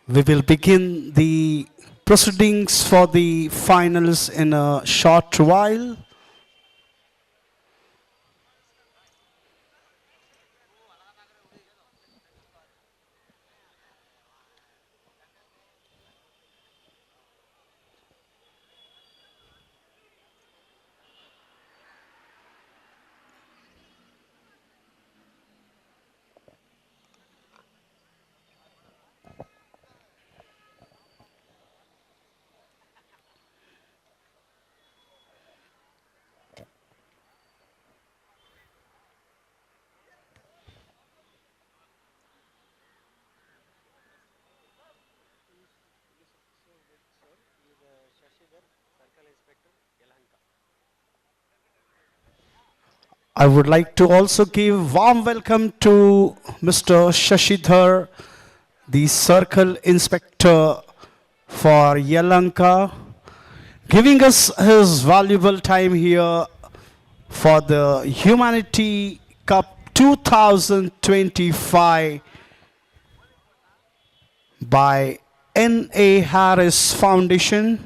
We will begin the proceedings for the finals in a short while. I would like to also give warm welcome to Mr. Shashidhar, the Circle Inspector for Yelanka, giving us his valuable time here for the Humanity Cup 2025 by N.A. Harris Foundation.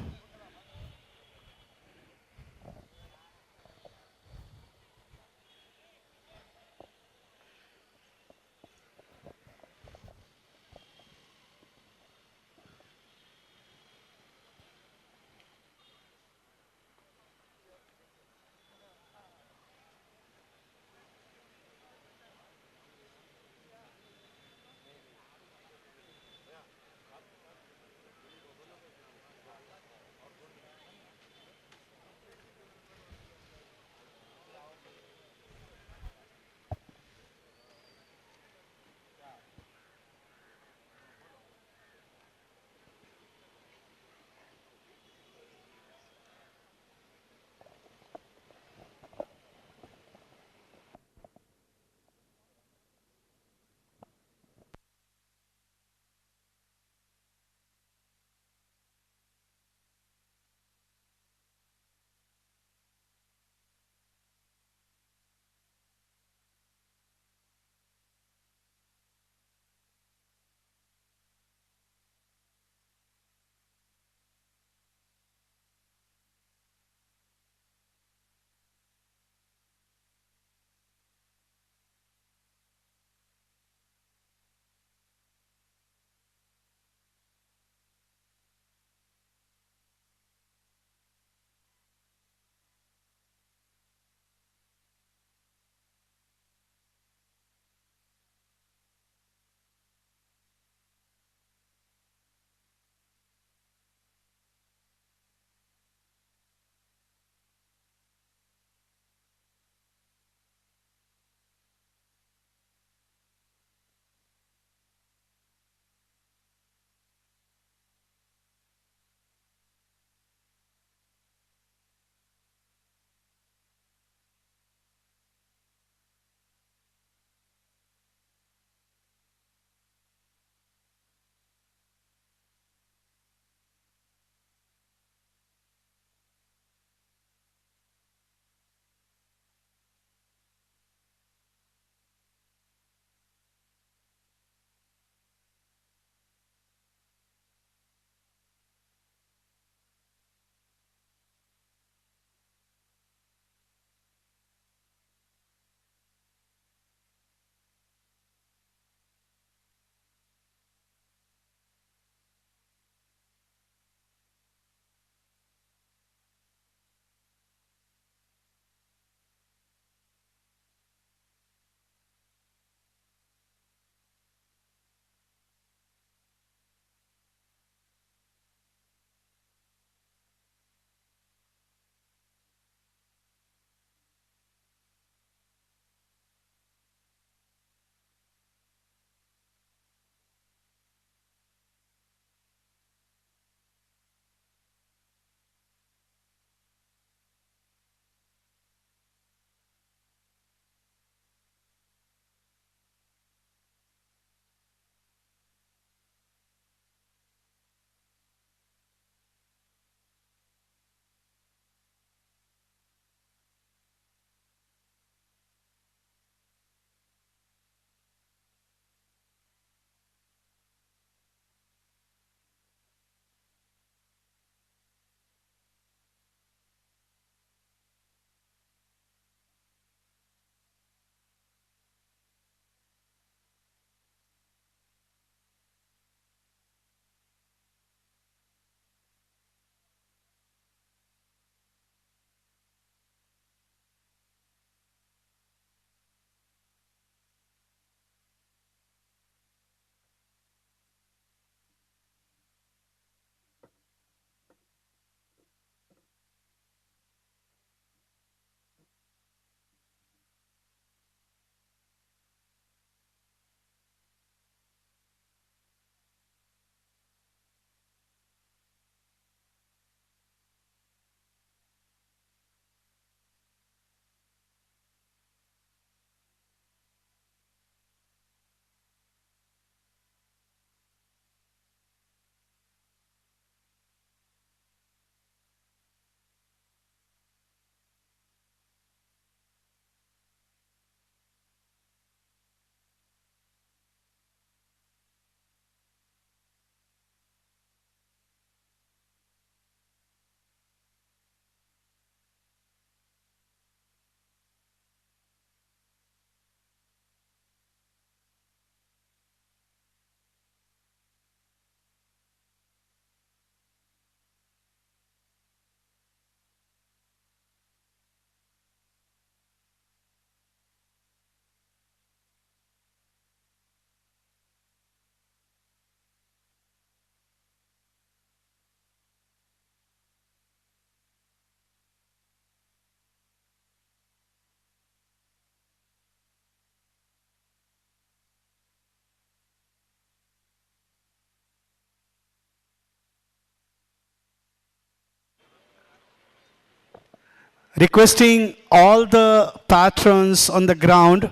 requesting all the patrons on the ground,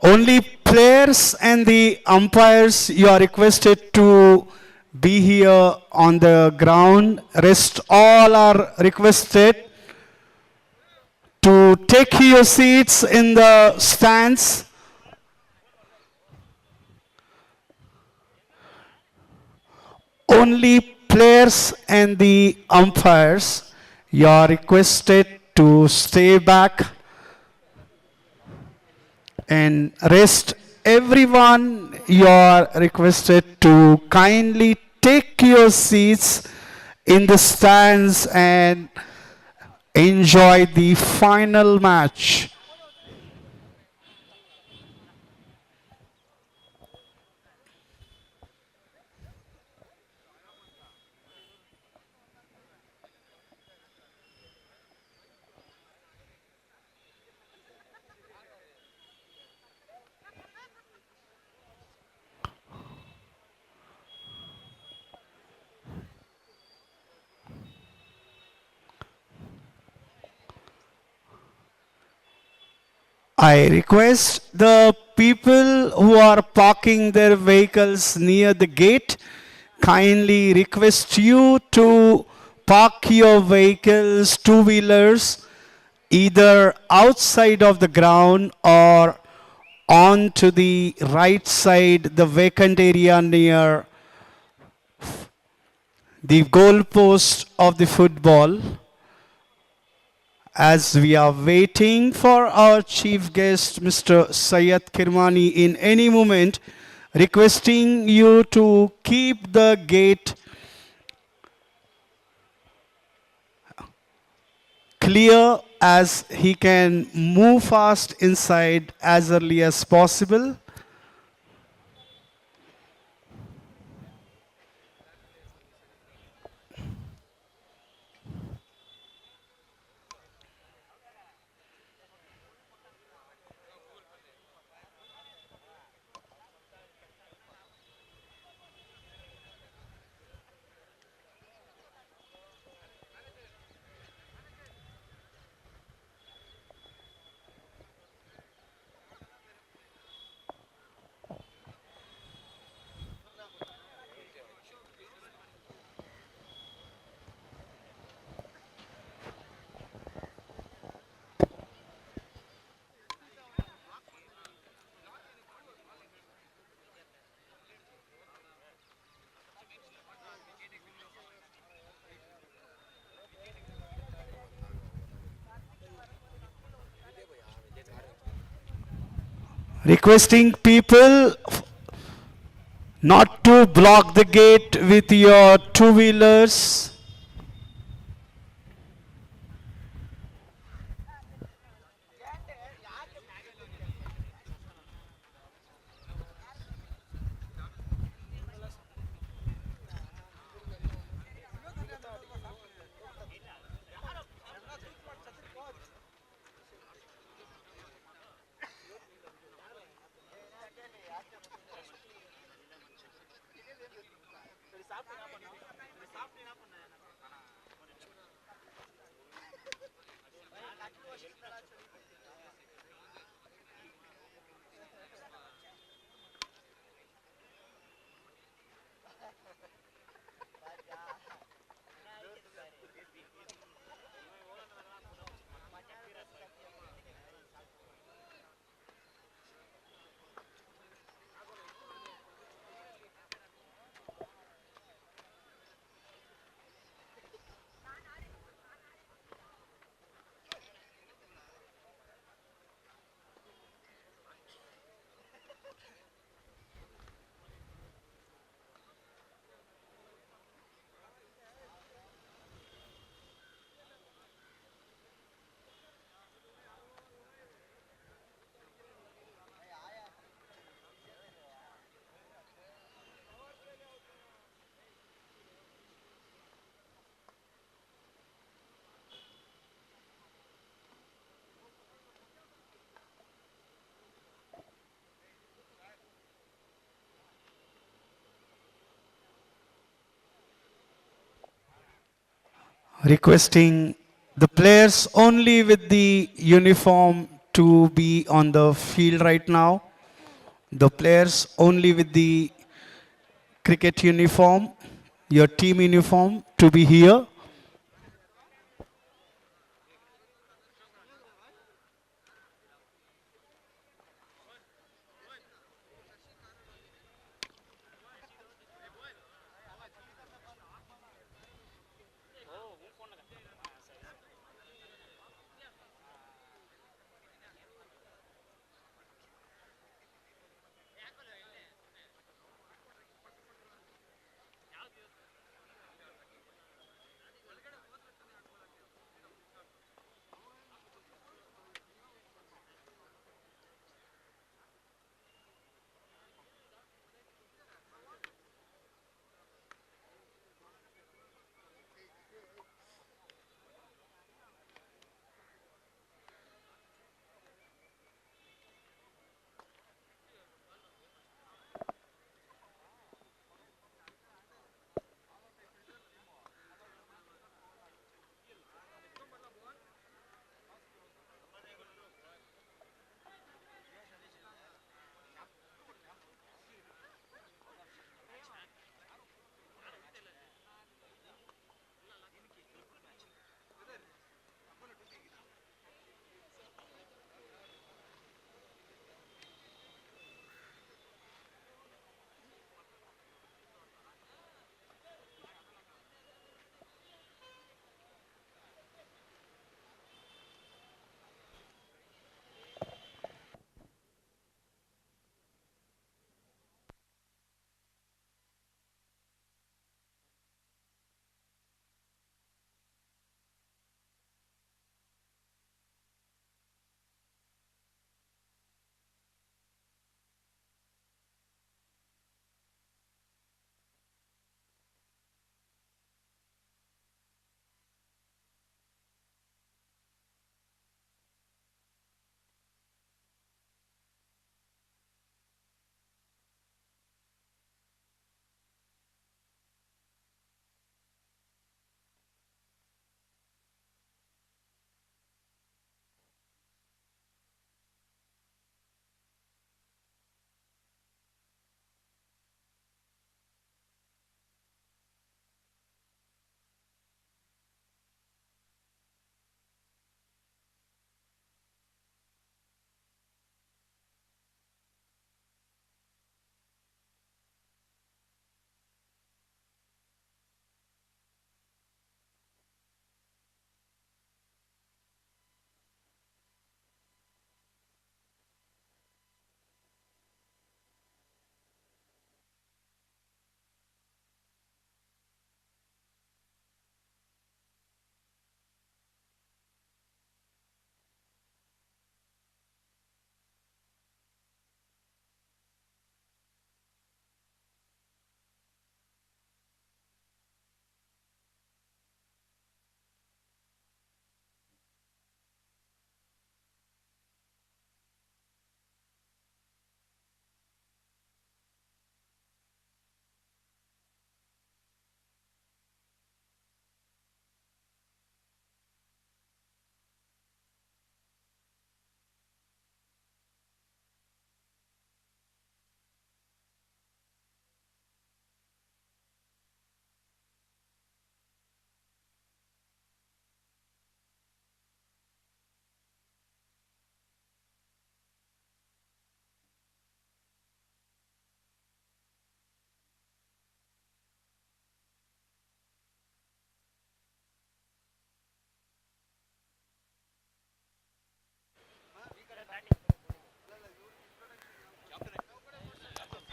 only players and the umpires, you are requested to be here on the ground. Rest all are requested to take your seats in the stands. Only players and the umpires, you are requested to stay back and rest. Everyone, you are requested to kindly take your seats in the stands and enjoy the final match. I request the people who are parking their vehicles near the gate, kindly request you to park your vehicles, two-wheelers, either outside of the ground or on to the right side, the vacant area near the goal post of the football. As we are waiting for our chief guest, Mr. Syed Kirmani, in any moment, requesting you to keep the gate clear as he can move fast inside as early as possible. Requesting people not to block the gate with your two-wheelers. Requesting The players only with the uniform to be on the field right now. The players only with the cricket uniform, your team uniform to be here.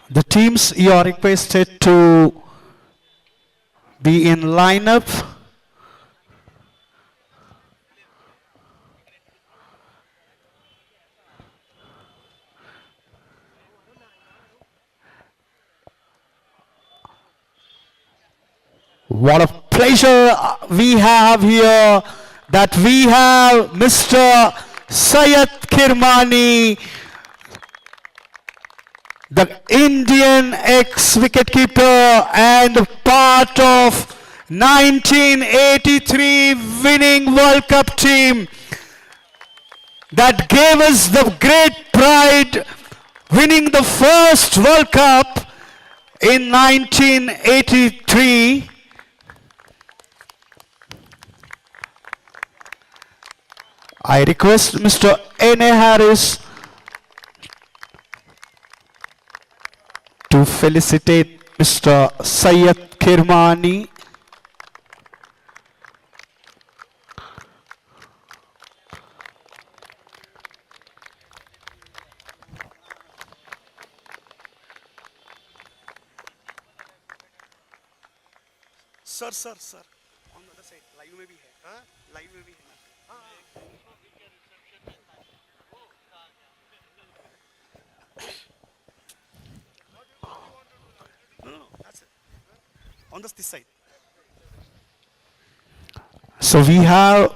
The teams you are requested to be in lineup. What a pleasure we have here that we have Mr. Syed Kirmani, the Indian ex-wicketkeeper and part of 1983 winning World Cup team that gave us the great pride, winning the first World Cup in 1983. I request Mr. N.A. Harris to felicitate Mr. Syed Kirmani. Sir, sir, sir. On the other side, live में भी है. हाँ, live में भी है. No, that's it. On this side. So we have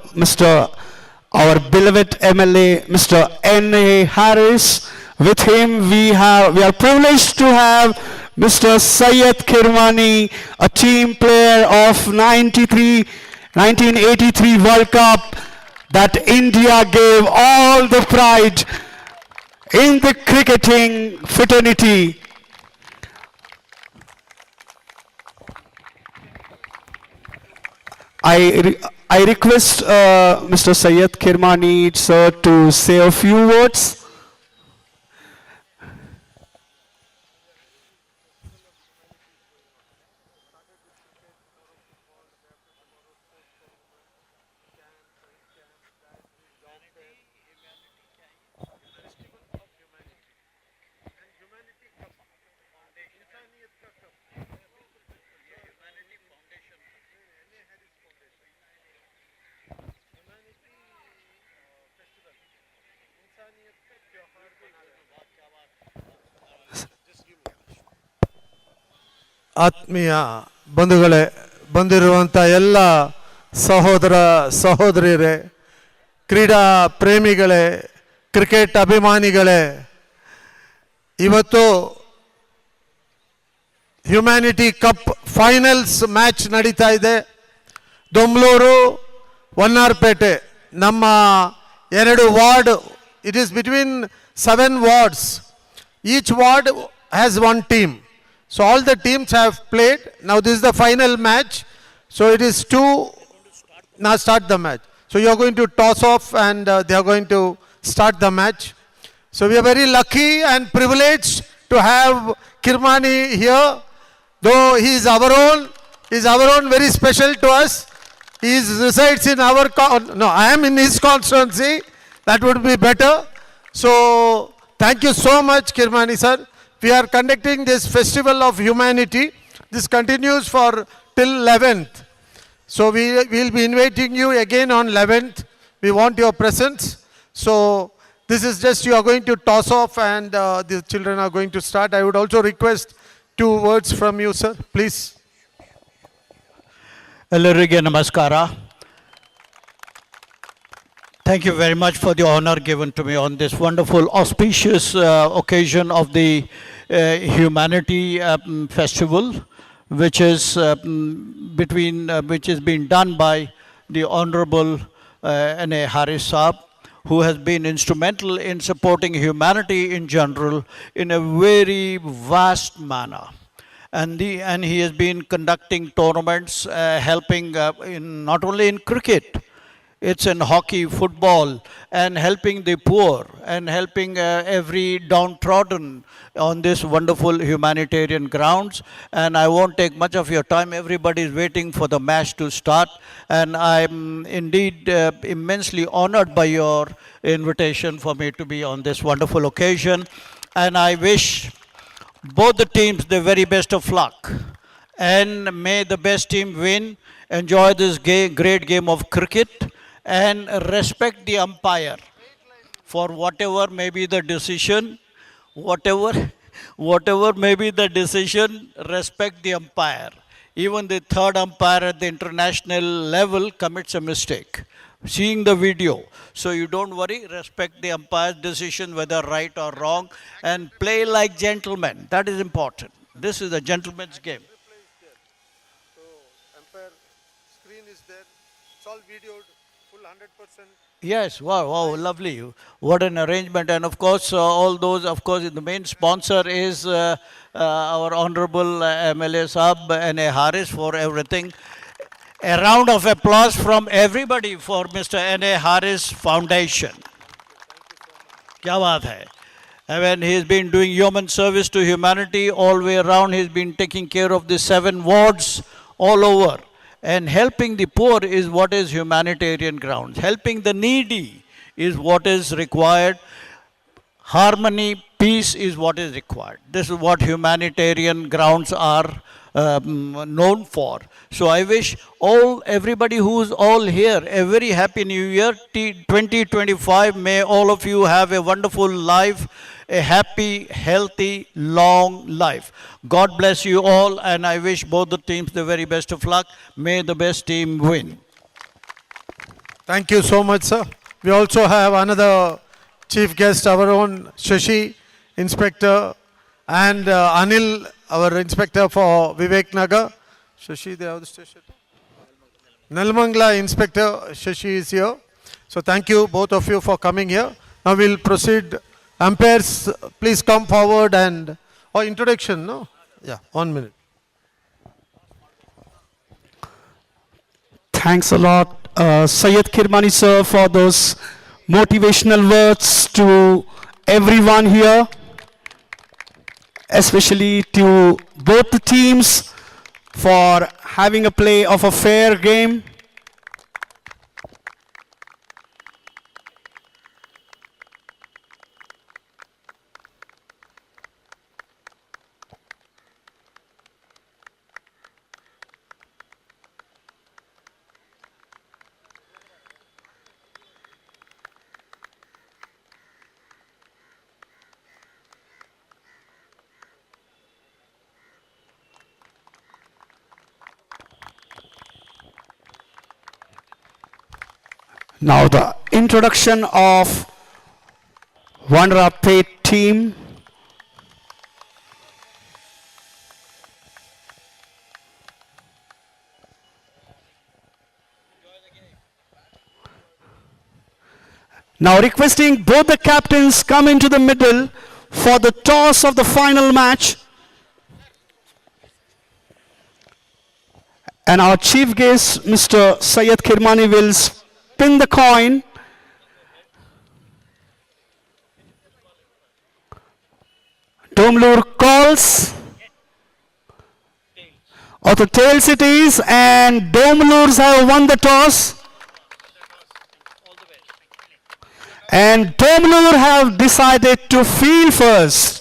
our beloved MLA, Mr. N.A. Harris. With him, we are privileged to have Mr. Syed Kirmani, a team player of 1983 World Cup that India gave all the pride in the cricketing fraternity. I request Mr. Syed Kirmani, sir, to say a few words. ಆತ್ಮೀಯ ಬಂಧುಗಳೇ, ಬಂದಿರುವಂಥ ಎಲ್ಲ ಸಹೋದರ ಸಹೋದರಿಯರೇ, ಕ್ರೀಡಾ ಪ್ರೇಮಿಗಳೇ, cricket ಅಭಿಮಾನಿಗಳೇ, ಇವತ್ತು humanity cup finals match ನಡೀತಾ ಇದೆ. ದೊಂಬ್ಲೂರು ವನ್ನಾರ್ಪೇಟೆ ನಮ್ಮ ಎರಡು ward, it is between 7 wards. Each ward has one team. So all the teams have played. Now this is the final match. So it is now start the match. So you are going to toss off and they are going to start the match. So we are very lucky and privileged to have Kirmani here. Though he is our own, very special to us. He resides in our, I am in his constituency. That would be better. So thank you so much, Kirmani sir. We are conducting this festival of humanity. This continues for till 11th. So we will be inviting you again on 11th. We want your presence. So this is just, you are going to toss off and the children are going to start. I would also request 2 words from you, sir, please. Ellarige namaskara. Thank you very much for the honor given to me on this wonderful auspicious occasion of the Humanity Festival, which is which is being done by the Honorable N.A. Harris Saab, who has been instrumental in supporting humanity in general in a very vast manner. And he has been conducting tournaments, helping not only in cricket, it's in hockey, football, and helping the poor and helping every downtrodden on this wonderful humanitarian grounds. And I won't take much of your time. Everybody is waiting for the match to start. And I'm indeed immensely honored by your invitation for me to be on this wonderful occasion. And I wish both the teams the very best of luck. And may the best team win, enjoy this great game of cricket, and respect the umpire for whatever may be the decision. Whatever may be the decision, respect the umpire. Even the third umpire at the international level commits a mistake. Seeing the video. So you don't worry, respect the umpire's decision, whether right or wrong, and play like gentlemen. That is important. This is a gentleman's game. So umpire It's all videoed, full 100%. Yes, wow, wow, lovely. What an arrangement. And of course, all those, of course, the main sponsor is our Honorable MLA Saab N.A. Harris for everything. A round of applause from everybody for Mr. N.A. Harris Foundation. Kya baat hai? I mean, he's been doing human service to humanity all the way around. He's been taking care of the 7 wards all over. And helping the poor is what is humanitarian grounds. Helping the needy is what is required. Harmony, peace is what is required. This is what humanitarian grounds are known for. So I wish everybody who's all here a very happy new year 2025. May all of you have a wonderful life, a happy, healthy, long life. God bless you all, and I wish both the teams the very best of luck. May the best team win. Thank you so much, sir. We also have another chief guest, our own Shashi, Inspector, and Anil, our Inspector for Vivek Nagar. Shashi, they have the station. Nalmangla Inspector Shashi is here. So thank you, both of you, for coming here. Now we'll proceed. Umpires, please come forward and... Oh, introduction, no? Yeah, 1 minute. Thanks a lot, Syed Kirmani sir, for those motivational words to everyone here, especially to both the teams for having a play of a fair game. Now the introduction of Vanrapet team. Now requesting both the captains come into the middle for the toss of the final match. And our chief guest, Mr. Syed Kirmani, will spin the coin. Domlur calls. Or the tails it is, and Domlurs have won the toss. And Domlur have decided to field first.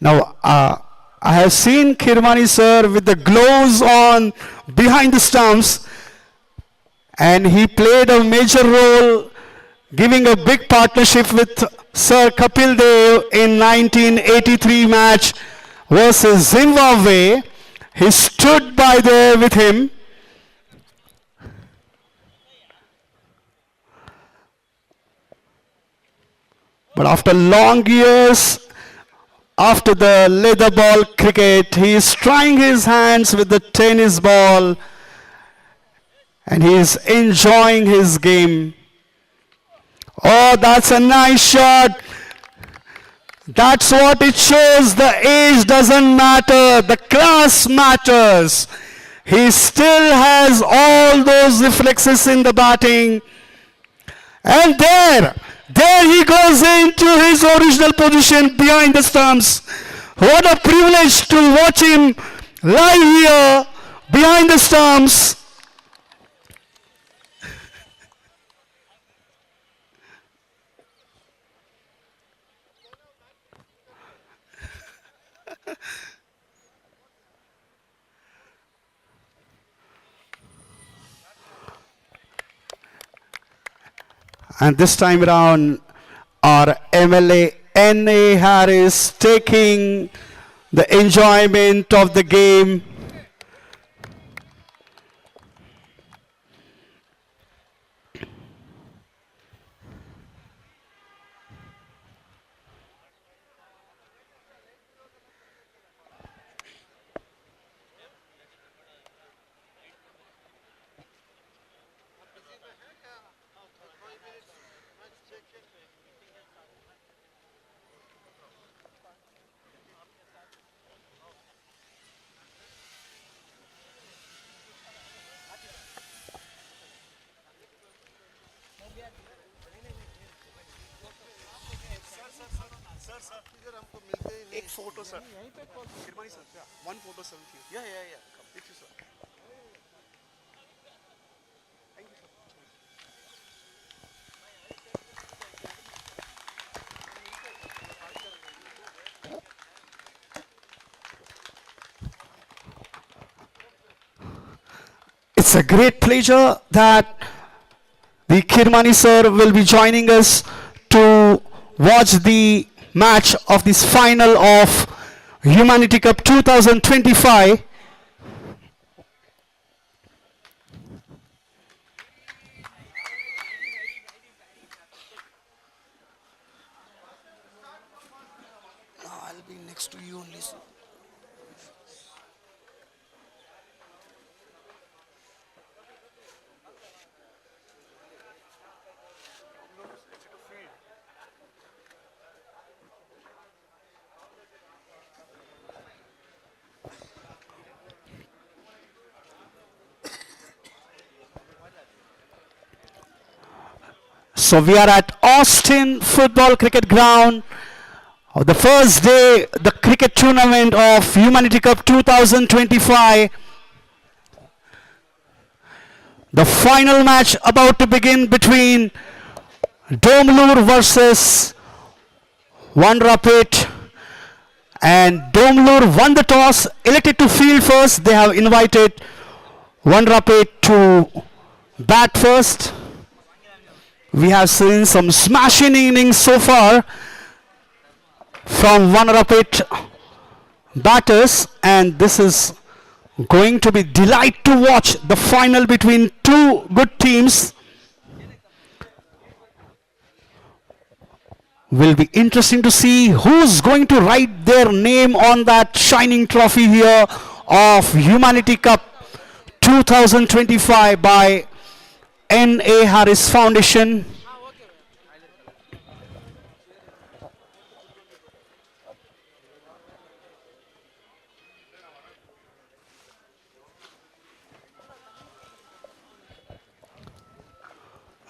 Now, I have seen Kirmani sir with the gloves on behind the stumps, and he played a major role giving a big partnership with Sir Kapil Dev in 1983 match versus Zimbabwe. He stood by there with him. But after long years, after the leather ball cricket, he is trying his hands with the tennis ball, and he is enjoying his game. Oh, that's a nice shot. That's what it shows. The age doesn't matter. The class matters. He still has all those reflexes in the batting. And there he goes into his original position behind the stumps. What a privilege to watch him live here behind the stumps. And this time around, our MLA N.A. Harris taking the enjoyment of the game. एक photo sir Kirmani sir one photo sir या thank you sir It's a great pleasure that the Kirmani sir will be joining us to watch the match of this final of Humanity Cup 2025. I'll be next to you only sir. So we are at Austin Football Cricket Ground. The first day, the cricket tournament of Humanity Cup 2025. The final match about to begin between Domlur versus One Rapid. And Domlur won the toss, elected to field first. They have invited One Rapid to bat first. We have seen some smashing innings so far from One Rapid batters, and this is going to be delight to watch the final between two good teams. Will be interesting to see who's going to write their name on that shining trophy here of Humanity Cup 2025 by N.A. Harris Foundation.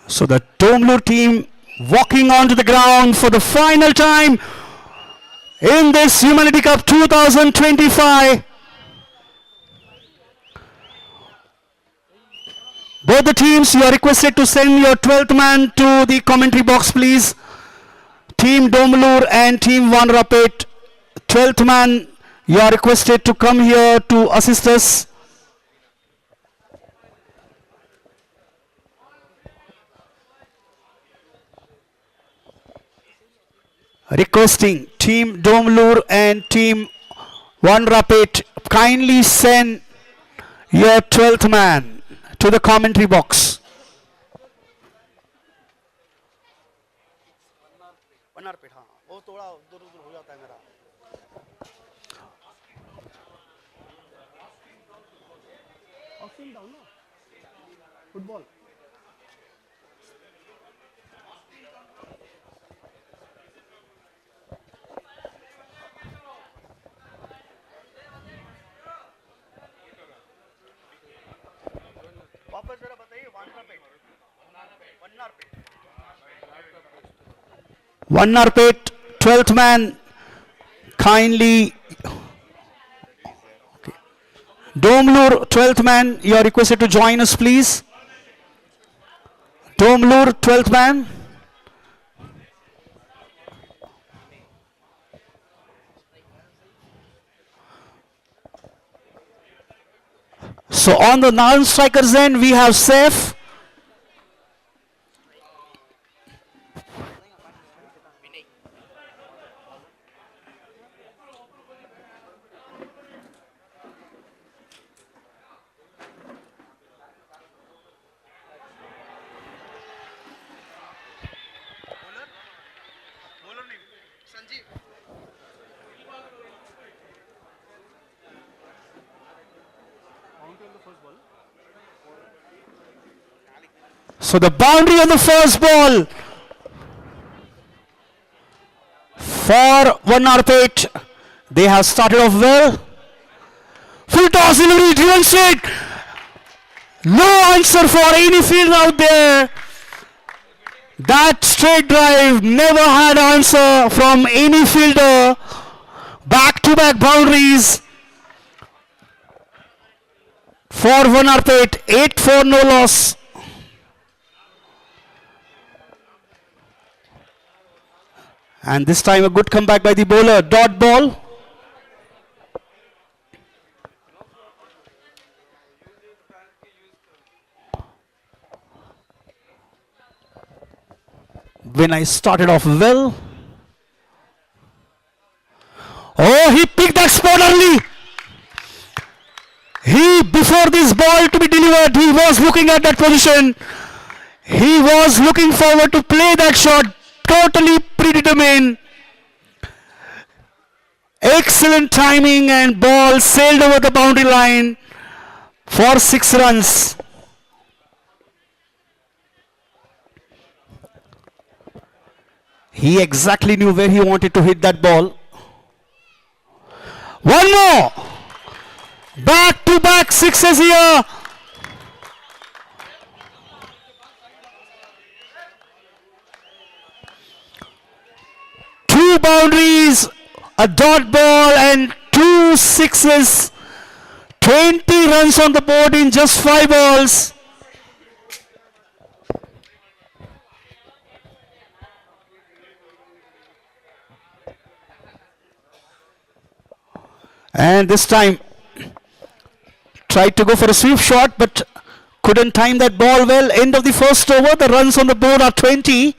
So the Domlur team walking onto the ground for the final time in this Humanity Cup 2025. Both the teams, you are requested to send your 12th man to the commentary box, please. Team Domlur and Team One Rapid, 12th man, you are requested to come here to assist us. Requesting Team Domlur and Team One Rapid, kindly send your 12th man to the commentary box. वो थोड़ा उधर उधर हो जाता है मेरा Austin down ना football वापस जरा बताइए One Rapid, 12th man, kindly. Okay. Domlur, 12th man, you are requested to join us, please. Domlur, 12th man. So on the non-strikers end, we have Saif. So the boundary on the first ball for One Rapid. They have started off well. Full toss delivery, driven straight. No answer for any field out there. That straight drive never had answer from any fielder. Back-to-back boundaries for Vanarpet. 8-4, no loss. And this time a good comeback by the bowler. Dot ball. When I started off well. Oh, he picked that spot early. Before this ball to be delivered, he was looking at that position. He was looking forward to play that shot. Totally predetermined. Excellent timing and ball sailed over the boundary line for 6 runs. He exactly knew where he wanted to hit that ball. One more. Back-to-back sixes here. Two boundaries, a dot ball and 2 sixes. 20 runs on the board in just 5 balls. And this time tried to go for a sweep shot but couldn't time that ball well. End of the first over. The runs on the board are 20.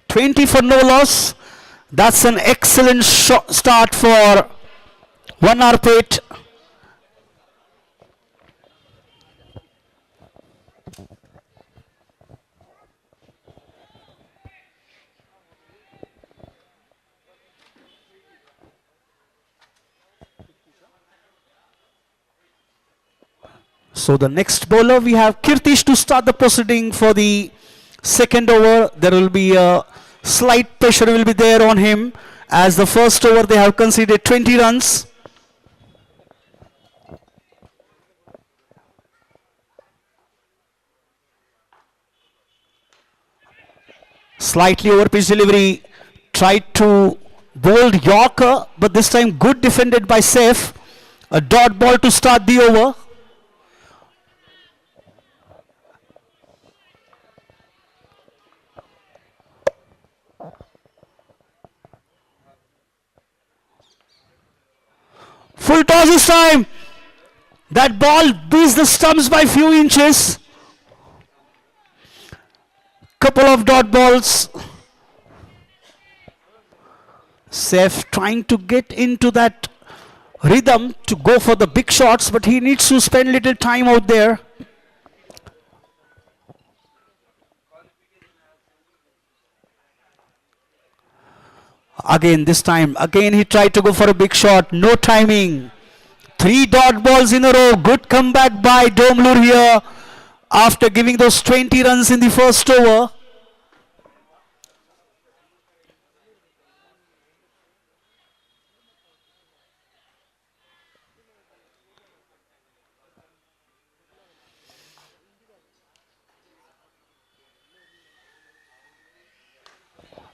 20 for no loss. That's an excellent start for Vanarpet. So the next bowler we have Kirtish to start the proceeding for the second over. There will be a slight pressure will be there on him as the first over they have conceded 20 runs. Slightly over pitch delivery, tried to bowl Yorker but this time good defended by Saif. A dot ball to start the over. Full toss this time. That ball beats the stumps by few inches. Couple of dot balls. Saif trying to get into that rhythm to go for the big shots, but he needs to spend little time out there. Again, this time, again he tried to go for a big shot. No timing. 3 dot balls in a row. Good comeback by Domlur here after giving those 20 runs in the first over.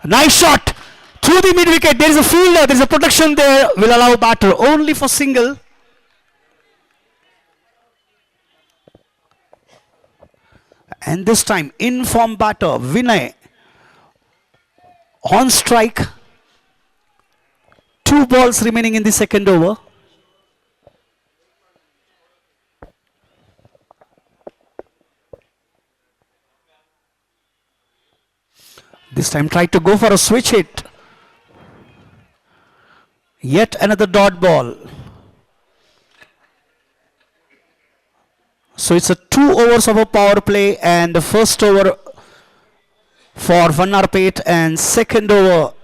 Nice shot through the mid wicket. There is a fielder, there is a protection there. Will allow batter only for single. And this time in form batter Vinay on strike. 2 balls remaining in the second over. This time tried to go for a switch hit. Yet another dot ball. So it's a 2 overs of a power play and the first over for Vanarpet and second over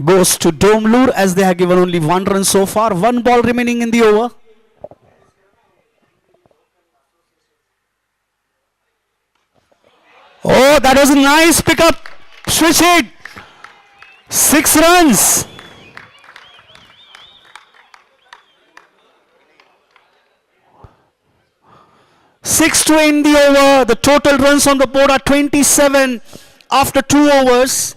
goes to Domlur as they have given only 1 run so far. 1 ball remaining in the over. Oh, that was a nice pickup. Switch hit. 6 runs. 6 to end the over. The total runs on the board are 27 after 2 overs.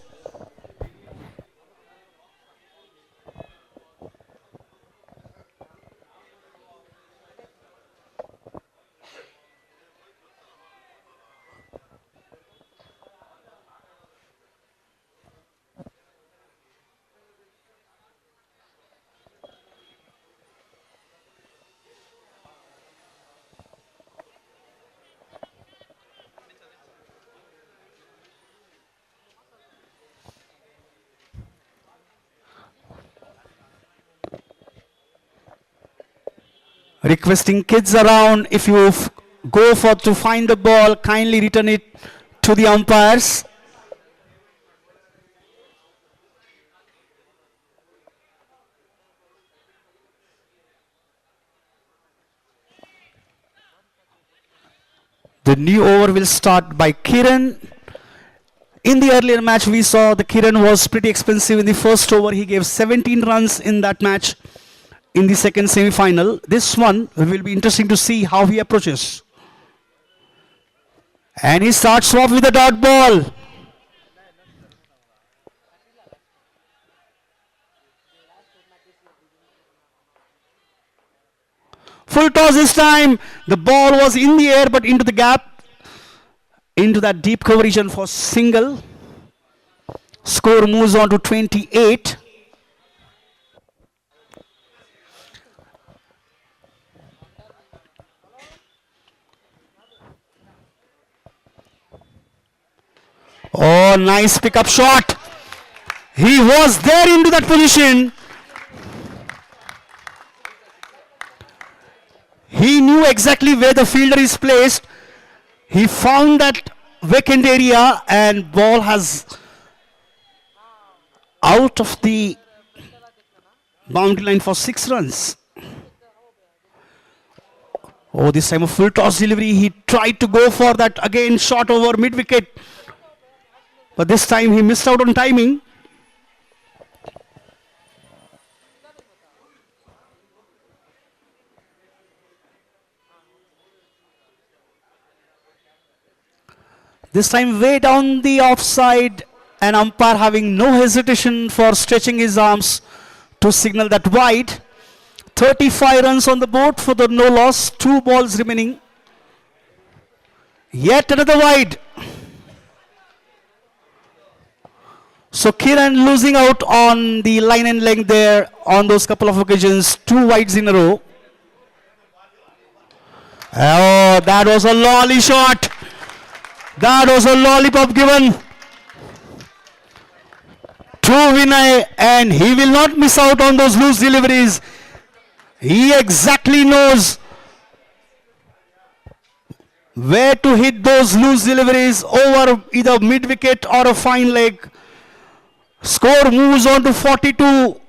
Requesting kids around, if you go for to find the ball, kindly return it to the umpires. The new over will start by Kiran. In the earlier match, we saw the Kiran was pretty expensive in the first over. He gave 17 runs in that match in the second semi-final. This one will be interesting to see how he approaches. And he starts off with a dot ball. Full toss this time. The ball was in the air but into the gap, into that deep cover region for single. Score moves on to 28. Oh, nice pickup shot. He was there into that position. He knew exactly where the fielder is placed. He found that vacant area and ball has out of the boundary line for 6 runs. Oh, this time a full toss delivery. He tried to go for that again, shot over mid wicket. But this time he missed out on timing. This time way down the offside, and umpire having no hesitation for stretching his arms to signal that wide. 35 runs on the board for the no loss, 2 balls remaining. Yet another wide. So Kiran losing out on the line and length there on those couple of occasions, 2 wides in a row. Oh, that was a lolly shot. That was a lollipop given to Vinay, and he will not miss out on those loose deliveries. He exactly knows where to hit those loose deliveries over either mid wicket or a fine leg. Score moves on to 42.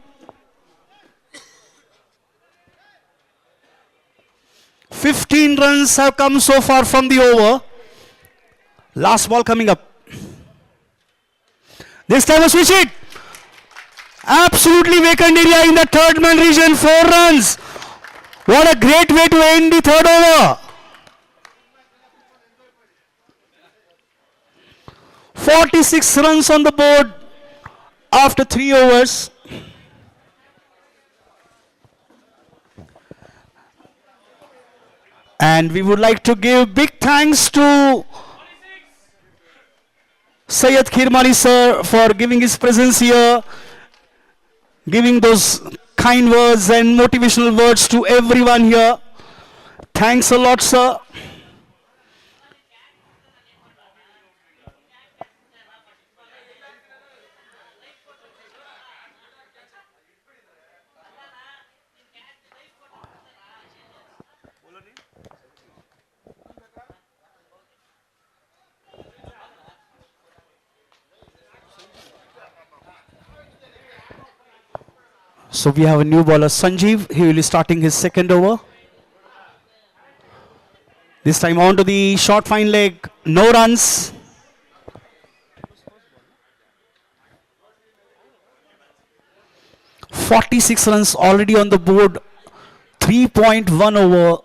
"15 runs have come so far from the over. Last ball coming up. This time a switch hit. Absolutely vacant area in the third man region. 4 runs. What a great way to end the third over. 46 runs on the board after 3 overs. And we would like to give big thanks to Syed Khirmani sir for giving his presence here, giving those kind words and motivational words to everyone here. Thanks a lot, sir. So we have a new bowler, Sanjeev. He will be starting his second over. This time on to the short fine leg. No runs. "46 runs already on the board. 3.1 over.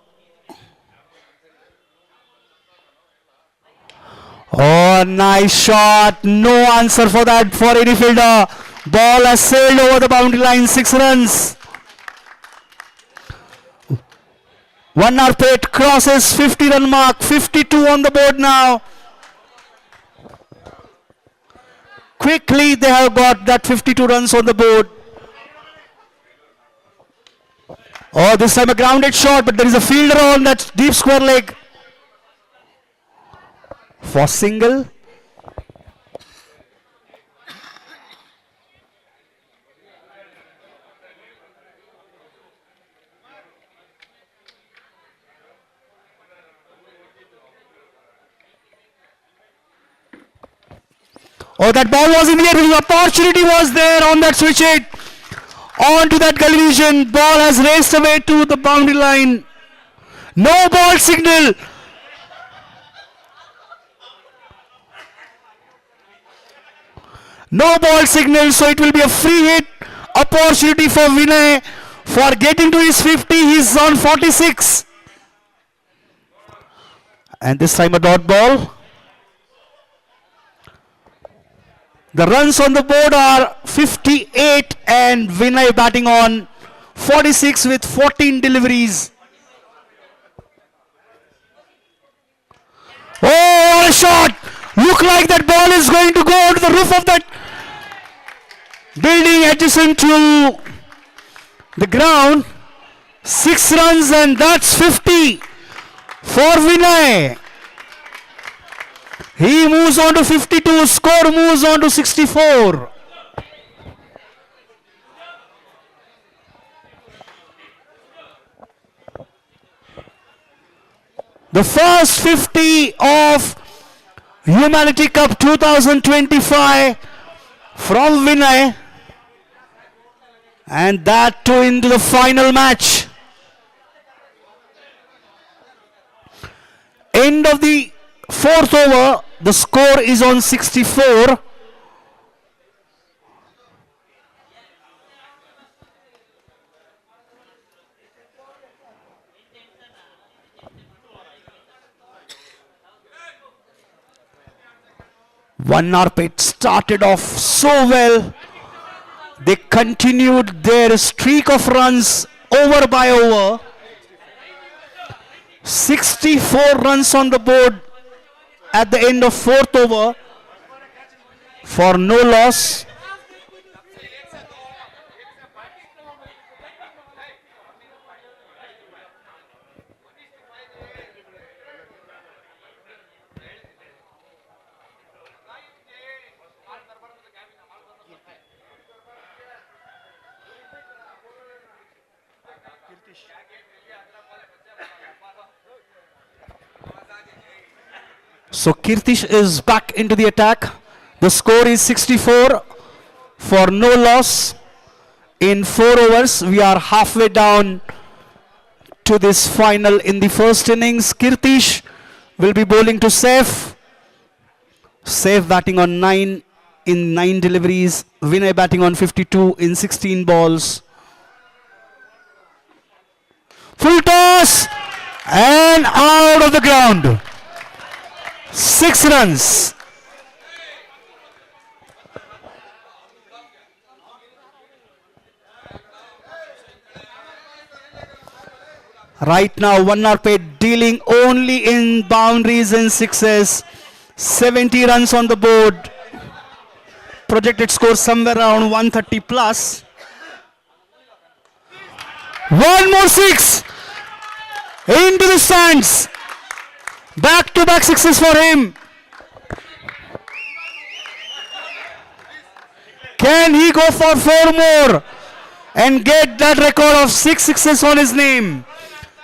nice shot. No answer for that for any fielder. Ball has sailed over the boundary line. 6 runs. One Arpit crosses 50 run mark. 52 on the board now. Quickly they have got that 52 runs on the board. Oh, this time a grounded shot, but there is a fielder on that deep square leg. For single. Oh, that ball was in the air. The opportunity was there on that switch hit. On to that gully vision. Ball has raced away to the boundary line. No ball signal. No ball signal, so it will be a free hit opportunity for Vinay for getting to his 50. He's on 46. And this time a dot ball. The runs on the board are 58 and Vinay batting on 46 with 14 deliveries. Oh, what a shot! Look like that ball is going to go onto the roof of that building adjacent to the ground. 6 runs and that's 50 for Vinay. He moves on to 52, score moves on to 64. The first 50 of Humanity Cup 2025 from Vinay. And that too into the final match. End of the 4th over, the score is on 64. One Arpit started off so well. They continued their streak of runs over by over. 64 runs on the board at the end of 4th over for no loss. So Kirtish is back into the attack. The score is 64 for no loss in 4 overs. We are halfway down to this final in the first innings. Kirtish will be bowling to Saif. Saif batting on 9 in 9 deliveries. Vinay batting on 52 in 16 balls. Full toss and out of the ground. 6 runs. Right now, one Arpit dealing only in boundaries and sixes. 70 runs on the board. Projected score somewhere around 130 plus. One more 6 into the stands. Back-to-back sixes for him. Can he go for 4 more and get that record of 6 sixes on his name?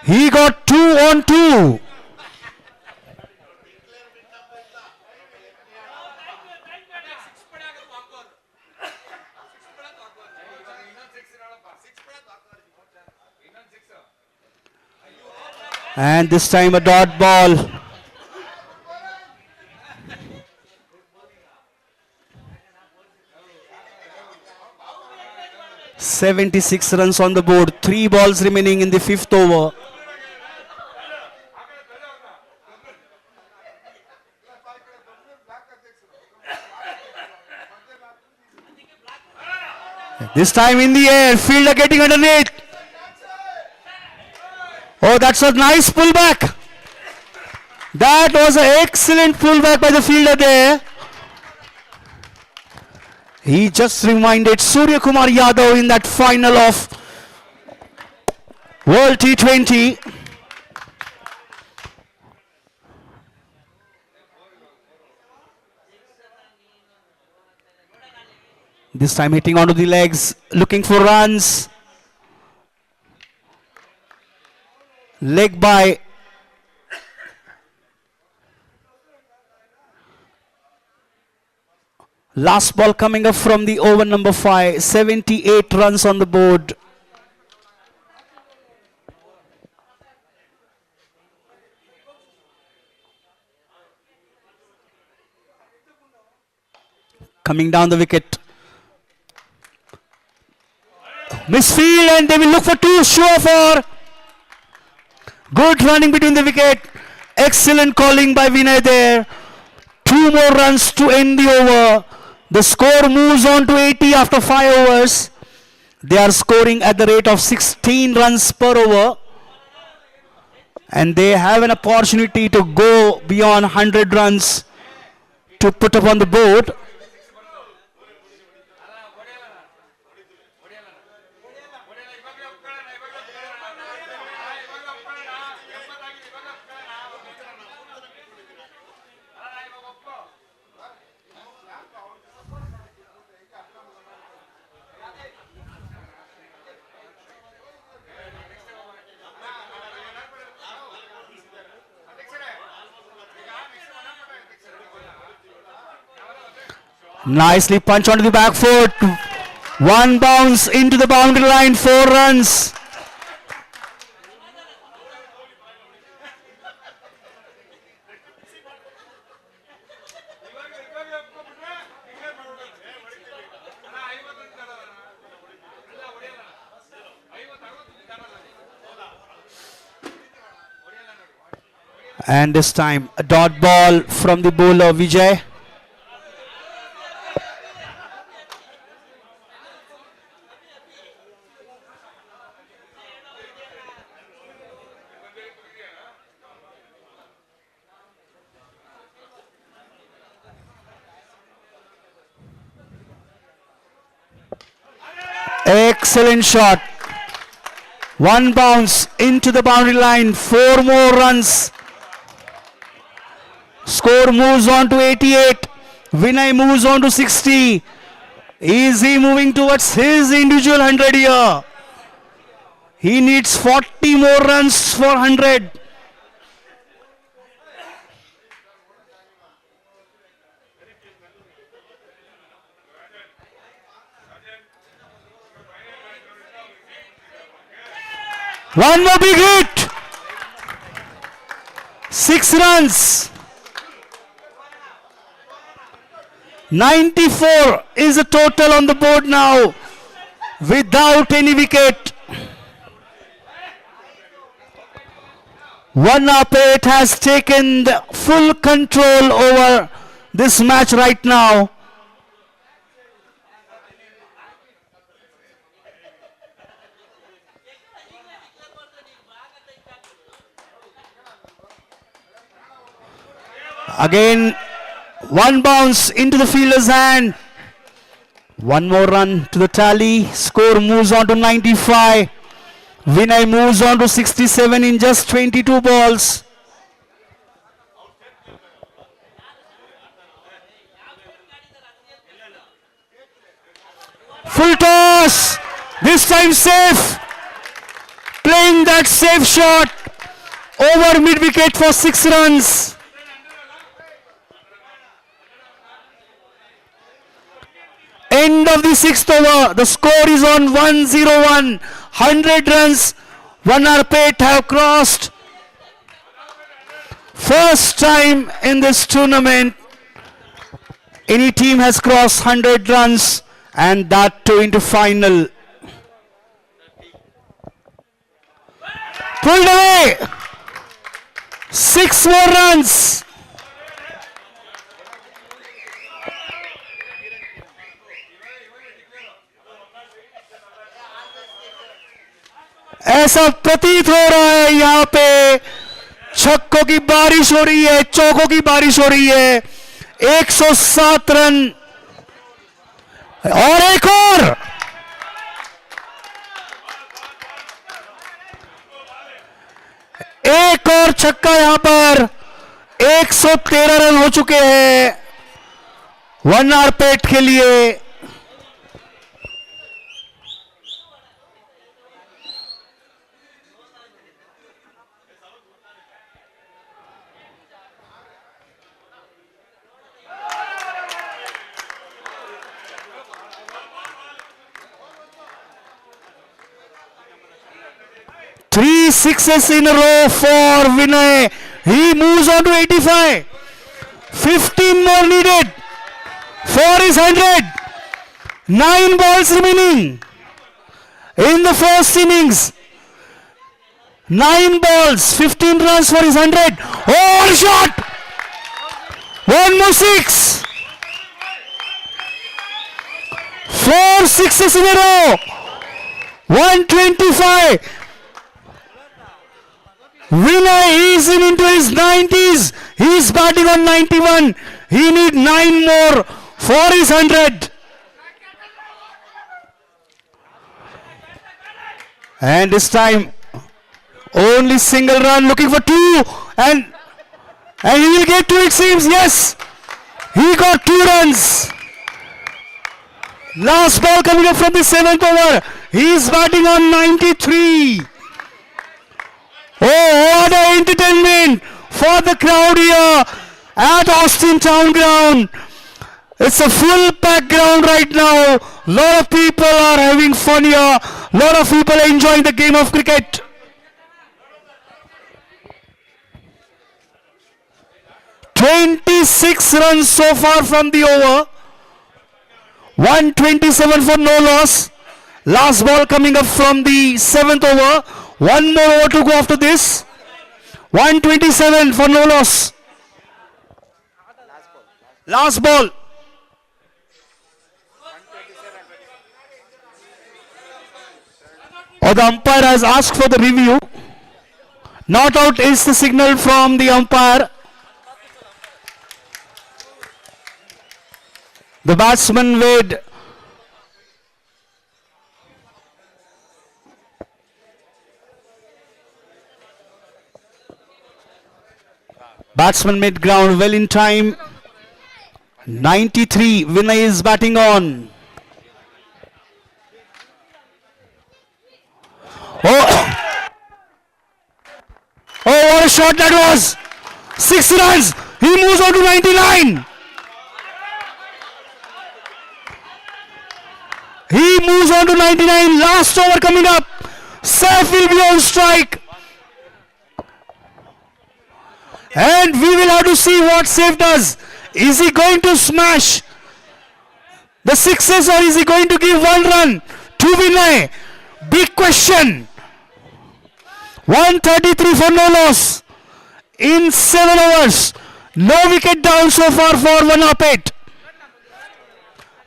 He got 2 on 2. And this time a dot ball. "76 runs on the board, 3 balls remaining in the 5th over. This time in the air, fielder getting underneath. Oh, that's a nice pullback. That was an excellent pullback by the fielder there. He just reminded Surya Kumar Yadav in that final of World T20. This time hitting onto the legs, looking for runs. Leg by last ball coming up from the over number 5. 78 runs on the board. Coming down the wicket. Misfield, and they will look for 2, sure for. Good running between the wicket. Excellent calling by Vinay there. 2 more runs to end the over. The score moves on to 80 after 5 overs. They are scoring at the rate of 16 runs per over. And they have an opportunity to go beyond 100 runs to put up on the board. Nicely punched onto the back foot. 1 bounce into the boundary line, 4 runs. And this time a dot ball from the bowler Vijay. Excellent shot. 1 bounce into the boundary line. 4 more runs. Score moves on to 88. Vinay moves on to 60. Is he moving towards his individual 100 here? He needs 40 more runs for 100. One more big hit. 6 runs. 94 is the total on the board now without any wicket. One up, it has taken the full control over this match right now. Again, 1 bounce into the fielder's hand. 1 more run to the tally. Score moves on to 95. Vinay moves on to 67 in just 22 balls. Full toss. This time safe. Playing that safe shot over mid-wicket for 6 runs. End of the 6th over. The score is on 101. 100 runs. 1 arpet have crossed. First time in this tournament any team has crossed 100 runs, and that too into final. Pulled away. 6 more runs. ऐसा प्रतीत हो रहा है यहां पे छक्कों की बारिश हो रही है, चौकों की बारिश हो रही है। 107 रन और एक और छक्का यहां पर। 113 रन हो चुके हैं 1 आवर पेट के लिए। Three sixes in a row for Vinay. He moves on to 85. 15 more needed for his 100. 9 balls remaining in the first innings. 9 balls, 15 runs for his 100. Oh, shot! One more 6. 4 sixes in a row. 125. Vinay is into his 90s. He is batting on 91. He needs 9 more for his 100. And this time, only single run, looking for 2. And he will get 2, it seems. Yes, he got 2 runs. Last ball coming up from the 7th over. He is batting on 93. Oh, what an entertainment for the crowd here at Austin Town Ground. It's a full packed ground right now. Lot of people are having fun here. Lot of people are enjoying the game of cricket. 26 runs so far from the over. 127 for no loss. Last ball coming up from the 7th over. 1 more over to go after this. 127 for no loss. Last ball. Oh, the umpire has asked for the review. Not out is the signal from the umpire. The batsman weighed batsman mid ground well in time. 93. Vinay is batting on. Oh, what a shot that was. 6 runs. He moves on to 99. He moves on to 99. Last over coming up. Saif will be on strike. And we will have to see what Saif does. Is he going to smash the sixes or is he going to give 1 run to Vinay? Big question. 133 for no loss in 7 overs. No wicket down so far for 1 up 8.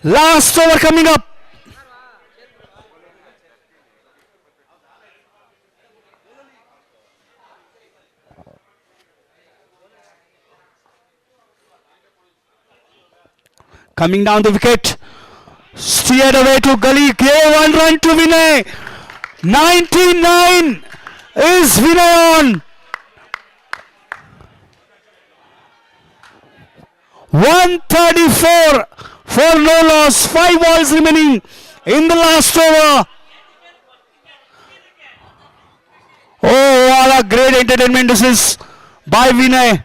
Last over coming up. Coming down the wicket, steered away to gully, gave 1 run to Vinay. 99 is Vinay on. 134 for no loss, 5 balls remaining in the last over. Oh, what a great entertainment this is by Vinay.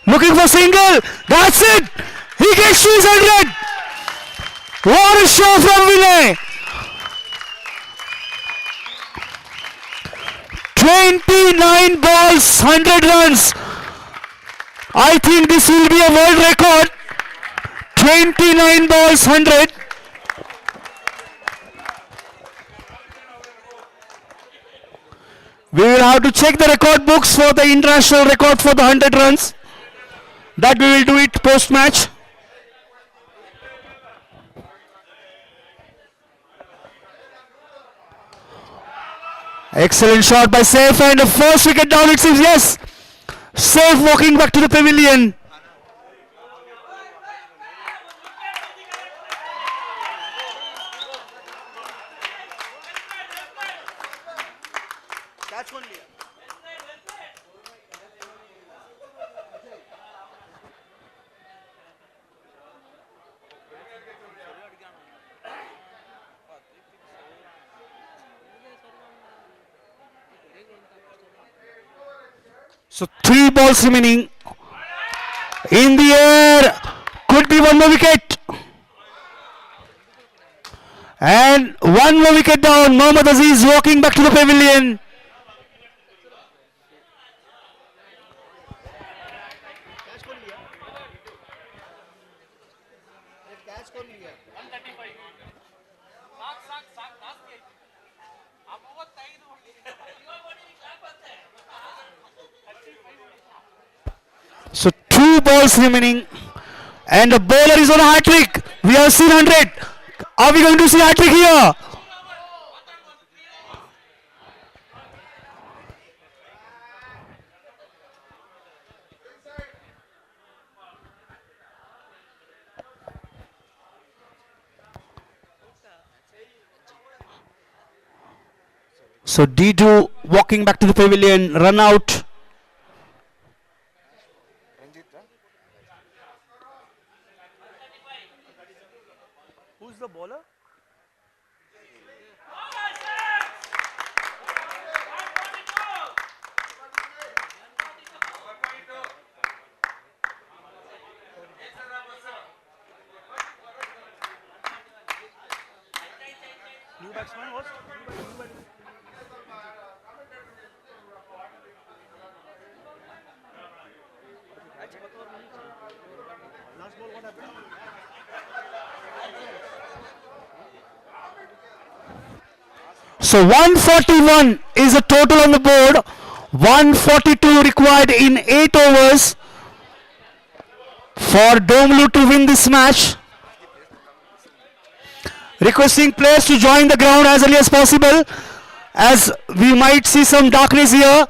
Looking for single. That's it. He gets to his 100. What a show from Vinay. 29 balls, 100 runs. I think this will be a world record. 29 balls, 100. We will have to check the record books for the international record for the 100 runs. That we will do it post-match. Excellent shot by Safe, and the first wicket down it seems. Yes, Safe walking back to the pavilion. So 3 balls remaining. In the air, could be one more wicket. And one more wicket down. Mohammad Aziz walking back to the pavilion. So 2 balls remaining, and the bowler is on a hat trick. We have seen 100. Are we going to see hat trick here? So D2 walking back to the pavilion, run out. Who's the bowler? New batsman was? Last ball, what happened? So 141 is the total on the board. 142 required in 8 overs for Domlu to win this match. Requesting players to join the ground as early as possible, as we might see some darkness here.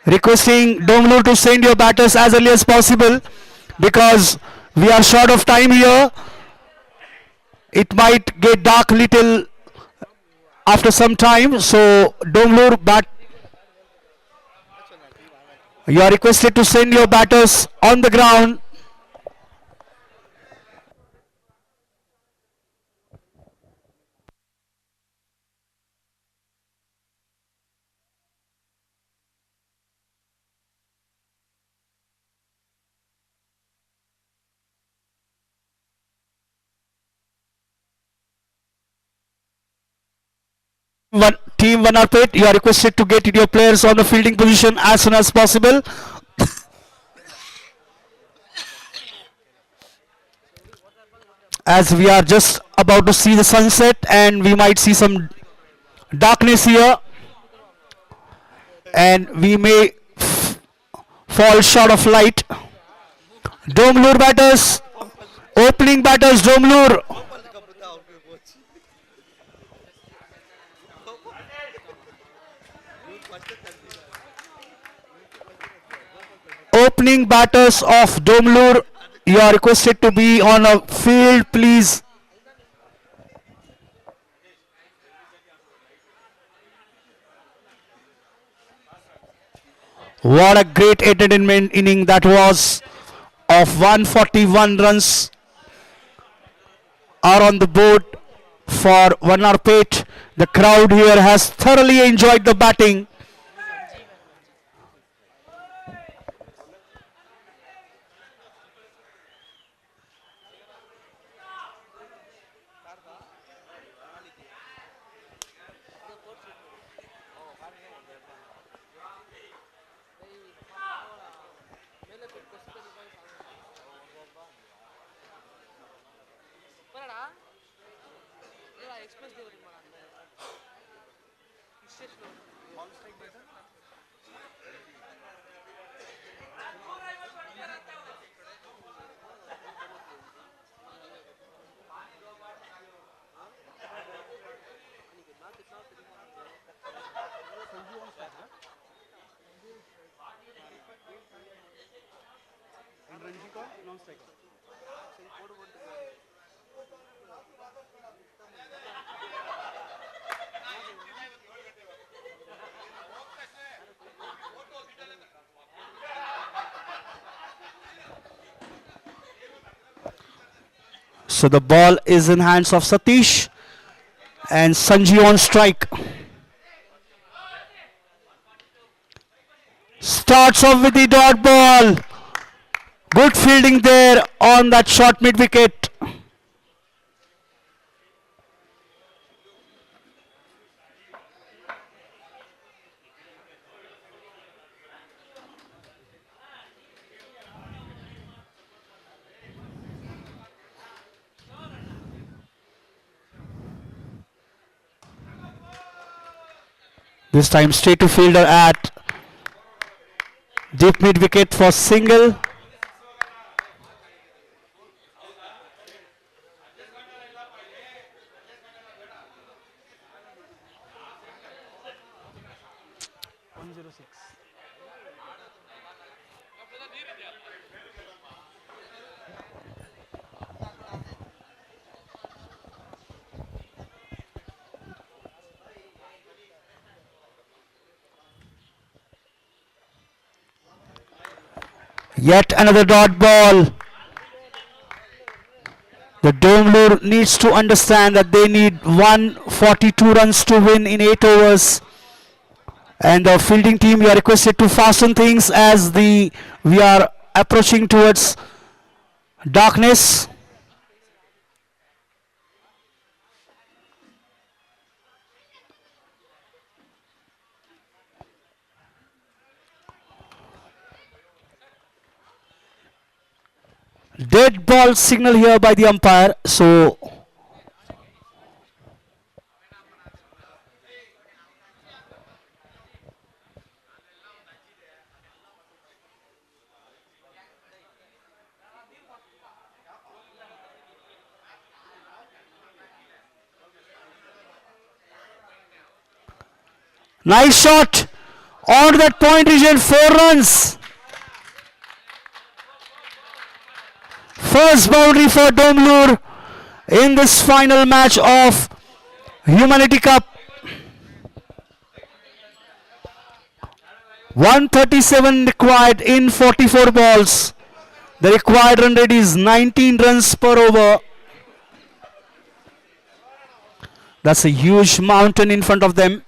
Requesting Domlu to send your batters as early as possible, because we are short of time here. It might get dark little after some time, so Domlu bat. You are requested to send your batters on the ground. Team 1 Pit, you are requested to get your players on the fielding position as soon as possible. As we are just about to see the sunset, and we might see some darkness here, and we may fall short of light. Domlur batters, opening batters, Domlur. Opening batters of Domlur, you are requested to be on a field, please. What a great entertainment inning that was, of 141 runs are on the board for Vanarpet. The crowd here has thoroughly enjoyed the batting. Express ದೇವರಿಗೆ ಮಾಡ ಇಷ್ಟೇ slow ball strike ಬೇಡ रणजी का non striker So the ball is in hands of Satish and Sanji on strike. Starts off with the dot ball. Good fielding there on that short mid wicket. This time straight to fielder at deep mid wicket for single. Yet another dot ball. The Bangalore needs to understand that they need 142 runs to win in 8 overs. And the fielding team, we are requested to fasten things as we are approaching towards darkness. Dead ball signal here by the umpire. So nice shot on that point region, 4 runs. First boundary for Bangalore in this final match of Humanity Cup. 137 required in 44 balls. The required run rate is 19 runs per over. That's a huge mountain in front of them.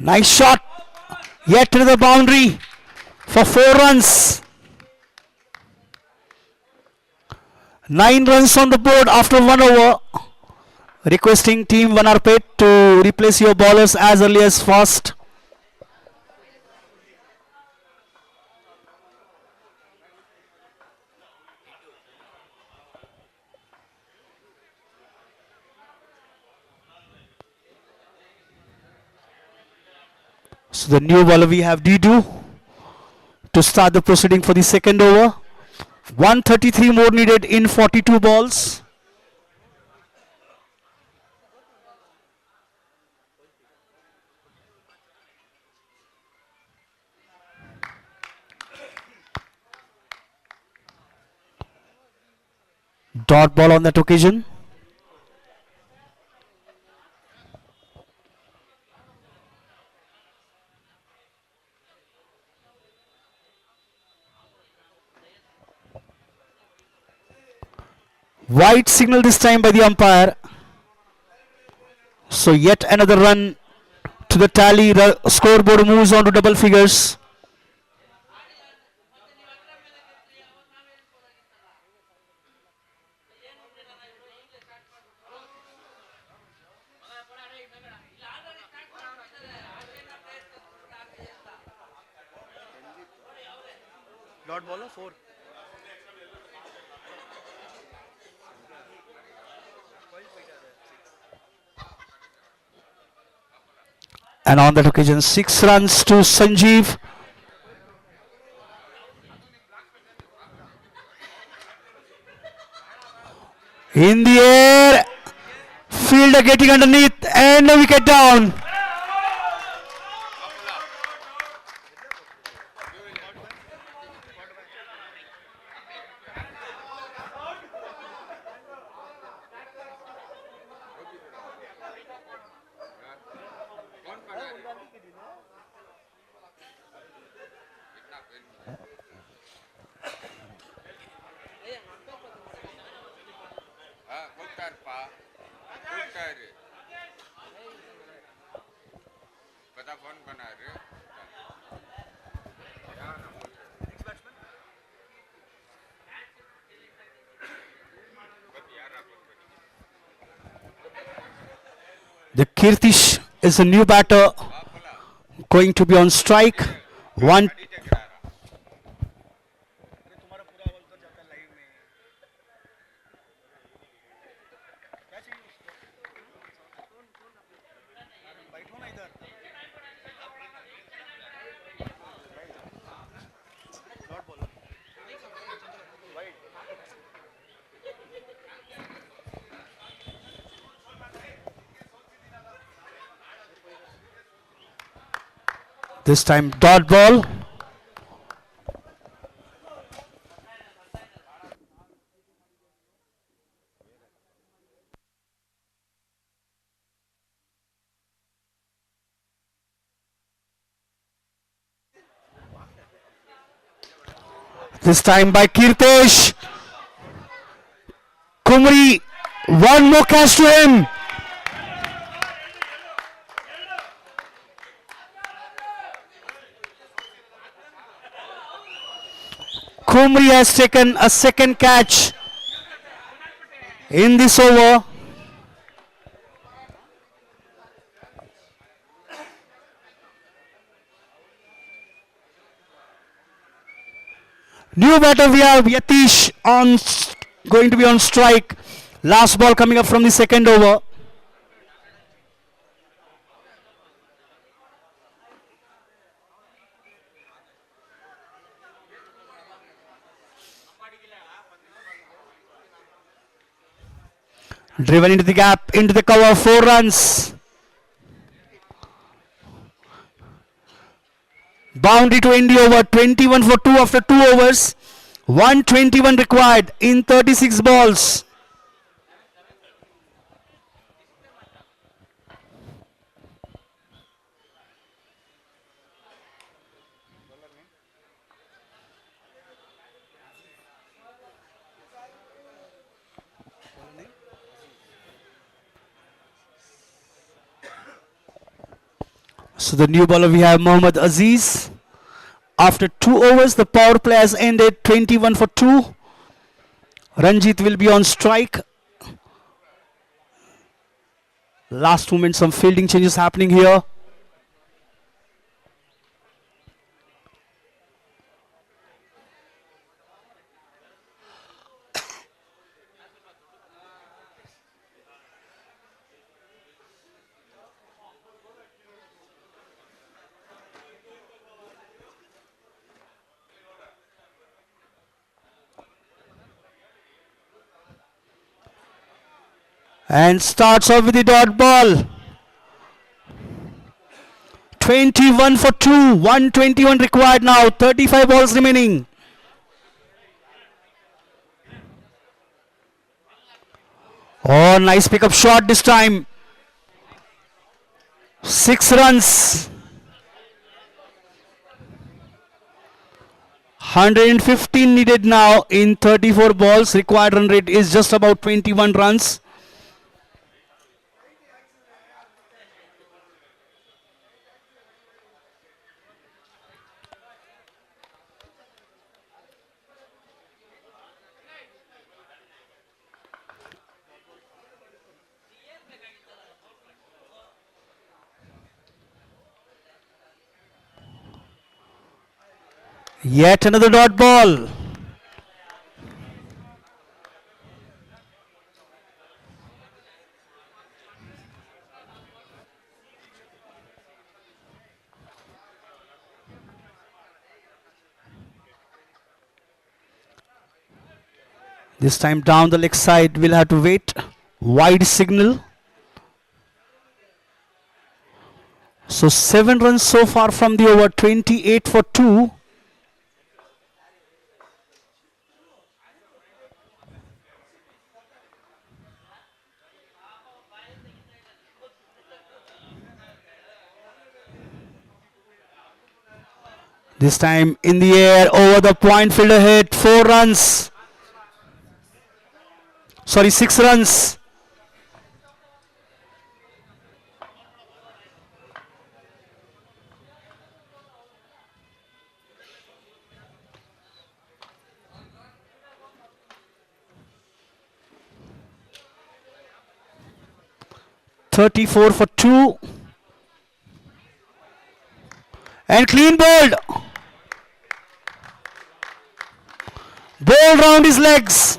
Nice shot, yet to the boundary for 4 runs. 9 runs on the board after 1 over. Requesting team Vanarpet to replace your bowlers as early as fast. So the new bowler we have Didu to start the proceeding for the second over. 133 more needed in 42 balls. Dot ball on that occasion. White signal this time by the umpire. So yet another run to the tally. The scoreboard moves on to double figures. Dot ball or 4? And on that occasion, 6 runs to Sanjeev. In the air, fielder getting underneath and a wicket down. The Kirtish is a new batter going to be on strike. One. This time dot ball. This time by Kirtesh. Kumri, one more catch to him. Kumri has taken a second catch in this over. New batter we have Yatish on, going to be on strike. Last ball coming up from the second over. Driven into the gap, into the cover, 4 runs. Boundary to end the over, 21 for 2 after 2 overs. 121 required in 36 balls. So the new bowler we have Mohammad Aziz. After 2 overs, the power play has ended 21 for 2. Ranjit will be on strike. Last moment, some fielding changes happening here. And starts off with the dot ball. 21 for 2. 121 required now. 35 balls remaining. Oh, nice pickup shot this time. 6 runs. 115 needed now in 34 balls. Required run rate is just about 21 runs. Yet another dot ball. This time down the leg side, we'll have to wait. Wide signal. So 7 runs so far from the over, 28 for 2. This time in the air, over the point, fielder hit, 4 runs. Sorry, 6 runs. .34 for 2. And clean bowled. Ball round his legs.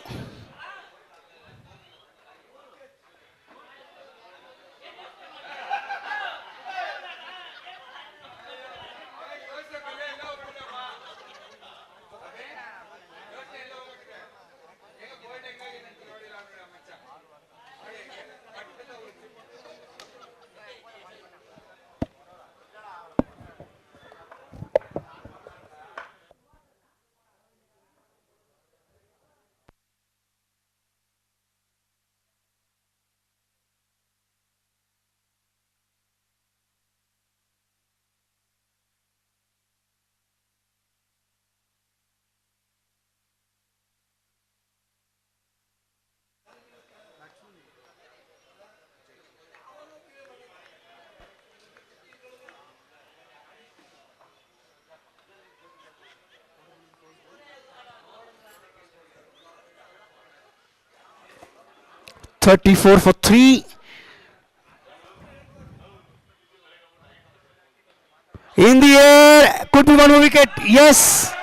.34 for 3. In the air, could be one more wicket. Yes.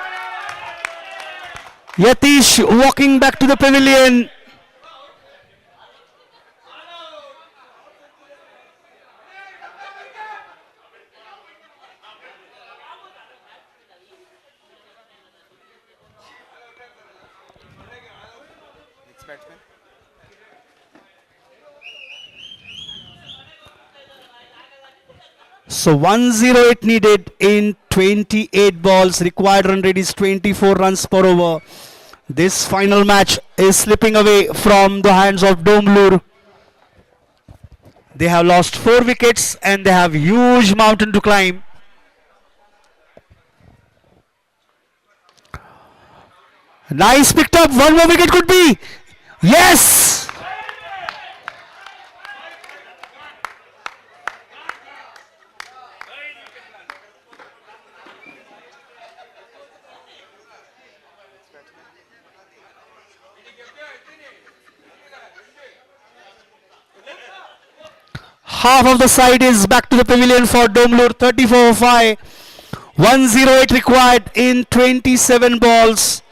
Yatish walking back to the pavilion. Next batsman. So 108 needed in 28 balls. Required run rate is 24 runs per over. This final match is slipping away from the hands of Bangalore. They have lost 4 wickets and they have huge mountain to climb. Nice picked up. One more wicket could be. Yes. Half of the side is back to the pavilion for Bangalore. 34-5. 108 required in 27 balls.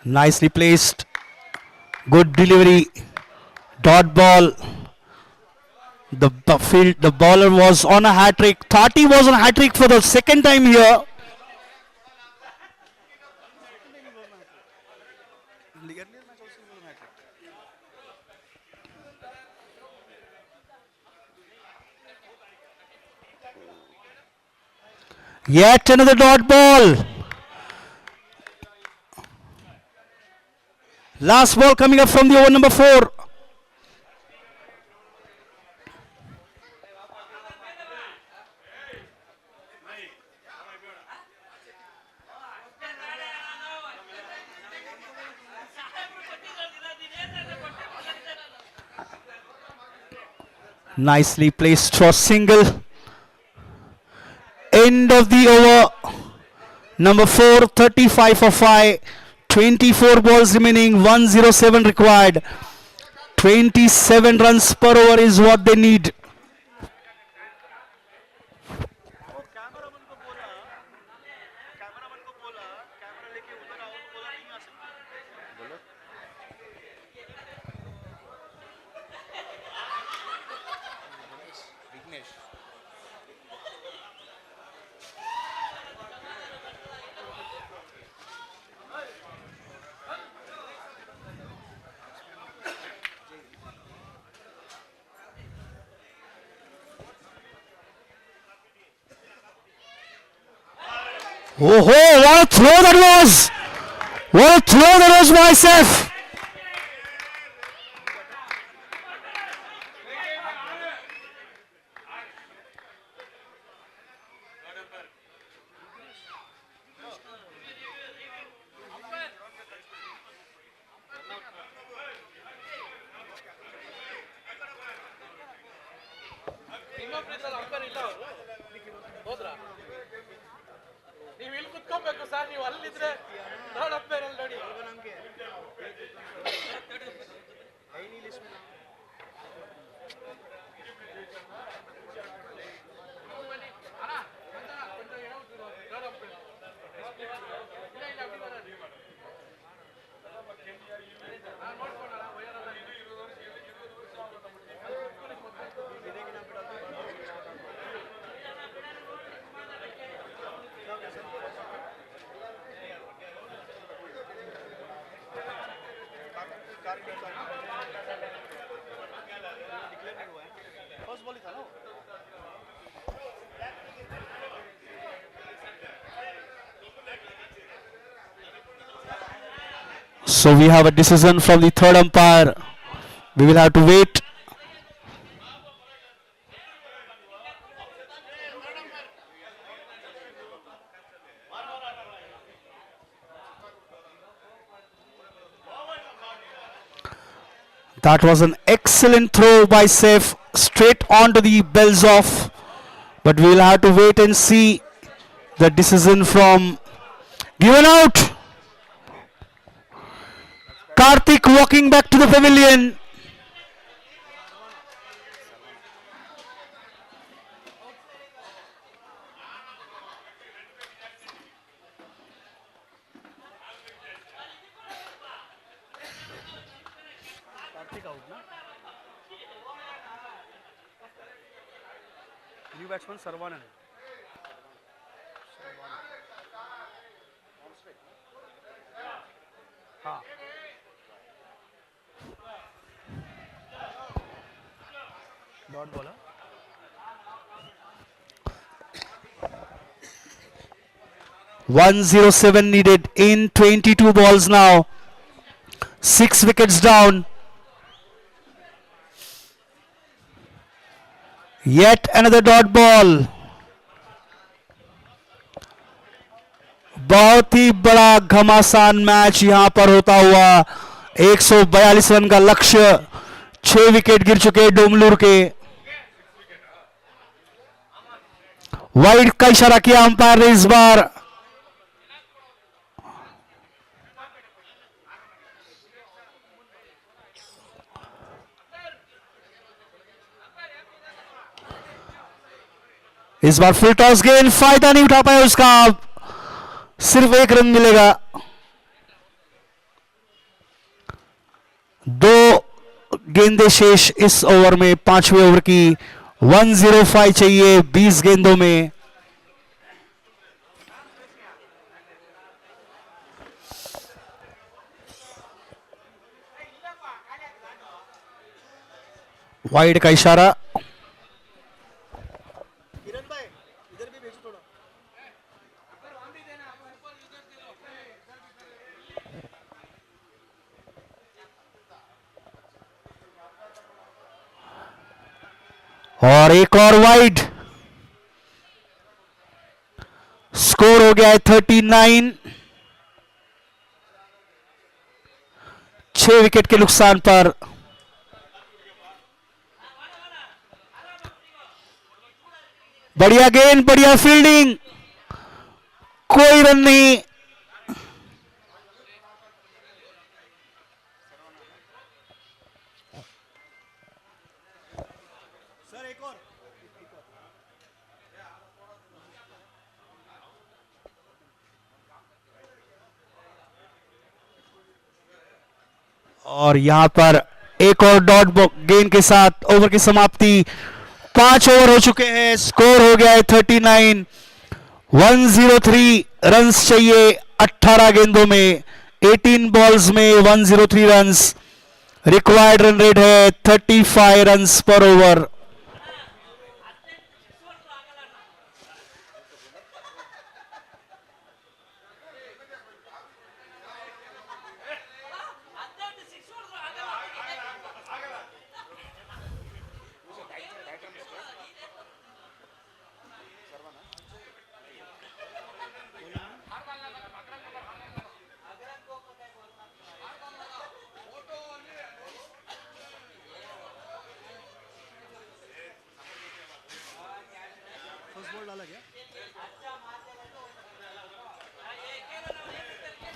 Nicely placed. Good delivery. Dot ball. The bowler was on a hat trick. Thati was on a hat trick for the second time here. Yet another dot ball. Last ball coming up from the over number 4. Nicely placed for single. End of the over. Number 4, 35 for 5. 24 balls remaining, 107 required. 27 runs per over is what they need. Oh, what a throw that was! What a throw that was by Seth! ನೀವು ಇಲ್ಲಿ ಕುತ್ಕೋಬೇಕು sir, ನೀವು ಅಲ್ಲಿದ್ರೆ ನೋಡಪ್ಪ ನೋಡಿ. So we have a decision from the third umpire. We will have to wait. That was an excellent throw by Saif, straight onto the bells off. But we will have to wait and see the decision from given out. Karthik walking back to the pavilion. New batsman Ceremonial. हाँ. Dot bowler. .107 needed in 22 balls now. 6 wickets down. Yet another dot ball. बहुत ही बड़ा घमासान match यहां पर होता हुआ. 142 run का लक्ष्य. 6 विकेट गिर चुके डोमलूर के. वाइड का इशारा किया अंपायर ने इस बार. इस बार फुल टॉस गेंद, फायदा नहीं उठा पाया उसका. सिर्फ 1 रन मिलेगा. 2 गेंदें शेष इस ओवर में, 5वें ओवर की. 105 चाहिए 20 गेंदों में. वाइड का इशारा. और एक और वाइड, स्कोर हो गया है 39। 6 विकेट के नुकसान पर। बढ़िया गेंद, बढ़िया फील्डिंग, कोई रन नहीं। और यहां पर एक और डॉट गेंद के साथ ओवर की समाप्ति। 5 ओवर हो चुके हैं, स्कोर हो गया है 39। 103 रन्स चाहिए 18 गेंदों में, 18 बॉल्स में 103 रन्स। रिक्वायर्ड रन रेट है 35 रन्स पर ओवर।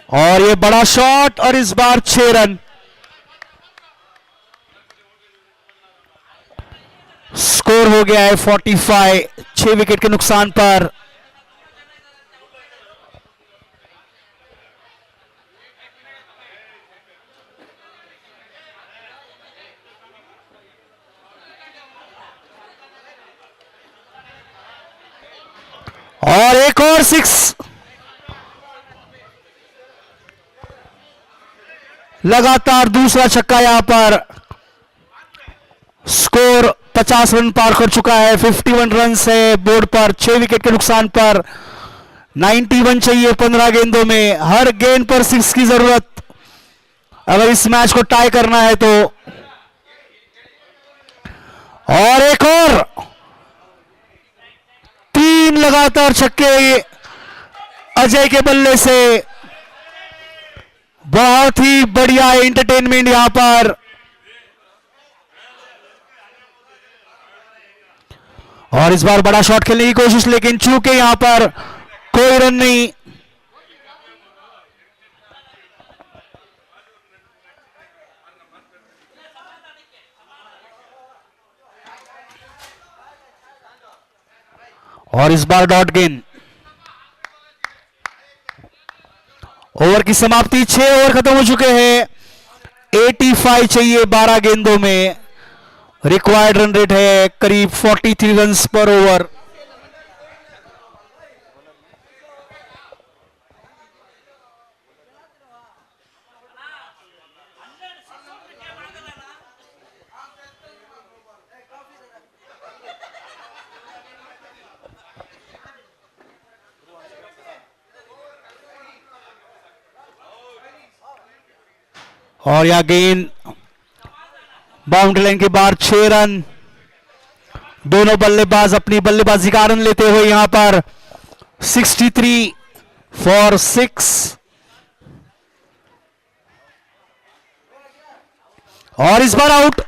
और ये बड़ा शॉट, और इस बार 6 रन। स्कोर हो गया है 45, 6 विकेट के नुकसान पर। और एक और 6, लगातार दूसरा छक्का यहां पर। स्कोर 50 रन पार कर चुका है, 51 रन है बोर्ड पर, 6 विकेट के नुकसान पर। 91 चाहिए 15 गेंदों में, हर गेंद पर 6 की जरूरत अगर इस मैच को टाई करना है तो। और एक और 3 लगातार छक्के अजय के बल्ले से। बहुत ही बढ़िया एंटरटेनमेंट यहां पर। और इस बार बड़ा शॉट खेलने की कोशिश, लेकिन चूंकि यहां पर कोई रन नहीं। और इस बार डॉट गेंद। ओवर की समाप्ति, 6 ओवर खत्म हो चुके हैं, 85 चाहिए 12 गेंदों में। रिक्वायर्ड रन रेट है करीब 43 रन पर ओवर। और यह गेंद बाउंड्री लाइन के बाहर, 6 रन। दोनों बल्लेबाज अपनी बल्लेबाजी का आनंद लेते हुए यहां पर 63 फॉर 6। और इस बार आउट।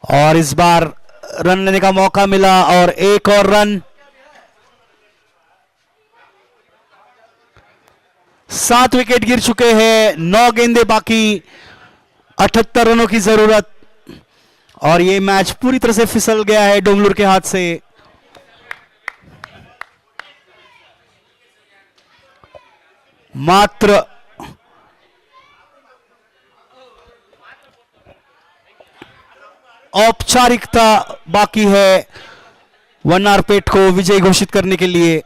और इस बार रन लेने का मौका मिला और एक और रन। 7 विकेट गिर चुके हैं, 9 गेंदें बाकी, 78 रनों की जरूरत। और ये मैच पूरी तरह से फिसल गया है डोंगलूर के हाथ से। मात्र औपचारिकता बाकी है वनारपेट को विजय घोषित करने के लिए।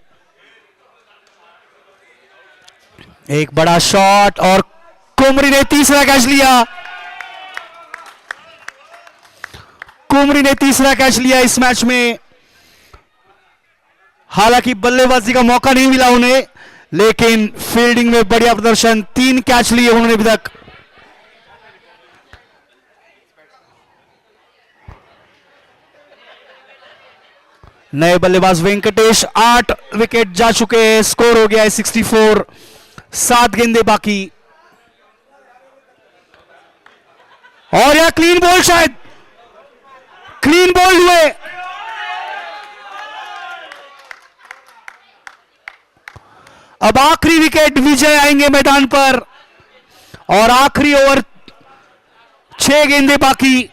एक बड़ा शॉट और कुमरी ने तीसरा कैच लिया। कुमरी ने तीसरा कैच लिया इस मैच में। हालांकि बल्लेबाजी का मौका नहीं मिला उन्हें, लेकिन फील्डिंग में बढ़िया प्रदर्शन। 3 कैच लिए उन्होंने अभी तक। नए बल्लेबाज वेंकटेश, 8 विकेट जा चुके हैं। स्कोर हो गया है 64। 7 गेंदे बाकी। और यह क्लीन बॉल, शायद क्लीन बॉल हुए। अब आखिरी विकेट, विजय आएंगे मैदान पर और आखिरी ओवर, 6 गेंदे बाकी।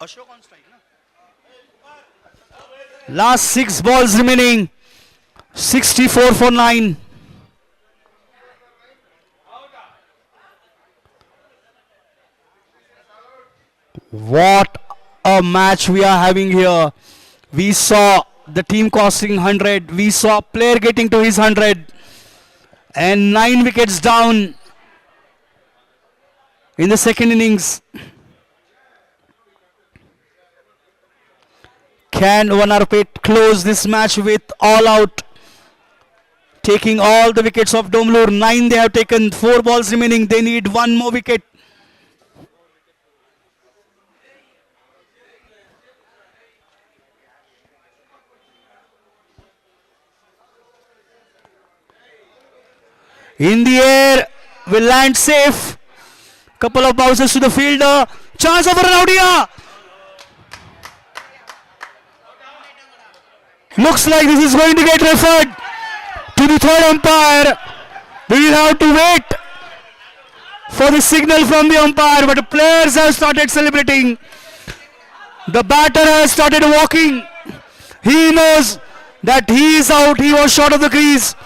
Ashok on strike, na? Last 6 balls remaining. 64 for 9. What a match we are having here. We saw the team costing 100. We saw player getting to his 100. And 9 wickets down in the second innings. Can Vanarpet close this match with all out, taking all the wickets of Domlur? 9 they have taken, 4 balls remaining. They need 1 more wicket. In the air, will land safe. Couple of bounces to the fielder. Chance of a run out here. Looks like this is going to get referred to the third umpire. We will have to wait for the signal from the umpire, but the players have started celebrating. The batter has started walking. He knows that he is out. He was short of the crease.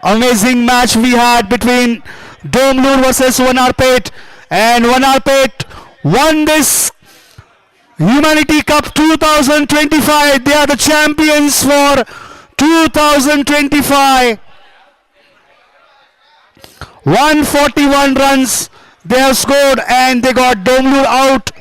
Amazing match we had between Domlur versus Vanarpet, and Vanarpet won this Humanity Cup 2025. They are the champions for 2025. 141 runs they have scored and they got Domlur out.